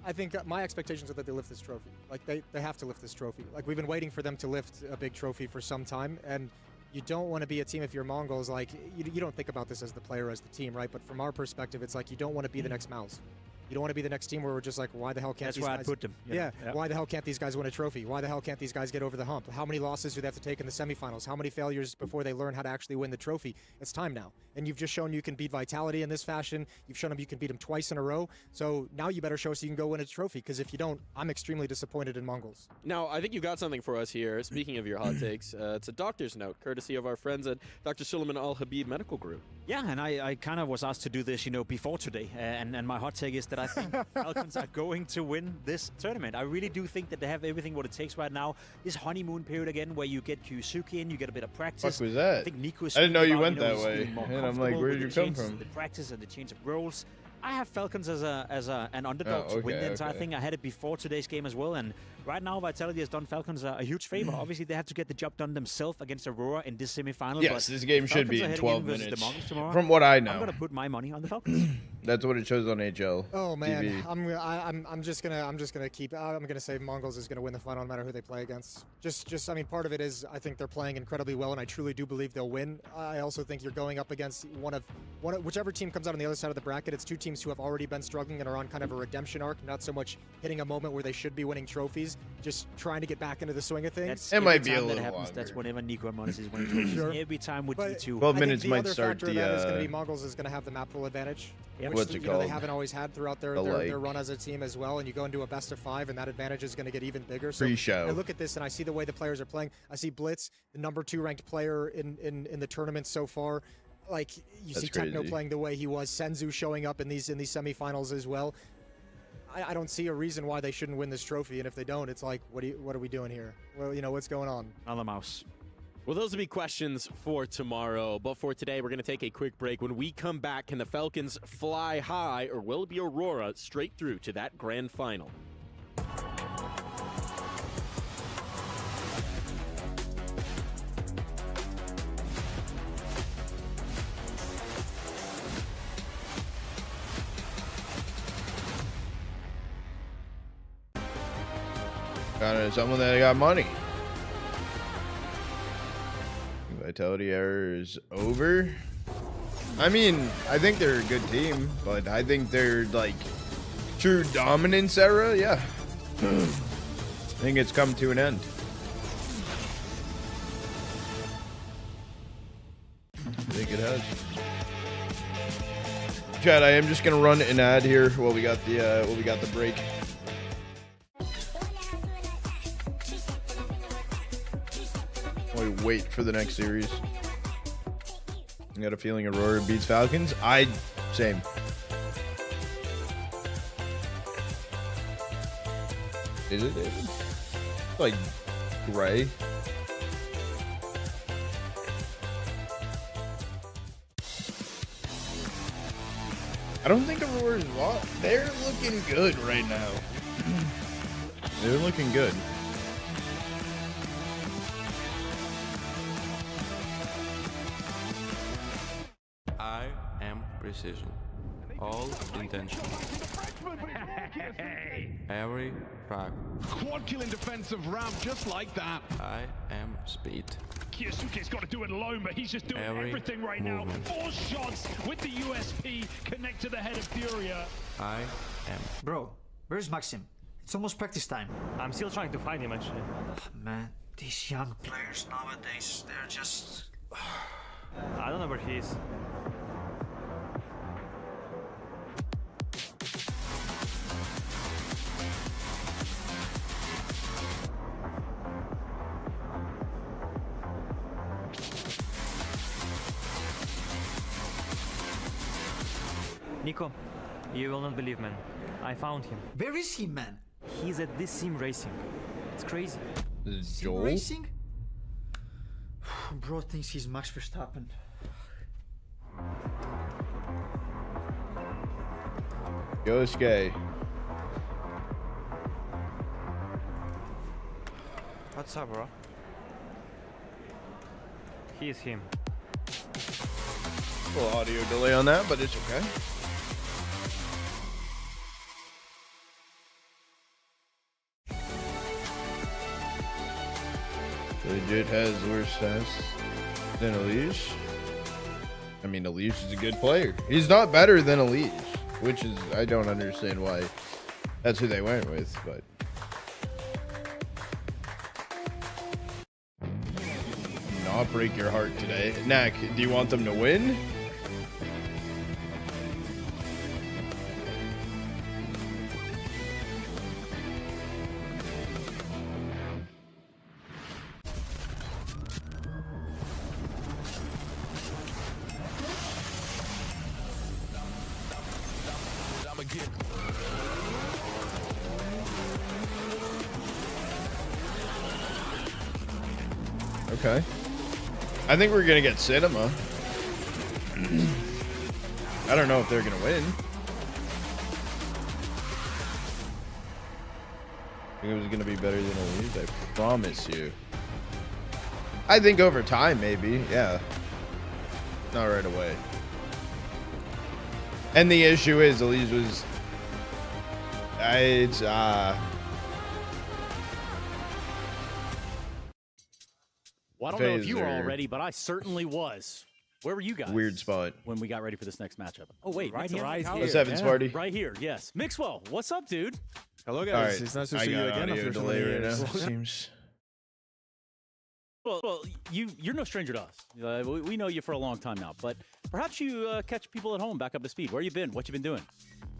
I think my expectations are that they lift this trophy. Like they have to lift this trophy. Like we've been waiting for them to lift a big trophy for some time, and you don't want to be a team if you're Mongols. Like you don't think about this as the player, as the team, right? But from our perspective, it's like you don't want to be the next Mouse. You don't want to be the next team where we're just like, why the hell can't That's these where guys... I'd put them. Yeah. Why the hell can't these guys win a trophy? Why the hell can't these guys get over the hump? How many losses do they have to take in the semifinals? How many failures before they learn how to actually win the trophy? It's time now. And you've just shown you can beat Vitality in this fashion. You've shown them you can beat them twice in a row. So now you better show us you can go win a trophy, because if you don't, I'm extremely disappointed in Mongols. Now, I think you've got something for us here. Speaking of your hot takes, it's a doctor's note, courtesy of our friends at Dr. Suleiman Al Habib Medical Group. Yeah, and I kind of was asked to do this, before today. And my hot take is that that I think Falcons are going to win this tournament. I really do think that they have everything what it takes right now. This honeymoon period again, where you get Kyusuke in, you get a bit of practice. What was that? I think Nico is I didn't know you about, went that he's way. feeling more And I'm like, comfortable where with did the you come changes, from? The practice and the change of roles. I have Falcons as an underdog to win the entire thing. I had it before today's game as well, and right now Vitality has done Falcons a huge favor. Obviously, they have to get the job done themselves against Aurora in this semifinal. Yes, but this game should be in 12 versus minutes. The Mongols tomorrow, From what I know, I'm gonna put my money on the Falcons. That's what it shows on HL. Oh man, TV. I'm just gonna say Mongols is gonna win the final no matter who they play against. I mean, part of it is I think they're playing incredibly well, and I truly do believe they'll win. I also think you're going up against whichever team comes out on the other side of the bracket. It's two teams who have already been struggling and are on kind of a redemption arc, not so much hitting a moment where they should be winning trophies, just trying to get back into the swing of things. It might be a little that happens, longer. That's whenever Nico and Monis is winning trophies. Sure. Every time with D2. 12 I minutes think might the start other factor the, of that is going to be Mongols is going to have the map pool advantage. Yep. Which, What's it they called? haven't always had throughout their run as a team as well, and you go into a best of 5, and that advantage is going to get even bigger. So Pre-show. I look at this and I see the way the players are playing. I see Blitz, the number 2 ranked player in the tournament so far. Like you That's see Techno crazy. playing the way he was, Senzu showing up in these semifinals as well. I don't see a reason why they shouldn't win this trophy, and if they don't, it's like, what are we doing here? Well, what's going on? On the mouse. Well, those will be questions for tomorrow. But for today, we're going to take a quick break. When we come back, can the Falcons fly high, or will it be Aurora straight through to that grand final? Someone that got money. Vitality error is over. I mean, I think they're a good team, but I think they're like true dominance era. Yeah, I think it's come to an end. I think it has. Chad, I am just gonna run an ad here while we got the break. We wait for the next series. I got a feeling Aurora beats Falcons. Same. Is it David? It's like gray. I don't think Aurora's lost. They're looking good right now. They're looking good. I am precision. All intention. Every frag. Quad killing defensive ramp just like that. I am speed. Kiyasuke's got to do it alone, but he's just doing Every everything right movement. now. 4 shots with the USP connect to the head of Furia. I am. Bro, where's Maxim? It's almost practice time. I'm still trying to find him actually. Man, these young players nowadays, they're just... I don't know where he is. Nico, you will not believe, man. I found him. Where is he, man? He's at this sim racing. It's crazy. Joel? Racing? Bro thinks he's Max Verstappen. Go Skay. What's up, bro? He is him. A little audio delay on that, but it's okay. Legit has worse stats than Elish. I mean, Elish is a good player. He's not better than Elish, which is, I don't understand why that's who they went with, but. Not break your heart today. Knack, do you want them to win? Okay. I think we're going to get Cinema. I don't know if they're going to win. I think it was going to be better than Elise. I promise you. I think over time, maybe. Yeah. Not right away. And the issue is, Elise was... It's, Well, I don't know if you were all ready, but I certainly was. Where were you guys? Weird spot. When we got ready for this next matchup. Oh, wait. Right here. What's up, Sparty? Right here, yes. Mixwell, what's up, dude? Hello, guys. Right. It's nice to I see you got again audio after so delay many right years. now. Seems... Well, you're no stranger to us. We know you for a long time now, but perhaps you catch people at home back up to speed. Where you been? What you been doing?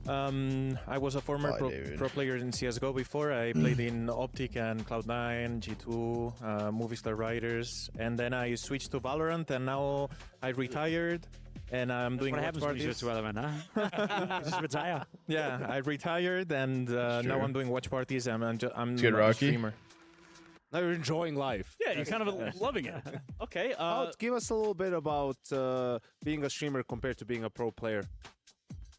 I was a former pro player in CSGO before. I played in Optic and Cloud9, G2, Movistar Riders, and then I switched to Valorant, and now I retired, and I'm doing what watch happens when you parties. switch to Valorant, huh? Just retire. Yeah, I retired, and now I'm doing watch parties, and I'm Good, a Rocky. streamer. Now you're enjoying life. Yeah, you're kind of loving it. Okay. Give us a little bit about being a streamer compared to being a pro player.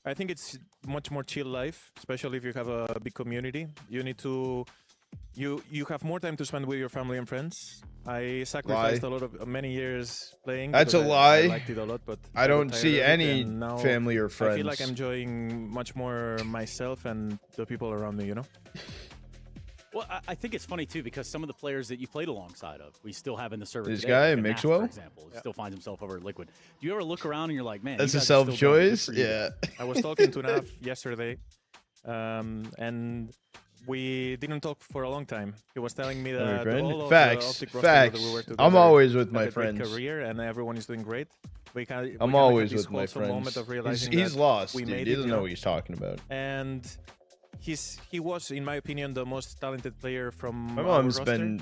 I think it's much more chill life, especially if you have a big community. You need to, you have more time to spend with your family and friends. I sacrificed a lot of many years playing. That's a because lie. I liked it a lot, but I don't got see tired of it, any and now family or friends. I feel like I'm enjoying much more myself and the people around me. You know. Well, I think it's funny, too, because some of the players that you played alongside of, we still have in the server This today. guy, Like Matt, Mixwell? for example, still finds himself over at Liquid. Do you ever look around and you're like, man, That's you a guys are still doing good self-choice? for you? Yeah. I was talking to Nav yesterday, and we didn't talk for a long time. He was telling me that all of Facts. the Optic roster Facts. that we were I'm together always with had my a great friends. career, and everyone is doing great. I'm always with my Moment friends. of realizing He's that lost, we dude. made He it, doesn't you know what he's talking about. And he was, in my opinion, the most talented player from My our mom's roster. been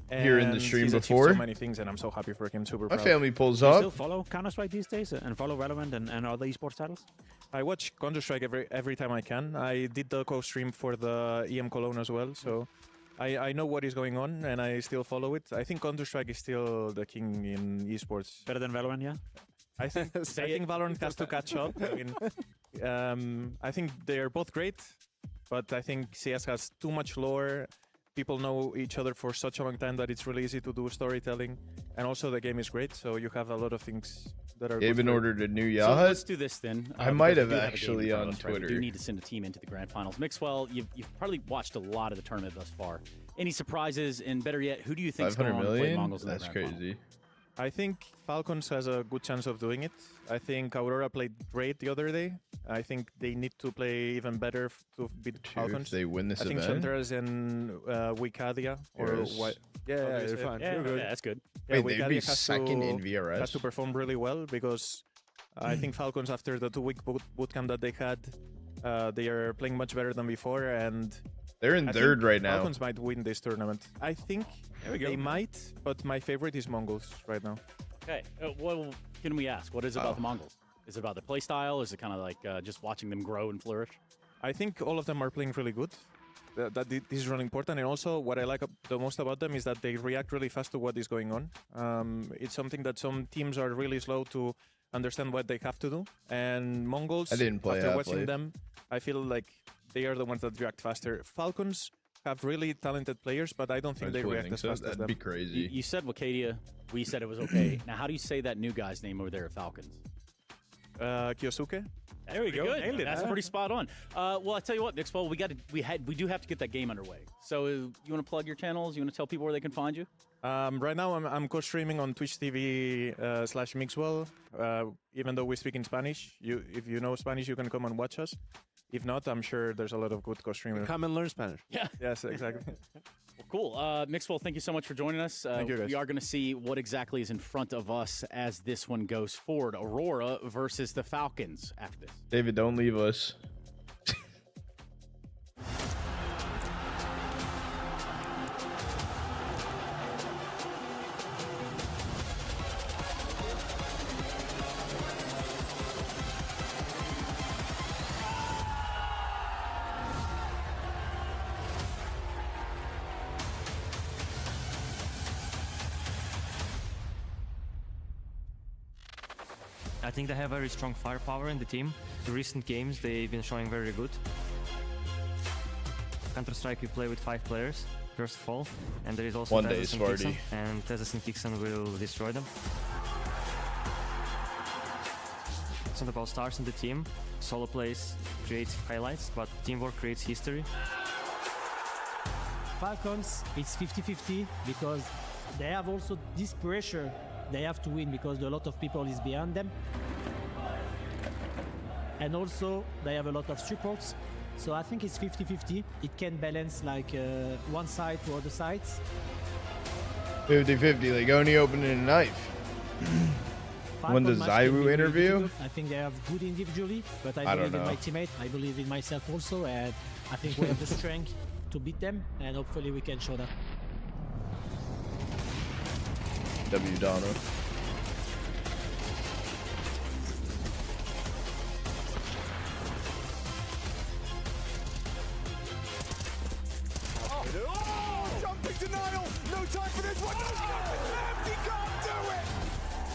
here in the And stream he's achieved before. so many things, and I'm so happy for him. Super My proud. family pulls Do you up. still follow Counter-Strike these days and follow Valorant and other esports titles? I watch Counter-Strike every time I can. I did the co-stream for the EM Cologne as well, so I know what is going on, and I still follow it. I think Counter-Strike is still the king in esports. Better than Valorant, yeah? I think Valorant has to catch up. I mean, I think they are both great, but I think CS has too much lore. People know each other for such a long time that it's really easy to do storytelling, and also the game is great, so you have a lot of things that are. Even good for it. ordered a new So yacht. let's do this then. I might because we have do a game actually in front on of us, right? Twitter. We do need to send a team into the grand finals. Mixwell, you've probably watched a lot of the tournament thus far. Any surprises, and better yet, who do you think is going 500 to play million? Mongols in That's the grand final? crazy. I think Falcons has a good chance of doing it. I think Aurora played great the other day. I think they need to play even better to beat Falcons. If they win this I think event. Chantras and Wicadia or Yes. what? Yeah, you're fine. Yeah, You're good. yeah, that's good. Yeah, Wait, they'd Wicadia be has second in has VRS? to perform really well because I think Falcons, after the 2-week bootcamp that they had, they are playing much better than before, and They're in I third think right now. Falcons might win this tournament. I think they might, but my favorite is Mongols right now. Okay, what can we ask? What is it about the Mongols? Is it about the play style? Is it kind of like just watching them grow and flourish? I think all of them are playing really good. This is really important, and also what I like the most about them is that they react really fast to what is going on. It's something that some teams are really slow to understand what they have to do, and Mongols, I didn't play after half watching late. them, I feel like they are the ones that react faster. Falcons have really talented players, but I don't think they react as fast as That'd them. be crazy. You said Wicadia. We said it was okay. Now, how do you say that new guy's name over there at Falcons? Kiyosuke. There we go. Good. Nailed it. That's pretty spot on. Well, I tell you what, Mixwell, we do have to get that game underway. So, you want to plug your channels? You want to tell people where they can find you? Right now, I'm co-streaming on Twitch TV /Mixwell. Even though we speak in Spanish, if you know Spanish, you can come and watch us. If not, I'm sure there's a lot of good co-streamers. Come and learn Spanish. Yeah. Yes, exactly. Well, cool. Mixwell, thank you so much for joining us. Thank you, guys. We are going to see what exactly is in front of us as this one goes forward. Aurora versus the Falcons after this. David, don't leave us. I think they have very strong firepower in the team. The recent games, they've been showing very good. Counter-Strike, we play with 5 players, first of all. And there is also One day, Tezos and Sparty. Kixon, and Tezos and Kixon will destroy them. It's not about stars in the team. Solo plays creates highlights, but teamwork creates history. Falcons, it's 50-50 because they have also this pressure. They have to win because a lot of people is behind them. And also they have a lot of supports. So I think it's 50-50. It can balance like one side to other sides. 50-50, like only opening a knife. When the Zaiwu interview? I think they have good individually, but I don't believe in know. my teammate. I believe in myself also, and I think we have the strength to beat them, and hopefully we can show that. W. Dono. Oh, jumping denial. No time for this one. No time. He can't do it.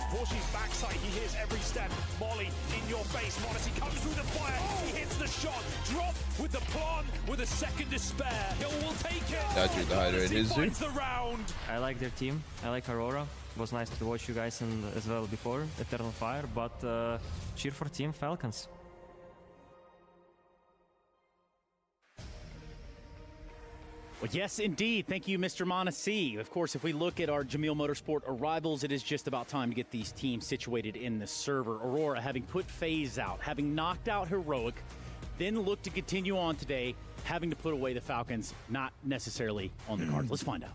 Horsey's backside, he hears every step. Molly in your face. Modesty comes through the fire. He hits the shot. Drop with the plan with a second to spare. Hill will take it. That's your hydrate, is it? The round. I like their team. I like Aurora. It was nice to watch you guys as well before Eternal Fire, but cheer for Team Falcons. Well, yes, indeed. Thank you, Mr. Monasi. Of course, if we look at our Jamil Motorsport arrivals, it is just about time to get these teams situated in the server. Aurora, having put FaZe out, having knocked out Heroic, then look to continue on today, having to put away the Falcons, not necessarily on the cards. Let's find out.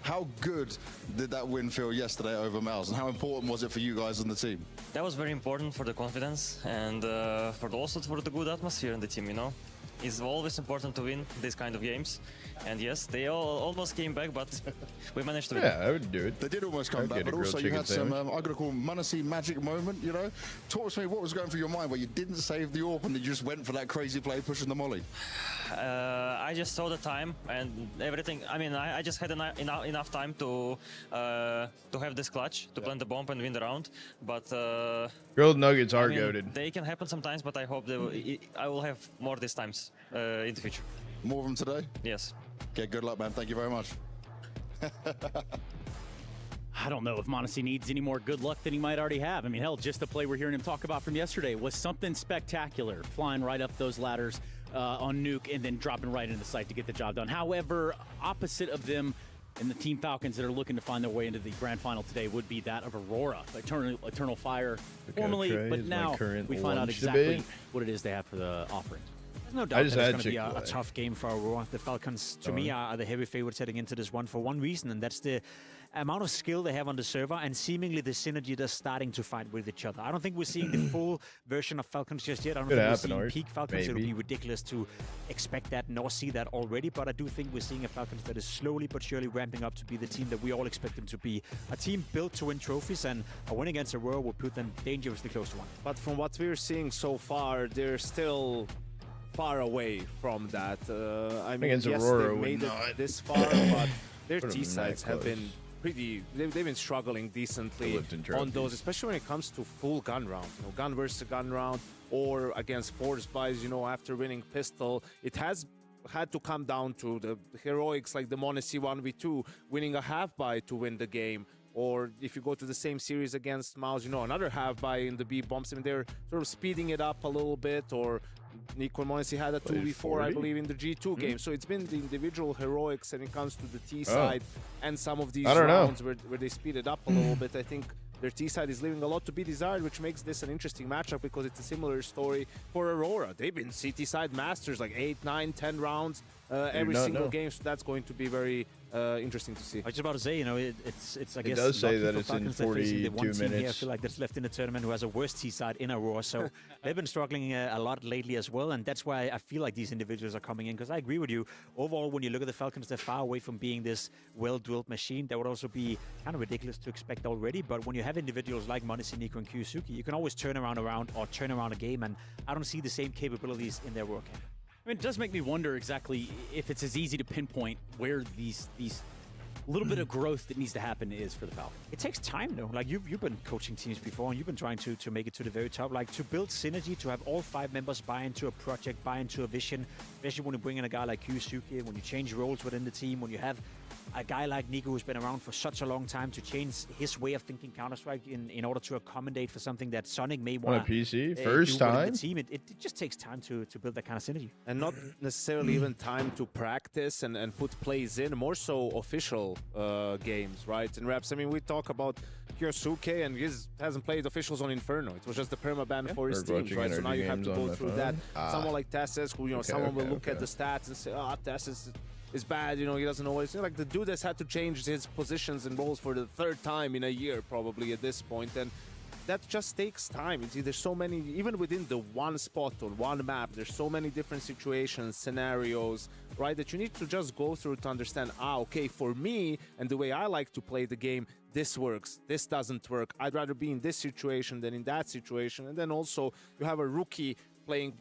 How good did that win feel yesterday over Mouse, and how important was it for you guys and the team? That was very important for the confidence and also for the good atmosphere in the team, you know. It's always important to win these kind of games. And yes, they almost came back, but we managed to win. Yeah, I would do it. They did almost come back, but also you had some, I gotta call Manassi magic moment, you know? Talk to me, what was going through your mind where you didn't save the AWP and you just went for that crazy play pushing the molly? I just saw the time and everything. I mean, I just had enough time to have this clutch, to plant the bomb and win the round. But Grilled nuggets are goated. They can happen sometimes, but I hope I will have more these times in the future. More of them today? Yes. Okay, good luck, man. Thank you very much. I don't know if Monasi needs any more good luck than he might already have. I mean, hell, just the play we're hearing him talk about from yesterday was something spectacular, flying right up those ladders on Nuke and then dropping right into the site to get the job done. However, opposite of them and the Team Falcons that are looking to find their way into the grand final today would be that of Aurora, Eternal Fire, formerly, but now we find out exactly what it is they have for the offering. There's no doubt that it's going to be a tough game for Aurora. The Falcons, to me, are the heavy favorites heading into this one for one reason, and that's the amount of skill they have on the server and seemingly the synergy they're starting to find with each other. I don't think we're seeing the full version of Falcons just yet. I don't think we're seeing peak Falcons. It'll be ridiculous to expect that nor see that already, but I do think we're seeing a Falcons that is slowly but surely ramping up to be the team that we all expect them to be. A team built to win trophies, and a win against Aurora will put them dangerously close to one. But from what we're seeing so far, they're still far away from that. I mean, Against yes, Aurora they've made it this far, but their T-sides have been they've been struggling decently on those, especially when it comes to full gun round. You know, gun versus gun round, or against force buys, you know, after winning pistol. It has had to come down to the heroics like the Monesi 1v2, winning a half buy to win the game. Or if you go to the same series against Mouse, you know, another half buy in the B bombs. I mean, they're sort of speeding it up a little bit. Or Nico and Monesi had a 2v4, I believe, in the G2 game. So it's been the individual heroics when it comes to the T side and some of these rounds where they speed it up a little bit. I think their T side is leaving a lot to be desired, which makes this an interesting matchup because it's a similar story for Aurora. They've been CT side masters, like 8, 9, 10 rounds every single game. So that's going to be very interesting to see. I was just about to say, you know, it's I guess. It does say that it's Falcons in 42 minutes. Here, I feel like that's left in the tournament who has a worse T side in Aurora. So they've been struggling a lot lately as well, and that's why I feel like these individuals are coming in. Because I agree with you. Overall, when you look at the Falcons, they're far away from being this well-drilled machine. That would also be kind of ridiculous to expect already. But when you have individuals like Monesi, Nico, and Kyusuke, you can always turn around or turn around a game, and I don't see the same capabilities in their work. I mean, it does make me wonder exactly if it's as easy to pinpoint where these little bit of growth that needs to happen is for the Falcons. It takes time, though. Like, you've been coaching teams before, and you've been trying to make it to the very top. Like, to build synergy, to have all 5 members buy into a project, buy into a vision, especially when you bring in a guy like Kyusuke, when you change roles within the team, when you have a guy like Nico who's been around for such a long time to change his way of thinking Counter-Strike in order to accommodate for something that Sonic may want on a PC first time. The team. It just takes time to build that kind of synergy. And not necessarily even time to practice and put plays in, more so official games, right? And reps. I mean, we talk about Kyosuke, and he hasn't played officials on Inferno. It was just the permaban for his teams, right? So now you have to go through that. Someone like Tessus, who, someone will look at the stats and say, Tessus is bad, he doesn't know what he's like. The dude has had to change his positions and roles for the 3rd time in a year, probably at this point, and that just takes time. There's so many, even within the one spot on one map, there's so many different situations, scenarios, right, that you need to just go through to understand, okay, for me and the way I like to play the game, this works, this doesn't work. I'd rather be in this situation than in that situation. And then also you have a rookie playing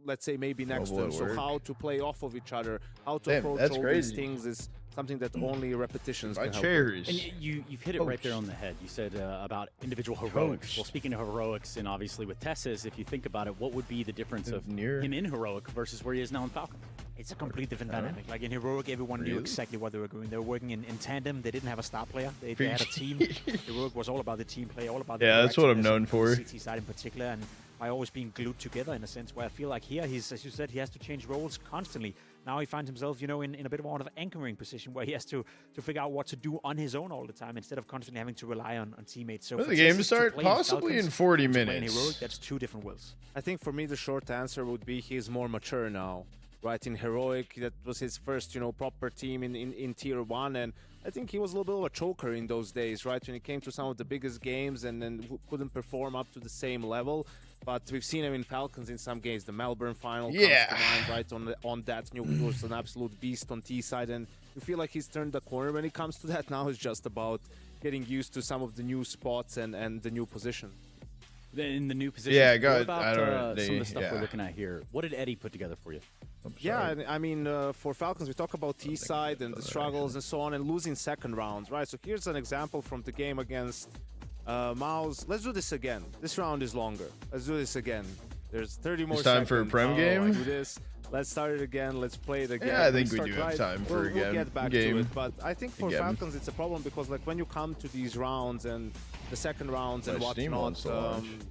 let's say maybe next to them. So how to play off of each other, how to approach all these things is something that only repetitions can help. And you've hit it right there on the head. You said about individual heroics. Well, speaking of heroics, and obviously with Tessus, if you think about it, what would be the difference of him in heroic versus where he is now in Falcons? It's a complete different dynamic. Like in heroic, everyone knew exactly what they were doing. They were working in tandem. They didn't have a star player. They had a team. Heroic was all about the team play, all about the that's what I'm known for. The CT side in particular, and by always being glued together in a sense, where I feel like here he's, as you said, he has to change roles constantly. Now he finds himself, in a bit more of an anchoring position where he has to figure out what to do on his own all the time instead of constantly having to rely on teammates. So the game start possibly in 40 minutes. Heroic, that's 2 different wills. I think for me the short answer would be he's more mature now. Right, in Heroic, that was his first, proper team in Tier 1, and I think he was a little bit of a choker in those days, right, when it came to some of the biggest games and then couldn't perform up to the same level. But we've seen him in Falcons in some games. The Melbourne final comes to mind, right, on that. He was an absolute beast on T side, and you feel like he's turned the corner when it comes to that. Now it's just about getting used to some of the new spots and the new position. In the new position, what about some of the stuff we're looking at here? What did Eddie put together for you? Yeah, I mean, for Falcons, we talk about T-side and the struggles and so on, and losing second rounds, right? So here's an example from the game against Mouse. Let's do this again. This round is longer. Let's do this again. There's 30 more seconds. It's time for a Prem game? Do this. Let's start it again. Let's play it again. Yeah, I think we do have time for a game. We'll get back to it. But I think for Falcons, it's a problem because when you come to these rounds and the second rounds and whatnot,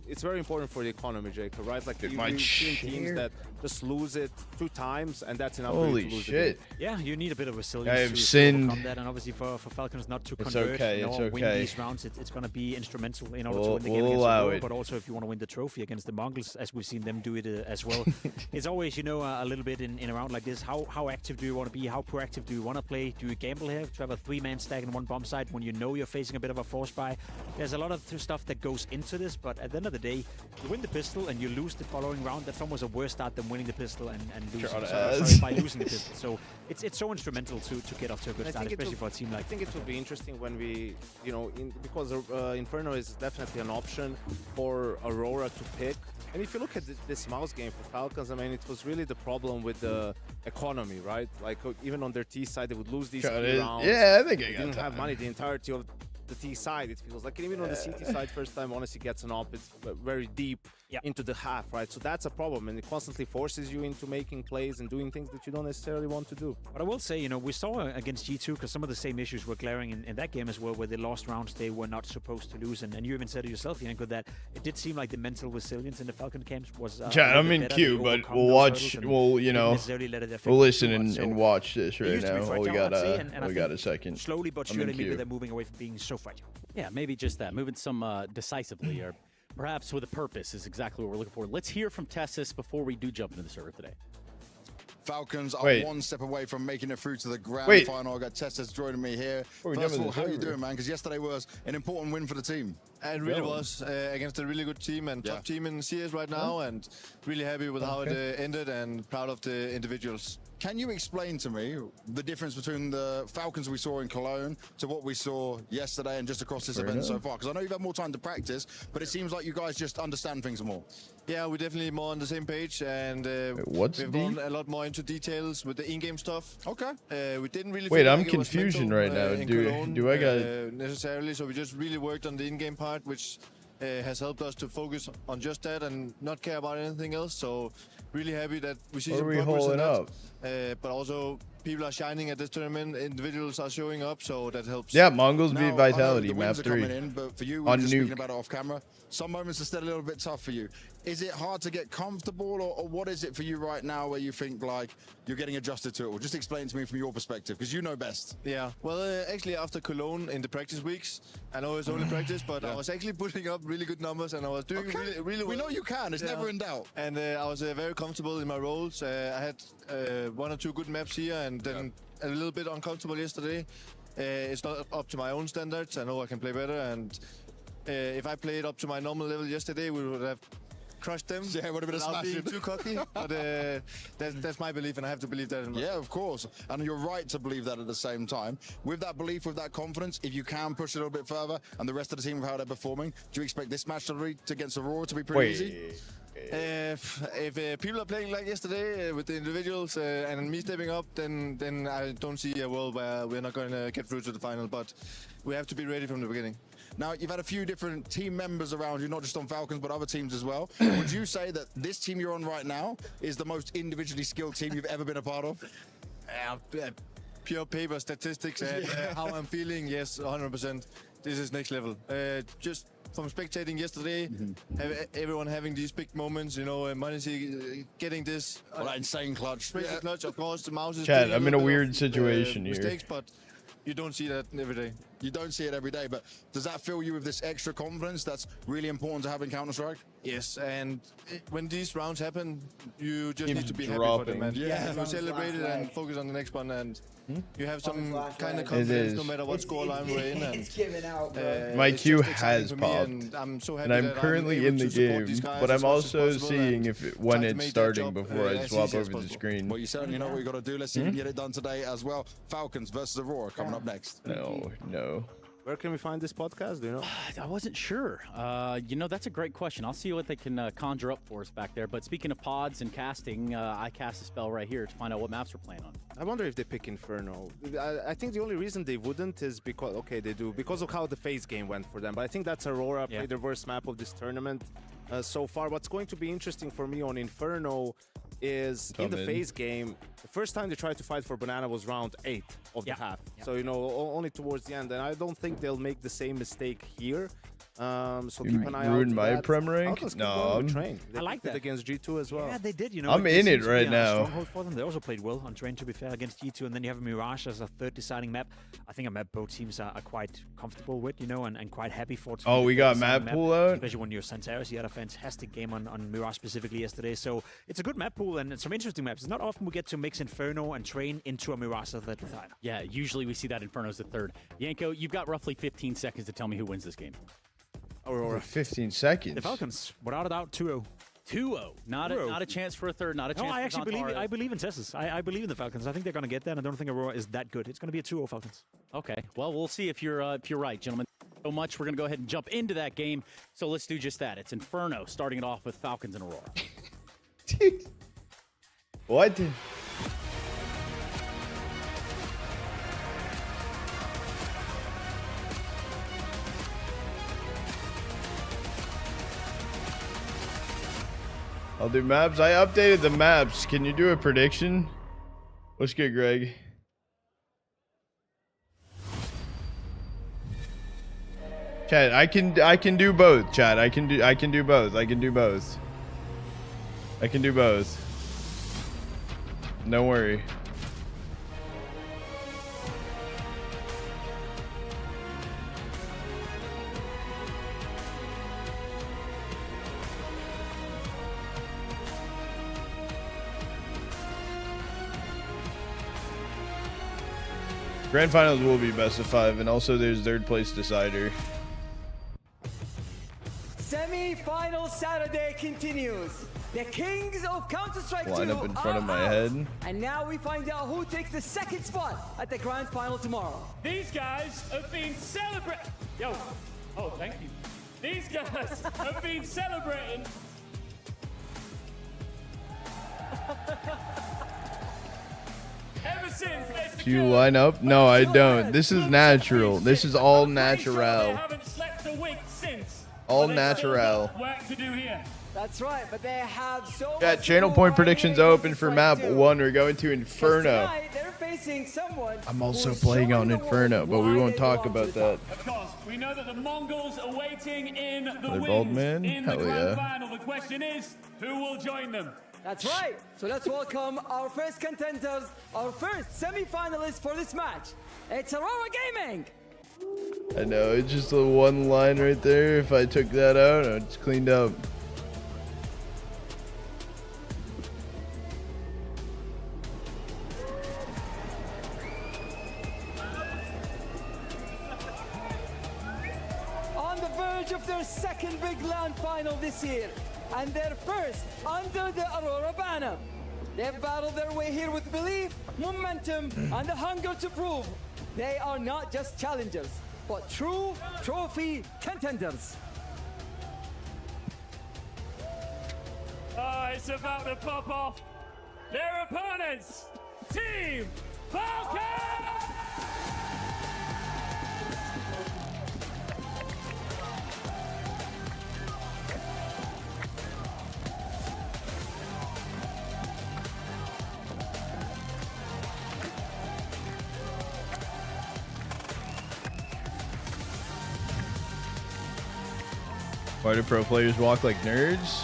it's very important for the economy, Jacob, right? Like you've seen teams that just lose it 2 times, and that's enough for you to lose shit. the game. Yeah, you need a bit of resilience I have to overcome that, and obviously for Falcons not to convert, win these rounds, it's going to be instrumental in order to win the game against Aurora, but also if you want to win the trophy against the Mongols, as we've seen them do it as well. It's always, a little bit in a round like this, how active do you want to be? How proactive do you want to play? Do you gamble here to have a 3-man stack in one bomb site when you know you're facing a bit of a force buy? There's a lot of stuff that goes into this, but at the end of the day, you win the pistol and you lose the following round. That's almost a worse start than winning the pistol and losing by losing the pistol. So it's so instrumental to get off to a good start, especially for a team like. I think it will be interesting when we, because Inferno is definitely an option for Aurora to pick. And if you look at this Mouse game for Falcons, I mean, it was really the problem with the economy, right? Like even on their T side, they would lose these 3 rounds. Yeah, I think I got didn't have money the entirety of the T side, it feels like. And even on the CT side, first time honestly gets an op, it's very deep into the half, right? So that's a problem, and it constantly forces you into making plays and doing things that you don't necessarily want to do. But I will say, we saw against G2, because some of the same issues were glaring in that game as well, where they lost rounds they were not supposed to lose. And you even said it yourself, Yanko, that it did seem like the mental resilience in the Falcon camps was I'm in queue, but we'll watch, we'll listen and watch this right now. We got a second. Slowly but surely, maybe they're moving away from being so fragile. Yeah, maybe just that. Moving some decisively or perhaps with a purpose is exactly what we're looking for. Let's hear from Tessus before we do jump into the server today. Falcons are one step away from making it through to the grand final. I've got Tessus joining me here. First of all, how are you doing, man? Because yesterday was an important win for the team. It really was against a really good team and top team in CS right now, and really happy with how it ended and proud of the individuals. Can you explain to me the difference between the Falcons we saw in Cologne to what we saw yesterday and just across this event so far? Because I know you've had more time to practice, but it seems like you guys just understand things more. Yeah, we're definitely more on the same page, and we've gone a lot more into details with the in-game stuff. Okay. We didn't really. Wait, feel I'm like it was confusion mental, right now. in Do Cologne, I got necessarily? So we just really worked on the in-game part, which has helped us to focus on just that and not care about anything else. So really happy that we see some progress in that. But also people are shining at this tournament. Individuals are showing up, so that helps. Yeah, Mongols beat Now, Vitality, the map wins are 3. coming in, but for you, we on were just speaking Nuke. about it off camera. Some moments are still a little bit tough for you. Is it hard to get comfortable, or what is it for you right now where you think like you're getting adjusted to it? Or just explain to me from your perspective, because you know best. Yeah, well, actually after Cologne in the practice weeks, I know it's only practice, but I was actually putting up really good numbers and I was doing really well. We know you can, it's never in doubt. And I was very comfortable in my roles. I had 1 or 2 good maps here and then a little bit uncomfortable yesterday. It's not up to my own standards. I know I can play better, and if I played up to my normal level yesterday, we would have crushed them. Yeah, it would have been a without smash. being too cocky. But that's my belief, and I have to believe that in Yeah, of course. And you're right to believe that at the same time. With that belief, with that confidence, if you can push a little bit further, and the rest of the team of how they're performing, do you expect this match against Aurora to be pretty easy? If people are playing like yesterday with the individuals and me stepping up, then I don't see a world where we're not going to get through to the final. But we have to be ready from the beginning. Now, you've had a few different team members around you, not just on Falcons, but other teams as well. Would you say that this team you're on right now is the most individually skilled team you've ever been a part of? Pure paper statistics and how I'm feeling, yes, 100%. This is next level. Just from spectating yesterday, everyone having these big moments, you know, Monesi getting this. That insane clutch. Crazy clutch, of course, the mouse is Chad, doing a I'm in a little bit weird of, situation here. mistakes, but you don't see that every day. You don't see it every day, but does that fill you with this extra confidence that's really important to have in Counter-Strike? Yes, and when these rounds happen, you just Keeps need to be happy for them. dropping. And Yeah. you celebrate it and focus on the next one, and you have some kind of It confidence is. no matter what scoreline we're in. It's giving out, bro. My it's queue just exciting has for me, popped, and I'm so happy and I'm that currently able in the to support game, these guys but as I'm much as also possible seeing and if it, try when to it's make their starting job, before I as swap easy as over the possible. screen. Well, you certainly know what you got to do. Let's see if you can get it done today as well. Falcons versus Aurora coming up next. No. Where can we find this podcast? Do you know? I wasn't sure. You know, that's a great question. I'll see what they can conjure up for us back there. But speaking of pods and casting, I cast a spell right here to find out what maps we're playing on. I wonder if they pick Inferno. I think the only reason they wouldn't is because, okay, they do, because of how the phase game went for them. But I think that's Aurora, played their worst map of this tournament so far. What's going to be interesting for me on Inferno is in the phase game, the first time they tried to fight for Banana was round 8 of the half. So, you know, only towards the end. And I don't think they'll make the same mistake here. So You keep an eye out. ruined for my that. prem rank? Falcons keep No, going with I'm- Train. They I like did that. against G2 as well. Yeah, they did. You know, I'm it in it seems to be right a now. stronghold for them. They also played well on Train, to be fair, against G2, and then you have Mirage as a third deciding map. I think a map both teams are quite comfortable with, you know, and quite happy for. Oh, we got map map pool out? especially when you're Santaris. You had a fantastic game on Mirage specifically yesterday, so it's a good map pool and some interesting maps. It's not often we get to mix Inferno and Train into a Mirage at the time. Yeah, usually we see that Inferno's the third. Yanko, you've got roughly 15 seconds to tell me who wins this game. Aurora. 15 seconds. The Falcons, without a doubt, 2-0. 2-0. Not a chance for a third, not a chance No, for I actually believe Zantares. I believe in Tessus. I believe in the Falcons. I think they're going to get that. I don't think Aurora is that good. It's going to be a 2-0 Falcons. Okay. Well, we'll see if you're right, gentlemen. So much. We're going to go ahead and jump into that game. So let's do just that. It's Inferno, starting it off with Falcons and Aurora. Dude. What? I'll do maps. I updated the maps. Can you do a prediction? What's good, Greg? Chad, I can do both, Chad. I can do both. I can do both. I can do both. Don't worry. Grand finals will be best of 5, and also there's third place decider. Semi-final Saturday continues. the kings of Counter-Strike 2 Line up in front of my out. head. And now we find out who takes the second spot at the grand final tomorrow. These guys have been celebrating. Yo, oh, thank you. These guys have been celebrating. Ever since they Do you line up? No, I don't. This is natural. This is all natural. haven't slept a wink since. All But they've still natural. got work to do here. That's right, but they have so Got much channel to do point right predictions here in open for map Counter-Strike 2. 1. We're going to Inferno. Tonight, they're facing someone I'm also who's playing showing on the world Inferno, but we why won't they talk belong to about the that. top. Of course, we know that the Mongols are waiting in the They're wings bald men? in the Hell grand yeah. final. The question is, who will join them? That's right. So let's welcome our first contenders, our first semi-finalists for this match. It's Aurora Gaming. I know, it's just a one line right there. If I took that out, it's cleaned up. On the verge of their second big land final this year, and their first under the Aurora banner. They've battled their way here with belief, momentum, and the hunger to prove they are not just challengers, but true trophy contenders. Oh, it's about to pop off. Their opponents, Team Falcons! Why do pro players walk like nerds?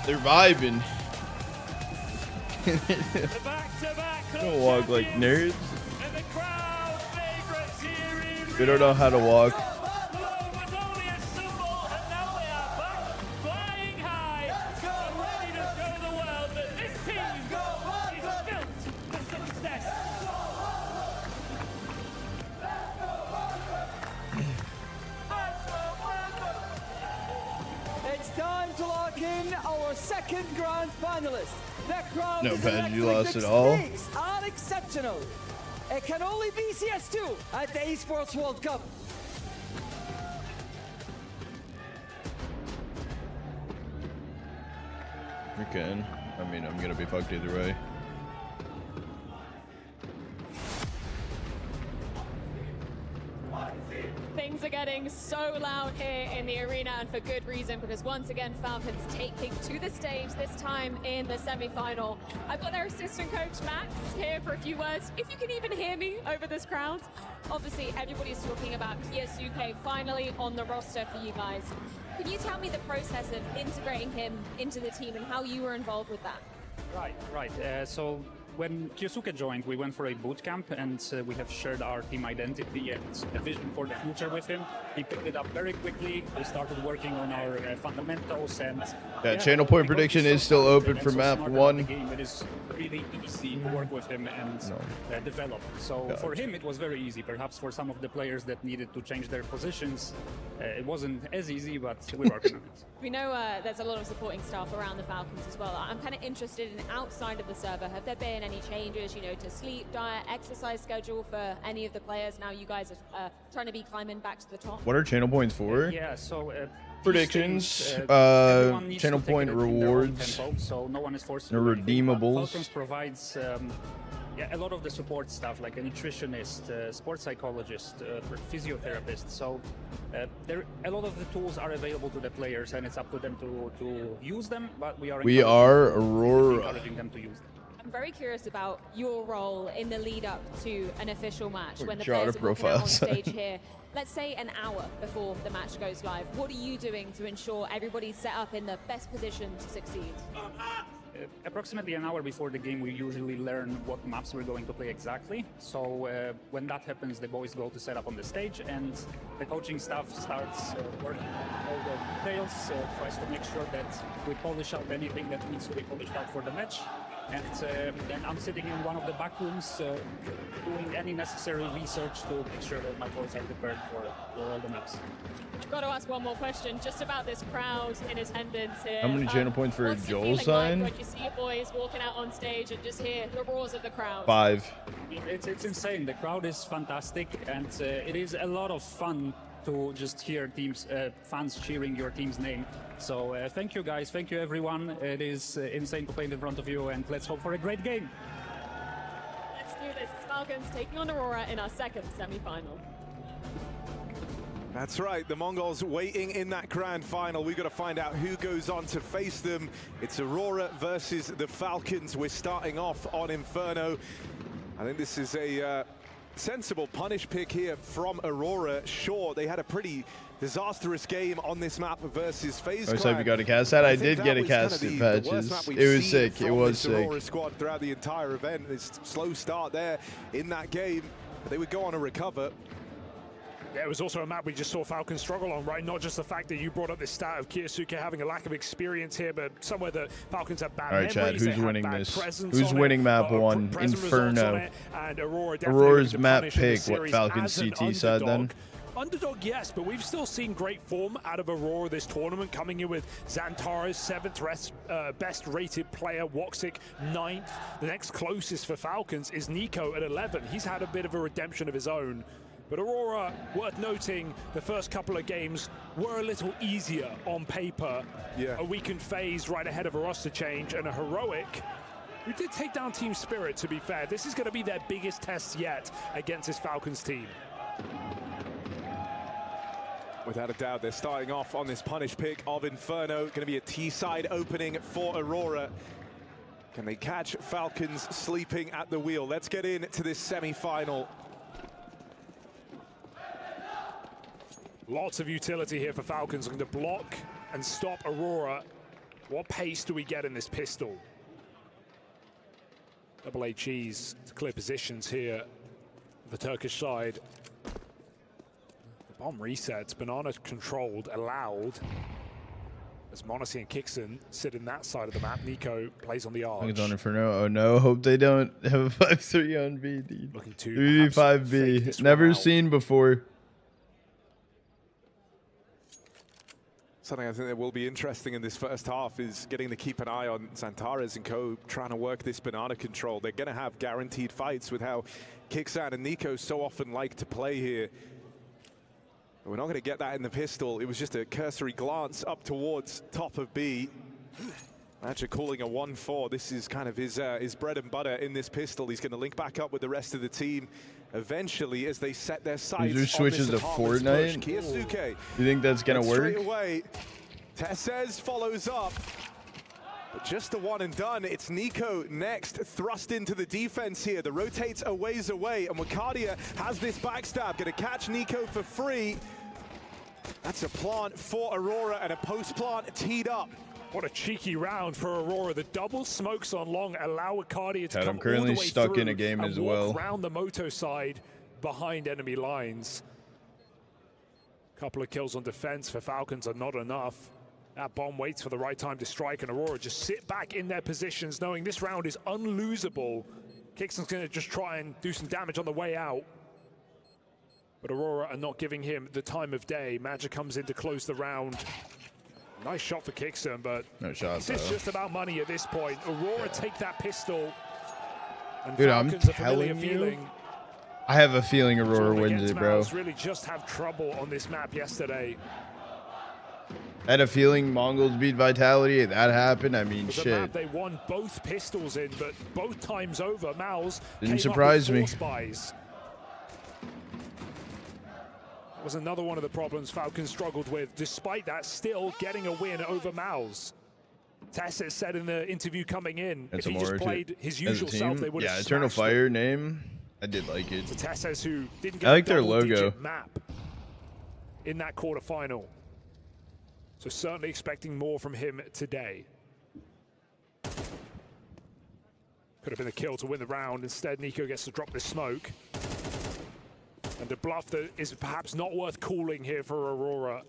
They're vibing. Don't walk like nerds. We don't know how to walk. It's time to lock in our second grand finalist. The crowd No, is Pat, you electric. lost The it all? stakes are exceptional. It can only be CS2 at the Esports World Cup. You can. I mean, I'm gonna be fucked either way. Things are getting so loud here in the arena, and for good reason, because once again Falcons taking to the stage, this time in the semi-final. I've got their assistant coach Max here for a few words. If you can even hear me over this crowd. Obviously everybody's talking about PS UK finally on the roster for you guys. Can you tell me the process of integrating him into the team and how you were involved with that? Right. So when Kyosuke joined, we went for a boot camp, and we have shared our team identity and a vision for the future with him. He picked it up very quickly. We started working on our fundamentals, and channel point prediction is still open for map 1. It is really easy to work with him and develop. So for him, it was very easy. Perhaps for some of the players that needed to change their positions, it wasn't as easy, but we're working on it. We know there's a lot of supporting staff around the Falcons as well. I'm kind of interested in outside of the server. Have there been any changes, to sleep, diet, exercise schedule for any of the players? Now you guys are trying to be climbing back to the top. What are channel points for? So predictions, everyone needs channel to take point it in their own rewards, tempo, so no one is forced no to do anything, but redeemables. Falcons provides a lot of the support stuff, like a nutritionist, sports psychologist, physiotherapist. So a lot of the tools are available to the players, and it's up to them to use them. But we are Aurora. encouraging them to use them. I'm very curious about your role in the lead up to an official match when the Charter players are walking out on profiles. stage here. Let's say an hour before the match goes live. What are you doing to ensure everybody's set up in the best position to succeed? Approximately an hour before the game, we usually learn what maps we're going to play exactly. So when that happens, the boys go to set up on the stage, and the coaching staff starts working on all the details, tries to make sure that we polish out anything that needs to be polished out for the match. And then I'm sitting in one of the back rooms doing any necessary research to make sure that my boys are prepared for all the maps. I've got to ask one more question just about this crowd in attendance here. How many channel points for a what's the Joel feeling sign? Like when you see your boys walking out on stage and just hear the roars of the crowd? 5. It's insane. The crowd is fantastic, and it is a lot of fun to just hear fans cheering your team's name. So thank you guys, thank you everyone. It is insane to play in front of you, and let's hope for a great game. Let's do this. It's Falcons taking on Aurora in our second semi-final. That's right, the Mongols waiting in that grand final. We've got to find out who goes on to face them. It's Aurora versus the Falcons. We're starting off on Inferno. I think this is a sensible punish pick here from Aurora. Sure, they had a pretty disastrous game on this map versus FaZe I hope you got a cast set. I did get a cast at patches. It was sick. It was sick. Aurora squad throughout the entire event. This slow start there in that game, but they would go on to recover. Yeah, it was also a map we just saw Falcons struggle on, right? Not just the fact that you brought up this stat of Kiyosuke having a lack of experience here, but somewhere that Falcons have bad memories. All right, Chad, who's winning this? Who's winning map 1? Inferno. And Aurora's map pick. What, Falcons CT side then? Underdog, yes, but we've still seen great form out of Aurora this tournament, coming in with Xantares 7th best rated player, Woxic 9th. The next closest for Falcons is Nico at 11. He's had a bit of a redemption of his own. But Aurora, worth noting, the first couple of games were a little easier on paper. Yeah. A weakened FaZe right ahead of a roster change, and a Heroic who did take down Team Spirit, to be fair. This is going to be their biggest test yet against this Falcons team. Without a doubt, they're starting off on this punish pick of Inferno. Going to be a T-side opening for Aurora. Can they catch Falcons sleeping at the wheel? Let's get into this semi-final. Lots of utility here for Falcons, looking to block and stop Aurora. What pace do we get in this pistol? Double A cheese to clear positions here. The Turkish side. The bomb resets. Banana controlled, allowed. As Monacy and Kixon sit in that side of the map. Nico plays on the arch. It's on Inferno. Oh no, hope they don't have a 5-3 on B, dude. Looking to 3v5B. Never seen before. Something I think that will be interesting in this first half is getting to keep an eye on Xantares and co trying to work this banana control. They're going to have guaranteed fights with how Kixan and Nico so often like to play here. But we're not going to get that in the pistol. It was just a cursory glance up towards top of B. Magic calling a 1-4. This is kind of his bread and butter in this pistol. He's going to link back up with the rest of the team eventually as they set their sights User switches to Fortnite. You think that's going to work? Straight away, Tessez follows up. But just the one and done. It's Nico next, thrust into the defense here. The rotates a ways away, and Wakadia has this backstab. Going to catch Nico for free. That's a plant for Aurora and a post plant teed up. What a cheeky round for Aurora. The double smokes on long allow Wakadia to come I'm currently all the way stuck through in a game and as walk well. Around the moto side behind enemy lines. Couple of kills on defense for Falcons are not enough. That bomb waits for the right time to strike, and Aurora just sit back in their positions knowing this round is unlosable. Kixon's going to just try and do some damage on the way out. But Aurora are not giving him the time of day. Magic comes in to close the round. Nice shot for Kixon, but no shot, this is just about money at this point. Aurora take that pistol. And Dude, I'm Falcons telling you, I have a feeling Aurora wins it, bro. Really just have trouble on this map yesterday. I had a feeling Mongols beat Vitality. That happened. I mean, shit. shit. They won both pistols in, but both times over, Mouse didn't surprise me. Spies. That was another one of the problems Falcons struggled with. Despite that, still getting a win over Mouse. Tessa said in the interview coming in, if he just played his usual self, they would have Eternal Fire name. I did like it. Tessa, who didn't get I like their logo. Map in that quarterfinal. So certainly expecting more from him today. Could have been a kill to win the round. Instead, Nico gets to drop this smoke. And a bluff that is perhaps not worth calling here for Aurora.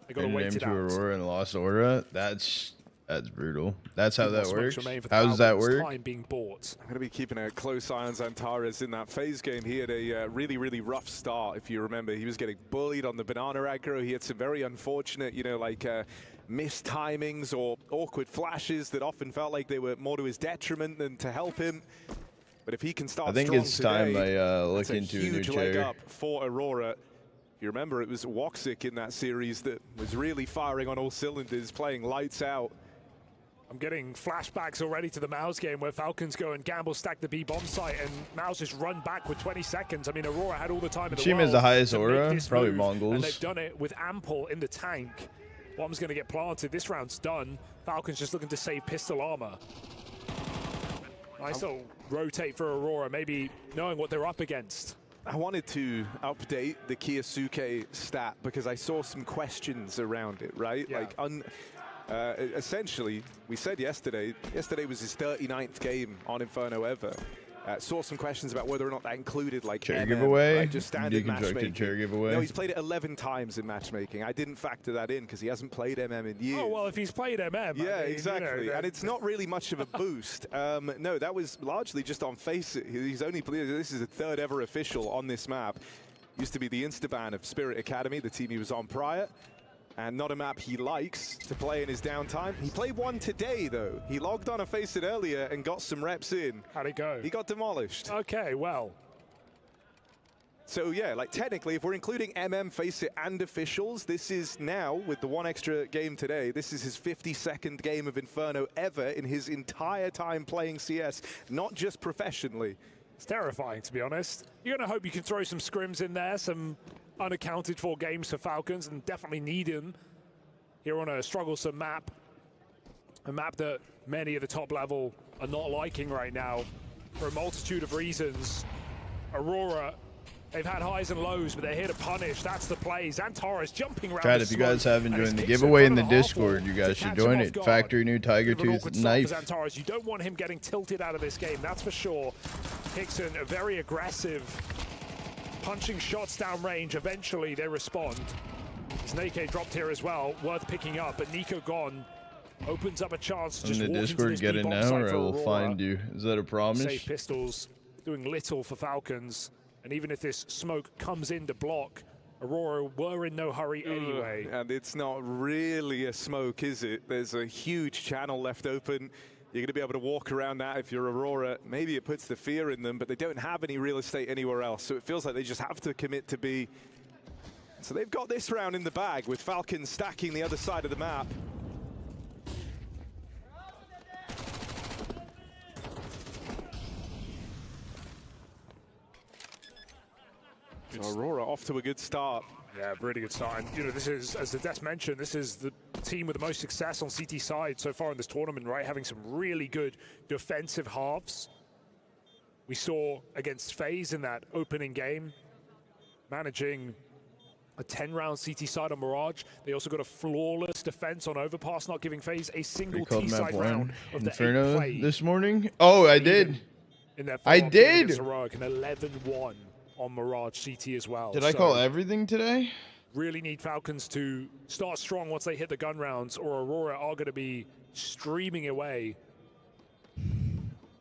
They got to wait it out. Aurora and lost Aura. That's That's brutal. That's how that Smokes works. remain for the How does that Falcons, work? Time being bought. I'm going to be keeping a close eye on Zantares in that phase game. He had a really, really rough start, if you remember. He was getting bullied on the banana aggro. He had some very unfortunate, you know, like missed timings or awkward flashes that often felt like they were more to his detriment than to help him. But if he can start I think strong it's today, time I look that's a into a new huge leg chair. up for Aurora. You remember it was Woxic in that series that was really firing on all cylinders, playing lights out. I'm getting flashbacks already to the Mouse game where Falcons go and gamble stack the B bomb site and Mouse just run back with 20 seconds. I mean, Aurora had all the time in the Team world has the highest to make aura, this probably move, Mongols. and they've done it with ample in the tank. Bomb's going to get planted. This round's done. Falcons just looking to save pistol armor. Nice little rotate for Aurora, maybe knowing what they're up against. I wanted to update the Kiyosuke stat because I saw some questions around it, right? Yeah. Like, essentially, we said yesterday was his 39th game on Inferno ever. Saw some questions about whether or not that included like Chair MM, giveaway? right? Just standard Deconstructed matchmaking. chair giveaway? No, he's played it 11 times in matchmaking. I didn't factor that in because he hasn't played MM in years. Oh, well, if he's played MM. Yeah, I mean, exactly. You know, and it's not really much of a boost. No, that was largely just on Face It. He's only played, this is the third ever official on this map. Used to be the Instaban of Spirit Academy, the team he was on prior. And not a map he likes to play in his downtime. He played one today, though. He logged on a Face It earlier and got some reps in. How'd it go? He got demolished. Okay, well. So, yeah, like technically, if we're including MM, Face It, and officials, this is now, with the one extra game today, this is his 52nd game of Inferno ever in his entire time playing CS, not just professionally. It's terrifying, to be honest. You're going to hope you can throw some scrims in there, some unaccounted for games for Falcons, and definitely need him here on a strugglesome map. A map that many at the top level are not liking right now for a multitude of reasons. Aurora, they've had highs and lows, but they're here to punish. That's the play. Zantares jumping around. Chat, if you guys haven't joined the giveaway in the Discord, you guys should join it. Factory New Tiger Tooth Knife. Zantares, you don't want him getting tilted out of this game, that's for sure. Hickson, a very aggressive, punching shots down range. Eventually, they respond. Snake dropped here as well, worth picking up, but Nico gone. Opens up a chance to just In the walk Discord, into get this it B-bomb now site or for I will Aurora. find you. Is that a promise? Safe pistols doing little for Falcons, and even if this smoke comes in to block, Aurora were in no hurry anyway. And it's not really a smoke, is it? There's a huge channel left open. You're going to be able to walk around that if you're Aurora. Maybe it puts the fear in them, but they don't have any real estate anywhere else. So it feels like they just have to commit to B. So they've got this round in the bag with Falcons stacking the other side of the map. So Aurora off to a good start. Yeah, really good start. And, you know, this is, as the Des mentioned, this is the team with the most success on CT side so far in this tournament, right? Having some really good defensive halves. We saw against FaZe in that opening game, managing a 10-round CT side on Mirage. They also got a flawless defense on Overpass, not giving FaZe a single T-side round of the 8 Inferno played. this morning? Oh, I did. In their I follow-up game did. against Heroic, an 11-1 on Mirage CT as well. Did I So call everything today? really need Falcons to start strong once they hit the gun rounds, or Aurora are going to be streaming away.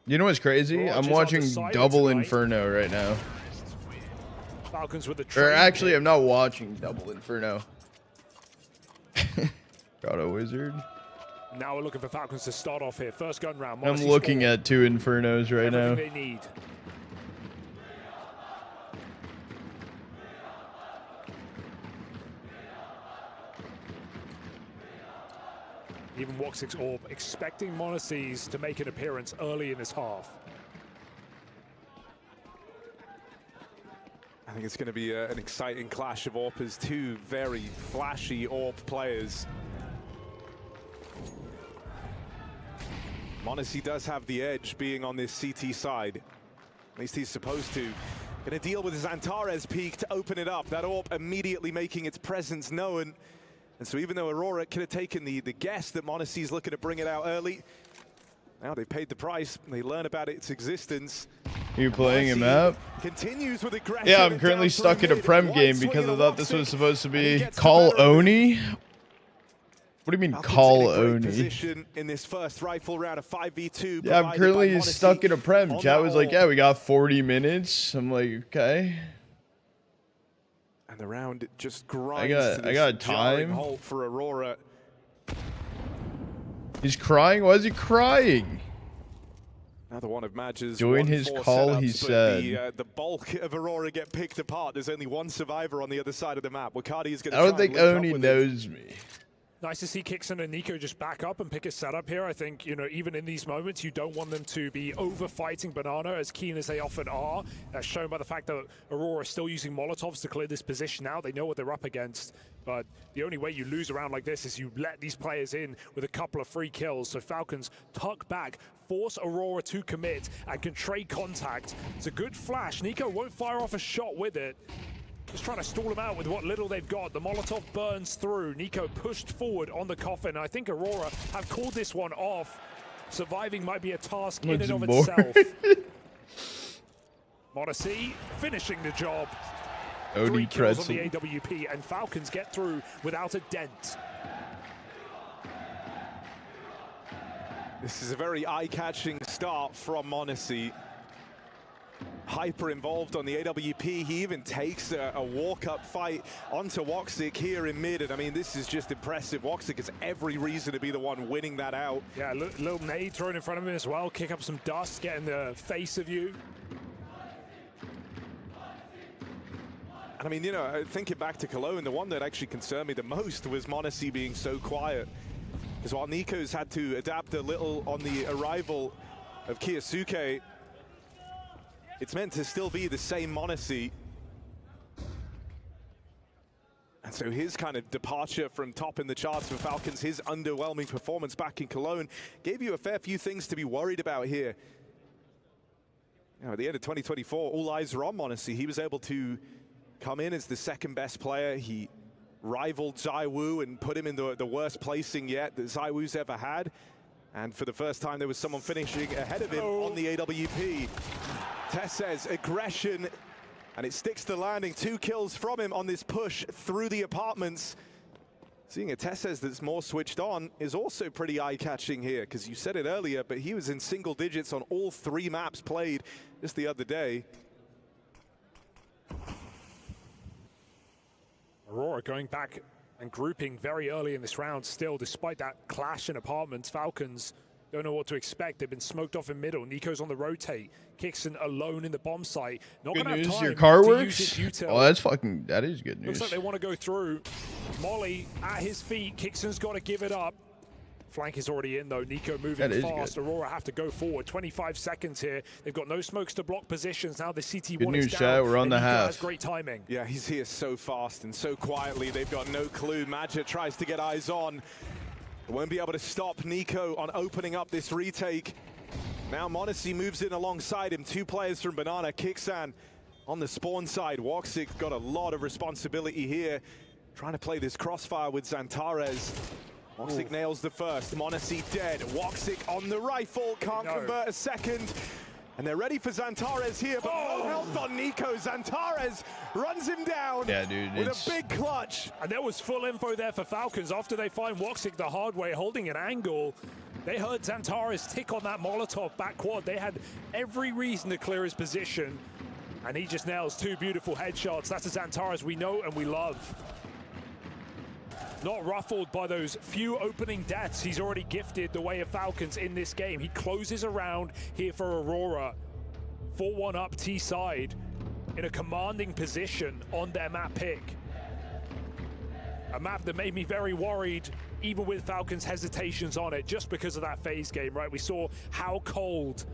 You know what's crazy? Aurora I'm just watching undecided Double tonight. Inferno right now. Falcons with the Or trade actually, pick. I'm not watching Double Inferno. Got a wizard. Now we're looking for Falcons to start off here. First gun round. I'm looking at 2 Infernos right now. Everything they need. Even Woxic's Orb expecting Monacies to make an appearance early in this half. I think it's going to be an exciting clash of AWPers, two very flashy AWP players. Monacy does have the edge being on this CT side. At least he's supposed to. Going to deal with his Zantares peak to open it up. That AWP immediately making its presence known. And so even though Aurora could have taken the guess that Monacy's looking to bring it out early, now they've paid the price. They learn about its existence. You playing a map? Continues with aggression. Yeah, I'm currently stuck in a Prem game because I thought this was supposed to be Call Oni. What do you mean Falcons call in a great Oni? position in this first rifle round of 5v2. Yeah, I'm currently stuck in a prem. on Chat that was like, wall. yeah, we got 40 minutes. I'm like, okay. And the round just grinds to I this got jarring time. halt for Aurora. He's crying? Why is he crying? Another one of Madge's During 1-4 his call, he setups, but said- the bulk of Aurora get picked apart. There's only one survivor on the other side of the map. Wakadi is going to I don't think Oni knows me. Nice to see Kixon and Nico just back up and pick a setup here. I think, you know, even in these moments, you don't want them to be over-fighting Banana as keen as they often are. That's shown by the fact that Aurora is still using Molotovs to clear this position out. They know what they're up against, but the only way you lose a round like this is you let these players in with a couple of free kills. So Falcons tuck back, force Aurora to commit, and can trade contact. It's a good flash. Nico won't fire off a shot with it. Just trying to stall them out with what little they've got. The Molotov burns through. Nico pushed forward on the coffin. I think Aurora have called this one off. Surviving might be a task in and of itself. Modesty finishing the job. 3 kills on the AWP, and Falcons get through without a dent. This is a very eye-catching start from Monacy. Hyper involved on the AWP. He even takes a walk-up fight onto Woxic here in mid. And I mean, this is just impressive. Woxic has every reason to be the one winning that out. Yeah, little nade thrown in front of him as well. Kick up some dust, get in the face of you. And I mean, you know, thinking back to Cologne, the one that actually concerned me the most was Monacy being so quiet. Because while Nico's had to adapt a little on the arrival of Kiyosuke, it's meant to still be the same Monacy. And so his kind of departure from top in the charts for Falcons, his underwhelming performance back in Cologne, gave you a fair few things to be worried about here. You know, at the end of 2024, all eyes are on Monacy. He was able to come in as the second best player. He rivaled Zaiwu and put him in the worst placing yet that Zaiwu's ever had. And for the first time, there was someone finishing ahead of him on the AWP. Tess's aggression, and it sticks to landing. 2 kills from him on this push through the apartments. Seeing a Tess's that's more switched on is also pretty eye-catching here, because you said it earlier, but he was in single digits on all 3 maps played just the other day. Aurora going back and grouping very early in this round still, despite that clash in apartments. Falcons don't know what to expect. They've been smoked off in middle. Nico's on the rotate. Kixon alone in the bomb site. Not Good gonna have news, time your car to works? use his util. Oh, that is good news. Looks like they want to go through. Molly at his feet. Kixon's got to give it up. Flank is already in though. Nico moving fast. Good. Aurora have to go forward. 25 seconds here. They've got no smokes to block positions. Now the CT1 Good news, is down. chat. We're on and the Nico half. has great timing. Yeah, he's here so fast and so quietly. They've got no clue. Madja tries to get eyes on. They won't be able to stop Nico on opening up this retake. Now Monacy moves in alongside him. 2 players from Banana. Kixan on the spawn side. Woxic got a lot of responsibility here. Trying to play this crossfire with Zantares. Woxic nails the first. Monacy dead. Woxic on the rifle. Can't convert a second. And they're ready for Zantares here, but no health on Nico. Zantares runs him down with a big clutch. And there was full info there for Falcons after they find Woxic the hard way, holding an angle. They heard Zantares tick on that Molotov back quad. They had every reason to clear his position, and he just nails 2 beautiful headshots. That's the Zantares we know and we love. Not ruffled by those few opening deaths he's already gifted the way of Falcons in this game. He closes around here for Aurora. 4-1 up T-side in a commanding position on their map pick. A map that made me very worried, even with Falcons' hesitations on it, just because of that phase game, right? We saw how cold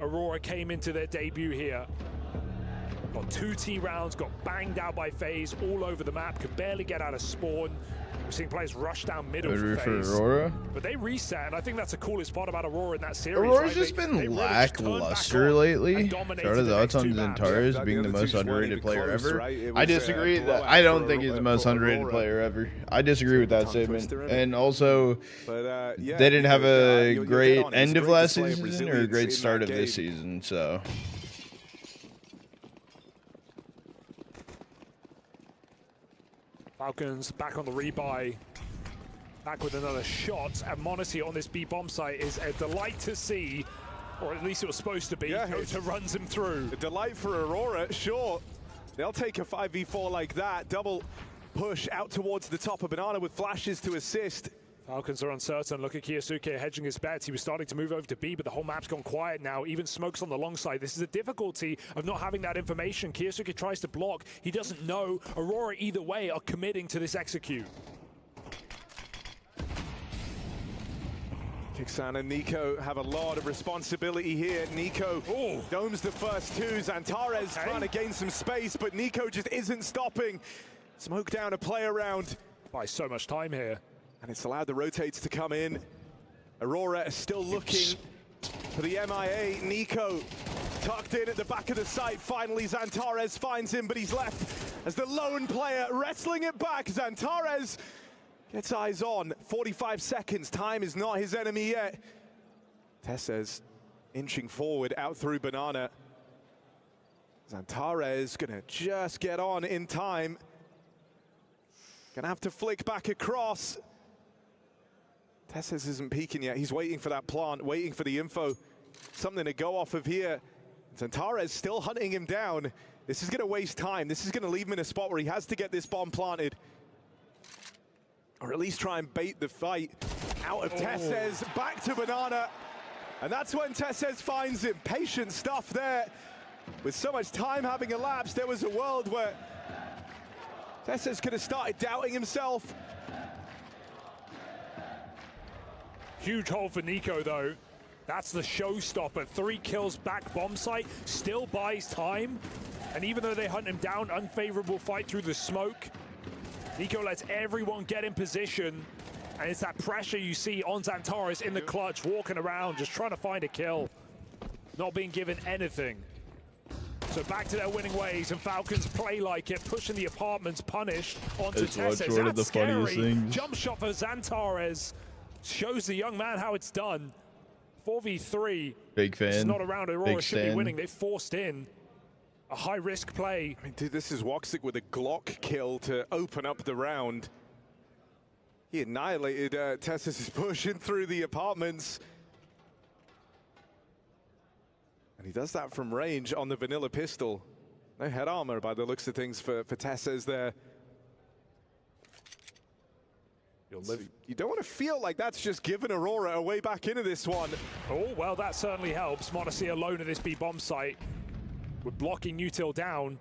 Aurora came into their debut here. Got 2 T rounds, got banged out by phase all over the map, could barely get out of spawn. We're seeing players rush down middle for phase. Aurora? But they reset, and I think that's the coolest part about Aurora in that series. Aurora's right? just been they lackluster lately. Started the odds on Zantares being the most underrated player ever. I disagree. I don't think he's the most underrated player ever. I disagree with that statement. And also, they didn't have a great end of last season or a great start of this season. So. Falcons back on the rebuy. Back with another shot, and Monacy on this B-bomb site is a delight to see, or at least it was supposed to be. Yeah, Kota runs him through. A delight for Aurora, sure. They'll take a 5v4 like that. Double push out towards the top of Banana with flashes to assist. Falcons are uncertain. Look at Kiyosuke hedging his bets. He was starting to move over to B, but the whole map's gone quiet now. Even Smoke's on the long side. This is the difficulty of not having that information. Kiyosuke tries to block. He doesn't know. Aurora, either way, are committing to this execute. Kixan and Nico have a lot of responsibility here. Nico domes the first two. Zantares trying to gain some space, but Nico just isn't stopping. Smoke down a play around. Buy so much time here. And it's allowed the rotates to come in. Aurora is still looking for the MIA. Nico tucked in at the back of the site. Finally, Zantares finds him, but he's left as the lone player wrestling it back. Zantares gets eyes on. 45 seconds. Time is not his enemy yet. Tesses inching forward out through Banana. Zantares gonna just get on in time. Gonna have to flick back across. Tesses isn't peeking yet. He's waiting for that plant, waiting for the info. Something to go off of here. Zantares still hunting him down. This is gonna waste time. This is gonna leave him in a spot where he has to get this bomb planted. Or at least try and bait the fight out of Tesses, back to Banana. And that's when Tesses finds him. Patient stuff there. With so much time having elapsed, there was a world where Tesses could have started doubting himself. Huge hole for Nico, though. That's the showstopper. 3 kills back bomb site, still buys time. And even though they hunt him down, unfavorable fight through the smoke. Nico lets everyone get in position. And it's that pressure you see on Zantares in the clutch, walking around, just trying to find a kill. Not being given anything. So back to their winning ways, and Falcons play like it, pushing the apartments, punished onto Tesses. That's scary. Jump shot for Zantares. Shows the young man how it's done. 4v3. Big fan. It's not around. Aurora Big should be fan. winning. They forced in a high-risk play. I mean, dude, this is Woxic with a Glock kill to open up the round. He annihilated Tesses' pushing through the apartments. And he does that from range on the vanilla pistol. No head armor by the looks of things for Tesses there. So you don't want to feel like that's just giving Aurora a way back into this one. Oh, well, that certainly helps. Monacy alone at this B-bomb site. We're blocking Util down.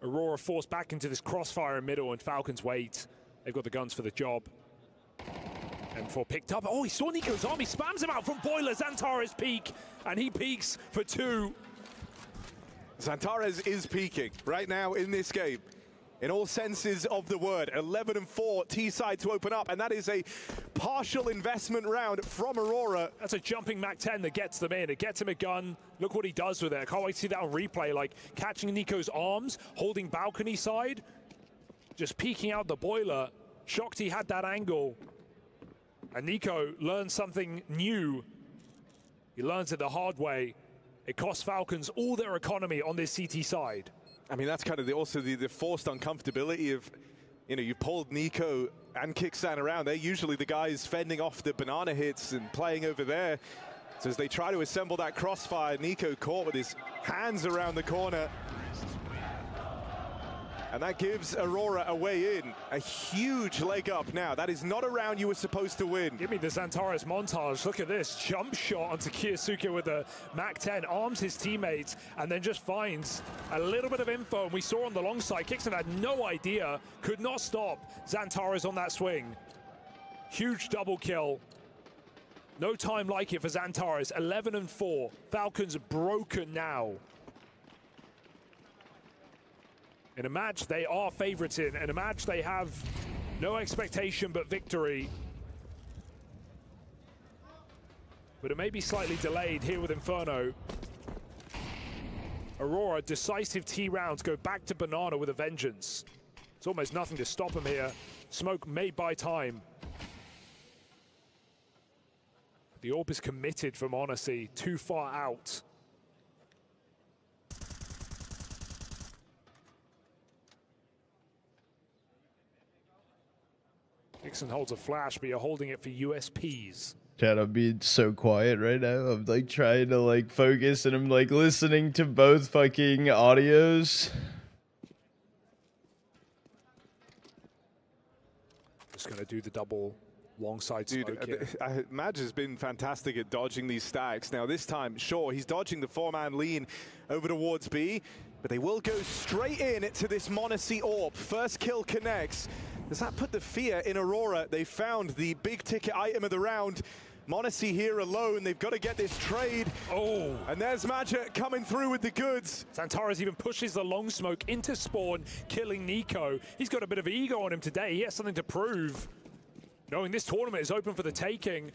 Aurora forced back into this crossfire in middle, and Falcons wait. They've got the guns for the job. M4 picked up. Oh, he saw Nico's arm. He spams him out from Boiler. Zantares peek, and he peeks for 2. Zantares is peaking right now in this game. In all senses of the word. 11-4 T-side to open up, and that is a partial investment round from Aurora. That's a jumping Mac-10 that gets them in. It gets him a gun. Look what he does with it. I can't wait to see that on replay, like catching Nico's arms, holding balcony side, just peeking out the boiler. Shocked he had that angle. And Nico learned something new. He learns it the hard way. It costs Falcons all their economy on this CT side. I mean, that's kind of also the forced uncomfortability of, you know, you pulled Nico and Kixan around. They're usually the guys fending off the banana hits and playing over there. So as they try to assemble that crossfire, Nico caught with his hands around the corner. And that gives Aurora a way in. A huge leg up now. That is not a round you were supposed to win. Give me the Zantares montage. Look at this. Jump shot onto Kiyosuke with a Mac-10. Arms his teammates and then just finds a little bit of info. And we saw on the long side, Kixan had no idea. Could not stop Zantares on that swing. Huge double kill. No time like it for Zantares. 11-4. Falcons broken now. In a match they are favorites in a match they have no expectation but victory. But it may be slightly delayed here with Inferno. Aurora, decisive T rounds, go back to Banana with a vengeance. It's almost nothing to stop him here. Smoke may buy time. The orb is committed from Odyssey, too far out. Kixon holds a flash, but you're holding it for USPs. Chat, I'm being so quiet right now. I'm like trying to like focus and I'm like listening to both fucking audios. Just gonna do the double long side Dude, smoke here. Madge has been fantastic at dodging these stacks. Now this time, sure, he's dodging the 4-man lean over towards B, but they will go straight in to this Monacy AWP. First kill connects. Does that put the fear in Aurora? They found the big ticket item of the round. Monacy here alone. They've got to get this trade. Oh, and there's Magic coming through with the goods. Santaras even pushes the long smoke into spawn, killing Nico. He's got a bit of ego on him today. He has something to prove. Knowing this tournament is open for the taking.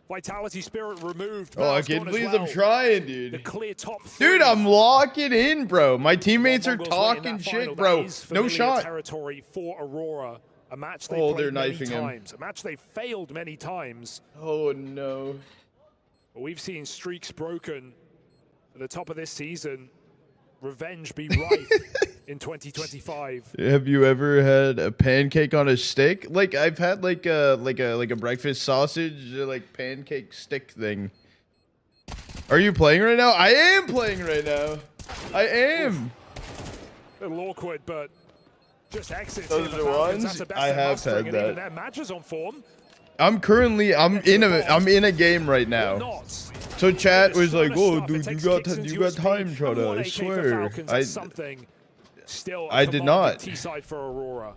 Vitality Spirit removed. Oh, I can't believe I'm trying, dude. The clear top three. Dude, I'm locking in, bro. My teammates are talking shit, bro. No shot. Territory for Aurora. A match they Oh, played they're many knifing him. times. A match they failed many times. Oh, no. But we've seen streaks broken at the top of this season. Revenge be rife in 2025. Have you ever had a pancake on a stick? Like I've had like a breakfast sausage like pancake stick thing. Are you playing right now? I am playing right now. I am. A little awkward, but just exits. Those here are for the Falcons. ones? That's the best I they're have mustering, had and even that. their matches on form. I'm in a game right now. So chat was like, "Oh, dude, you got time, Trotta." I swear, I did not. T-side for Aurora.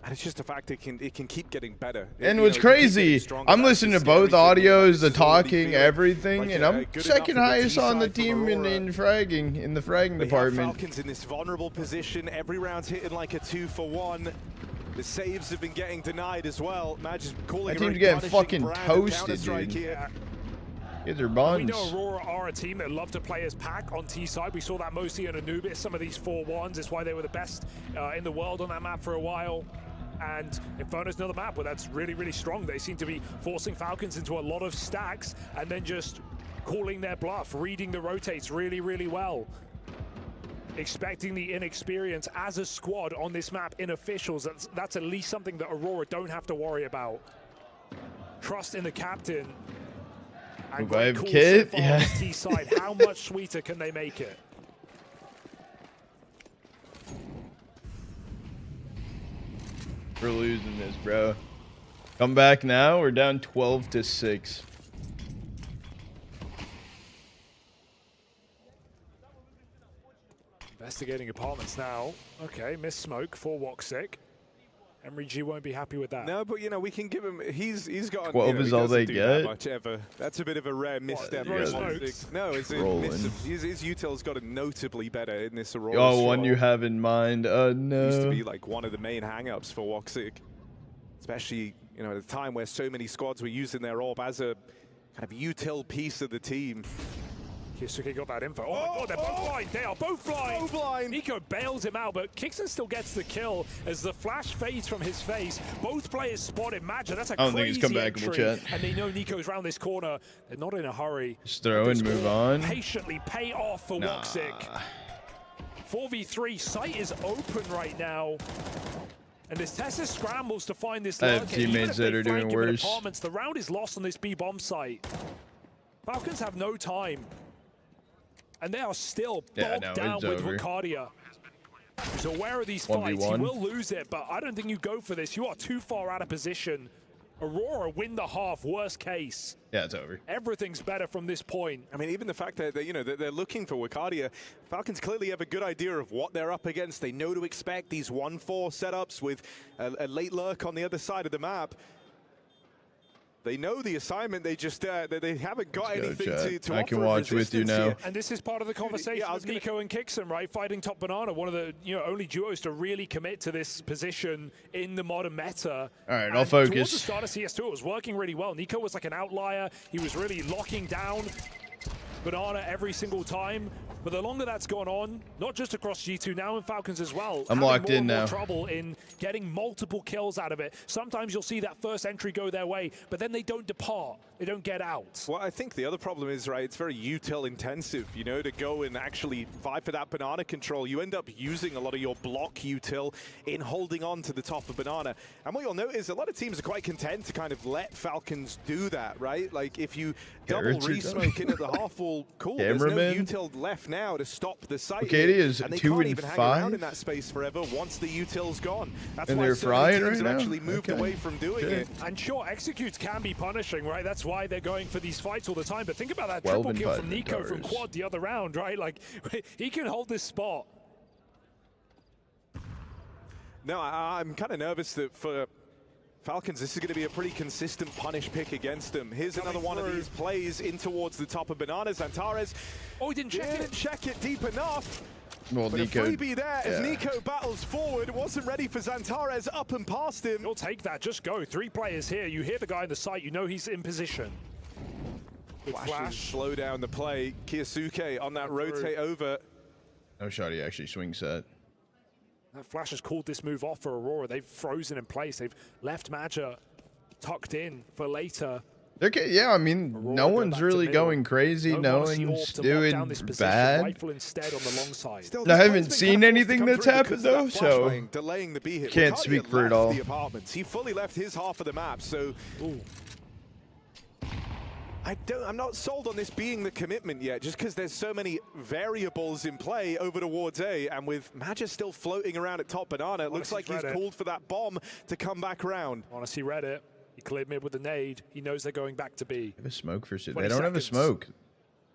And it's just a fact it can keep getting better. And You what's know, it can keep crazy, getting stronger. I'm That's listening the to both scary thing, audios, like, the slowly talking, feel everything, like and a I'm good second enough for highest on the T-side from team in Aurora. fragging, in the fragging They have department. Falcons in this vulnerable position. Every round's hitting like a 2-for-1. The saves have been getting denied as well. Madge is calling My a team's very getting punishing fucking brand of toasted, Counter-Strike dude. here. Get their We buns. know Aurora are a team that love to play as pack on T-side. We saw that mostly in Anubis, some of these 4-1s. It's why they were the best in the world on that map for a while. And Inferno's another map where that's really, really strong. They seem to be forcing Falcons into a lot of stacks and then just calling their bluff, reading the rotates really, really well. Expecting the inexperience as a squad on this map in officials. That's at least something that Aurora don't have to worry about. Trust in the captain. And great Revive calls kit, so far yeah. on this T-side. How much sweeter can they make it? We're losing this, bro. Come back now. We're down 12-6. Investigating apartments now. Okay, miss smoke for Woxic. Emery G won't be happy with that. No, but you know, we can give him. He's got. 12 is all they That get? much ever. That's a bit of a rare misstep. Yeah, No, it's Rolling. his util's got it notably better in this Aurora. Oh, one squad. you have in mind. No. Used to be like one of the main hang-ups for Woxic, especially at a time where so many squads were using their AWP as a kind of util piece of the team. Kisuke got that info. Oh my god, they're both blind. They are both blind. Nico bails him out, but Kixon still gets the kill as the flash fades from his face. Both players spot. Imagine that's a I don't think it's crazy comebackable, entry. chat. And they know Nico's around this corner. They're not in a hurry. Just throw and move on. Patiently pay off for Woxic. 4v3, site is open right now. And this Tessa scrambles to find this I have lurker. Even teammates if that they are doing flank him in worse. apartments, the round is lost on this B-bomb site. Falcons have no time. And they are still bogged down it's with over. Ricardia. So aware of these fights, 1v1. he will lose it, but I don't think you go for this. You are too far out of position. Aurora win the half, worst case. Yeah, it's over. Everything's better from this point. I mean, even the fact that they're looking for Wicardia, Falcons clearly have a good idea of what they're up against. They know to expect these 1-4 setups with a late lurk on the other side of the map. They know the assignment. They just they haven't got anything to I offer can watch with you resistance now. here. And this is part of the conversation with Nico and Kixon, right? Fighting top banana, one of the only duos to really commit to this position in the modern meta. All right, And I'll towards focus. the start of CS2, it was working really well. Nico was like an outlier. He was really locking down banana every single time. But the longer that's gone on, not just across G2, now in Falcons as well, I'm having locked more in and more now. trouble in getting multiple kills out of it. Sometimes you'll see that first entry go their way, but then they don't depart. They don't get out. Well, I think the other problem is, right, it's very util intensive, you know, to go and actually fight for that banana control. You end up using a lot of your block util in holding on to the top of banana. And what you'll notice, a lot of teams are quite content to kind of let Falcons do that, right? Like, if you double re-smoke in at the half wall, cool, there's no util left now to stop the site. Okay, is and they 2 can't and even hang 5? around in that space forever once the util's gone. That's And why they're so many frying teams right have now? actually moved Okay. away from doing it. And sure, executes can be punishing, right? That's why they're going for these fights all the time. But think about that 12 triple and kill 5 from Nico from Centaurs. quad the other round, right? Like, he can hold this spot. No, I'm kind of nervous that for Falcons, this is going to be a pretty consistent punish pick against them. Here's another one of these plays in towards the top of Bananas. Antares. Oh, he didn't check it deep enough. Well, But Nico, a freebie there as yeah. Nico battles forward. Wasn't ready for Zantares, up and past him. You'll take that. Just go. 3 players here. You hear the guy in the site. You know he's in position. Good Flash. Slow down the play. Kiyosuke on that rotate over. No shot, he actually swings that. That Flash has called this move off for Aurora. They've frozen in place. They've left Maja tucked in for later. Okay, yeah, I mean, no one's really going crazy. No one's doing bad. Rifle instead on the long side. I haven't seen anything that's happened though, so delaying the B hit. can't Wakati speak had for it left all. The apartments. He fully left his half of the map, so I'm not sold on this being the commitment yet, just because there's so many variables in play over towards A, and with Maja still floating around at top banana, it looks like he's called for that bomb to come back around. Honestly, read it. He cleared mid with the nade. He knows they're going back to B. They have a smoke for Sid. 20 They don't have a seconds. smoke.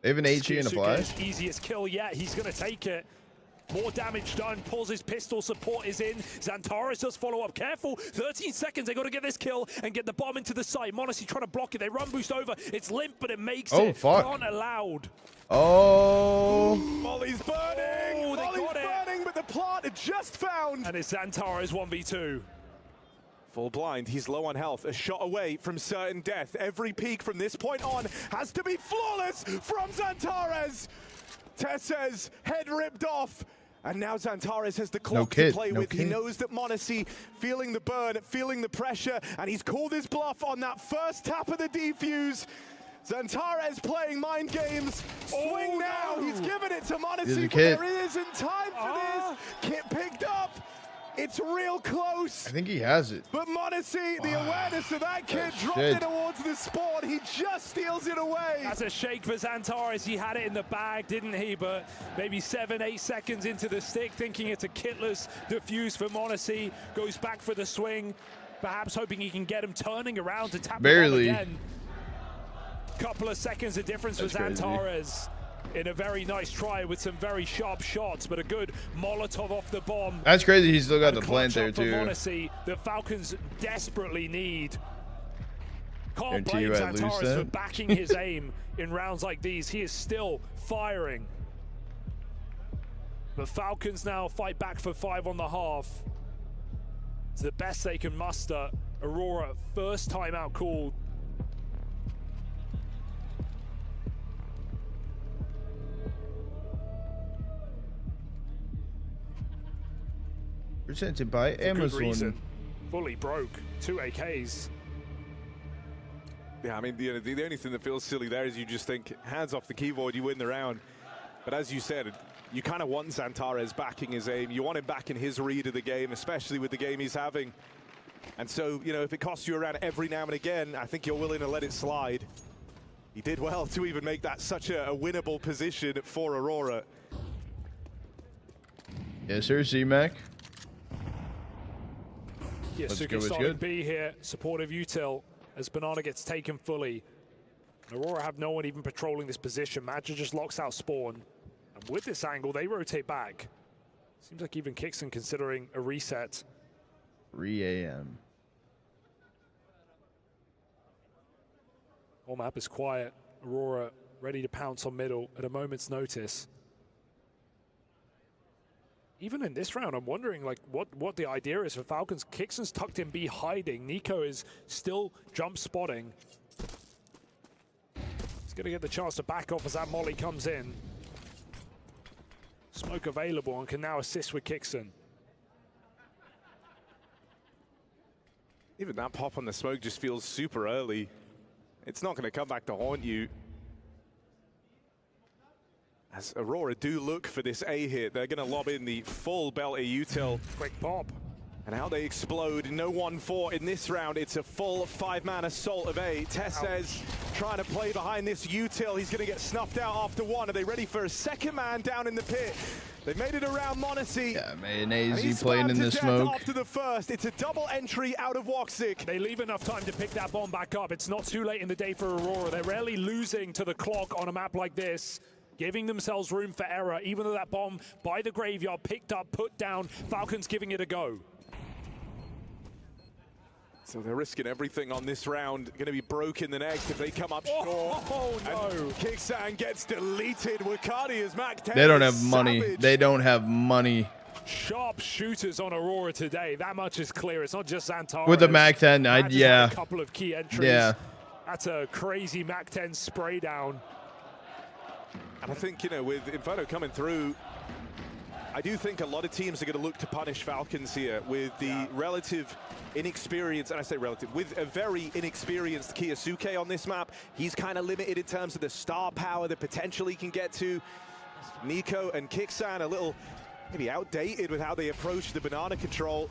They have an HE and a flash. Kiyosuke's easiest kill yet. He's going to take it. More damage done. Pulls his pistol. Support is in. Zantares does follow up. Careful. 13 seconds. They got to get this kill and get the bomb into the site. m0NESY trying to block it. They run boost over. It's limp, but it makes Oh, it. fuck. Not allowed. Oh. Molly's burning. Oh, they Molly's got it. burning, but the plant had just found. And it's Zantares 1v2. Full blind, he's low on health, a shot away from certain death. Every peak from this point on has to be flawless from Zantares. Tessa's head ripped off. And now Zantares has the clock to play with. He knows that m0NESY feeling the burn, feeling the pressure, and he's called his bluff on that first tap of the defuse. Zantares playing mind games. Swing now. He's given it to m0NESY, but there isn't time for this. Kit picked up. It's real close. I think he has it. But m0NESY, the awareness of that kid dropped it towards the spawn. He just steals it away. That's a shake for Zantares. He had it in the bag, didn't he? But maybe 7-8 seconds into the stick, thinking it's a kitless defuse for m0NESY. Goes back for the swing, perhaps hoping he can get him turning around to tap Barely. the bomb again. Couple of seconds of difference for Zantares. In a very nice try with some very sharp shots, but a good Molotov off the bomb. That's crazy. He's still got And the plant there clutch up for too. m0NESY, the Falcons desperately need. Can't Guarantee blame you I'd lose Zantares that. for backing his aim in rounds like these. He is still firing. The Falcons now fight back for 5 on the half. It's the best they can muster. Aurora, first timeout called. Presented by For good reason. Amazon. Fully broke. 2 AKs. Yeah, I mean, the only thing that feels silly there is you just think, hands off the keyboard, you win the round. But as you said, you kind of want Zantares backing his aim. You want him back in his read of the game, especially with the game he's having. And so, you know, if it costs you around every now and again, I think you're willing to let it slide. He did well to even make that such a winnable position for Aurora. Yes, sir, C-Mac. Yeah, Let's Suki go, it's starting good. B here, supportive util as Banana gets taken fully. Aurora have no one even patrolling this position. Maja just locks out spawn. And with this angle, they rotate back. Seems like even Kixon considering a reset. 3 a.m. Whole map is quiet. Aurora ready to pounce on middle at a moment's notice. Even in this round, I'm wondering like what the idea is for Falcons. Kixon's tucked in B hiding. Nico is still jump spotting. He's going to get the chance to back off as that molly comes in. smoke available and can now assist with Kixon. Even that pop on the smoke just feels super early. It's not going to come back to haunt you. As Aurora do look for this A hit, they're going to lob in the full belt util. Quick pop. And how they explode. No 1-4 in this round. It's a full 5-man assault of A. Tessez trying to play behind this util. He's going to get snuffed out after one. Are they ready for a second man down in the pit? They've made it around Monacy. Yeah, Mayonnaise playing in the smoke. After the first, it's a double entry out of Woxic. They leave enough time to pick that bomb back up. It's not too late in the day for Aurora. They're rarely losing to the clock on a map like this, giving themselves room for error, even though that bomb by the graveyard picked up, put down. Falcons giving it a go. So they're risking everything on this round. Going to be broken the next if they come up short. Oh no! And Kicksan gets deleted. Wakadi is Mac 10. They don't have money. They don't have money. Sharp shooters on Aurora today. That much is clear. It's not just Xantares. With the Mac 10, yeah. A couple of key entries. Yeah. That's a crazy Mac 10 spray down. And I think, you know, with Inferno coming through, I do think a lot of teams are going to look to punish Falcons here with the relative inexperience, and I say relative, with a very inexperienced Kiyosuke on this map. He's kind of limited in terms of the star power, the potential he can get to. Nico and Kicksan a little maybe outdated with how they approach the banana control.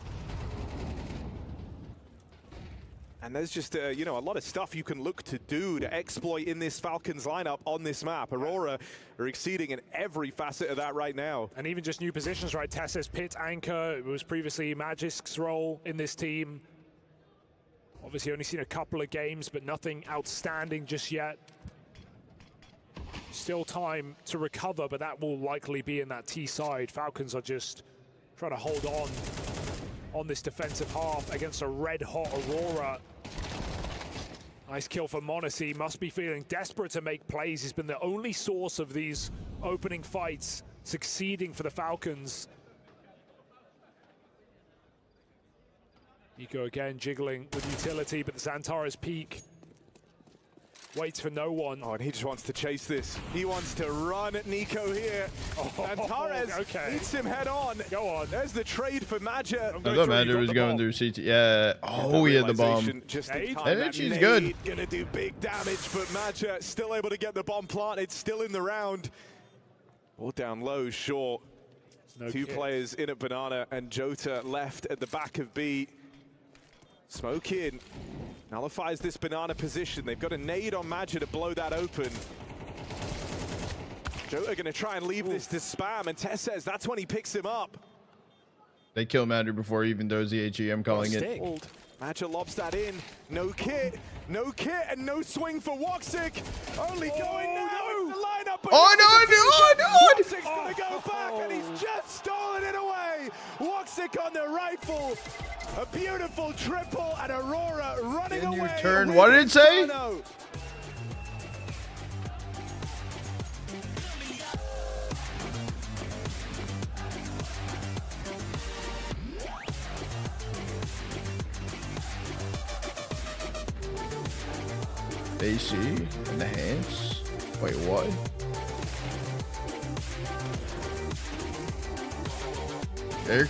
And there's just, you know, a lot of stuff you can look to do to exploit in this Falcons lineup on this map. Aurora are exceeding in every facet of that right now. And even just new positions, right? Tessa's pit anchor. It was previously Magic's role in this team. Obviously only seen a couple of games, but nothing outstanding just yet. Still time to recover, but that will likely be in that T side. Falcons are just trying to hold on this defensive half against a red-hot Aurora. Nice kill for Monacy. Must be feeling desperate to make plays. He's been the only source of these opening fights succeeding for the Falcons. Nico again jiggling with utility, but the Xantares peak waits for no one. Oh, and he just wants to chase this. He wants to run at Nico here. Xantares meets him head on. Go on. There's the trade for Madja. I thought Madja was going through CT. Yeah. Oh, he had the bomb. Just in time. Hey, she's good. Gonna do big damage, but Madja still able to get the bomb planted, still in the round. All down low, short. Two players in at Banana, and Jota left at the back of B. Smoke in. Nullifies this Banana position. They've got a nade on Madja to blow that open. Jota going to try and leave this to spam, and Tess says that's when he picks him up. They kill Madja before he even does the HE. I'm calling it. Madja lobs that in. No kit, and no swing for Woxic. Only going now. The lineup. Woxic's going to go back, and he's just stolen it away. Woxic on the rifle. A beautiful triple, and Aurora running away. Can you turn? What did it say? Inferno. AC enhance. Wait, what? There.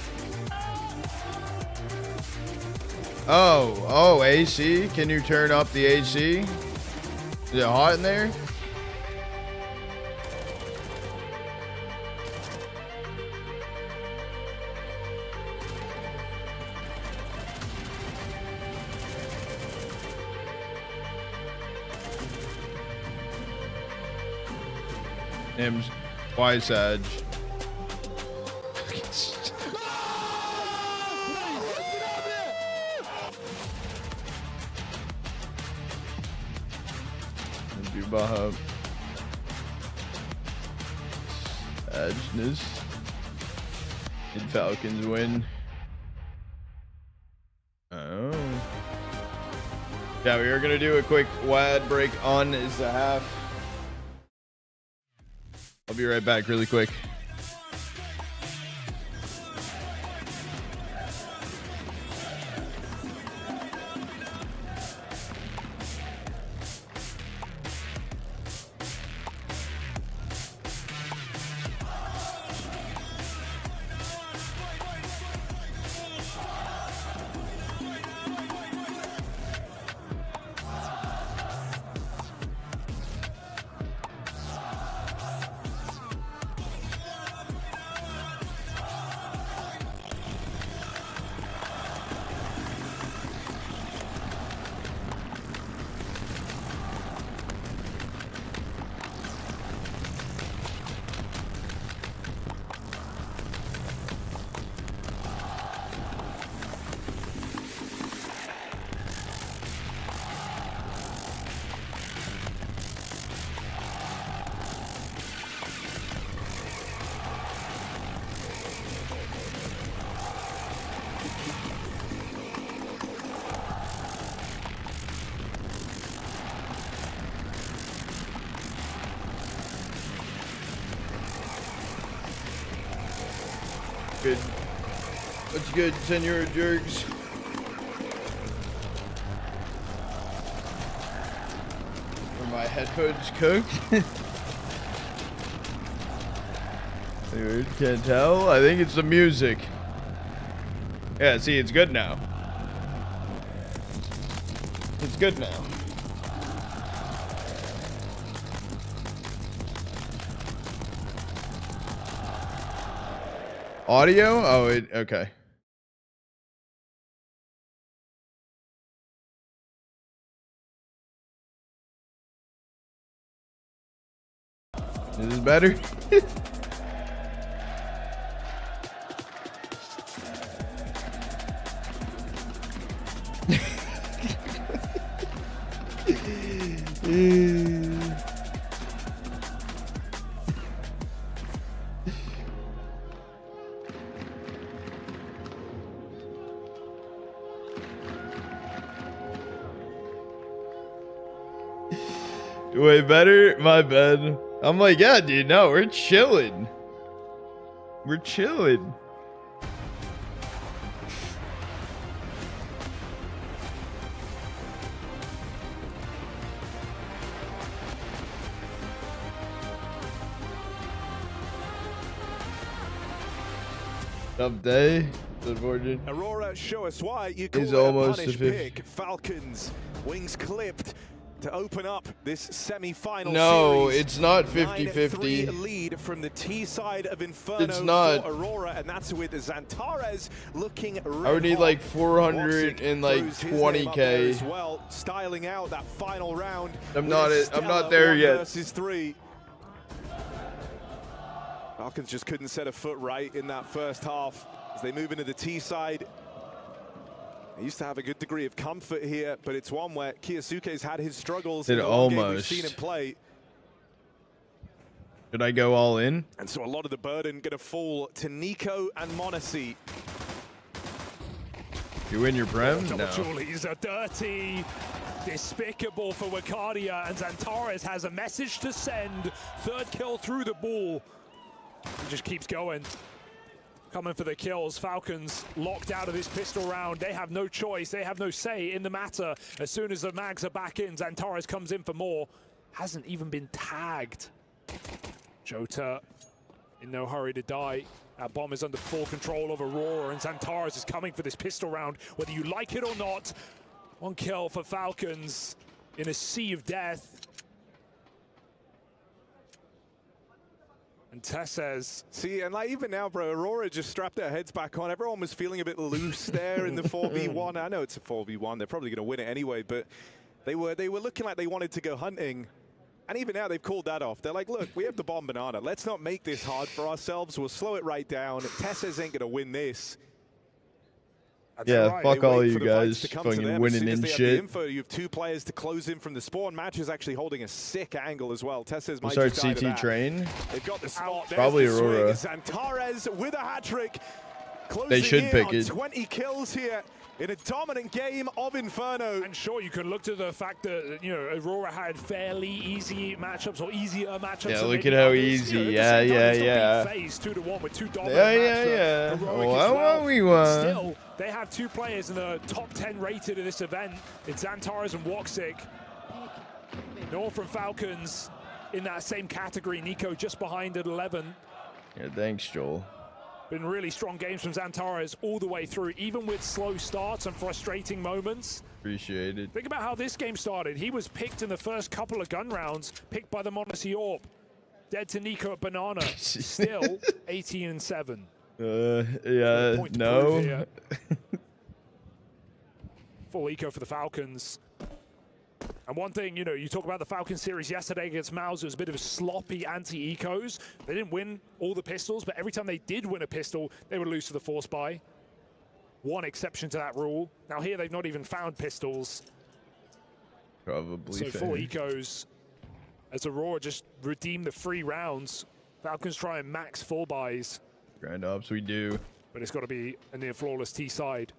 Oh, AC. Can you turn up the AC? Is it hot in there? Nims, why Sag? Bahab. Sagness. Did Falcons win? Oh. Yeah, we are gonna do a quick WAD break on is the half. I'll be right back really quick. good? What's good, Senor Jerks? Are my headphones cooked? Dude, can't tell. I think it's the music. Yeah, see, it's good now. It's good now. Audio? Oh, it okay. Is this better? Way better? My bad. I'm like, yeah, dude, no, we're chilling. We're chilling. Tough day. Unfortunate. Aurora, show us why you call Is it almost a a punish 50. pick. Falcons, wings clipped to open up this semi-final No, series. it's not 9-3 50-50. lead from the T side of Inferno It's not. for Aurora, and that's with Zantares looking red I would need hot. like 400 and like Throws his name up there 20k. as well, styling out that final round. I'm with not a it. I'm not stellar there 1 yet. versus 3. Falcons just couldn't set a foot right in that first half as they move into the T side. They used to have a good degree of comfort here, but it's one where Kiyosuke's had his struggles. It in the one game we've almost. seen him play. Should I go all in? And so a lot of the burden going to fall to Nico and Monacy. You win your prem? Double No. Julies are dirty. Despicable for Wakadia, and Zantares has a message to send. Third kill through the ball. He just keeps going. Coming for the kills. Falcons locked out of this pistol round. They have no choice. They have no say in the matter. As soon as the mags are back in, Zantares comes in for more. Hasn't even been tagged. Jota in no hurry to die. That bomb is under full control of Aurora, and Zantares is coming for this pistol round, whether you like it or not. 1 kill for Falcons in a sea of death. And Tess says, see, and like even now, bro, Aurora just strapped their heads back on. Everyone was feeling a bit loose there in the 4v1. I know it's a 4v1. They're probably going to win it anyway, but they were looking like they wanted to go hunting. And even now, they've called that off. They're like, look, we have the bomb banana. Let's not make this hard for ourselves. We'll slow it right down. Tess's ain't going to win this. That's Yeah, right. fuck They all wait you for the fights guys to come to fucking them. As winning soon as and they have shit. the info, you have 2 players to close in from the spawn. Match is actually holding a sick angle as well. Tess's We'll might start just die to CT that. train. They've got the spot. There's Probably the swing. Aurora. Zantares with a hat trick. They should Closing pick in on it. 20 kills here in a dominant game of Inferno. and sure, you can look to the fact that, you know, Aurora had fairly easy matchups or easier matchups. Yeah, than look maybe at how others. easy. You know, Yeah, yeah, yeah. Phase 2-1 with 2 dominant Yeah, matches yeah, for yeah. Heroic Well, as well. we won. Still, they have 2 players in the top 10 rated of this event. It's Zantares and Woxic. All from Falcons in that same category. Nico just behind at 11. Yeah, thanks, Joel. Been really strong games from Zantares all the way through, even with slow starts and frustrating moments. Appreciate it. Think about how this game started. He was picked in the first couple of gun rounds, picked by the Monacy Orb. Dead to Nico at Banana. Still 18-7. Yeah, Point to prove no. here. Full eco for the Falcons. And one thing, you know, you talk about the Falcons series yesterday against Mouse, it was a bit of a sloppy anti-ecos. They didn't win all the pistols, but every time they did win a pistol, they would lose to the force buy. One exception to that rule. Now here, they've not even found pistols. Probably So fair. full ecos as Aurora just redeem the free rounds. Falcons try and max full buys. Grind ops, we do. But it's got to be a near flawless T side.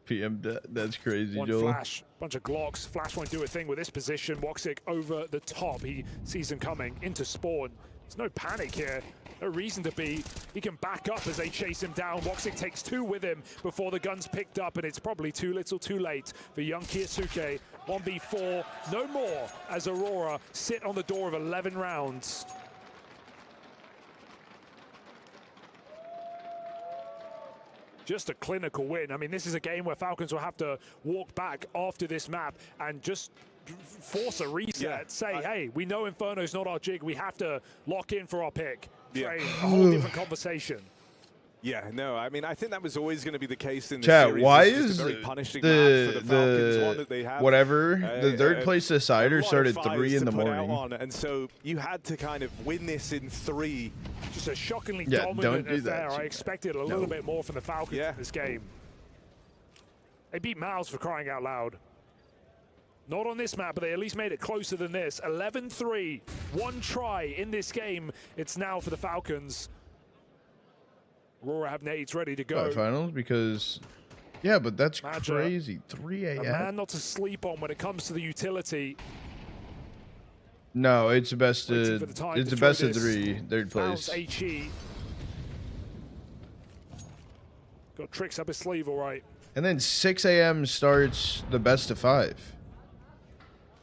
PM, that's crazy, One Joel. flash, bunch of Glocks. Flash won't do a thing with this position. Woxic over the top. He sees them coming into spawn. There's no panic here. No reason to be. He can back up as they chase him down. Woxic takes 2 with him before the gun's picked up, and it's probably too little too late for young Kyosuke. 1v4, no more, as Aurora sit on the door of 11 rounds. Just a clinical win. I mean, this is a game where Falcons will have to walk back after this map and just force a reset. Say, hey, we know Inferno's not our jig. We have to lock in for our pick. Train, a whole different conversation. Yeah, no, I mean, I think that was always going to be the case in this Chat, series. why It's just is a very punishing match for the Falcons, one that they have, whatever, the third place decider started 3 in the morning. And so you had to kind of win this in 3. Just a shockingly don't dominant do affair. that. I expected a little bit more from the Falcons in this game. They beat Miles for crying out loud. Not on this map, but they at least made it closer than this. 11-3, 1 try in this game. It's now for the Falcons. Aurora have nades ready to go. Finals, because, yeah, but that's Magic, crazy. 3 a a.m. man not to sleep on when it comes to the utility. No, it's the best. Waiting for the time It's to the throw best of this. 3, third place. Bounce HE. Got tricks up his sleeve, all right. And then 6 a.m. starts the best of 5,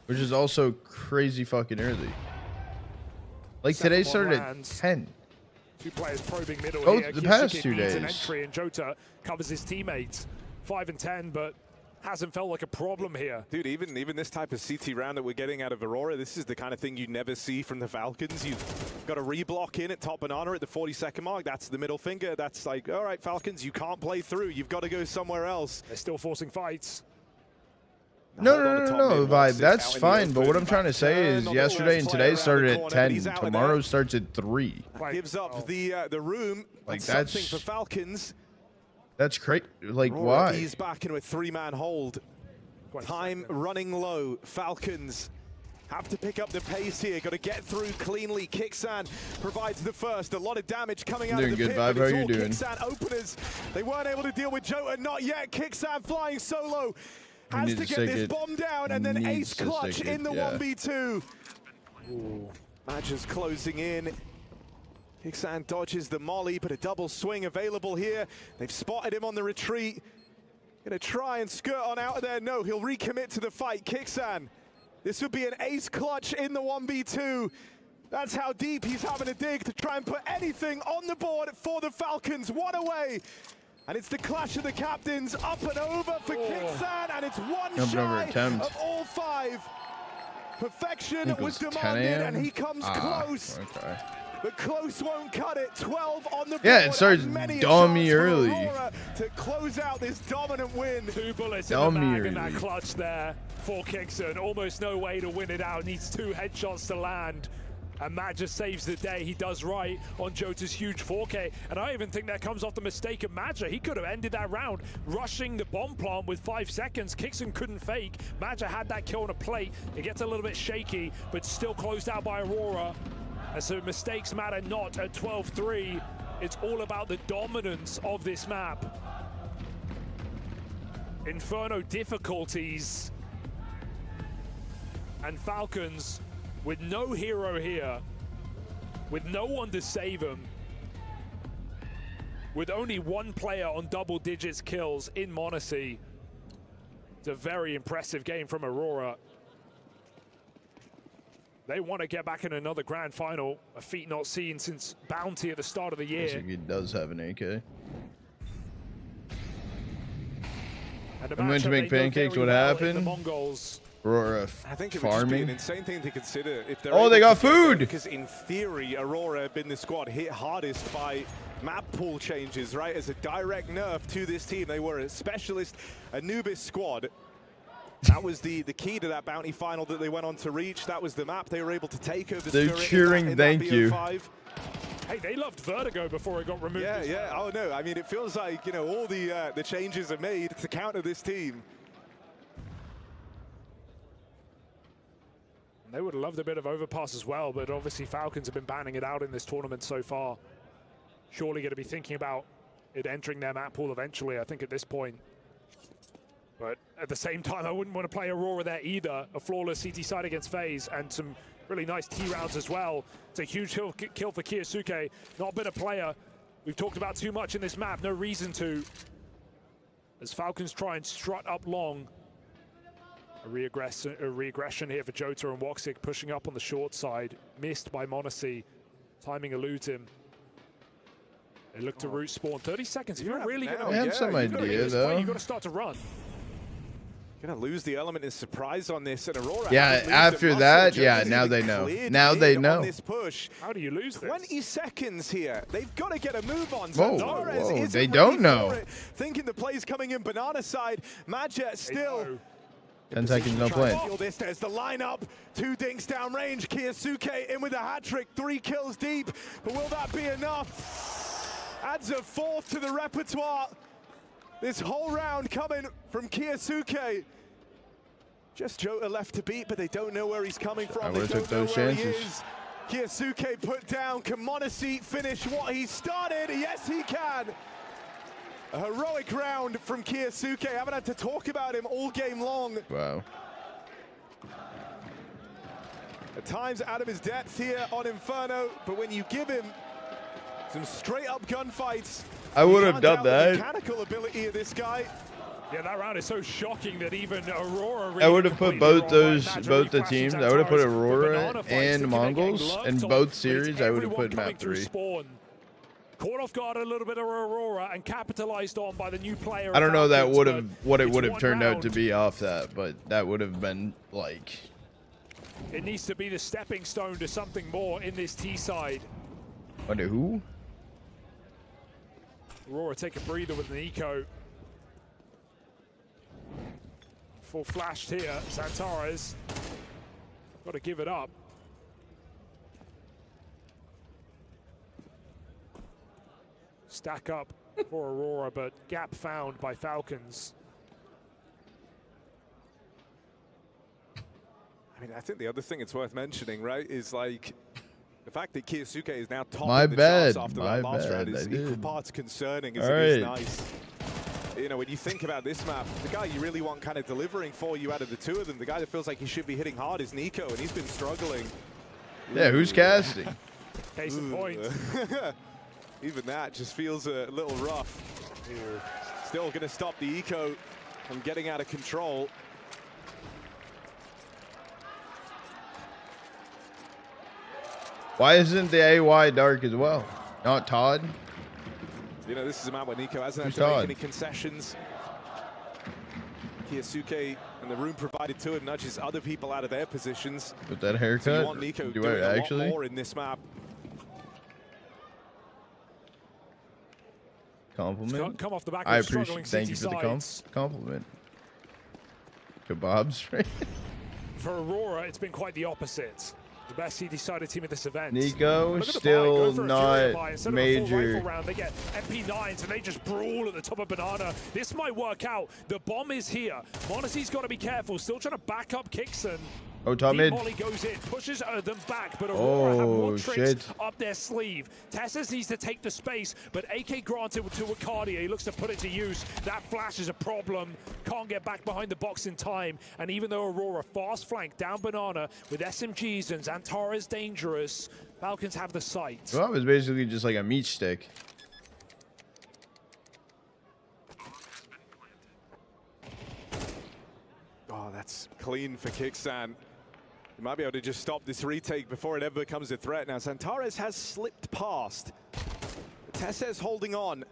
which is also crazy fucking early. Like today started at 10. 2 players probing middle Oh, here. the past Kyosuke 2 needs an days. entry, and Jota covers his teammates. 5 and 10, but hasn't felt like a problem here. Dude, even this type of CT round that we're getting out of Aurora, this is the kind of thing you never see from the Falcons. You've got a reblock in at top banana at the 40-second mark. That's the middle finger. That's like, all right, Falcons, you can't play through. You've got to go somewhere else. They're still forcing fights. No, Vibe. That's fine. But what I'm trying to say is yesterday and today started at 10. Tomorrow starts at 3. Gives up the room. Like, Something that's- for Falcons. That's crazy. Like, Aurora why? ease back into a 3-man hold. Time running low. Falcons have to pick up the pace here. Got to get through cleanly. Kixan provides the first. A lot of damage coming out Doing of the good, pit, Vibe. but How it's are you all doing? Kixan openers. They weren't able to deal with Jota. Not yet. Kixan flying solo. Has need to to get stick this it. bomb down, and then Needs ace to clutch stick in it, the yeah. 1v2. Madger's closing in. Kixan dodges the molly, but a double swing available here. They've spotted him on the retreat. Gonna try and skirt on out of there. No, he'll recommit to the fight. Kixan, this would be an ace clutch in the 1v2. That's how deep he's having to dig to try and put anything on the board for the Falcons. What a way. And it's the clash of the captains, up and over for Kixan, and it's one Jumped over shy attempt. of all 5. Perfection Think it was was 10 demanded, a.m.? and he comes close. Okay. But close won't cut it. 12 on the board. Yeah, it starts and many a dummy chance for early. Aurora to close out this dominant win. 2 bullets in the mag in that clutch there for Kixan. Almost no way to win it out. Needs 2 headshots to land. And Matt just saves the day. He does right on Jota's huge 4K. And I even think that comes off the mistake of Madger. He could have ended that round rushing the bomb plant with 5 seconds. Kixan couldn't fake. Madger had that kill on a plate. It gets a little bit shaky, but still closed out by Aurora. And so mistakes matter not at 12-3. It's all about the dominance of this map. Inferno difficulties. And Falcons with no hero here, with no one to save him, with only 1 player on double digits kills in Monacy. It's a very impressive game from Aurora. They want to get back in another grand final, a feat not seen since Bounty at the start of the I year. think he does have an AK. And a I'm going to matchup make they know pancakes. very What well in the happened? Mongols. Aurora I think it would just be an farming. insane thing to consider if they're Oh, they able got to get there, food! Because in theory, Aurora have been the squad hit hardest by map pool changes, right? As a direct nerf to this team. They were a specialist Anubis squad. That was the key to that bounty final that they went on to reach. That was the map they were able to take over. They're Spirit cheering, in that thank you. BO5. Hey, they loved Vertigo before it got removed. Yeah, as yeah. well. Oh no, I mean it feels like, you know, all the changes are made to counter this team. They would have loved a bit of overpass as well, but obviously Falcons have been banning it out in this tournament so far. Surely going to be thinking about it entering their map pool eventually, I think, at this point. But at the same time, I wouldn't want to play Aurora there either. A flawless CT side against FaZe and some really nice T rounds as well. It's a huge kill for Kyosuke. Not been a player we've talked about too much in this map. No reason to. As Falcons try and strut up long. A regression here for Jota and Woxic pushing up on the short side. Missed by Monacy. Timing eludes him. They look to root spawn. 30 seconds. If you're really going to... I have some idea, though. You've got to start to run. Gonna lose the element of surprise on this, and Aurora. Yeah, after that, yeah, now they know. Now they know. This push. How do you lose this? 20 seconds here. They've got to get a move on. Whoa, whoa, they don't know. Thinking the play's coming in banana side. Majet still. 10 seconds, no play. This there's the lineup. 2 dinks down range. Kyosuke in with a hat trick. 3 kills deep. But will that be enough? Adds a 4th to the repertoire. This whole round coming from Kyosuke. Just Jota left to beat, but they don't know where he's coming from. I would have took those chances. Kyosuke put down. Can Monacy finish what he started? Yes, he can. A heroic round from Kyosuke. I haven't had to talk about him all game long. Wow. At times out of his depth here on Inferno, but when you give him some straight up gunfights, I would have done that. The mechanical ability of this guy. Yeah, that round is so shocking that even Aurora. Really I would have put both the teams. I would have put Aurora and Mongols in both series. I would have put map 3. Caught off guard a little bit of Aurora and capitalized on by the new player. I don't know that would have what it would have turned out to be off that, but that would have been like. It needs to be the stepping stone to something more in this T side. Wonder who? Aurora take a breather with an eco. Full flashed here. Santares got to give it up. Stack up for Aurora, but gap found by Falcons. I mean, I think the other thing it's worth mentioning, right, is like the fact that Kyosuke is now top My of the bad. charts after My that last round bad. is equal parts concerning as All it is right. nice. You know, when you think about this map, the guy you really want kind of delivering for you out of the two of them, the guy that feels like he should be hitting hard is Nico, and he's been struggling. Yeah, who's casting? Case in point. Even that just feels a little rough. Still going to stop the eco from getting out of control. Why isn't the AY dark as well? Not Todd? You know, this is a map where Nico hasn't had Who's to make Todd? any concessions. Kyosuke and the room provided to him nudges other people out of their positions. With that So haircut? you want Nico Do doing I a actually? lot more in this map. Compliment? Come off the back I of appreciate. struggling Thank you CT for the sides. compliment. Kebabs, right? For Aurora, it's been quite the opposite. The best CT-sided team at this event. Nico Look at the still buy, go for a not Fury buy. Instead of a full major. rifle round, they get MP9s and they just brawl at the top of Banana. This might work out. The bomb is here. Monacy's got to be careful. Still trying to back up Kixon. Oh, top mid. Molly goes in, pushes them back, but Aurora have more Oh, tricks shit. up their sleeve. Tessus needs to take the space, but AK granted to Acadia. He looks to put it to use. That flash is a problem. Can't get back behind the box in time. And even though Aurora fast flank down Banana with SMGs and Xantara's dangerous, Falcons have the sight. Well, it was basically just like a meat stick. Oh, that's clean for Kicksan. He might be able to just stop this retake before it ever becomes a threat. Now, Santares has slipped past. Tesses holding on.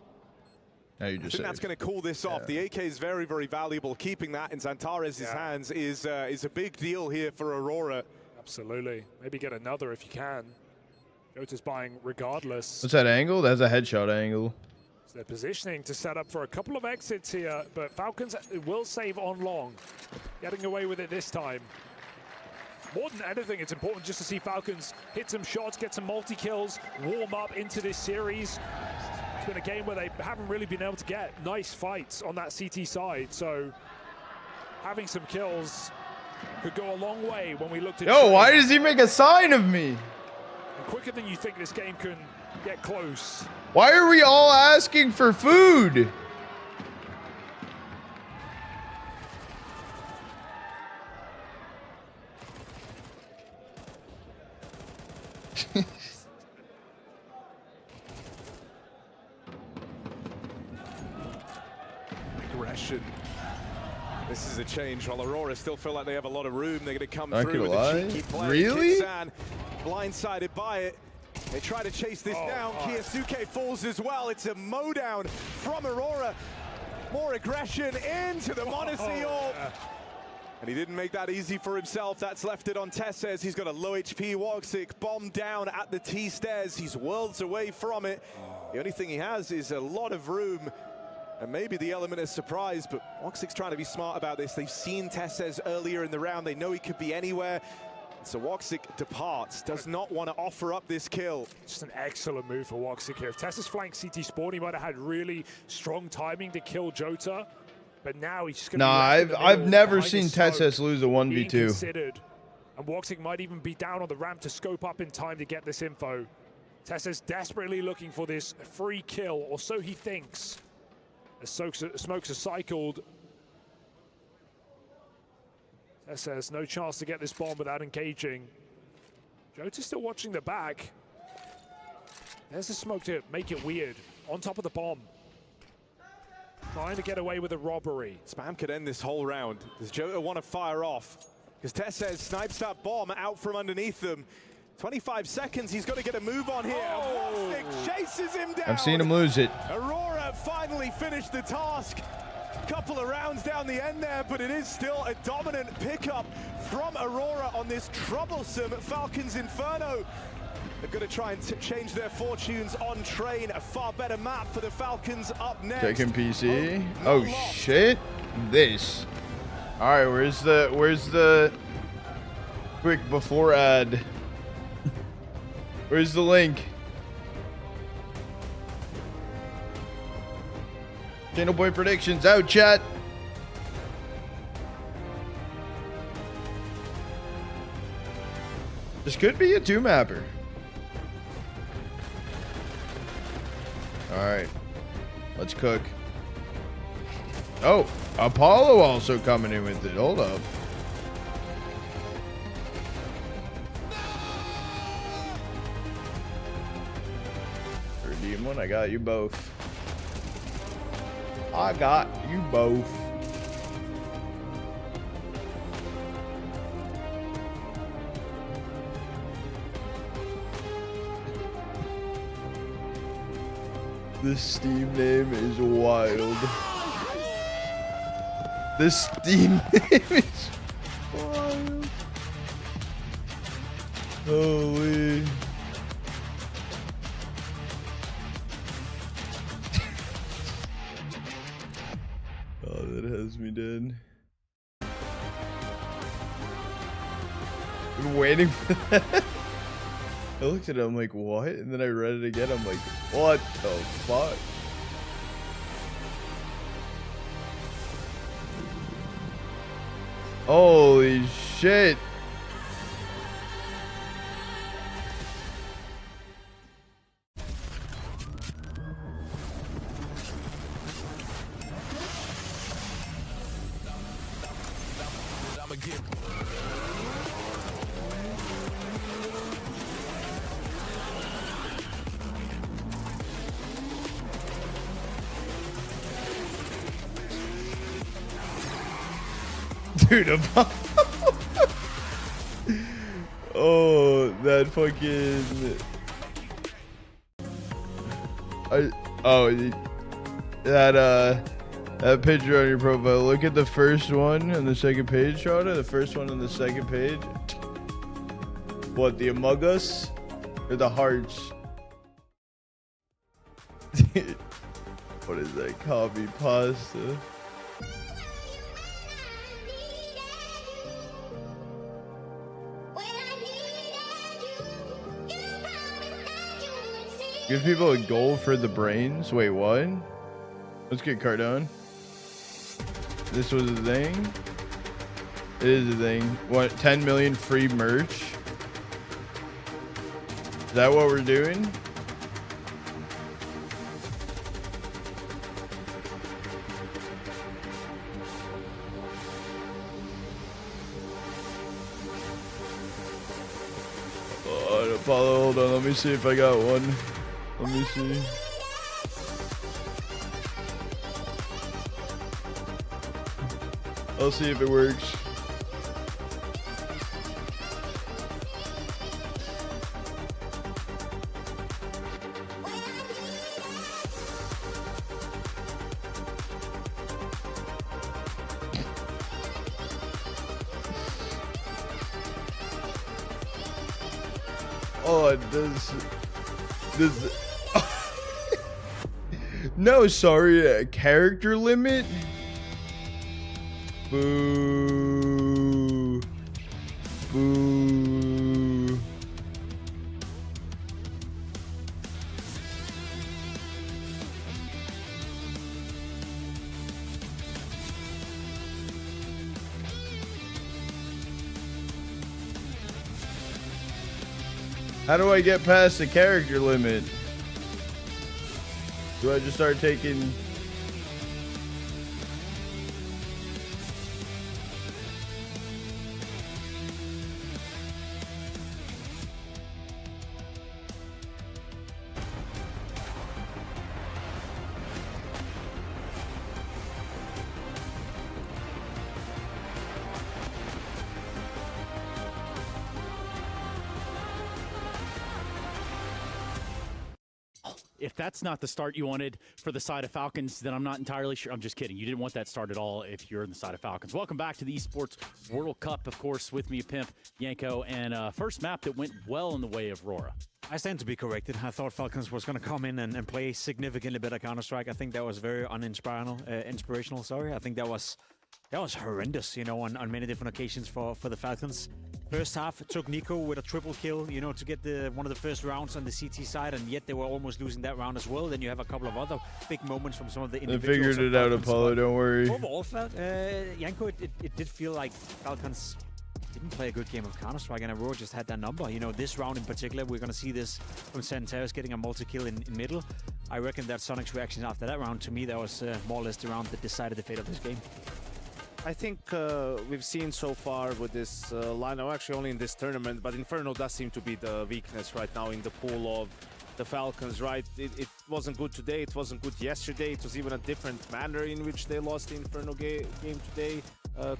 Now you I just think that's going to cool this off. The AK is very, very valuable. Keeping that in Santares' hands is a big deal here for Aurora. Absolutely. Maybe get another if you can. Jota's buying regardless. What's that angle? That's a headshot angle. So they're positioning to set up for a couple of exits here, but Falcons will save on long. Getting away with it this time. More than anything, it's important just to see Falcons hit some shots, get some multi-kills, warm up into this series. It's been a game where they haven't really been able to get nice fights on that CT side, so having some kills could go a long way when we looked at... Yo, why does he make a sign of me? And quicker than you think this game can get close. Why are we all asking for food? aggression. This is a change. While Aurora still feel like they have a lot of room, they're going to come Not through with gonna a lie. cheeky play. Really? Kitsan blindsided by it. They try to chase this down. Kiyosuke falls as well. It's a mowdown from Aurora. More aggression into the Monacy orb. And he didn't make that easy for himself. That's left it on Tesses. He's got a low HP Woxic bomb down at the T-stairs. He's worlds away from it. The only thing he has is a lot of room and maybe the element of surprise, but Woxic's trying to be smart about this. They've seen Tesses earlier in the round. They know he could be anywhere. So Woxic departs, does not want to offer up this kill. Just an excellent move for Woxic here. If Tesses flanked CT Spawn, he might have had really strong timing to kill Jota. But now he's just going to I've never seen Tesses lose a 1v2. Considered. And Woxic might even be down on the ramp to scope up in time to get this info. Tesses desperately looking for this free kill, or so he thinks. As smokes are cycled. Tesses no chance to get this bomb without engaging. Jota's still watching the back. There's the smoke to make it weird. On top of the bomb. Trying to get away with a robbery. Spam could end this whole round. Does Jota want to fire off? Because Tesses snipes that bomb out from underneath them. 25 seconds, he's got to get a move on here. Woxic chases him down. I've seen him lose it. Aurora finally finished the task. Couple of rounds down the end there, but it is still a dominant pickup from Aurora on this troublesome Falcons Inferno. They're going to try and change their fortunes on train. A far better map for the Falcons up next. Taking PC. Oh shit. This. All right, where's the quick before ad? Where's the link? Channel Boy predictions out, chat. This could be a 2-mapper. All right, let's cook. Oh, Apollo also coming in with it. Hold up. For Demon, I got you both. I got you both. This Steam name is wild. This Steam name is wild. Holy. Oh, that has me dead. Been waiting for that. I looked at it, I'm like, what? And then I read it again, I'm like, what the fuck? Holy shit. Dude, oh, that fucking... that picture on your profile. Look at the first one and the second page, Shawna. The first one and the second page. What, the Among Us? Or the hearts? What is that? Copy pasta. Give people a goal for the brains. Wait, what? Let's get Cardone. This was a thing. It is a thing. What? 10 million free merch. Is that what we're doing? Apollo, hold on. Let me see if I got one. Let me see. I'll see if it works. Oh, it does. No, sorry, character limit? Boo. Boo. How do I get past the character limit? Do I just start taking... If that's not the start you wanted for the side of Falcons, then I'm not entirely sure. I'm just kidding. You didn't want that start at all if you're in the side of Falcons. Welcome back to the Esports World Cup, of course, with me, Pimp, Yanko, and first map that went well in the way of Aurora. I stand to be corrected. I thought Falcons was going to come in and play significantly better Counter-Strike. I think that was very inspirational. Sorry, I think that was horrendous, you know, on many different occasions for the Falcons. First half, it took Nico with a triple kill, you know, to get one of the first rounds on the CT side, and yet they were almost losing that round as well. Then you have a couple of other big moments from some of the I individuals. figured it out, Apollo, don't worry. Overall, Yanko, it did feel like Falcons didn't play a good game of Counter-Strike, and Aurora just had that number. You know, this round in particular, we're going to see this from Santaris getting a multi-kill in middle. I reckon that Sonic's reaction after that round, to me, that was more or less the round that decided the fate of this game. I think we've seen so far with this lineup, actually only in this tournament, but Inferno does seem to be the weakness right now in the pool of the Falcons, right? It wasn't good today, it wasn't good yesterday, it was even a different manner in which they lost the Inferno game today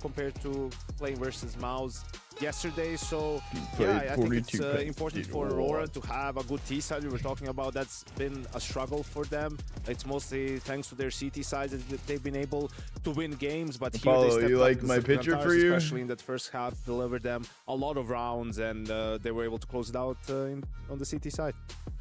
compared to playing versus Mouse yesterday. So yeah, I think it's important for Aurora to have a good T side. We were talking about that's been a struggle for them. It's mostly thanks to their CT side that they've been able to win games. But here they stepped you up. like my picture for you? Especially in that first half, delivered them a lot of rounds, and they were able to close it out on the CT side.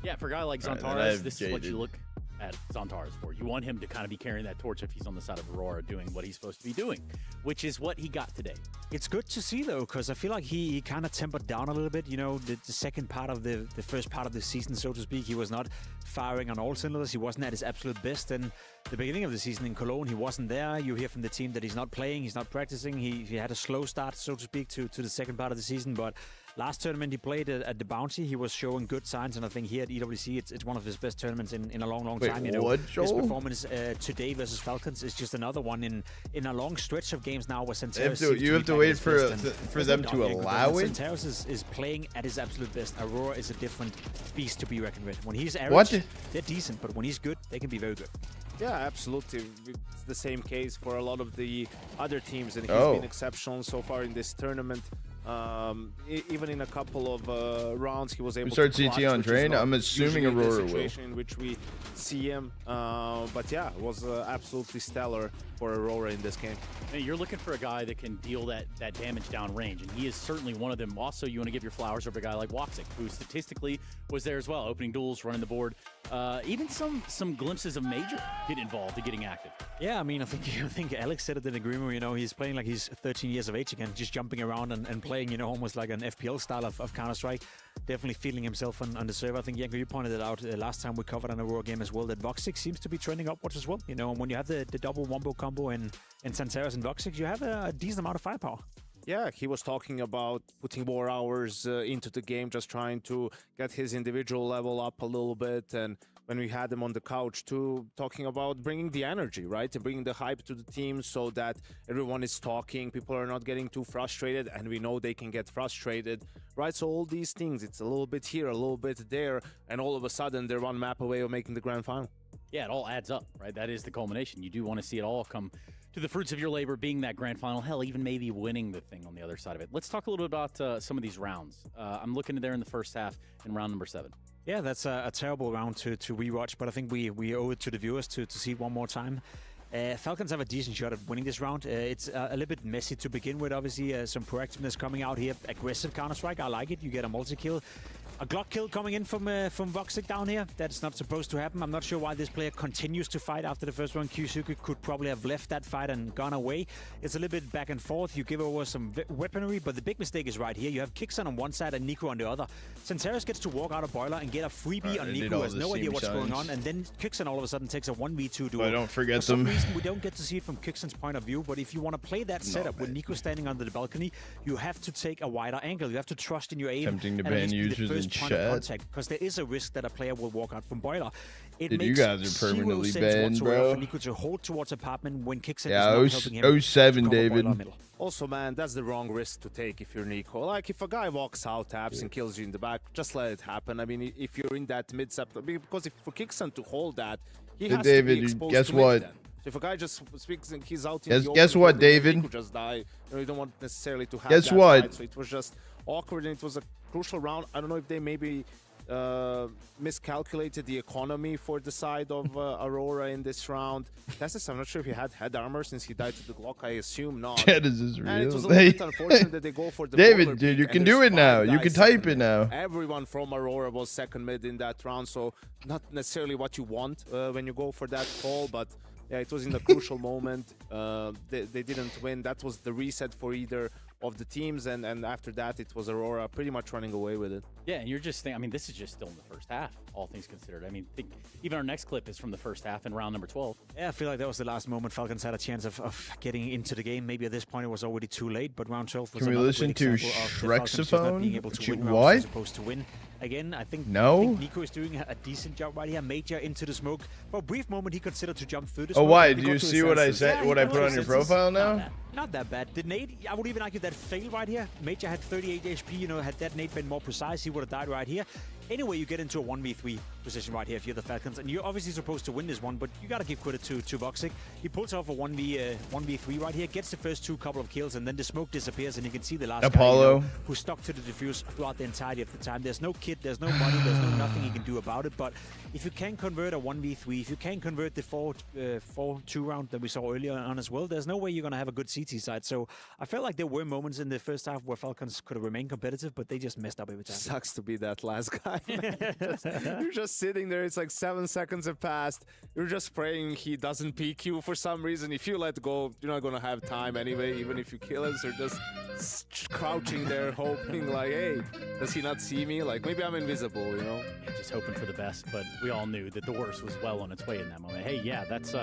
Yeah, for a guy like Zontares, this is what you look at Zontares for. You want him to kind of be carrying that torch if he's on the side of Aurora doing what he's supposed to be doing, which is what he got today. It's good to see, though, because I feel like he kind of tempered down a little bit. You know, the second part of the first part of the season, so to speak, he was not firing on all cylinders. He wasn't at his absolute best. And the beginning of the season in Cologne, he wasn't there. You hear from the team that he's not playing, he's not practicing. He had a slow start, so to speak, to the second part of the season. But last tournament he played at the Bounty, he was showing good signs, and I think here at EWC it's one of his best tournaments in a long time. You know, his performance today versus Falcons is just another one in a long stretch of games now where Santaris you have to wait for them to allow it. Santaris is playing at his absolute best. Aurora is a different beast to be reckoned with. When he's average, they're decent, but when he's good, they can be very good. Yeah, absolutely. It's the same case for a lot of the other teams, and he's been exceptional so far in this tournament. Even in a couple of rounds, he was able to start CT on train. I'm assuming Aurora will. In which we see him, but yeah, it was absolutely stellar for Aurora in this game. Hey, you're looking for a guy that can deal that damage down range, and he is certainly one of them. Also, you want to give your flowers over a guy like Waxic, who statistically was there as well, opening duels, running the board. Even some glimpses of Major get involved in getting active. Yeah, I mean, I think Alex said it in agreement. You know, he's playing like he's 13 years of age again, just jumping around and playing, you know, almost like an FPL style of Counter-Strike. Definitely feeling himself on the server. I think, Yanko, you pointed it out last time we covered an Aurora game as well, that Voxic seems to be trending upwards as well. You know, and when you have the double wombo combo in Santaris and Voxic, you have a decent amount of firepower. Yeah, he was talking about putting more hours into the game, just trying to get his individual level up a little bit. And when we had him on the couch too, talking about bringing the energy, right? And bringing the hype to the team so that everyone is talking, people are not getting too frustrated, and we know they can get frustrated, right? So all these things, it's a little bit here, a little bit there, and all of a sudden they're one map away of making the grand final. Yeah, it all adds up, right? That is the culmination. You do want to see it all come to the fruits of your labor, being that grand final, hell, even maybe winning the thing on the other side of it. Let's talk a little bit about some of these rounds. I'm looking there in the first half in round number 7. Yeah, that's a terrible round to rewatch, but I think we owe it to the viewers to see it one more time. Falcons have a decent shot at winning this round. It's a little bit messy to begin with, obviously. Some proactiveness coming out here. Aggressive Counter-Strike, I like it. You get a multi-kill. A Glock kill coming in from Voxic down here. That's not supposed to happen. I'm not sure why this player continues to fight after the first round. Kyusuke could probably have left that fight and gone away. It's a little bit back and forth. You give over some weaponry, but the big mistake is right here. You have Kixon on one side and Nico on the other. Santaris gets to walk out of Boiler and get a freebie on Nico, who has no idea what's going on, and then Kixon all of a sudden takes a 1v2 duel. I don't forget For some them. reason, we don't get to see it from Kixon's point of view, but if you want to play that setup with Nico standing under the balcony, you have to take a wider angle. You have to trust in your aim. Tempting to and at ban least be the users first in point of chat. contact, because there is a risk that a player will walk out from Boiler. It Dude, makes you guys are zero permanently sense banned, whatsoever bro. for Nico to hold towards apartment when Kixon Yeah, is not helping him. 07, to cover David. Boiler middle. Also, man, that's the wrong risk to take if you're Nico. Like, if a guy walks out, taps, and kills you in the back, just let it happen. I mean, if you're in that mid-septor, because if for Kixon to hold that, he Hey, has David, to be exposed guess to mid what? then. So if a guy just speaks and he's out in Guess- the guess open, what, then David? Nico just die. You know, you don't want necessarily to have Guess that what? fight, so it was just awkward, and it was a crucial round. I don't know if they maybe miscalculated the economy for the side of Aurora in this round. I'm not sure if he had head armor since he died to the Glock. I assume not. Chat, is this And real? it was a little bit unfortunate that they go for the David, Boiler dude, pick, you and can there's do it now. 5 You guys can second type it mid. now. Everyone from Aurora was second mid in that round, so not necessarily what you want when you go for that call, but yeah, it was in the crucial moment. They didn't win. That was the reset for either of the teams, and after that, it was Aurora pretty much running away with it. Yeah, and you're just thinking, I mean, this is just still in the first half, all things considered. I mean, even our next clip is from the first half in round number 12. Yeah, I feel like that was the last moment Falcons had a chance of getting into the game. Maybe at this point it was already too late, but round 12 was Can we another listen great to example of the Falcons just not being Shrexophone? able to You- win rounds what? as opposed to win. Again, I think Nico is doing a decent job right here. Major into the smoke. For a brief moment, he considered to jump through the smoke. why? He Do got you to his see what I senses. said- Yeah, he what I got put to on his your senses. profile Not now? bad. Not that bad. The nade, I would even argue that failed right here. Major had 38 HP, you know, had that nade been more precise, he would have died right here. Anyway, you get into a 1v3 position right here if you're the Falcons, and you're obviously supposed to win this one, but you gotta give credit to Voxic. He pulls off a 1v3 right here, gets the first couple of kills, and then the smoke disappears, and you can see the last Apollo. guy, who stuck to the defuse throughout the entirety of the time. There's no kit, there's no money, there's no nothing he can do about it, but if you can convert a 1v3, if you can convert the 4-2 round that we saw earlier on as well, there's no way you're gonna have a good CT side. So I felt like there were moments in the first half where Falcons could have remained competitive, but they just messed up every time. Sucks to be that last guy. You're just sitting there. It's like 7 seconds have passed. You're just praying he doesn't peek you for some reason. If you let go, you're not going to have time anyway. Even if you kill us, you're just crouching there hoping like, hey, does he not see me? Like, maybe I'm invisible, you know? Yeah, just hoping for the best, but we all knew that the worst was well on its way in that moment. Hey, yeah, that's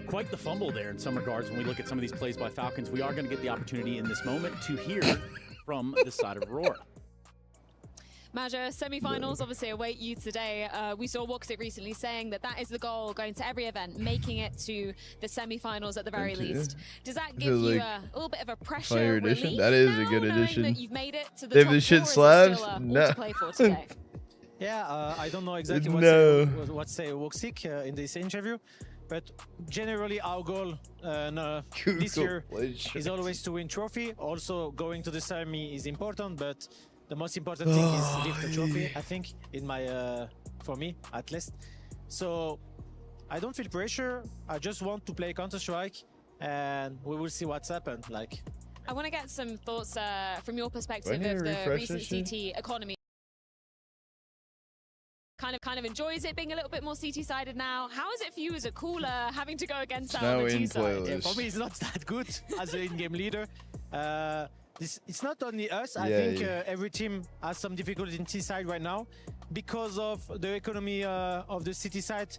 quite the fumble there in some regards. When we look at some of these plays by Falcons, we are going to get the opportunity in this moment to hear from the side of Aurora. Maja, semi-finals obviously await you today. We saw Woxic recently saying that is the goal going to every event, making it to the semi-finals at the very least. Does that give you a little bit of a pressure Fire edition? relief That is now, a good knowing edition. that you've made it to the Dave, top this shit four? Is it slabs? still, all No. to play for today? Yeah, I don't know exactly No. what say Woxic in this interview, but generally our goal this year is always to win trophy. Also, going to the semi is important, but the most important thing is lift the trophy. I think for me at least. So I don't feel pressure. I just want to play Counter-Strike, and we will see what's happened. Like, I want to get some thoughts from your perspective Do I need of to the refresh recent this shit? CT economy. Kind of enjoys it being a little bit more CT-sided now. How is it for you as a cooler having to go against that on Now the in T side? playlist. yeah, for me, it's not that good as an in-game leader. It's not only us. I Yeah, think yeah. every team has some difficulty in T side right now because of the economy of the city side.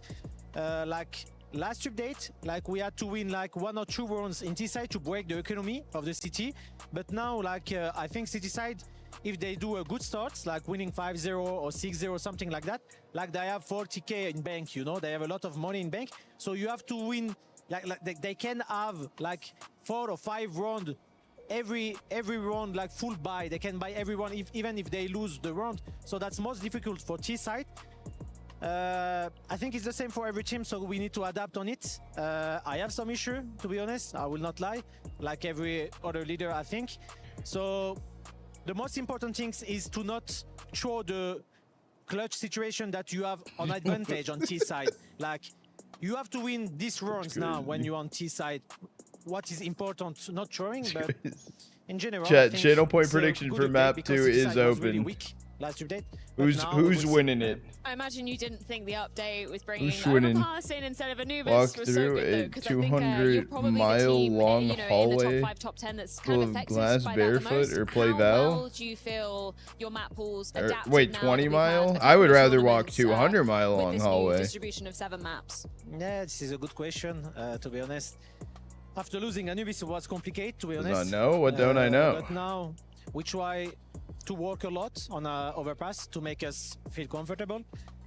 Like last update, like we had to win like 1 or 2 rounds in T side to break the economy of the city. But now, like I think city side, if they do a good start, like winning 5-0 or 6-0, something like that, like they have 40k in bank, you know, they have a lot of money in bank. So you have to win, like they can have like 4 or 5 rounds every round, like full buy. They can buy everyone even if they lose the round. So that's most difficult for T side. I think it's the same for every team, so we need to adapt on it. I have some issue, to be honest. I will not lie, like every other leader, I think. So the most important thing is to not throw the clutch situation that you have on advantage on T side. Like, you have to win these rounds now when you're on T side. What is important, not throwing, but in general. Chat, channel point prediction for map 2 is open. Last update. Who's winning it? I imagine you didn't think the update was bringing Who's winning? Overpass in instead of Anubis Walk was so through good though, a because I think you're probably the team long in the hallway top 5, top 10 that's full kind of of affected glass by that the barefoot most. or play How Val? well do you feel your map pools adapted Wait, now 20 that we've mile? had I would a couple rather of walk tournaments, 200 mile with long this new hallway. distribution of 7 maps? Yeah, this is a good question, to be honest. After losing Anubis, it was complicated, to be Does honest. not know? What don't I know? But now we try to work a lot on our overpass to make us feel comfortable.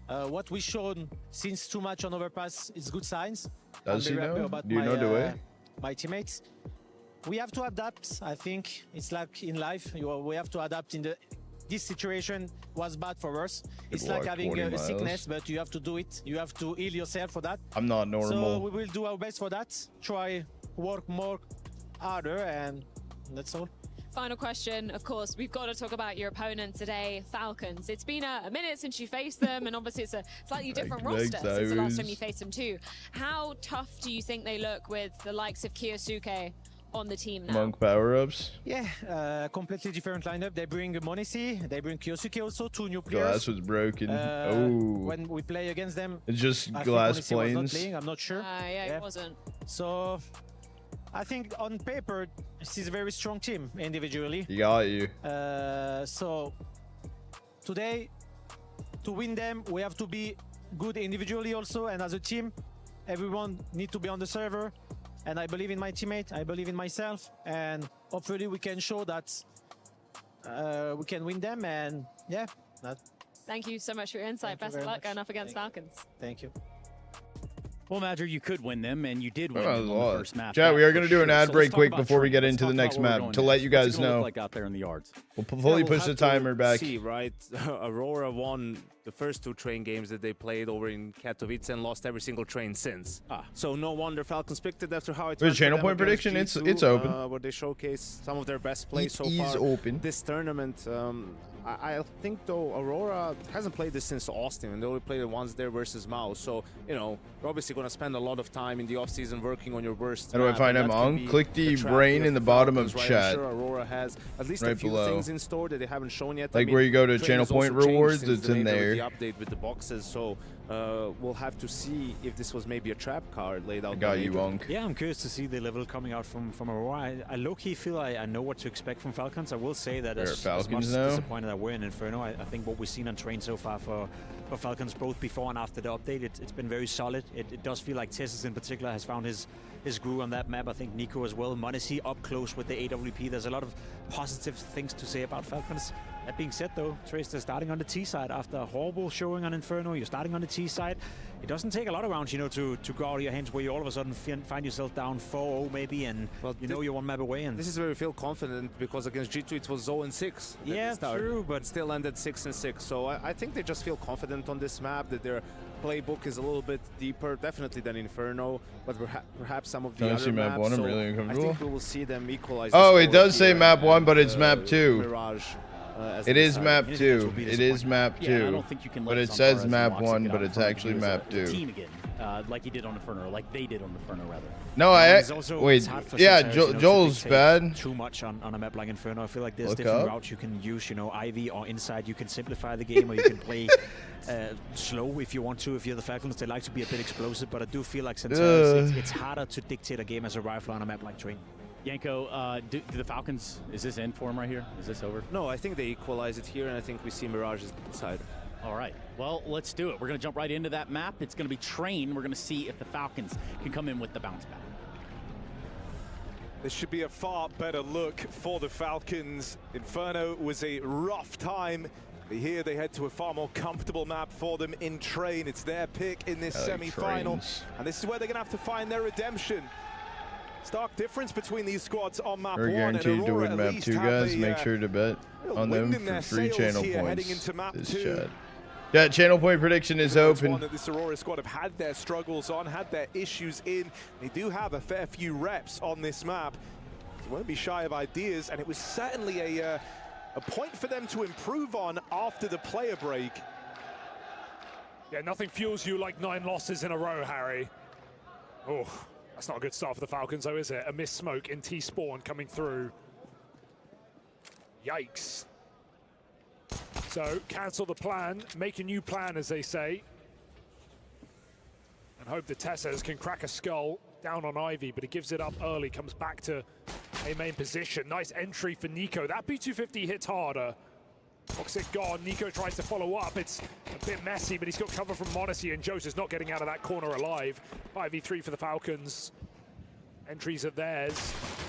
What we shown since too much on overpass is good signs. Does I'm he very happy know? about Do you know the way? my teammates. We have to adapt. I think it's like in life. We have to adapt in this situation was bad for us. It's like having a sickness, but you have to do it. You have to heal yourself for that. I'm not So normal. we will do our best for that. Try work more harder, and that's all. Final question, of course, we've got to talk about your opponent today, Falcons. It's been a minute since you faced them, and obviously it's a slightly different roster since the last time you faced them too. How tough do you think they look with the likes of Kiyosuke on the team now? Monk power-ups? Yeah, completely different lineup. They bring Monesi, they bring Kiyosuke also, 2 new players. Glass was broken. When we play against them, It's just I think glass Monesi was planes. not playing, I'm not sure. Yeah, it wasn't. So I think on paper, this is a very strong team individually. He got you. So today, to win them, we have to be good individually also, and as a team, everyone need to be on the server. And I believe in my teammate, I believe in myself, and hopefully we can show that we can win them. And yeah, Thank you so much for your insight. Thank you Best of very luck much. going up against Falcons. Thank you. Well, Madger, you could win them, and you did win Oh, them on the Lord. first map. Chat, we are going to do an ad So break let's talk quick about before we Trent. get Let's into the talk next about where we're map going to let next. you What's guys it gonna know. look like out there in the yards? We'll Yeah, fully we'll push the have to timer back. See, right? Aurora won the first 2 train games that they played over in Katowice and lost every single train since. So no wonder Falcons picked it after how it There's went for channel them point against prediction. G2, It's open. where they showcased some of their best plays so It is far open. this tournament. I think though Aurora hasn't played this since Austin, and they only played it once there versus Mao. So you know you're obviously going to spend a lot of time in the offseason working on your worst. How do I map, find and him that could on? be Click the trap brain here in the for bottom Falcons, of right? chat. I'm sure Aurora has at least a Right few below. things in store that they haven't shown yet. Like where you go to train channel has also point changed rewards, since it's the in later there. with the update with the boxes. So we'll have to see if this was maybe a trap card laid out. I got you, later. Wonk. Yeah, I'm curious to see the level coming out from Aurora. I low-key feel I know what to expect from Falcons. I will say that They're as much Falcons as now? disappointed I were in Inferno, I think what we've seen on train so far for Falcons, both before and after the update, it's been very solid. It does feel like Tessus in particular has found his groove on that map. I think Nico as well. Monesi up close with the AWP. There's a lot of positive things to say about Falcons. That being said, though, Trace, they're starting on the T side after a horrible showing on Inferno. You're starting on the T side. It doesn't take a lot of rounds, you know, to go out of your hands where you all of a sudden find yourself down 4-0 maybe, and you know you're 1 map away. And This is where we feel confident because against G2 it was 0-6. Yeah, true, but still ended 6-6. So I think they just feel confident on this map, that their playbook is a little bit deeper, definitely than Inferno, but perhaps some of the Don't other see map maps. 1, I'm so really I uncomfortable. think we will see them equalize. Oh, the it score does say here map 1, and, but it's map 2. Mirage. As It the is side. map Anything else 2. will be It is map Yeah, I 2. don't think you can But let it says Zantares and map Loxi 1, get but out in it's front of actually you as map a 2. team again, like you did on Inferno, or like they did on Inferno, rather. No, It's also- wait. it's hard for Yeah, Zantares, you know, to Joel's dictate bad. too much on a map like Inferno. I feel like there's Look different up. routes you can use, you know, Ivy or inside. You can simplify the game, or you can play slow if you want to. If you're the Falcons, they like to be a bit explosive, but I do feel like Zantares, it's harder to dictate a game as a rifle on a map like Train. Yanko, do the Falcons, is this in for them right here? Is this over? No, I think they equalize it here, and I think we see Mirage's side. All right, well, let's do it. We're going to jump right into that map. It's going to be Train. We're going to see if the Falcons can come in with the bounce back. This should be a far better look for the Falcons. Inferno was a rough time. But here they head to a far more comfortable map for them in Train. It's their pick in this semi-final. Trains. And this is where they're going to have to find their redemption. Stark difference between these squads on map We're 1 and guaranteed to Aurora win at map least 2, have guys. a, Make sure to bet on wind them in their for free sails channel here points. heading into map This 2. chat. Yeah, channel point prediction is open. One that this Aurora squad have had their struggles on, had their issues in. They do have a fair few reps on this map. They won't be shy of ideas, and it was certainly a point for them to improve on after the player break. Yeah, nothing fuels you like 9 losses in a row, Harry. Oh, that's not a good start for the Falcons, though, is it? A missed smoke in T-spawn coming through. Yikes. So, cancel the plan, make a new plan, as they say. And hope the Tessers can crack a skull down on Ivy, but he gives it up early, comes back to a main position. Nice entry for Nico. That B250 hits harder. Toxic gone. Nico tries to follow up. It's a bit messy, but he's got cover from Modesty, and Joseph's not getting out of that corner alive. 5v3 for the Falcons. Entries are theirs.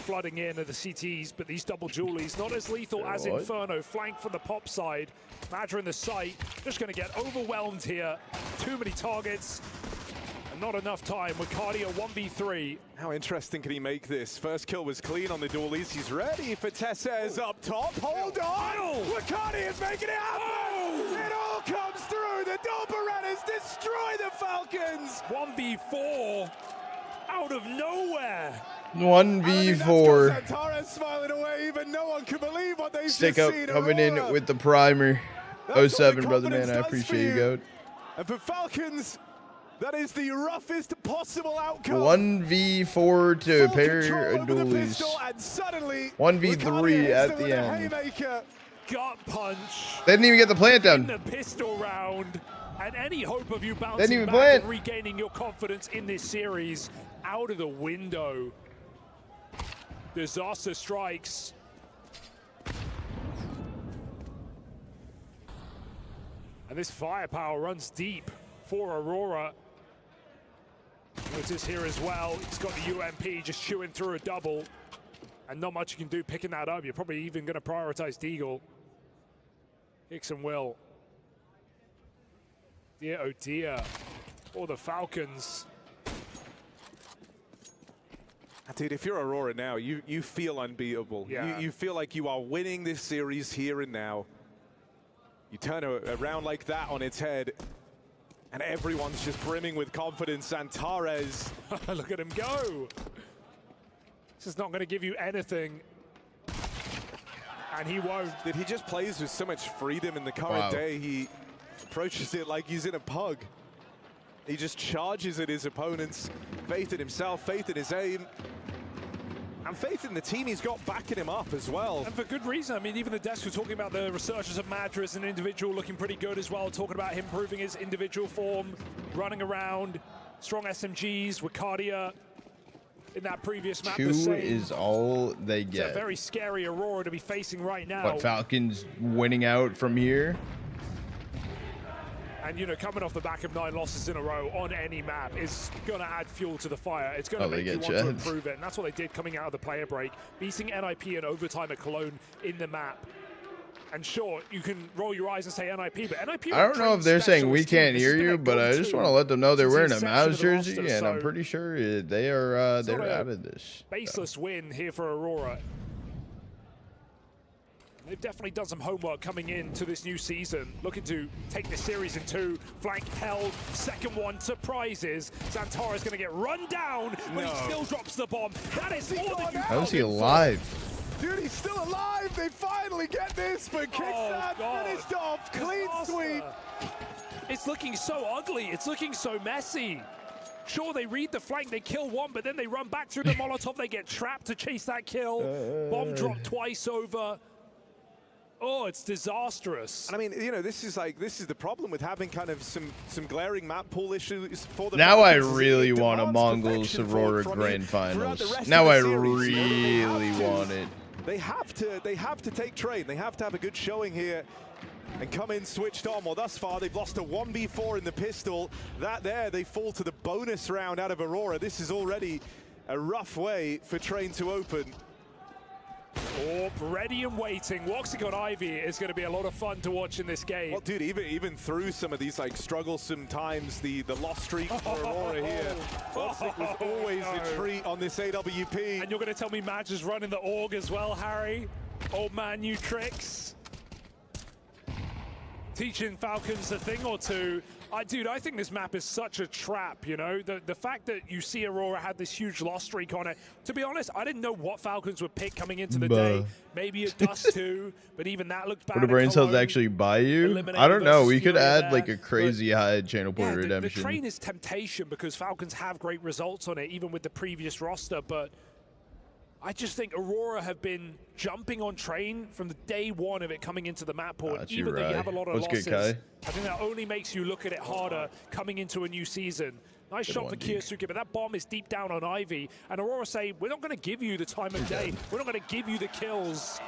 Flooding in are the CTs, but these double Julies not as lethal as Inferno. Flank from the pop side. Madra in the site. Just going to get overwhelmed here. Too many targets. And not enough time with Cardio 1v3. How interesting can he make this? First kill was clean on the dualies. He's ready for Tessez up top. Hold on! Wakani is making it happen! It all comes through! The Dolberettas destroy the Falcons! 1v4 out of nowhere! 1v4. Santares smiling away, even no one can believe what they've Stick just up seen. coming Aurora. in with the primer. That's 07, what brother confidence man. I does for appreciate you, Goat. And for Falcons, that is the roughest possible outcome. 1v4 to a pair of dualies. 1v3 at the end. Gut punch. They didn't even get the plant In down. the pistol round. And any hope of you Didn't bouncing even back plant. and regaining your confidence in this series out of the window. Disaster strikes. And this firepower runs deep for Aurora. Notice here as well, he's got the UMP just chewing through a double. And not much you can do picking that up. You're probably even going to prioritize Deagle. Hickson will. Dear, oh dear. For the Falcons. Dude, if you're Aurora now, you feel unbeatable. Yeah. You feel like you are winning this series here and now. You turn a round like that on its head, and everyone's just brimming with confidence. Santares. Look at him go. This is not going to give you anything. And he won't. Dude, he just plays with so much freedom in the current day. He approaches it like he's in a pug. He just charges at his opponents. Faith in himself, faith in his aim. And faith in the team he's got backing him up as well. And for good reason. I mean, even the desk were talking about the researchers of Madra as an individual looking pretty good as well, talking about him proving his individual form, running around, strong SMGs, Ricardia in that previous map. 2 is all they get. It's a very scary Aurora to be facing right now. What, Falcons winning out from here? And, you know, coming off the back of 9 losses in a row on any map is going to add fuel to the fire. It's going to make you want to improve it. And that's what they did coming out of the player break, beating NIP in overtime at Cologne in the map. And sure, you can roll your eyes and say NIP, but NIP... I don't know if they're saying we can't hear you, but I just want to let them know they're wearing a Mavs jersey, and I'm pretty sure they are they're out of this. Baseless win here for Aurora. They've definitely done some homework coming into this new season, looking to take the series in 2. Flank held, second one, surprises. Santares going to get run down, but he still drops the bomb. That is more than you... How is he alive? Dude, he's still alive. They finally get this, but Kickstart finished off. Clean sweep. It's looking so ugly. It's looking so messy. Sure, they read the flank, they kill one, but then they run back through the Molotov. They get trapped to chase that kill. Bomb dropped twice over. Oh, it's disastrous. And I mean, you know, this is the problem with having kind of some glaring map pool issues for the Now I Falcons. really want a Mongols Aurora Grand Finals. Now I really want it. They have to take train. They have to have a good showing here and come in switched on. Well, thus far, they've lost a 1v4 in the pistol. They fall to the bonus round out of Aurora. This is already a rough way for Train to open. Orb ready and waiting. Woxic Ivy is going to be a lot of fun to watch in this game. Well, dude, even through some of these like strugglesome times, the loss streak for Aurora here, Woxic was always a treat on this AWP. And you're going to tell me Madge is running the org as well, Harry? Old man, new tricks. teaching Falcons a thing or two. Dude, I think this map is such a trap, you know? The fact that you see Aurora had this huge loss streak on it, to be honest, I didn't know what Falcons would pick coming into the day. Maybe a Dust 2, but even that looked bad. Would a brain cells actually buy you? I don't know. We could add like a crazy high channel point redemption. The train is temptation because Falcons have great results on it, even with the previous roster, but I just think Aurora have been jumping on train from the day one of it coming into the map pool. Even though you have a lot of losses, I think that only makes you look at it harder coming into a new season. Nice shot for Kyosuke, but that bomb is deep down on Ivy. And Aurora say, we're not going to give you the time of day. We're not going to give you the kills.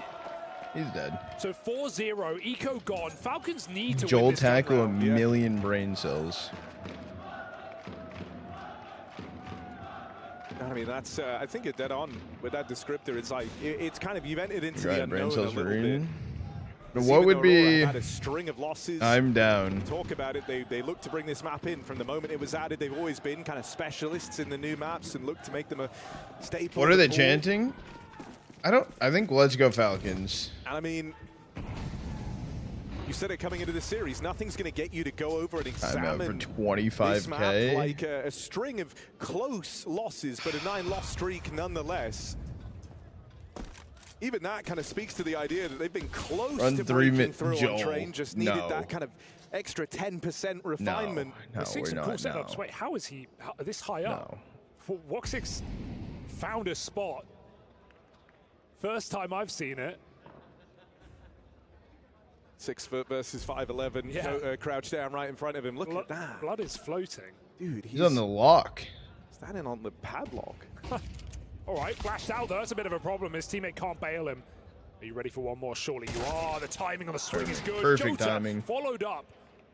He's dead. So 4-0, Eco gone. Falcons need to Joel win this tackle a round. million brain cells. I mean, that's, I think you're dead on with that descriptor. It's like, it's kind of, you've entered into the brain unknown cells a little for bit. What would be... Had a string of losses. I'm down. Talk about it. They look to bring this map in from the moment it was added. They've always been kind of specialists in the new maps and look to make them a staple. What are they chanting? I think let's go Falcons. And I mean, you said it coming into the series. Nothing's going to get you to go over and examine I'm out for this map 25K. like a string of close losses, but a 9-loss streak nonetheless. Even that kind of speaks to the idea that they've been close to breaking through on train. Just needed that kind of extra 10% refinement. No, Six we're and cool not. setups. Wait, how is he this high up? Woxix found a spot. First time I've seen it. 6 foot versus 5'11". Yeah. Crouched down right in front of him. Look at that. Blood is floating. Dude, He's on the lock. Standing on the padlock. All right, flashed out though. That's a bit of a problem. His teammate can't bail him. Are you ready for one more? Surely you are. The timing on the swing is good. Perfect Jota timing. followed up.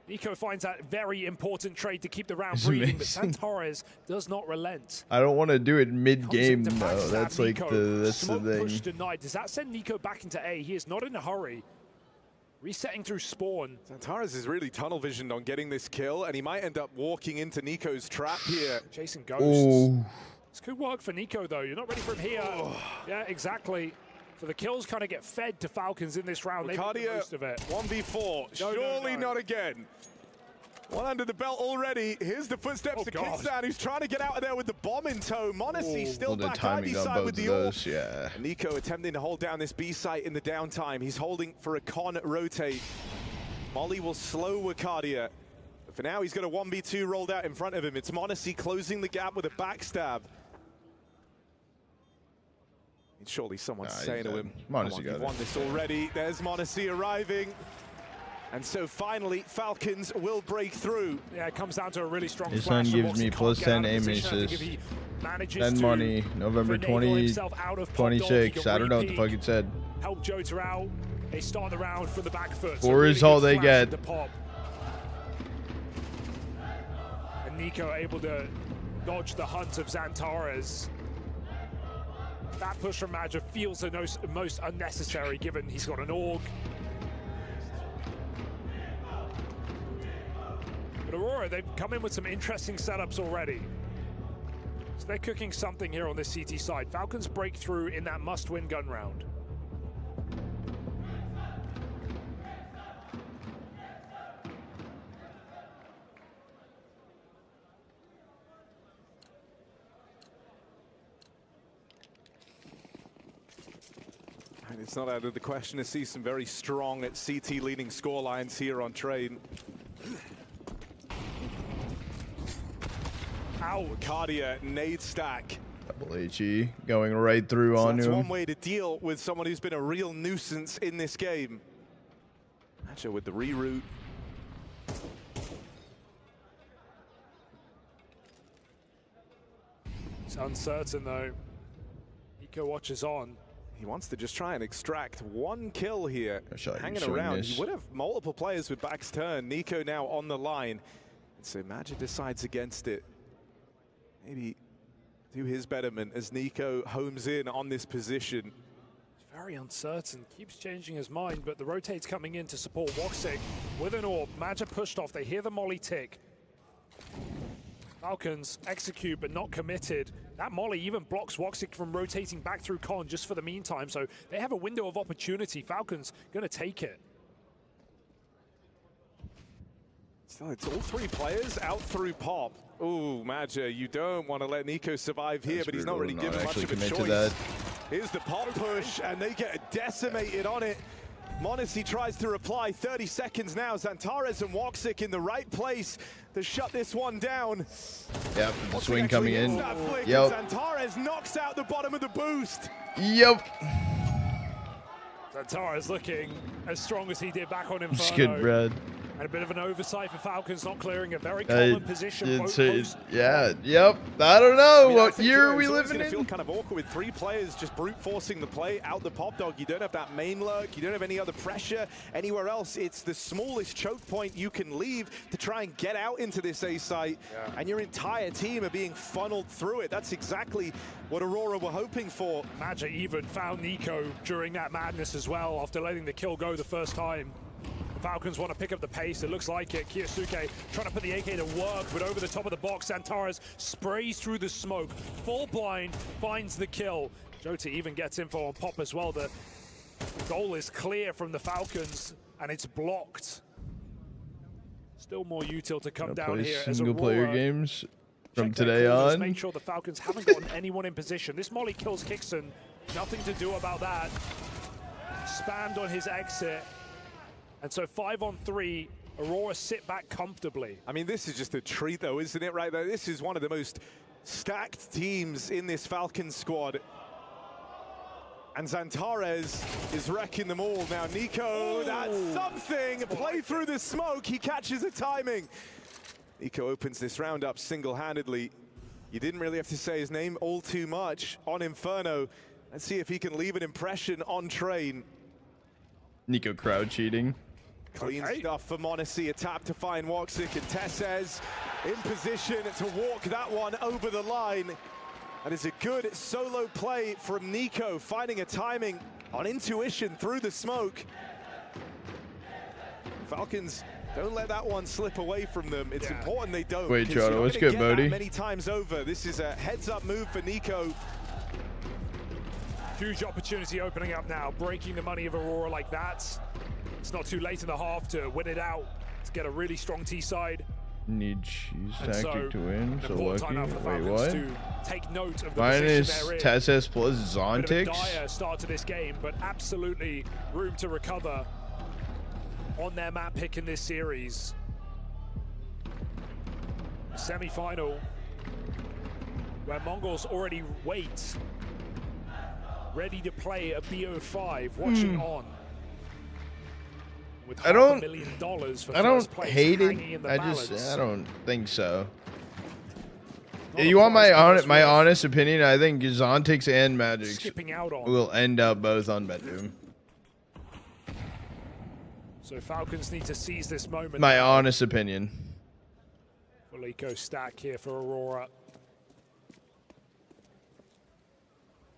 Nico finds that very important trade to keep the round breathing, but Santares does not relent. I don't want to do it mid-game though. Backstab That's like Nico. the Smoke thing. push denied. Does that send Nico back into A? He is not in a hurry. Resetting through spawn. Santares is really tunnel visioned on getting this kill, and he might end up walking into Nico's trap here. Chasing ghosts. Oh. This could work for Nico though. You're not ready for him here. Yeah, exactly. So the kills kind of get fed to Falcons in this round. They make the most of it. 1v4. Surely not again. One under the belt already. Here's the footsteps to Kickstand, who's trying to get out of there with the bomb in tow. Monacy still back Ivy side with the AWP. Yeah. And Nico attempting to hold down this B site in the downtime. He's holding for a con rotate. Molly will slow Wakadia. But for now, he's got a 1v2 rolled out in front of him. It's Monacy closing the gap with a backstab. And surely someone's saying to him, Monacy got you've won this already. There's Monacy arriving. And so finally, Falcons will break through. Yeah, it comes down to a really strong This flash. one gives me plus 10 aim aces. 10 money, November 2026. I don't know what the fuck it said. Help Jota out. They start the round from the back foot. 4 is all they get. And Nico able to dodge the hunt of Xantares. That push from Madja feels the most unnecessary given he's got an AUG. But Aurora, they've come in with some interesting setups already. So they're cooking something here on this CT side. Falcons break through in that must-win gun round. And it's not out of the question to see some very strong CT leading scorelines here on train. Ow, Cardia, nade stack. Double HE going right through So onto that's him. one way to deal with someone who's been a real nuisance in this game. Matcha with the reroute. It's uncertain though. Nico watches on. He wants to just try and extract one kill here. Hanging showing around. this. You would have multiple players with backs turned. Nico now on the line. And so Magic decides against it. Maybe to his betterment as Nico homes in on this position. It's very uncertain. Keeps changing his mind, but the rotate's coming in to support Woxic with an AWP. Magic pushed off. They hear the molly tick. Falcons execute, but not committed. That molly even blocks Woxic from rotating back through Con just for the meantime, so they have a window of opportunity. Falcons gonna take it. So it's all three players out through pop. Ooh, Madja, you don't want to let Nico survive here, but he's not really given much of a choice. Here's the pop push, and they get decimated on it. Monacy tries to reply. 30 seconds now. Xantares and Woxic in the right place to shut this one down. Yep, the swing coming in. Yep. Xantares knocks out the bottom of the boost. Yep. Xantares looking as strong as he did back on Inferno. It's good, Brad. And a bit of an oversight for Falcons, not clearing a very common position. Yeah, yep. I don't know. I mean, what year are we living in? It's going to feel kind of awkward with three players just brute forcing the play out the pop dog. You don't have that main lurk. You don't have any other pressure anywhere else. It's the smallest choke point you can leave to try and get out into this A site. Yeah. And your entire team are being funneled through it. That's exactly what Aurora were hoping for. Madja even found Nico during that madness as well after letting the kill go the first time. Falcons want to pick up the pace. It looks like it. Kiyosuke trying to put the AK to work, but over the top of the box, Xantares sprays through the smoke. Full blind, finds the kill. Jota even gets info on pop as well. The goal is clear from the Falcons, and it's blocked. Still more util to come down here as single player games from today on. Make sure the Falcons haven't gotten anyone in position. This molly kills Kixon. Nothing to do about that. Spammed on his exit. And so 5-on-3, Aurora sit back comfortably. I mean, this is just a treat, though, isn't it, right there? This is one of the most stacked teams in this Falcons squad. And Xantares is wrecking them all. Now, Nico, that's something. Play through the smoke. He catches the timing. Nico opens this round up single-handedly. You didn't really have to say his name all too much on Inferno. Let's see if he can leave an impression on Train. Nico crowd cheating. Clean stuff for Monacy. A tap to find Woxic, and Tessez in position to walk that one over the line. And it's a good solo play from Nico, finding a timing on intuition through the smoke. Falcons don't let that one slip away from them. It's important they don't. Wait, Charlie, what's good, buddy? Many times over. This is a heads-up move for Nico. Huge opportunity opening up now, breaking the money of Aurora like that. It's not too late in the half to win it out, to get a really strong T-side. Need cheese tactic to win, so lucky. Wait, what? To take note of the minus Tessez plus Zontix. Dire start to this game, but absolutely room to recover on their map pick in this series. Semi-final, where Mongols already wait, ready to play a BO5, watching on. With I don't hate it. I don't think so. You want my honest opinion? I think Zontix and Magic will end up both on bedroom. So Falcons need to seize this moment. My honest opinion. Felico stack here for Aurora.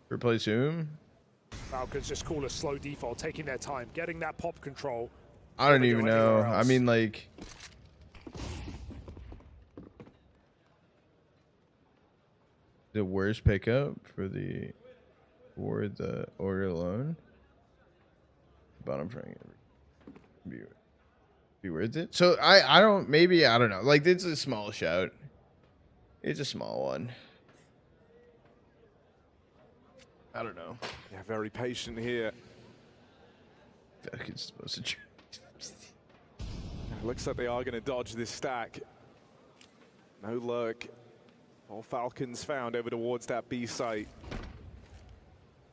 Replace whom? Falcons just call a slow default, taking their time, getting that pop control. I don't even know. I mean, like, the worst pickup for the order alone. Bottom frame be worth it. So I don't know. Like, it's a small shout. It's a small one. I don't know. Yeah, very patient here. It's supposed to. Looks like they are going to dodge this stack. No lurk. All Falcons found over towards that B site.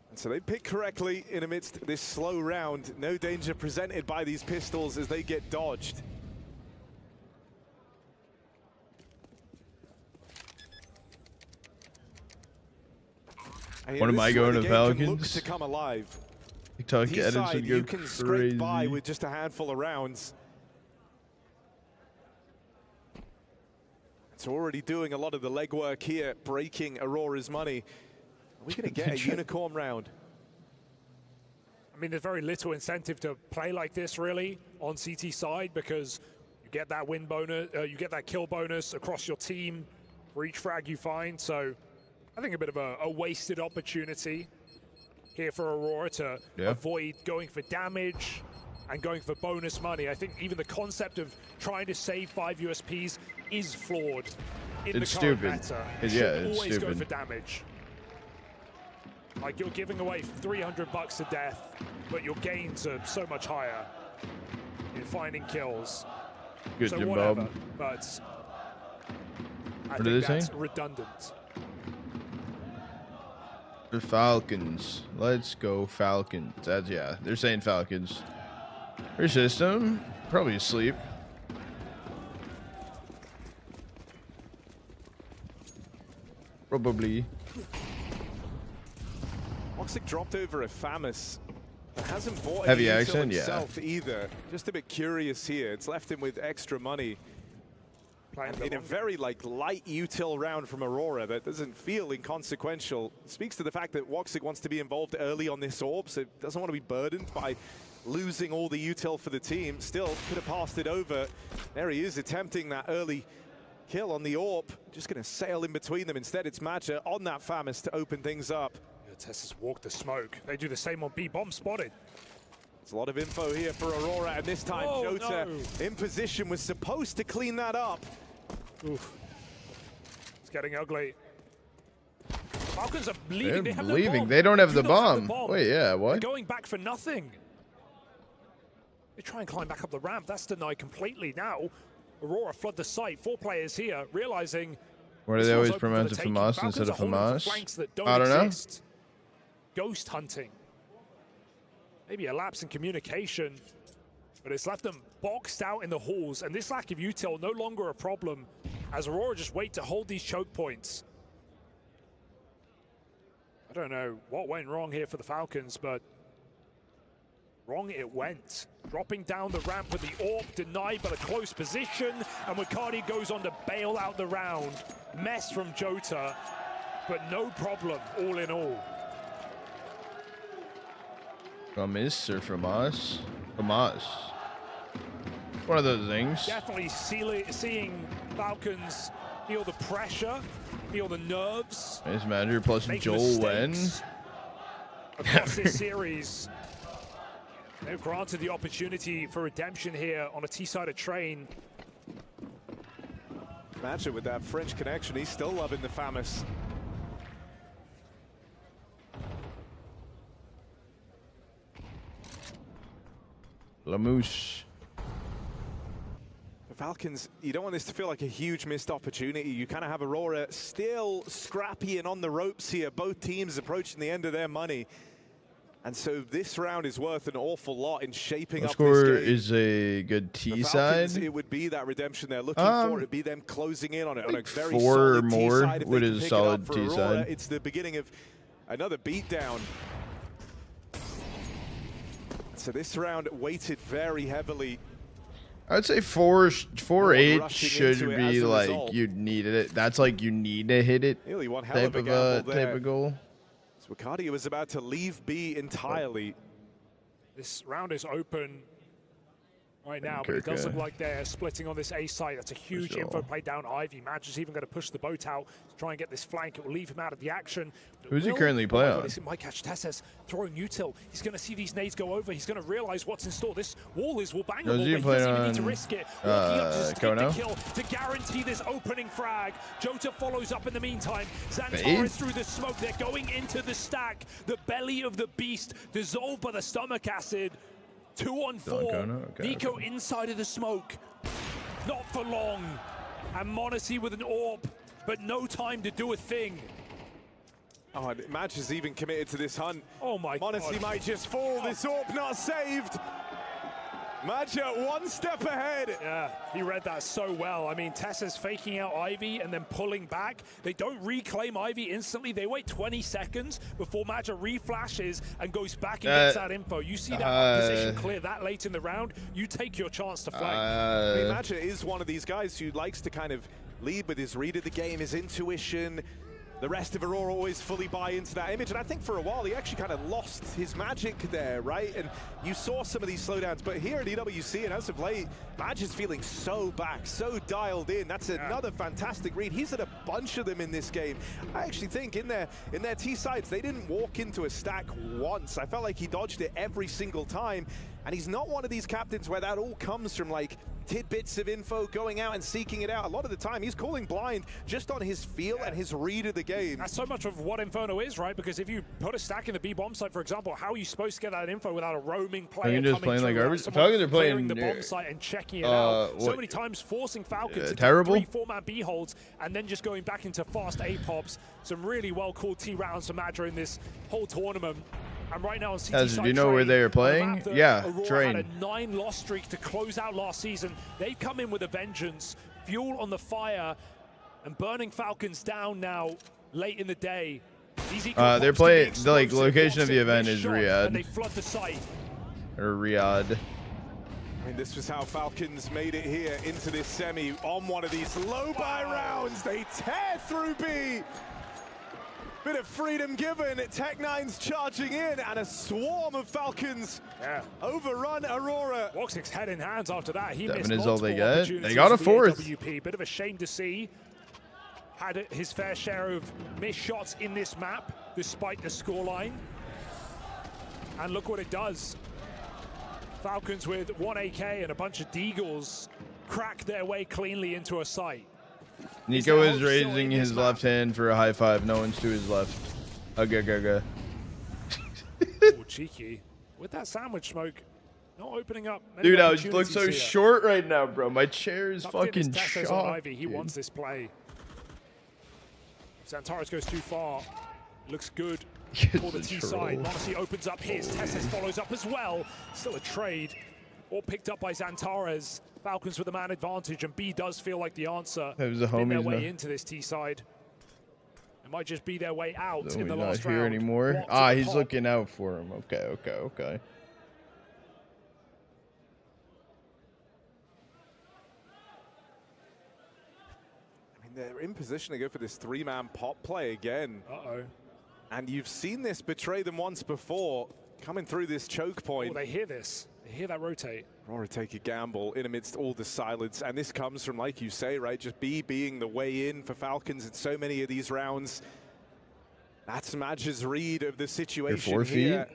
And so they pick correctly in amidst this slow round. No danger presented by these pistols as they get dodged. When am I going to the Falcons? To come alive. TikTok edits would go you can scrape by crazy. with just a handful of rounds. It's already doing a lot of the legwork here, breaking Aurora's money. Are we going to get a unicorn round? I mean, there's very little incentive to play like this, really, on CT side, because you get that win bonus, you get that kill bonus across your team for each frag you find. So I think a bit of a wasted opportunity here for Aurora to avoid going for damage, and going for bonus money. I think even the concept of trying to save 5 USPs is flawed in It's the current stupid. meta. You Yeah, should it's always go stupid. for damage. Like, you're giving away $300 to death, but your gains are so much higher in finding kills. Good so job, whatever, Bob. but I What think did they that's say? redundant. The Falcons. Let's go Falcons. That's, yeah, they're saying Falcons. Her system, probably asleep. Probably. Woxic dropped over a Famus. But hasn't bought Heavy any accent, util yeah. himself either. Just a bit curious here. It's left him with extra money. And in a very light util round from Aurora that doesn't feel inconsequential. Speaks to the fact that Woxic wants to be involved early on this orb, so doesn't want to be burdened by losing all the util for the team. Still could have passed it over. There he is attempting that early kill on the orb. Just going to sail in between them. Instead, it's Madja on that Famus to open things up. Tessa's walked the smoke. They do the same on B. Bomb spotted. There's a lot of info here for Aurora, and this time Oh, Jota no. in position, was supposed to clean that up. Oof. It's getting ugly. Falcons are They're leaving. They have no leaving. bomb. They don't have Do the not have bomb. Wait, yeah, what? They're going back for nothing. They try and climb back up the ramp. That's denied completely. Now, Aurora flood the site. 4 players here, realizing. Why do this they one's always open promote for to the taking. FAMAS Falcons instead are of holding for FAMAS? flanks that don't I don't exist. Ghost hunting. Maybe a lapse in communication, but it's left them boxed out in the halls, and this lack of util no longer a problem as Aurora just wait to hold these choke points. I don't know what went wrong here for the Falcons, but wrong it went. Dropping down the ramp with the orb, denied by the close position, and Wakadi goes on to bail out the round. Mess from Jota, but no problem all in all. From us or from us? From us. One of those things. Definitely seeing Falcons feel the pressure, feel the nerves. Nice manager plus make Joel Wen. mistakes across this series. They're granted the opportunity for redemption here on a T-sided train. Madja with that French connection, he's still loving the Famus. Lamouche. The Falcons, you don't want this to feel like a huge missed opportunity. You kind of have Aurora still scrappy and on the ropes here. Both teams approaching the end of their money. And so this round is worth an awful lot in shaping What up score this game. is a good The T Falcons, side? it would be that redemption they're looking for. It'd be them closing in on it on a very 4 or solid more T-side. If would they is can a pick it solid up for T-side. Aurora, it's the beginning of another beatdown. So this round weighted very heavily. I would say 4-8 rushing should into it as be a like result. you needed it. That's like you need to hit it. Really one hell Type of a of gamble there. type of goal. So Wakadi was about to leave B entirely. This round is open right now, but it does look like they're splitting on this A site. That's a huge info play down Ivy. Madge is even going to push the boat out to try and get this flank. It will leave him out of the action. Who's he currently playing on? He might catch Tesses throwing util. He's going to see these nades go over. He's going to realize what's in store. This wall is wallbangable, Who's but he he playing doesn't even need to on, risk it. Walking up to just get the Kono? kill to guarantee this opening frag. Jota follows up in the meantime. Xantares Fade? through the smoke. They're going into the stack. The belly of the beast dissolved by the stomach acid. 2 on 4. Okay, Nico inside of the smoke. Not for long. And Monacy with an orb, but no time to do a thing. Oh, and Madge is even committed to this hunt. Oh my God. Monacy might just fall. This orb not saved. Madge one step ahead. Yeah, he read that so well. I mean, Tessa's faking out Ivy and then pulling back. They don't reclaim Ivy instantly. They wait 20 seconds before Madja reflashes and goes back and gets that info. You see that position clear that late in the round, you take your chance to flank. I mean, Madja is one of these guys who likes to kind of lead with his read of the game, his intuition. the rest of Aurora always fully buy into that image. And I think for a while, he actually kind of lost his magic there, right? And you saw some of these slowdowns, but here at EWC, and as of late, Madge is feeling so back, so dialed in. That's another fantastic read. He's had a bunch of them in this game. I actually think in their T-sides, they didn't walk into a stack once. I felt like he dodged it every single time. And he's not one of these captains where that all comes from like tidbits of info, going out and seeking it out. A lot of the time, he's calling blind just on his feel and his read of the game. That's so much of what Inferno is, right? Because if you put a stack in the B bomb site, for example, how are you supposed to get that info without a roaming player Falcons just playing like garbage. Falcons are playing the bomb site and checking it out. So many times forcing Falcons to terrible 3-4-man B holds and then just going back into fast A pops. Some really well called T rounds for Madra in this whole tournament. And right now on CT do you know where they are playing? Yeah, Aurora Train. had a 9-loss streak to close out last season. They've come in with a vengeance, fuel on the fire, and burning Falcons down now late in the day. They're playing, the like location of the event is Riyadh. And they flood the site. Or Riyadh. I mean, this was how Falcons made it here into this semi on one of these low buy rounds. They tear through B. Bit of freedom given. Tech9's charging in, and a swarm of Falcons overrun Aurora. Woxic's head in hands after that. He 7 missed is all they get. opportunities They got a for the fourth. AWP. Bit of a shame to see. Had his fair share of missed shots in this map, despite the scoreline. And look what it does. Falcons with 1 AK and a bunch of Deagles crack their way cleanly into a site. Nico is raising his left hand for a high five. No one's to his left. Ugga. Oh, cheeky. With that sandwich smoke, not opening up. Dude, I look so short right now, bro. My chair is fucking shot. shot. He wants this play. Xantares goes too far. Looks good for the T side. Monacy opens up his. Tesses follows up as well. Still a trade. All picked up by Xantares. Falcons with the man advantage, and B does feel like the answer. That was the Been their homies, way no. into this T side. It might just be their way out in the Not last here round. anymore. He's looking out for him. Okay. I mean, they're in position to go for this 3-man pop play again. Uh-oh. And you've seen this betray them once before, coming through this choke point. Oh, they hear this. They hear that rotate. Aurora take a gamble in amidst all the silence, and this comes from, like you say, right, just B being the way in for Falcons in so many of these rounds. That's Madge's read of the situation. You're 4 feet? Here.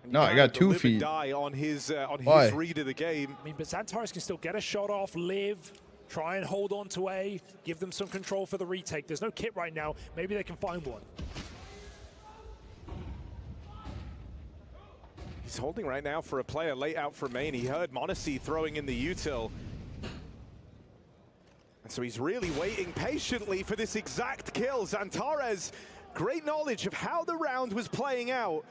No, I got 2 feet. Die on his Why? read of the game. I mean, but Xantares can still get a shot off, live, try and hold on to A, give them some control for the retake. There's no kit right now. Maybe they can find one. He's holding right now for a player late out from main. He heard Monacy throwing in the util. And so he's really waiting patiently for this exact kill. Xantares, great knowledge of how the round was playing out.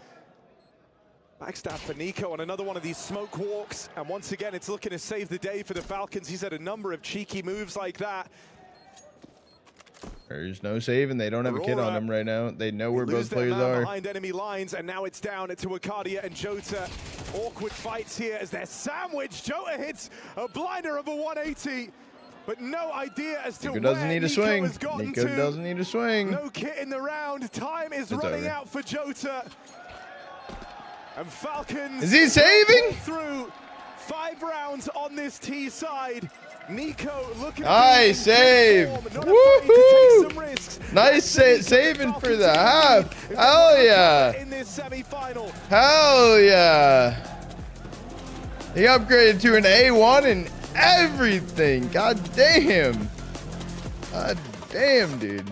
Backstab for Nico on another one of these smoke walks. And once again, it's looking to save the day for the Falcons. He's had a number of cheeky moves like that. There's no saving. They don't have a kid on them right now. They know where both players are. Behind enemy lines, and now it's down to Arcadia and Jota. Awkward fights here as they're sandwiched. Jota hits a blinder of a 180, but no idea as to Nico where doesn't need a Nico swing. has gotten Nico to. doesn't need a swing. No kit in the round. Time is running out for Jota. And Falcons. Is he saving? Through 5 rounds on this T side. Nico looking nice save. Woohoo! Nice saving for the half. Hell yeah. In this semi-final. Hell yeah. He upgraded to an A1 and everything. God damn. God damn, dude.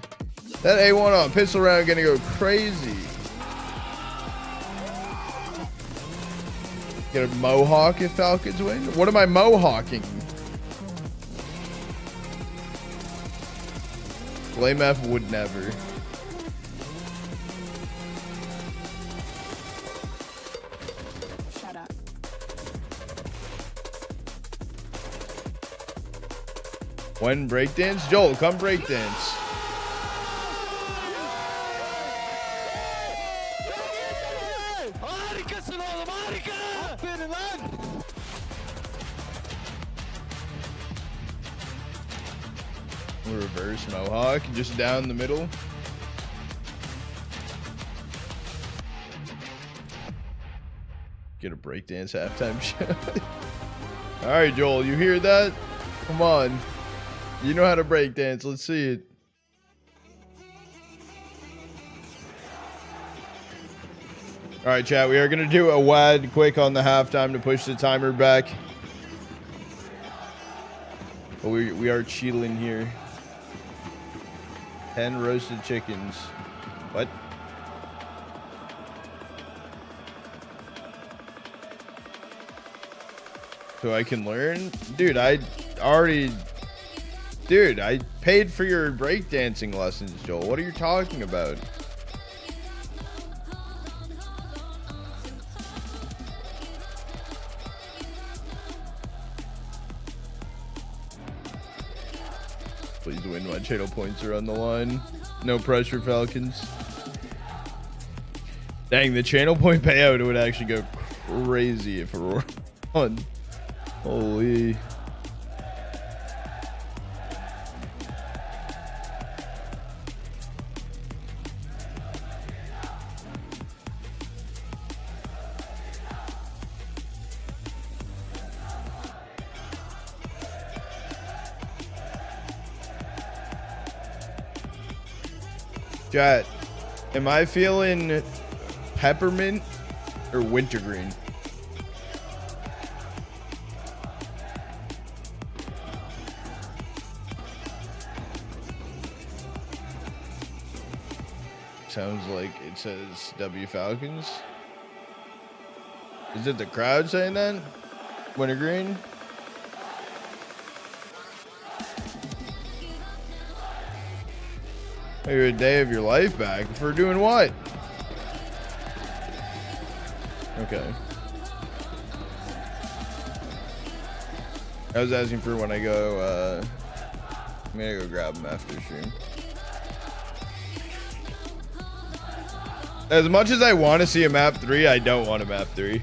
That A1 on pistol round gonna go crazy. Get a mohawk if Falcons win? What am I mohawking? Blame F would never. Shut up. When breakdance? Joel, come breakdance. Reverse mohawk, just down the middle. Get a breakdance halftime show. All right, Joel, you hear that? Come on. You know how to breakdance. Let's see it. All right, chat. We are going to do a WAD quick on the halftime to push the timer back. But we are chilling here. 10 roasted chickens. What? So I can learn? Dude, I paid for your breakdancing lessons, Joel. What are you talking about? Please win. My channel points are on the line. No pressure, Falcons. Dang, the channel point payout would actually go crazy if Aurora won. Holy. Chat, am I feeling peppermint or wintergreen? Sounds like it says W Falcons. Is it the crowd saying that? Wintergreen? Maybe a day of your life back. For doing what? Okay. I was asking for when I go, I'm gonna go grab them after stream. As much as I want to see a map 3, I don't want a map 3.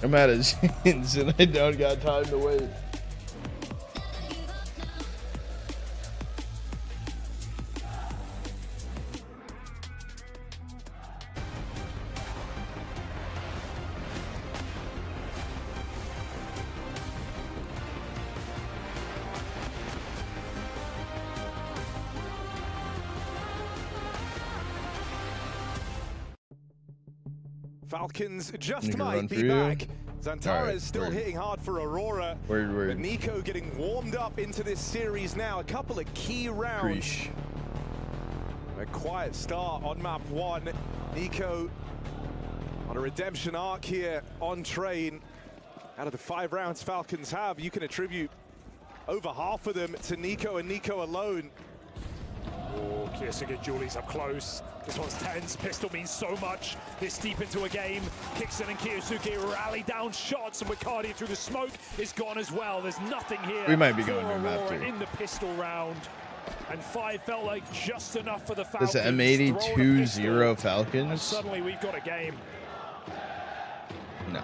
I'm out of scenes and I don't got time to wait. Falcons just might be back. Zantara is still hitting hard for Aurora. But Nico getting warmed up into this series now. A couple of key rounds. A quiet start on map 1. Nico on a redemption arc here on train. Out of the 5 rounds Falcons have, you can attribute over half of them to Nico and Nico alone. Oh, Kiyosaki Julie's up close. This one's tense. Pistol means so much this deep into a game. Kixon and Kiyosuke rally down shots, and Wicardia through the smoke is gone as well. There's nothing here. We might be going to map 2 in the pistol round. And 5 felt like just enough for the Falcons. This M82-0 Falcons. And suddenly we've got a game. No.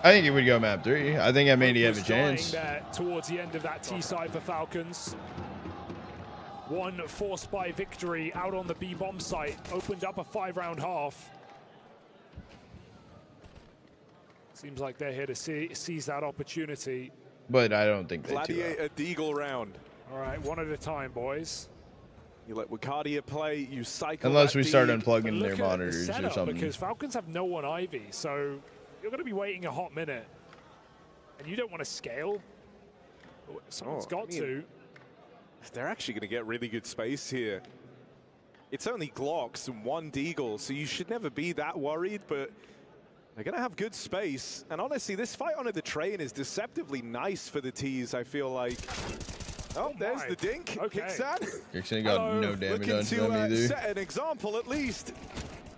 I think it would go map 3. I think M80 have a chance. Towards the end of that T side for Falcons. One forced by victory out on the B bomb site opened up a 5-round half. Seems like they're here to seize that opportunity. But I don't think they Gladiator Deagle round. All right, one at a time, boys. You let Wicardia play, you cycle. Unless we start unplugging their monitors the or something. Because Falcons have no one Ivy, so you're going to be waiting a hot minute. And you don't want to scale. Someone's got to. They're actually going to get really good space here. It's only Glocks and 1 Deagle, so you should never be that worried, but they're going to have good space. And honestly, this fight on the train is deceptively nice for the T's, I feel like. Oh, there's the dink. Okay. Kixon got no damage on them either. Set an example at least.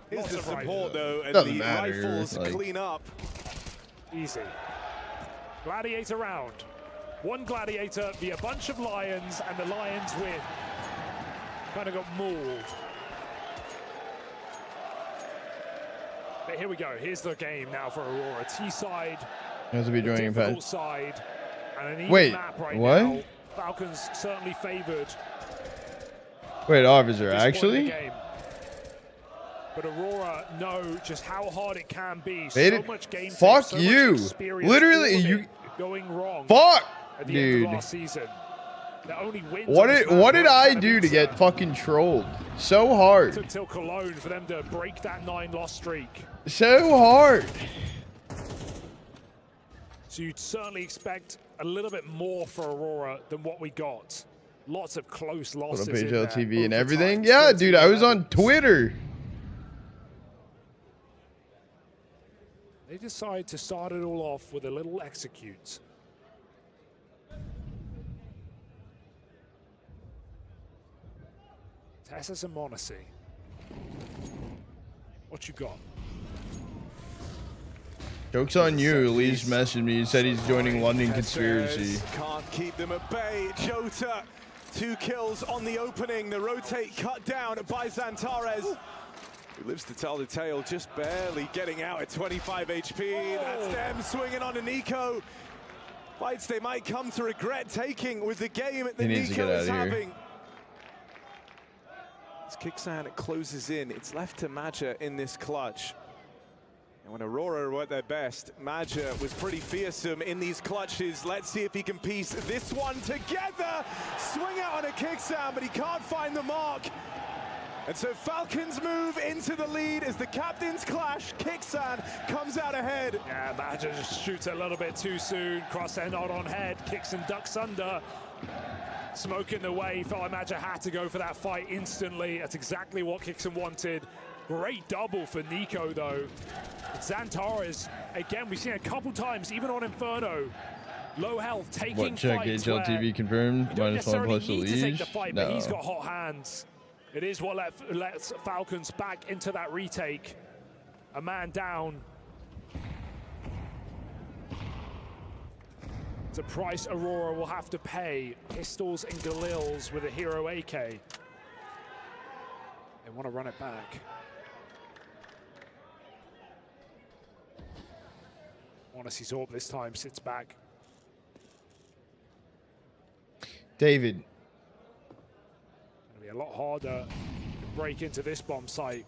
Here's the support though, and Doesn't the matter, rifles like... clean up. Easy. Gladiator round. 1 Gladiator, be a bunch of Lions, and the Lions win. Kind of got mauled. But here we go. Here's the game now for Aurora. T-side. Has to be joining pad. Side. And an even Wait, map right what? now. Falcons certainly favored. Wait, officer, at this point in the actually? game. But Aurora know just how hard it can be. Made So it. much game tape, Fuck so much you. experience, Literally, all of you. it going wrong. Fuck, at the dude. end of last season. The only wins What did I do to get fucking trolled so hard? Took till Cologne for them to break that 9-loss streak. So hard. So you'd certainly expect a little bit more for Aurora than what we got. Lots of close losses. Little page in there, LTV and overtime, everything. Yeah, dude, I was on Twitter. They decide to start it all off with a little execute. Tessas and Monacy. What you got? Joke's on you. Elise messaged me and said he's joining London Conspiracy. Can't keep them at bay. Jota, 2 kills on the opening. The rotate cut down by Zantares, who lives to tell the tale, just barely getting out at 25 HP. That's them swinging on a Nico. Fights they might come to regret taking with the game that Nico is having. As Kixan closes in, it's left to Maja in this clutch. And when Aurora were at their best, Maja was pretty fearsome in these clutches. Let's see if he can piece this one together. Swing out on a Kixan, but he can't find the mark. And so Falcons move into the lead as the captains clash. Kixan comes out ahead. Yeah, Maja just shoots a little bit too soon. Crosshair not on head. Kixan ducks under. Smoke in the way. Felt like Maja had to go for that fight instantly. That's exactly what Kixan wanted. Great double for Nico, though. Zantares, again, we've seen a couple times, even on Inferno. Low health, taking What, check fights HLTV confirmed? you don't -1 necessarily plus the need to take leash? the fight, No. but he's got hot hands. It is what lets Falcons back into that retake. A man down. It's a price Aurora will have to pay. Pistols and Galils with a hero AK. They want to run it back. Monacy's Orb this time sits back. David. It'll be a lot harder to break into this bomb site.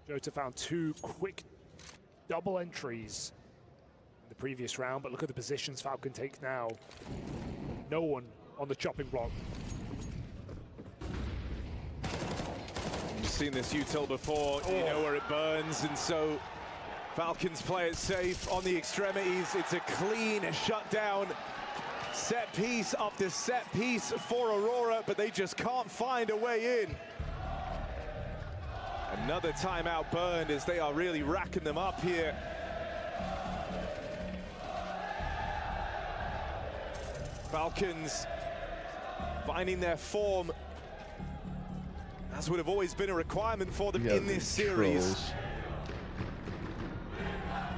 Jota found 2 quick double entries in the previous round, but look at the positions Falcon takes now. No one on the chopping block. You've seen this util before, you know where it burns, and so Falcons play it safe on the extremities. It's a clean shutdown. Set piece after set piece for Aurora, but they just can't find a way in. Another timeout burned as they are really racking them up here. Falcons finding their form, as would have always been a requirement for them in this series.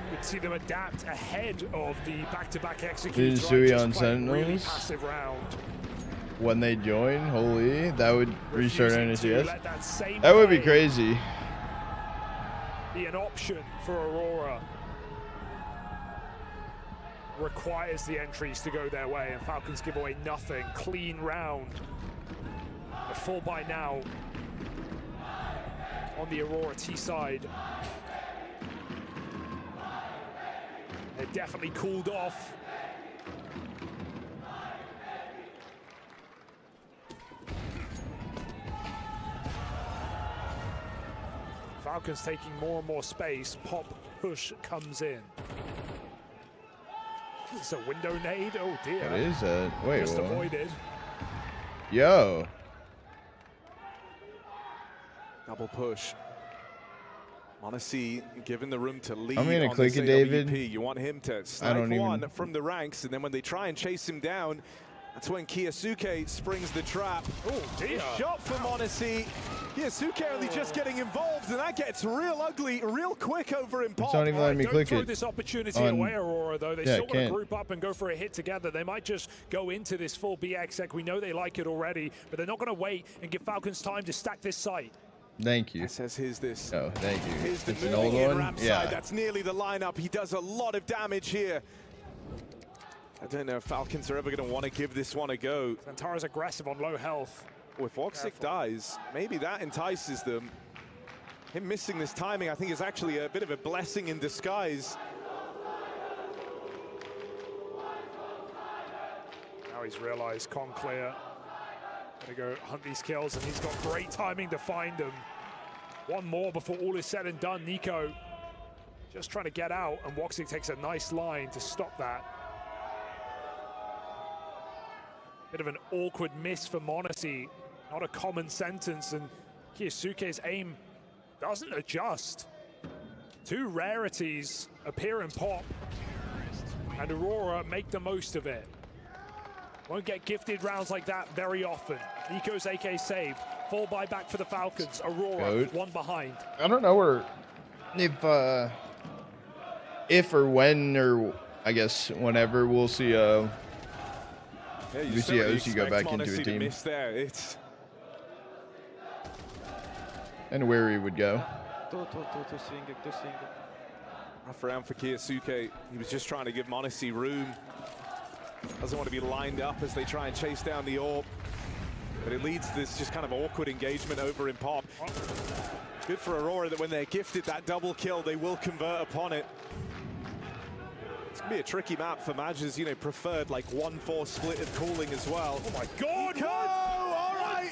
We can see them adapt ahead of the back-to-back executes. Sui Just on playing really Sentinels. passive round. When they join, holy, that would restart Refusing to NCS. let that same That would be play crazy. be an option for Aurora. Requires the entries to go their way, and Falcons give away nothing. Clean round. A full by now on the Aurora T side. They've definitely cooled off. Falcons taking more and more space. Pop push comes in. It's a window nade. Oh dear. What is that? Wait, Just what? avoided. Yo. Double push. Monacy given the room to lead. I'm gonna on click this it, David. AWP. You want him to I snipe don't even- one from the ranks, and then when they try and chase him down, that's when Kiyosuke springs the trap. Oh dear. Shot for Monacy. Kiyosuke only just getting involved, and that gets real ugly real quick over in Pop. It's not even letting me Don't click throw it. this opportunity on- away, Aurora, though. They Yeah, still want to can't. group up and go for a hit together. They might just go into this full BX deck. We know they like it already, but they're not going to wait and give Falcons time to stack this site. Thank you. Says here's this. Oh, thank you. Here's the It's an old moving in one. ramp Yeah. side. That's nearly the lineup. He does a lot of damage here. I don't know if Falcons are ever going to want to give this one a go. Zantara's aggressive on low health. Well, if Woxic dies, maybe that entices them. Him missing this timing, I think, is actually a bit of a blessing in disguise. Now he's realized con clear. Gonna go hunt these kills, and he's got great timing to find them. One more before all is said and done. Nico just trying to get out, and Woxic takes a nice line to stop that. Bit of an awkward miss for Monacy. Not a common sentence, and Kyosuke's aim doesn't adjust. Two rarities appear in Pop, and Aurora make the most of it. Won't get gifted rounds like that very often. Nico's AK saved. Full buyback for the Falcons. Aurora, one behind. I don't know if or when, or I guess whenever, we'll see we see OC go back into a team. There. It's and where he would go. rough round for Kyosuke. He was just trying to give Monacy room. Doesn't want to be lined up as they try and chase down the orb. But it leads to this just kind of awkward engagement over in Pop. Good for Aurora that when they're gifted that double kill, they will convert upon it. It's going to be a tricky map for Maj's, you know, preferred like 1-4 split of cooling as well. Oh my God! Nico! All right!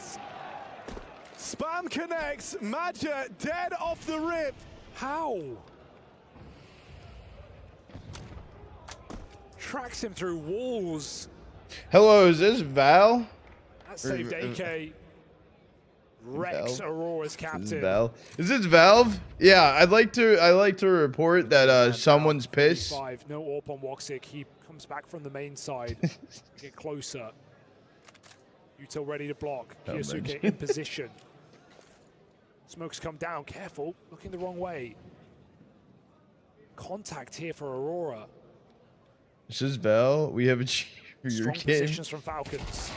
Spam connects. Maja dead off the rip. How? Tracks him through walls. Hello, is this Val? That saved AK. Rex, Aurora's captain. Val. Is this Valve? Yeah, I'd like to report that someone's pissed. No AWP on Woxic. He comes back from the main side. Get closer. Util ready to block. Kyosuke in position. Smokes come down. Careful. Looking the wrong way. Contact here for Aurora. This is Val. We have a cheer for your Strong kid. positions from Falcons.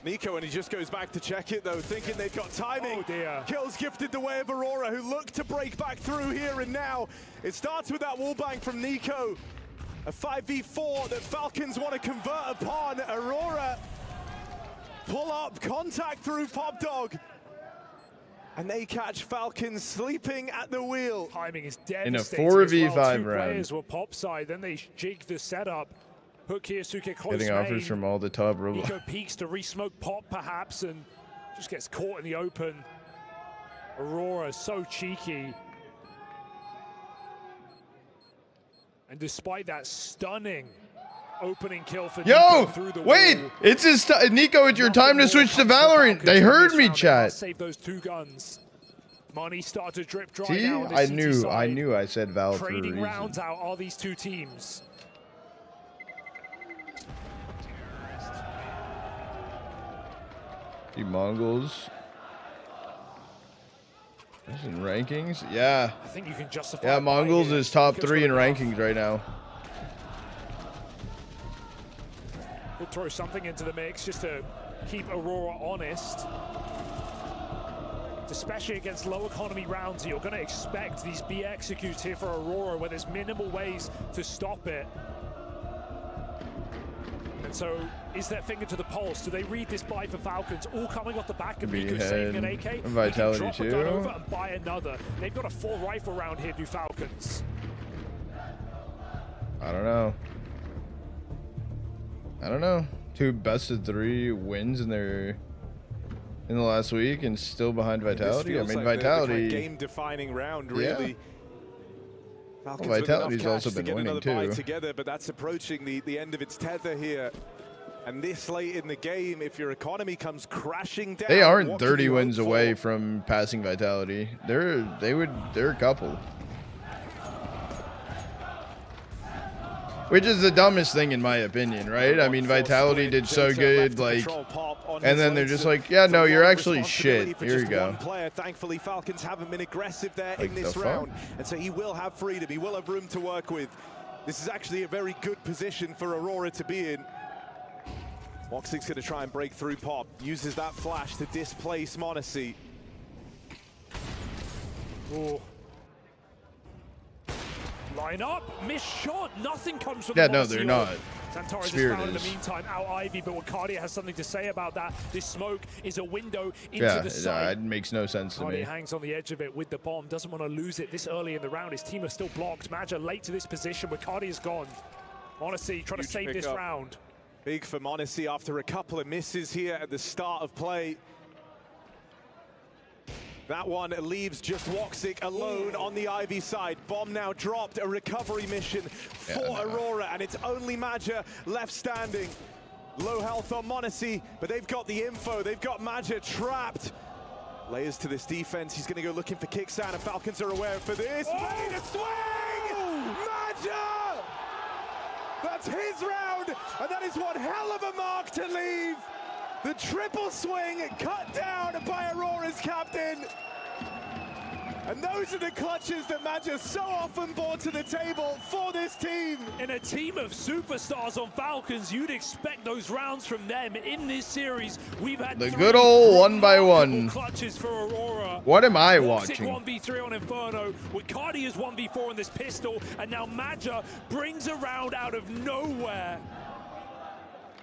Nico, and he just goes back to check it though, thinking they've got timing. Oh dear. Kills gifted the way of Aurora, who look to break back through here and now. It starts with that wallbang from Nico. A 5v4 that Falcons want to convert upon. Aurora pull up, contact through Pop Dog. And they catch Falcons sleeping at the wheel. Timing is In a devastating. 4v5 Two round. players were Pop side, then they jig the setup. Hook Kyosuke close Getting offers from all the top robots. Nico peeks to re-smoke Pop perhaps and just gets caught in the open. Aurora so cheeky. And despite that stunning opening kill for Nico through the wait! wall, It's his Nico, it's your time to switch to Valorant. They heard me, chat. save those two guns. Money start to drip dry See? now on the I CT knew side. I said Val for a Trading reason. rounds out are these two teams. The Mongols. This in rankings? Yeah. I think you can justify. Yeah, it Mongols here. is top Nico's 3 in got enough. rankings right now. Could throw something into the mix just to keep Aurora honest. Especially against low economy rounds, you're going to expect these B executes here for Aurora where there's minimal ways to stop it. And so, is their finger to the pulse? Do they read this buy for Falcons? All coming off the back of Could be Nico saving an ahead. AK. Vitality He can drop a gun too. over and buy another. They've got a full rifle round here, do Falcons. I don't know. I don't know. 2 best of 3 wins in the last week and still behind Vitality. I mean, Vitality. Game-defining round, really. Falcons Well, with enough Vitality's cash also to been get winning another bye too. together, but that's approaching the end of its tether here. And this late in the game, if your economy comes crashing down, They aren't what 30 can you wins hope for? away from passing Vitality. They're a couple. Which is the dumbest thing in my opinion, right? I mean, Vitality did so good, like, and then they're just like, yeah, no, you're actually shit. Here you go. Player. Thankfully, Falcons haven't been aggressive there Like in this the fuck? round, and so he will have freedom. He will have room to work with. This is actually a very good position for Aurora to be in. Woxic's going to try and break through Pop. Uses that flash to displace Monacy. Ooh. Line up, missed shot, nothing comes from Yeah, the no, they're not. Santares is Spirit found in the is. meantime, out Ivy, but Wacardia has something to say about that. This smoke is a window into the site. It makes no sense to Wacardia me. hangs on the edge of it with the bomb, doesn't want to lose it this early in the round. His team are still blocked. Maggia late to this position, Wacardia's gone. Odyssey trying to save this round. Big for Monacy after a couple of misses here at the start of play. That one leaves just Woxic alone on the Ivy side. Bomb now dropped, a recovery mission for Aurora, and it's only Maggia left standing. Low health on Monacy, but they've got the info. They've got Maggia trapped. Layers to this defense. He's going to go looking for kicks out, and Falcons are aware for this. Made a swing! Maggia! That's his round, and that is one hell of a mark to leave. The triple swing cut down by Aurora's captain. And those are the clutches that Maggia so often brought to the table for this team. In a team of superstars on Falcons, you'd expect those rounds from them. In this series, we've had The good old 1x1 clutches for Aurora. What am I Woxic watching? 1v3 on Inferno, Wacardia's 1v4 on this pistol, and now Maggia brings a round out of nowhere.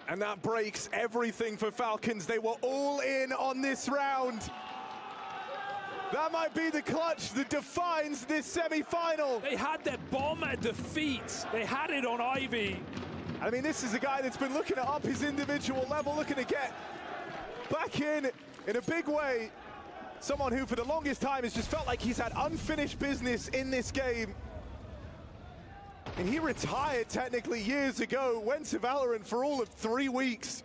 And that breaks everything for Falcons. They were all in on this round. That might be the clutch that defines this semi-final. They had their bomb at the feet. They had it on Ivy. I mean, this is a guy that's been looking to up his individual level, looking to get back in a big way. Someone who, for the longest time, has just felt like he's had unfinished business in this game. And he retired technically years ago, went to Valorant for all of 3 weeks,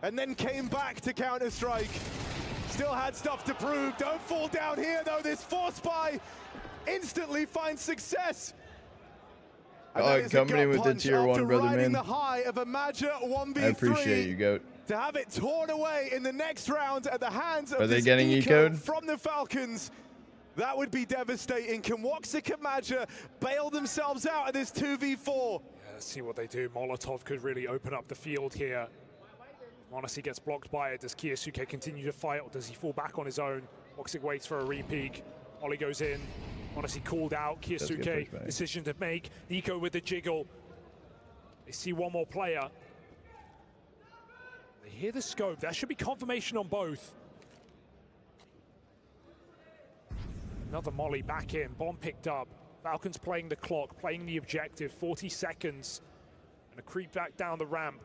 and then came back to Counter-Strike. Still had stuff to prove. Don't fall down here, though. This Force Spy instantly finds success. Coming in with the tier 1, brother, man. The high of a Maggia 1v3. I appreciate you, GOAT. To have it torn away in the next round at the hands of Are they this getting eco ecoed? from the Falcons. That would be devastating. Can Woxic and Maggia bail themselves out of this 2v4? Yeah, let's see what they do. Molotov could really open up the field here. Monacy gets blocked by it. Does Kiyosuke continue to fight, or does he fall back on his own? Woxic waits for a re-peek. Ollie goes in. Monacy called out. Kiyosuke, decision to make. Nico with the jiggle. They see one more player. They hear the scope. That should be confirmation on both. Another molly back in. Bomb picked up. Falcons playing the clock, playing the objective. 40 seconds. And a creep back down the ramp.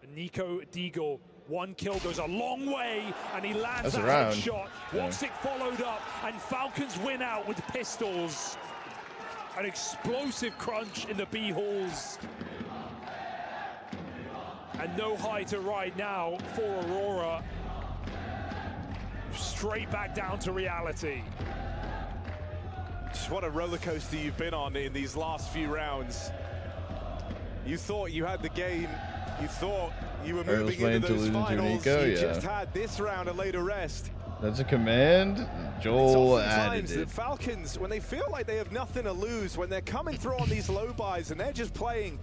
And Nico Deagle, one kill goes a long way, and he lands that headshot. Woxic followed up, and Falcons win out with pistols. An explosive crunch in the B halls. And no high to ride now for Aurora. Straight back down to reality. Just what a roller coaster you've been on in these last few rounds. You thought you had the game. You thought you were moving into those finals. You just had this round a later rest. That's a command. Joel added it. The Falcons, when they feel like they have nothing to lose, when they're coming through on these low buys and they're just playing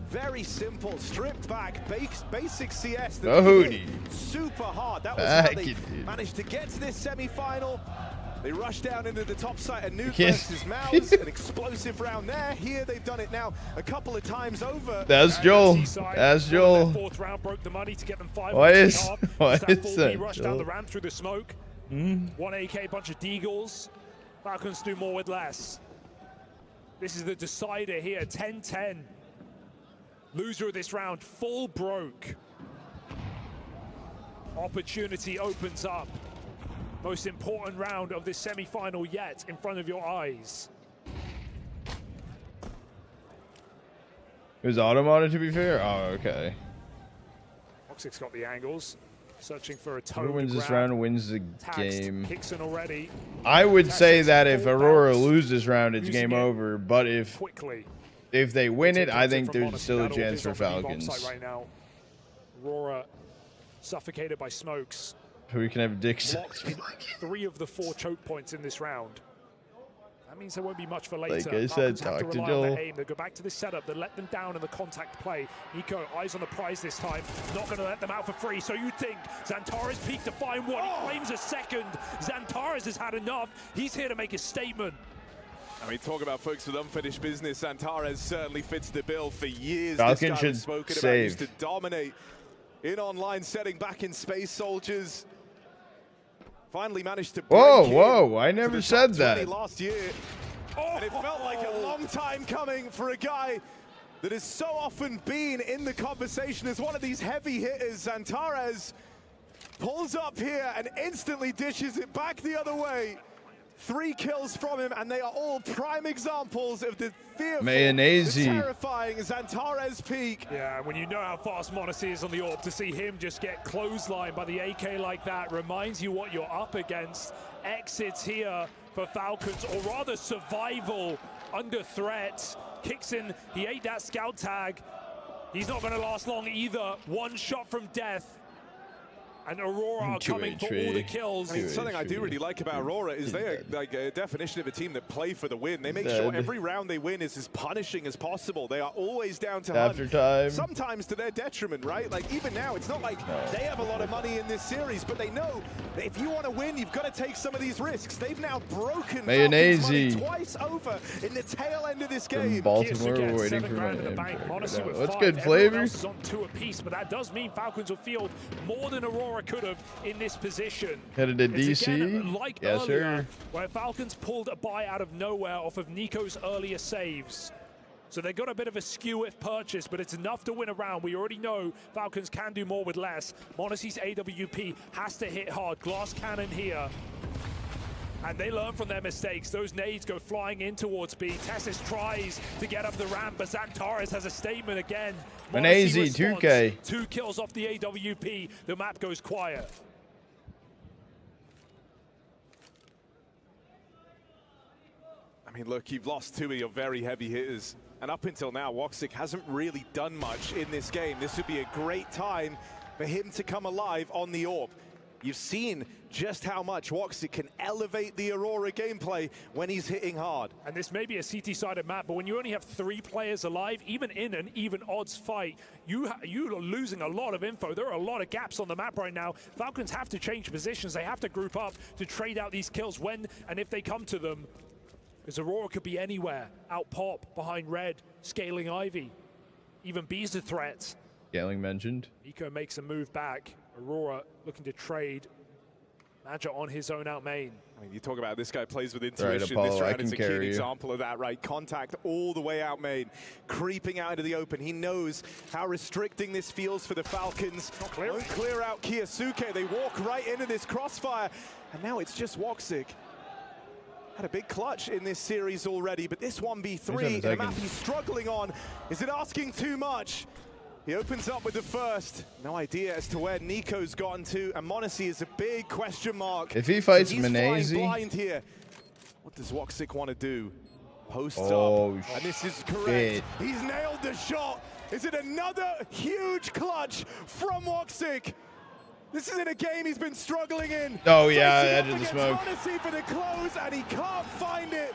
very simple, stripped back, basic CS. Super hard. That was how they managed to get to this semi-final. They rush down into the top site, and Nuke versus Mouse, an explosive round there. Here they've done it now a couple of times over. That's Joel. That's Joel. Fourth round broke the money to get them 5. Why is that Rush down the ramp through the smoke. 1 AK, bunch of deagles. Falcons do more with less. This is the decider here, 10-10. Loser of this round, full broke. Opportunity opens up. Most important round of this semi-final yet in front of your eyes. It was auto-modded, to be fair? Oh, okay. Woxic's got the angles. Searching for a toe. Whoever wins this round wins the game. Hickson already. I would say that if Aurora loses this round, it's game over. But if they win it, I think there's still a chance for Falcons. Right now. Aurora suffocated by smokes. We can have dicks. Blocked in 3 of the 4 choke points in this round. That means there won't be much for later. Like I said, Falcons have talk to rely on their Joel. aim. They go back to this setup. They let them down in the contact play. Nico, eyes on the prize this time. Not going to let them out for free. So you think Xantares peaked to find one. He claims a second. Xantares has had enough. He's here to make a statement. I mean, talk about folks with unfinished business. Xantares certainly fits the bill for years. Falcon this guy should was spoken about, save. used to dominate in online setting back in Space Soldiers. Finally managed to break Whoa! I into never the said top 20 that. last year. And it felt like a long time coming for a guy that has so often been in the conversation as one of these heavy hitters. Xantares pulls up here and instantly dishes it back the other way. 3 kills from him, and they are all prime examples of the fearful, Mayonnaise. the terrifying Xantares peak. Yeah, when you know how fast Monacy is on the AWP, to see him just get clotheslined by the AK like that reminds you what you're up against. Exits here for Falcons, or rather survival under threat. Kicks in, he ate that scout tag. He's not going to last long either. 1 shot from death. And Aurora are coming for all the kills. I mean, something I do really like about Aurora is they are like a definition of a team that play for the win. They make sure every round they win is as punishing as possible. They are always down to After hunt. time. Sometimes to their detriment, right? Like even now, it's not like they have a lot of money in this series, but they know that if you want to win, you've got to take some of these risks. They've now broken Mayonnaise. Falcons' money twice over in the tail end of this From game. Baltimore, we're waiting for my What's good, Flavor? Else is on 2 apiece, but that does mean Falcons will field more than Aurora could have in this position. Headed to It's DC? again like Yes, earlier, sir. where Falcons pulled a buy out of nowhere off of Nico's earlier saves. So they got a bit of a skew with purchase, but it's enough to win a round. We already know Falcons can do more with less. Monacy's AWP has to hit hard. Glass cannon here. And they learn from their mistakes. Those nades go flying in towards B. Tessis tries to get up the ramp, but Xantares has a statement again. Mayonnaise, Monacy responds. 2K. 2 kills off the AWP. The map goes quiet. I mean, look, you've lost 2 of your very heavy hitters. And up until now, Woxic hasn't really done much in this game. This would be a great time for him to come alive on the AWP. You've seen just how much Woxic can elevate the Aurora gameplay when he's hitting hard. And this may be a CT-sided map, but when you only have 3 players alive, even in an even odds fight, you are losing a lot of info. There are a lot of gaps on the map right now. Falcons have to change positions. They have to group up to trade out these kills when and if they come to them. Because Aurora could be anywhere. Out pop, behind red, scaling Ivy. Even B's a threat. Scaling mentioned. Nico makes a move back. Aurora looking to trade. Madja on his own out main. I mean, you talk about this guy plays with intuition. Apollo, this I round can is a carry key you. example of that, right? Contact all the way out main, creeping out into the open. He knows how restricting this feels for the Falcons. Won't clear out Kiyosuke. They walk right into this crossfire. And now it's just Woxic. Had a big clutch in this series already, but this 1v3, the map he's struggling on, is it asking too much? He opens up with the first. No idea as to where Nico's gotten to, and Monacy is a big question mark. If he fights He's Mayonnaise, flying blind here. What does Woxic want to do? Posts Oh, up, and this is correct. shit. He's nailed the shot. Is it another huge clutch from Woxic? This is in a game he's been struggling in. Oh, yeah, Facing edge up of the against smoke. Monacy for the close, and he can't find it.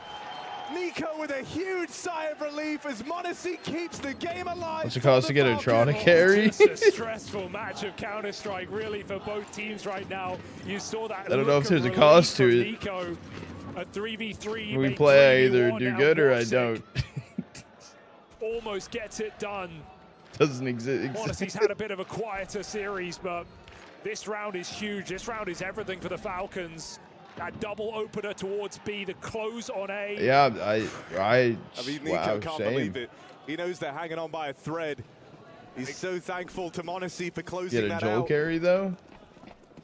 Nico with a huge sigh of relief as Monacy keeps the game alive. What's it cost to get a Tronic Oh, carry? just a stressful match of Counter-Strike, really, for both teams right now. You saw that. I don't know look if there's of a cost to relief it. from Nico. A 3v3. When we they play, I drew either one do out. good or I Woxic don't. Almost gets it done. Doesn't exist. Monacy's had a bit of a quieter series, but this round is huge. This round is everything for the Falcons. That double opener towards B, the close on A. Yeah, I mean, Nico wow, can't shame. believe it. He knows they're hanging on by a thread. He's so thankful to Monacy for closing Get a that Joel out. carry though.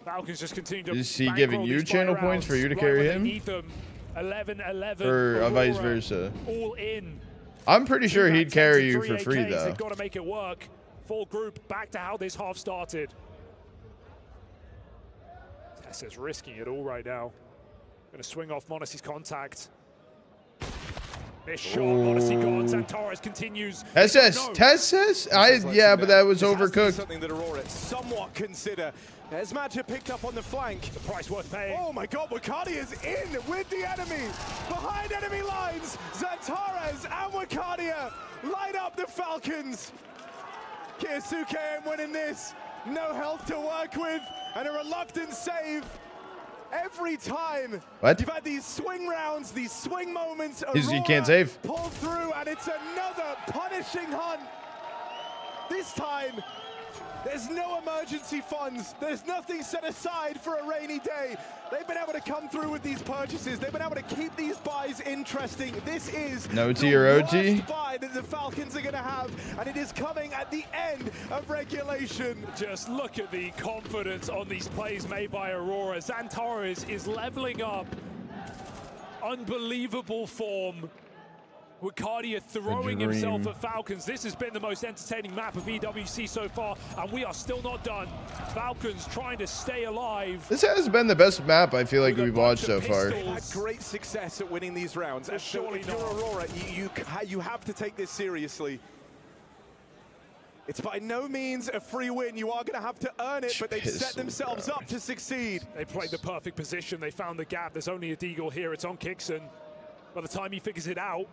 Falcons just continue to Is he bankroll giving you these channel buy points for rounds you to right carry when they him? need them. 11-11. Or vice Aurora versa? All in. I'm pretty sure he'd carry you for free AKs, though. They've got to make it work. Full group, back to how this half started. Tessa's risking it all right now. Going to swing off Monacy's contact. This shot, Odyssey gone. Zantares continues. Tesses? Yeah, but that was overcooked. Something that Aurora somewhat consider. There's Magic picked up on the flank. The price worth paying. Oh my God, Wakadi is in with the enemy. Behind enemy lines, Zantares and Wakadia light up the Falcons. Kiyasuke ain't winning this. No health to work with, and a reluctant save. Every time you've had these swing rounds, these swing moments, He can't save. Pull through, and it's another punishing hunt. This time, there's no emergency funds. There's nothing set aside for a rainy day. They've been able to come through with these purchases. They've been able to keep these buys interesting. This is No the T or OT? worst buy that the Falcons are going to have, and it is coming at the end of regulation. Just look at the confidence on these plays made by Aurora. Zantares is leveling up. Unbelievable form. Wakadia throwing himself at Falcons. This has been the most entertaining map of EWC so far, and we are still not done. Falcons trying to stay alive. This has been the best map I feel like we've watched so far. They've had great success at winning these rounds. And surely if you're Aurora, you have to take this seriously. It's by no means a free win. You are going to have to earn it, but they've set themselves up to succeed. They played the perfect position. They found the gap. There's only a deagle here. It's on Kixon. By the time he figures it out,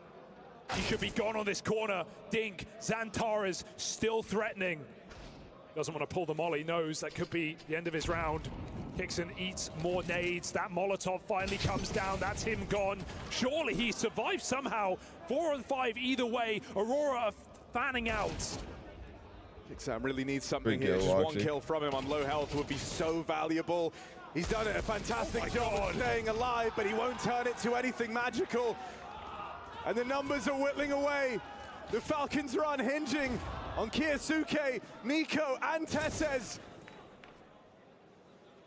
he should be gone on this corner. Dink, Zantares still threatening. Doesn't want to pull the molly, knows that could be the end of his round. Kixon eats more nades. That Molotov finally comes down. That's him gone. Surely he survived somehow. 4 on 5 either way. Aurora fanning out. Kixon really needs something here. Just one kill from him on low health would be so valuable. He's done a fantastic job of staying alive, but he won't turn it to anything magical. And the numbers are whittling away. The Falcons are unhinging on Kiyasuke, Nico, and Tesses.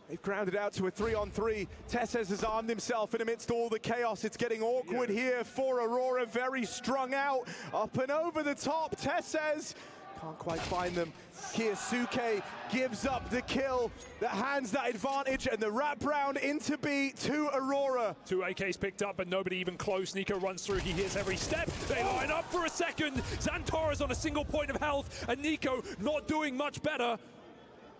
They've grounded out to a 3-on-3. Tesses has armed himself, and amidst all the chaos, it's getting awkward here for Aurora. Very strung out, up and over the top. Tesses can't quite find them. Kiyasuke gives up the kill that hands that advantage, and the wrap round into B to Aurora. 2 AKs picked up, but nobody even close. Nico runs through. He hears every step. They line up for a second. Zantares on a single point of health, and Nico not doing much better.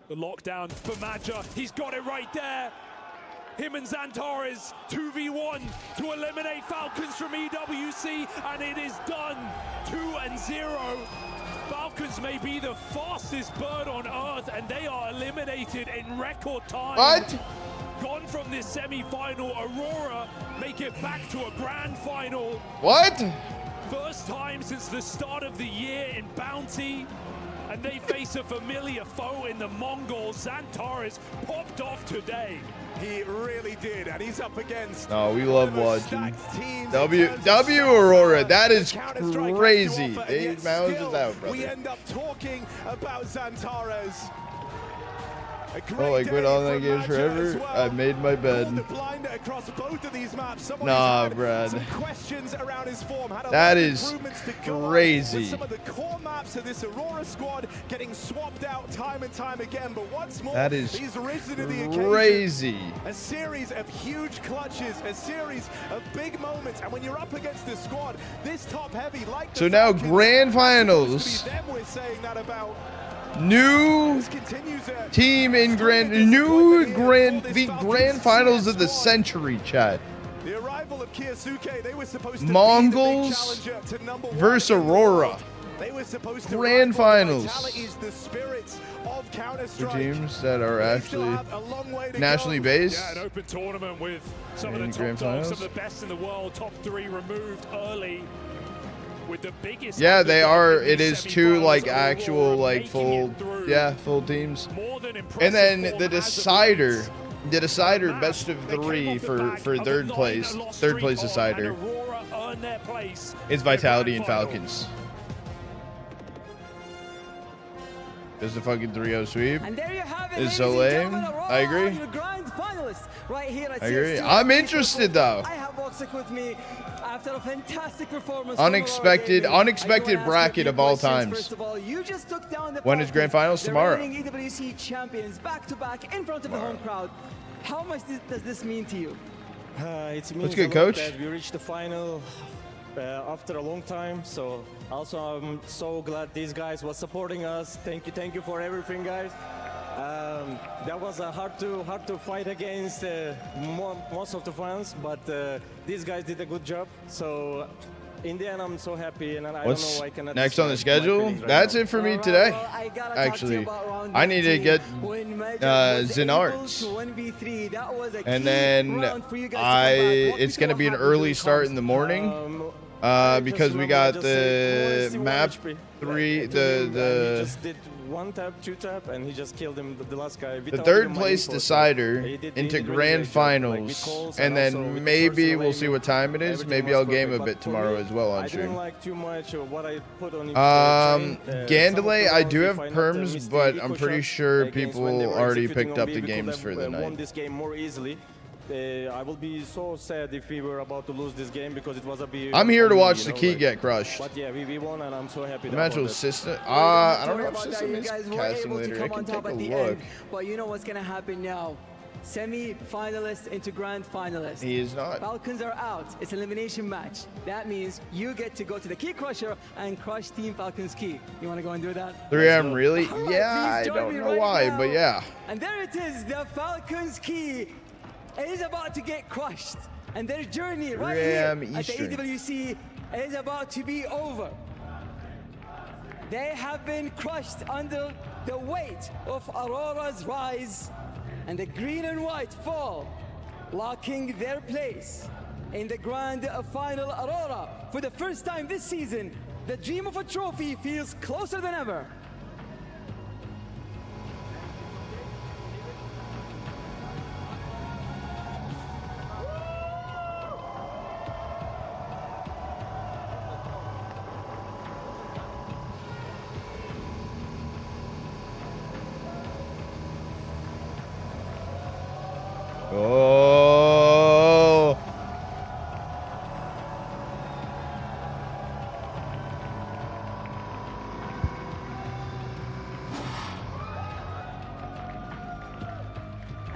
The lockdown for Maja. He's got it right there. Him and Zantares 2v1 to eliminate Falcons from EWC, and it is done. 2-0. Falcons may be the fastest bird on earth, and they are eliminated in record time. What? Gone from this semi-final. Aurora make it back to a grand final. What? First time since the start of the year in Bounty, and they face a familiar foe in the Mongols. Zantares popped off today. He really did, and he's up against. Oh, we love watching. W Aurora, that is crazy. 8 mounds is out, brother. We end up talking about Zantares. Oh, like quit online games forever. I made my bed. Nah, Brad. That is crazy. Some of the core maps of this Aurora squad getting swapped out time and time again, but once more, that is he's risen to the occasion. Crazy. A series of huge clutches, a series of big moments, and when you're up against this squad, this top heavy, like so now grand finals. New team in the grand finals of the century, chat. The arrival of Kiyasuke, they were supposed to Mongols be the to versus Aurora. They were supposed to grand finals. The spirits of Two teams that are actually nationally based. Yeah, an open tournament with some of the top dogs, some of the best in the world, top 3 removed early. With the biggest they are. It is 2 like actual like full teams, and then the decider best of 3 for third place decider is Vitality and Falcons. There's the fucking 3-0 sweep. And there you have it, it's so lame. I agree. Right here at I agree. I'm interested though. I have Voxic with me after a fantastic performance. Unexpected bracket of all times. First of all, you just took down the when is grand finals? Tomorrow. EWC champions back to back in front of the home crowd. How much does this mean to you? It means What's good, coach? that we reached the final. after a long time. So also I'm so glad these guys were supporting us. Thank you for everything, guys. That was hard to fight against most of the fans, but these guys did a good job. So in the end, I'm so happy, and I What's don't know I cannot next on the describe my schedule? feelings right That's now. it for me today. Actually, I need to get Zenarts, and then it's going to be an early start in the morning because we got the map 3, He just did 1 tap, 2 tap, and he just killed him. The last guy. the third place decider into grand finals, and then maybe we'll see what time it is. Maybe I'll game a bit tomorrow as well on stream. I didn't like too much what I put on Gandalay, I do have perms, but I'm pretty sure people already picked up the games for the won night. this game more easily. I will be so sad if we were about to lose this game because it was a big. I'm here to watch the key get crushed. But yeah, we won, and I'm so happy. The match with System. I don't know if System is guys were casting able to later. I come on can top take a at the look. end, but you know what's gonna happen now. Semi-finalists into grand finalists. He is not. Falcons are out. It's an elimination match. That means you get to go to the Key Crusher and crush Team Falcons Key. You want to go and do that? 3M, really? All right, Yeah, I please join don't me know right why, now. but yeah. And there it is. The Falcons Key is about to get crushed. And their journey right here at the Eastern. EWC is about to be over. They have been crushed under the weight of Aurora's rise, and the green and white fall, locking their place in the grand final. Aurora, for the first time this season, the dream of a trophy feels closer than ever. Oh.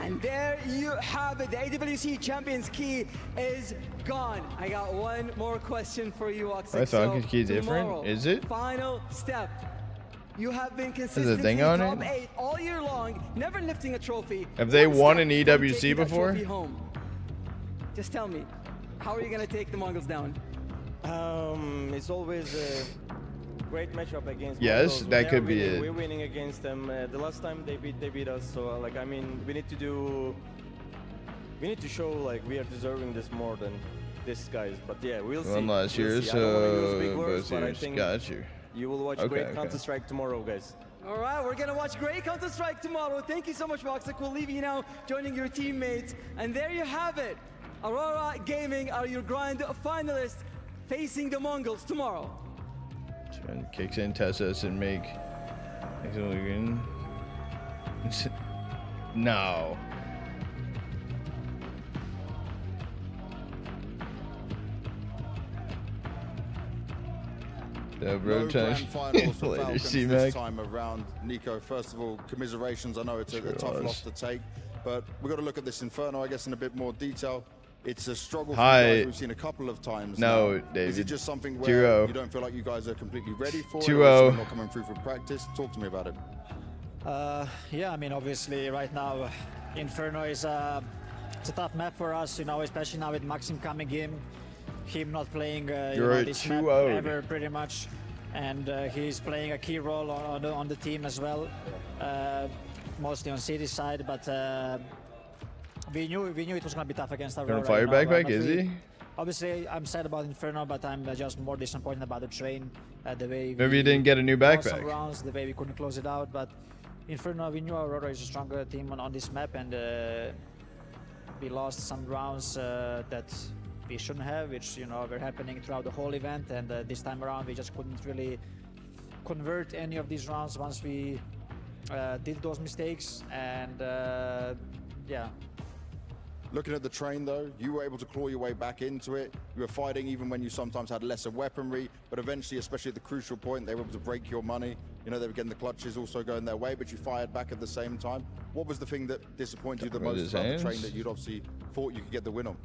And there you have it. The AWC Champions Key is gone. I got one more question for you, Oxley. I thought the key different. Is it? Final step. You have been a consistently thing on top it? 8 all year long, never lifting a trophy. Have they One won step an from EWC taking that before? trophy home. Just tell me, how are you going to take the Mongols down? It's always a great matchup against. Yes, Mongols. that They could are be winning. it. We're winning against them. The last time they beat us. So like, I mean, we need to show like we are deserving this more than these guys. But yeah, we'll see. Won last We'll year, see. I don't wanna use so big words, both but I years. think Got you. You will watch Okay, great okay. Counter-Strike tomorrow, guys. All right, we're gonna watch great Counter-Strike tomorrow. Thank you so much, Voxic. We'll leave you now, joining your teammates. And there you have it. Aurora Gaming are your grand finalists, facing the Mongols tomorrow. And kicks in Tessas and make. No. No grand finals for Falcons this time around. Nico, first of all, commiserations. I know it's a tough loss to take, but we've got to look at this Inferno, I guess, in a bit more detail. It's a struggle for you guys we've seen a couple of times No, now. David. Is it just something where 2-0. you don't feel like you guys are completely ready for it? 2-0. Or is it not coming through for practice? Talk to me about it. Yeah, I mean, obviously, right now, Inferno is it's a tough map for us, you know, especially now with Maxim coming in, him not playing this map 2-0. ever, pretty much, and he's playing a key role on the team as well, mostly on City side, but we knew it was going to be tough against Aurora. Gonna fire backpack, is he? Obviously, I'm sad about Inferno, but I'm just more disappointed about the train, the way Maybe you didn't get a new lost some backpack. rounds, the way we couldn't close it out, but Inferno, we knew Aurora is a stronger team on this map, and we lost some rounds that we shouldn't have, which, you know, were happening throughout the whole event, and this time around we just couldn't really convert any of these rounds once we did those mistakes, and yeah. Looking at the train, though, you were able to claw your way back into it. You were fighting even when you sometimes had lesser weaponry, but eventually, especially at the crucial point, they were able to break your money. You know, they were getting the clutches also going their way, but you fired back at the same time. What was the thing that disappointed you the With most his about the hands? train that you'd obviously thought you could get the win on?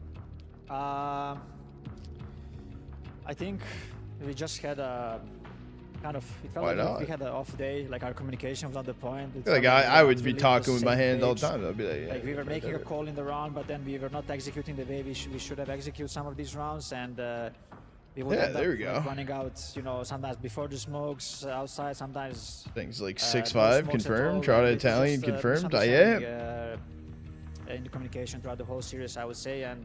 I think we just had a kind of. It felt Why like not? we had an off day. Like our communication was on the point. It Like felt we I were would not be really on talking the with my same hands all the page. time. I'd be like, yeah, Like we were right making a there. call in the round, but then we were not executing the way we should have executed some of these rounds, and we would Yeah, end there up we go. like, running out. You know, sometimes before the smokes outside, sometimes Things like no 6'5" smokes at all. confirmed, Like, Trada it was Italian just, confirmed. Yeah. misunderstanding, in the communication throughout the whole series, I would say, and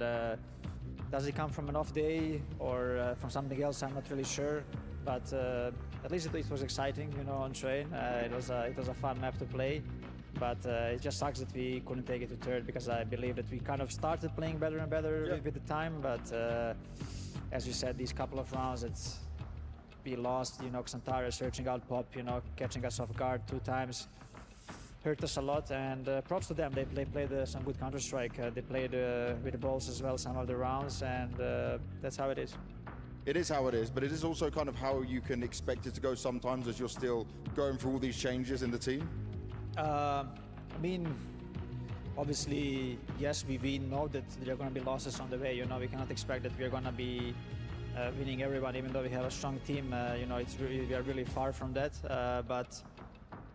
does it come from an off day or from something else? I'm not really sure, but at least it was exciting, you know, on train. It was a fun map to play, but it just sucks that we couldn't take it to third because I believe that we kind of started playing better and better with the time, but as you said, these couple of rounds, we lost. You know, Xantara searching out Pop, you know, catching us off guard 2 times. Hurt us a lot, and props to them. They played some good Counter-Strike. They played with the balls as well some of the rounds, and that's how it is. It is how it is, but it is also kind of how you can expect it to go sometimes as you're still going through all these changes in the team. I mean, obviously, yes, we know that there are going to be losses on the way. You know, we cannot expect that we are going to be winning everyone, even though we have a strong team. You know, we are really far from that, but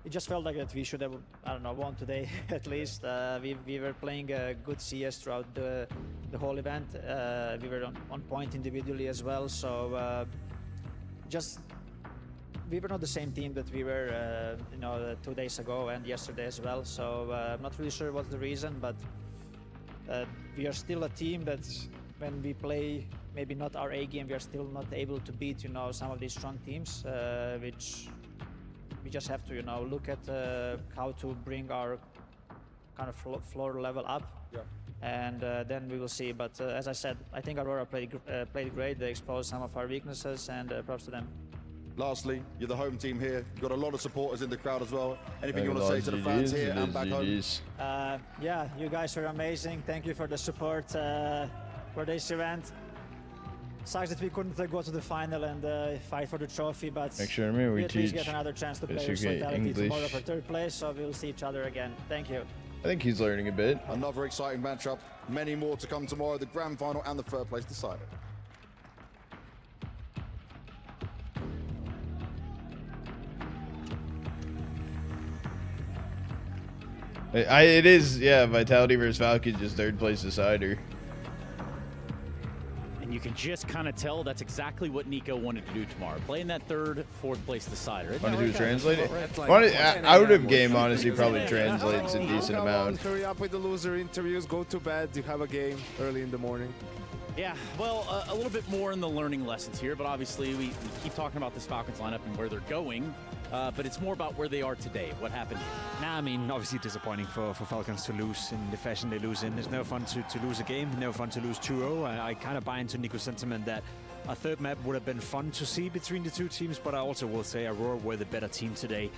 it just felt like that we should have, I don't know, won today at least. We were playing good CS throughout the whole event. We were on point individually as well. So we were not the same team that we were, you know, 2 days ago and yesterday as well. So I'm not really sure what's the reason, but we are still a team that when we play maybe not our A game, we are still not able to beat, you know, some of these strong teams, which we just have to, you know, look at how to bring our kind of floor level up, and then we will see. But as I said, I think Aurora played great. They exposed some of our weaknesses, and props to them. Lastly, you're the home team here. You've got a lot of supporters in the crowd as well. Anything you want to say to the fans here and back home? Yeah, you guys are amazing. Thank you for the support for this event. Sucks that we couldn't go to the final and fight for the trophy, but Make sure we at least teach get another chance to play Portuguese, Vitality tomorrow English. for third place, so we'll see each other again. Thank you. I think he's learning a bit. Another exciting matchup. Many more to come tomorrow. The grand final and the third place decided. It is, yeah, Vitality versus Falcons, just third place decider. And you can just kind of tell that's exactly what Nico wanted to do tomorrow. Playing that third, fourth place decider. Isn't Want that to do right, a guys? translate it? That's about right. Out of game, honestly, probably translates a decent Come on, amount. hurry up with the loser interviews. Go to bed. You have a game early in the morning. Yeah, well, a little bit more in the learning lessons here, but obviously we keep talking about this Falcons lineup and where they're going, but it's more about where they are today. What happened here? Nah, I mean, obviously disappointing for Falcons to lose in the fashion they lose in. It's no fun to lose a game, no fun to lose 2-0. I kind of buy into Nico's sentiment that a third map would have been fun to see between the two teams, but I also will say Aurora were the better team today.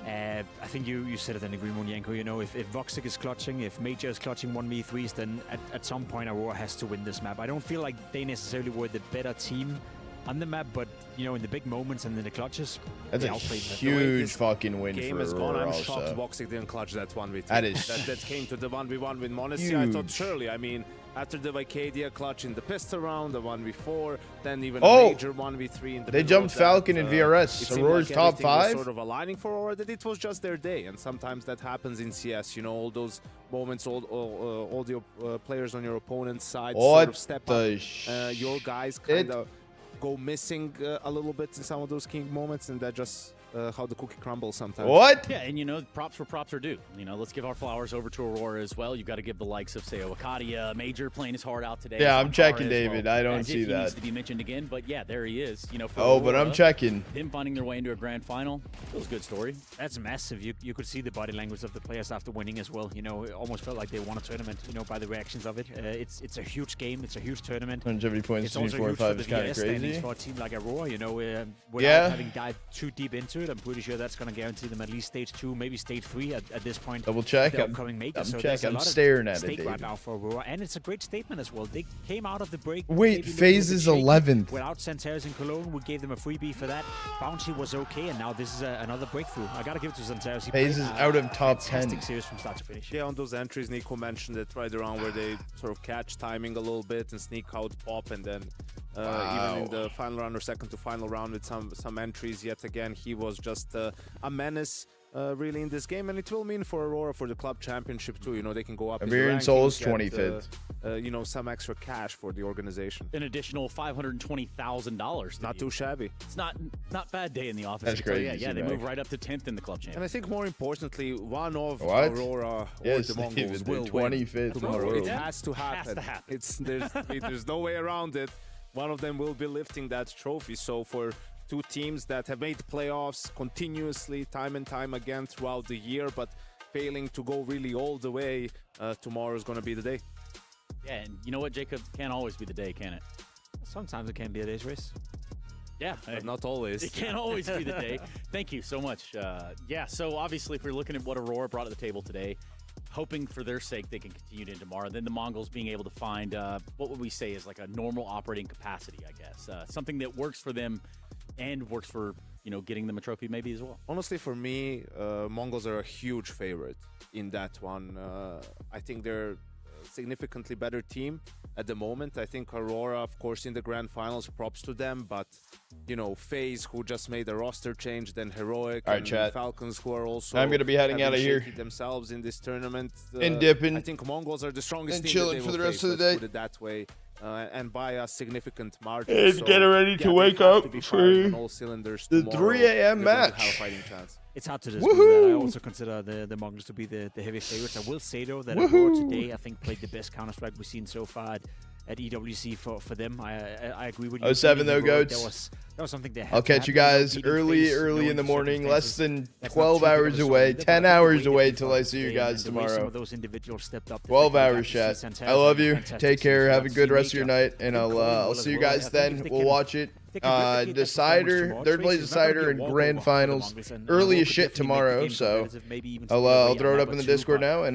I think you said it in agreement, Yanko. You know, if Voxic is clutching, if Major is clutching 1v3s, then at some point Aurora has to win this map. I don't feel like they necessarily were the better team on the map, but you know, in the big moments and in the clutches, That's they a outplayed them. huge fucking win Game for is gone. Aurora I'm shocked also. Voxic didn't clutch that 1v3. That is that came to the 1v1 with Monacy. I thought huge. surely, I mean, after the Vicadia clutch in the pistol round, the 1v4, then even Oh! a major 1v3 in the They middle jumped of that, Falcon and VRS. it seemed Aurora's like top everything was 5? sort of aligning for Aurora, that it was just their day, and sometimes that happens in CS. You know, all those moments, all the players on your opponent's side sort of step up. Your guys kind of go missing a little bit in some of those key moments, and that just how the cookie crumbles sometimes. Yeah, and you know, props where props are due. You know, let's give our flowers over to Aurora as well. You've got to give the likes of, say, Okadia, Major playing his heart out today. Yeah, I'm Zantara checking as David. well. I don't As if see he that. needs to be mentioned again, but yeah, there he is. You know, for Oh, but I'm Aurora, checking. Them finding their way into a grand final. It was a good story. That's massive. You could see the body language of the players after winning as well. You know, it almost felt like they won a tournament, you know, by the reactions of it. It's a huge game. It's a huge tournament. 170 points, It's also 24 huge and 5 for is the kind of VS standings crazy. for a team like Aurora, you know, without Yeah. having dived too deep into it. I'm pretty sure that's going to guarantee them at least stage 2, maybe stage 3 at this point. Double check. The I'm- upcoming major. I'm So check. there's a I'm lot staring at at it, stake right David. now for Aurora, and it's a great statement as well. They came out of the break. Wait, maybe looking a FaZe bit is shaky. 11th. Without Santares in Cologne, we gave them a freebie for that. Bounty was okay, and now this is another breakthrough. I gotta give it to Santares. He FaZe played is a out of top 10. fantastic series from start to finish. Yeah, on those entries, Nico mentioned it right around where they sort of catch timing a little bit and sneak out pop, and then even in the final round or second to final round with some entries. Yet again, he was just a menace. Really in this game, and it will mean for Aurora for the club championship too. You know, they can go up. Iberian Souls 25th. You know, some extra cash for the organization. An additional $520,000. Not too shabby. It's not bad day in the office. That's crazy. Yeah, they move right up to 10th in the club championship. And I think more importantly, one of What? Aurora Yes, or the Mongols will 25th win. in the world. It has to happen. There's no way around it. One of them will be lifting that trophy. So for two teams that have made playoffs continuously, time and time again throughout the year, but failing to go really all the way, tomorrow is going to be the day. Yeah, and you know what, Jacob? Can't always be the day, can it? Sometimes it can be a day's race. Yeah, but not always. It can't always be the day. Thank you so much. Yeah, so obviously if we're looking at what Aurora brought to the table today, hoping for their sake they can continue to tomorrow. Then the Mongols being able to find, what would we say is like a normal operating capacity, I guess. Something that works for them and works for, you know, getting them a trophy maybe as well. Honestly, for me, Mongols are a huge favorite in that one. I think they're a significantly better team at the moment. I think Aurora, of course, in the grand finals, props to them. But, you know, FaZe, who just made a roster change, then Heroic, all right, and chat. Falcons, who are also I'm going to be heading out of here. Themselves in this tournament. And dipping. I think Mongols are the strongest and team chilling that they for the will rest face, of the let's day. put it that way. And by a significant margin. And so, getting ready to wake they have up to be for firing on all cylinders the tomorrow 3 a.m. if they're going to match. have a fighting chance. It's hard to dispute that. I also consider the Mongols to be the heavy favorites. I will say, though, that Aurora today, I think, played the best Counter-Strike we've seen so far at EWC for them. I agree with you. 07 though, Goats. That was something they had. I'll catch you guys early in the morning, less than 12 hours away, 10 hours away till I see you guys tomorrow. 12 hours, chat. I love you. Take care. Have a good rest of your night, and I'll see you guys then. We'll watch it. Decider, third place decider, and grand finals early as shit tomorrow. So I'll throw it up in the Discord now. And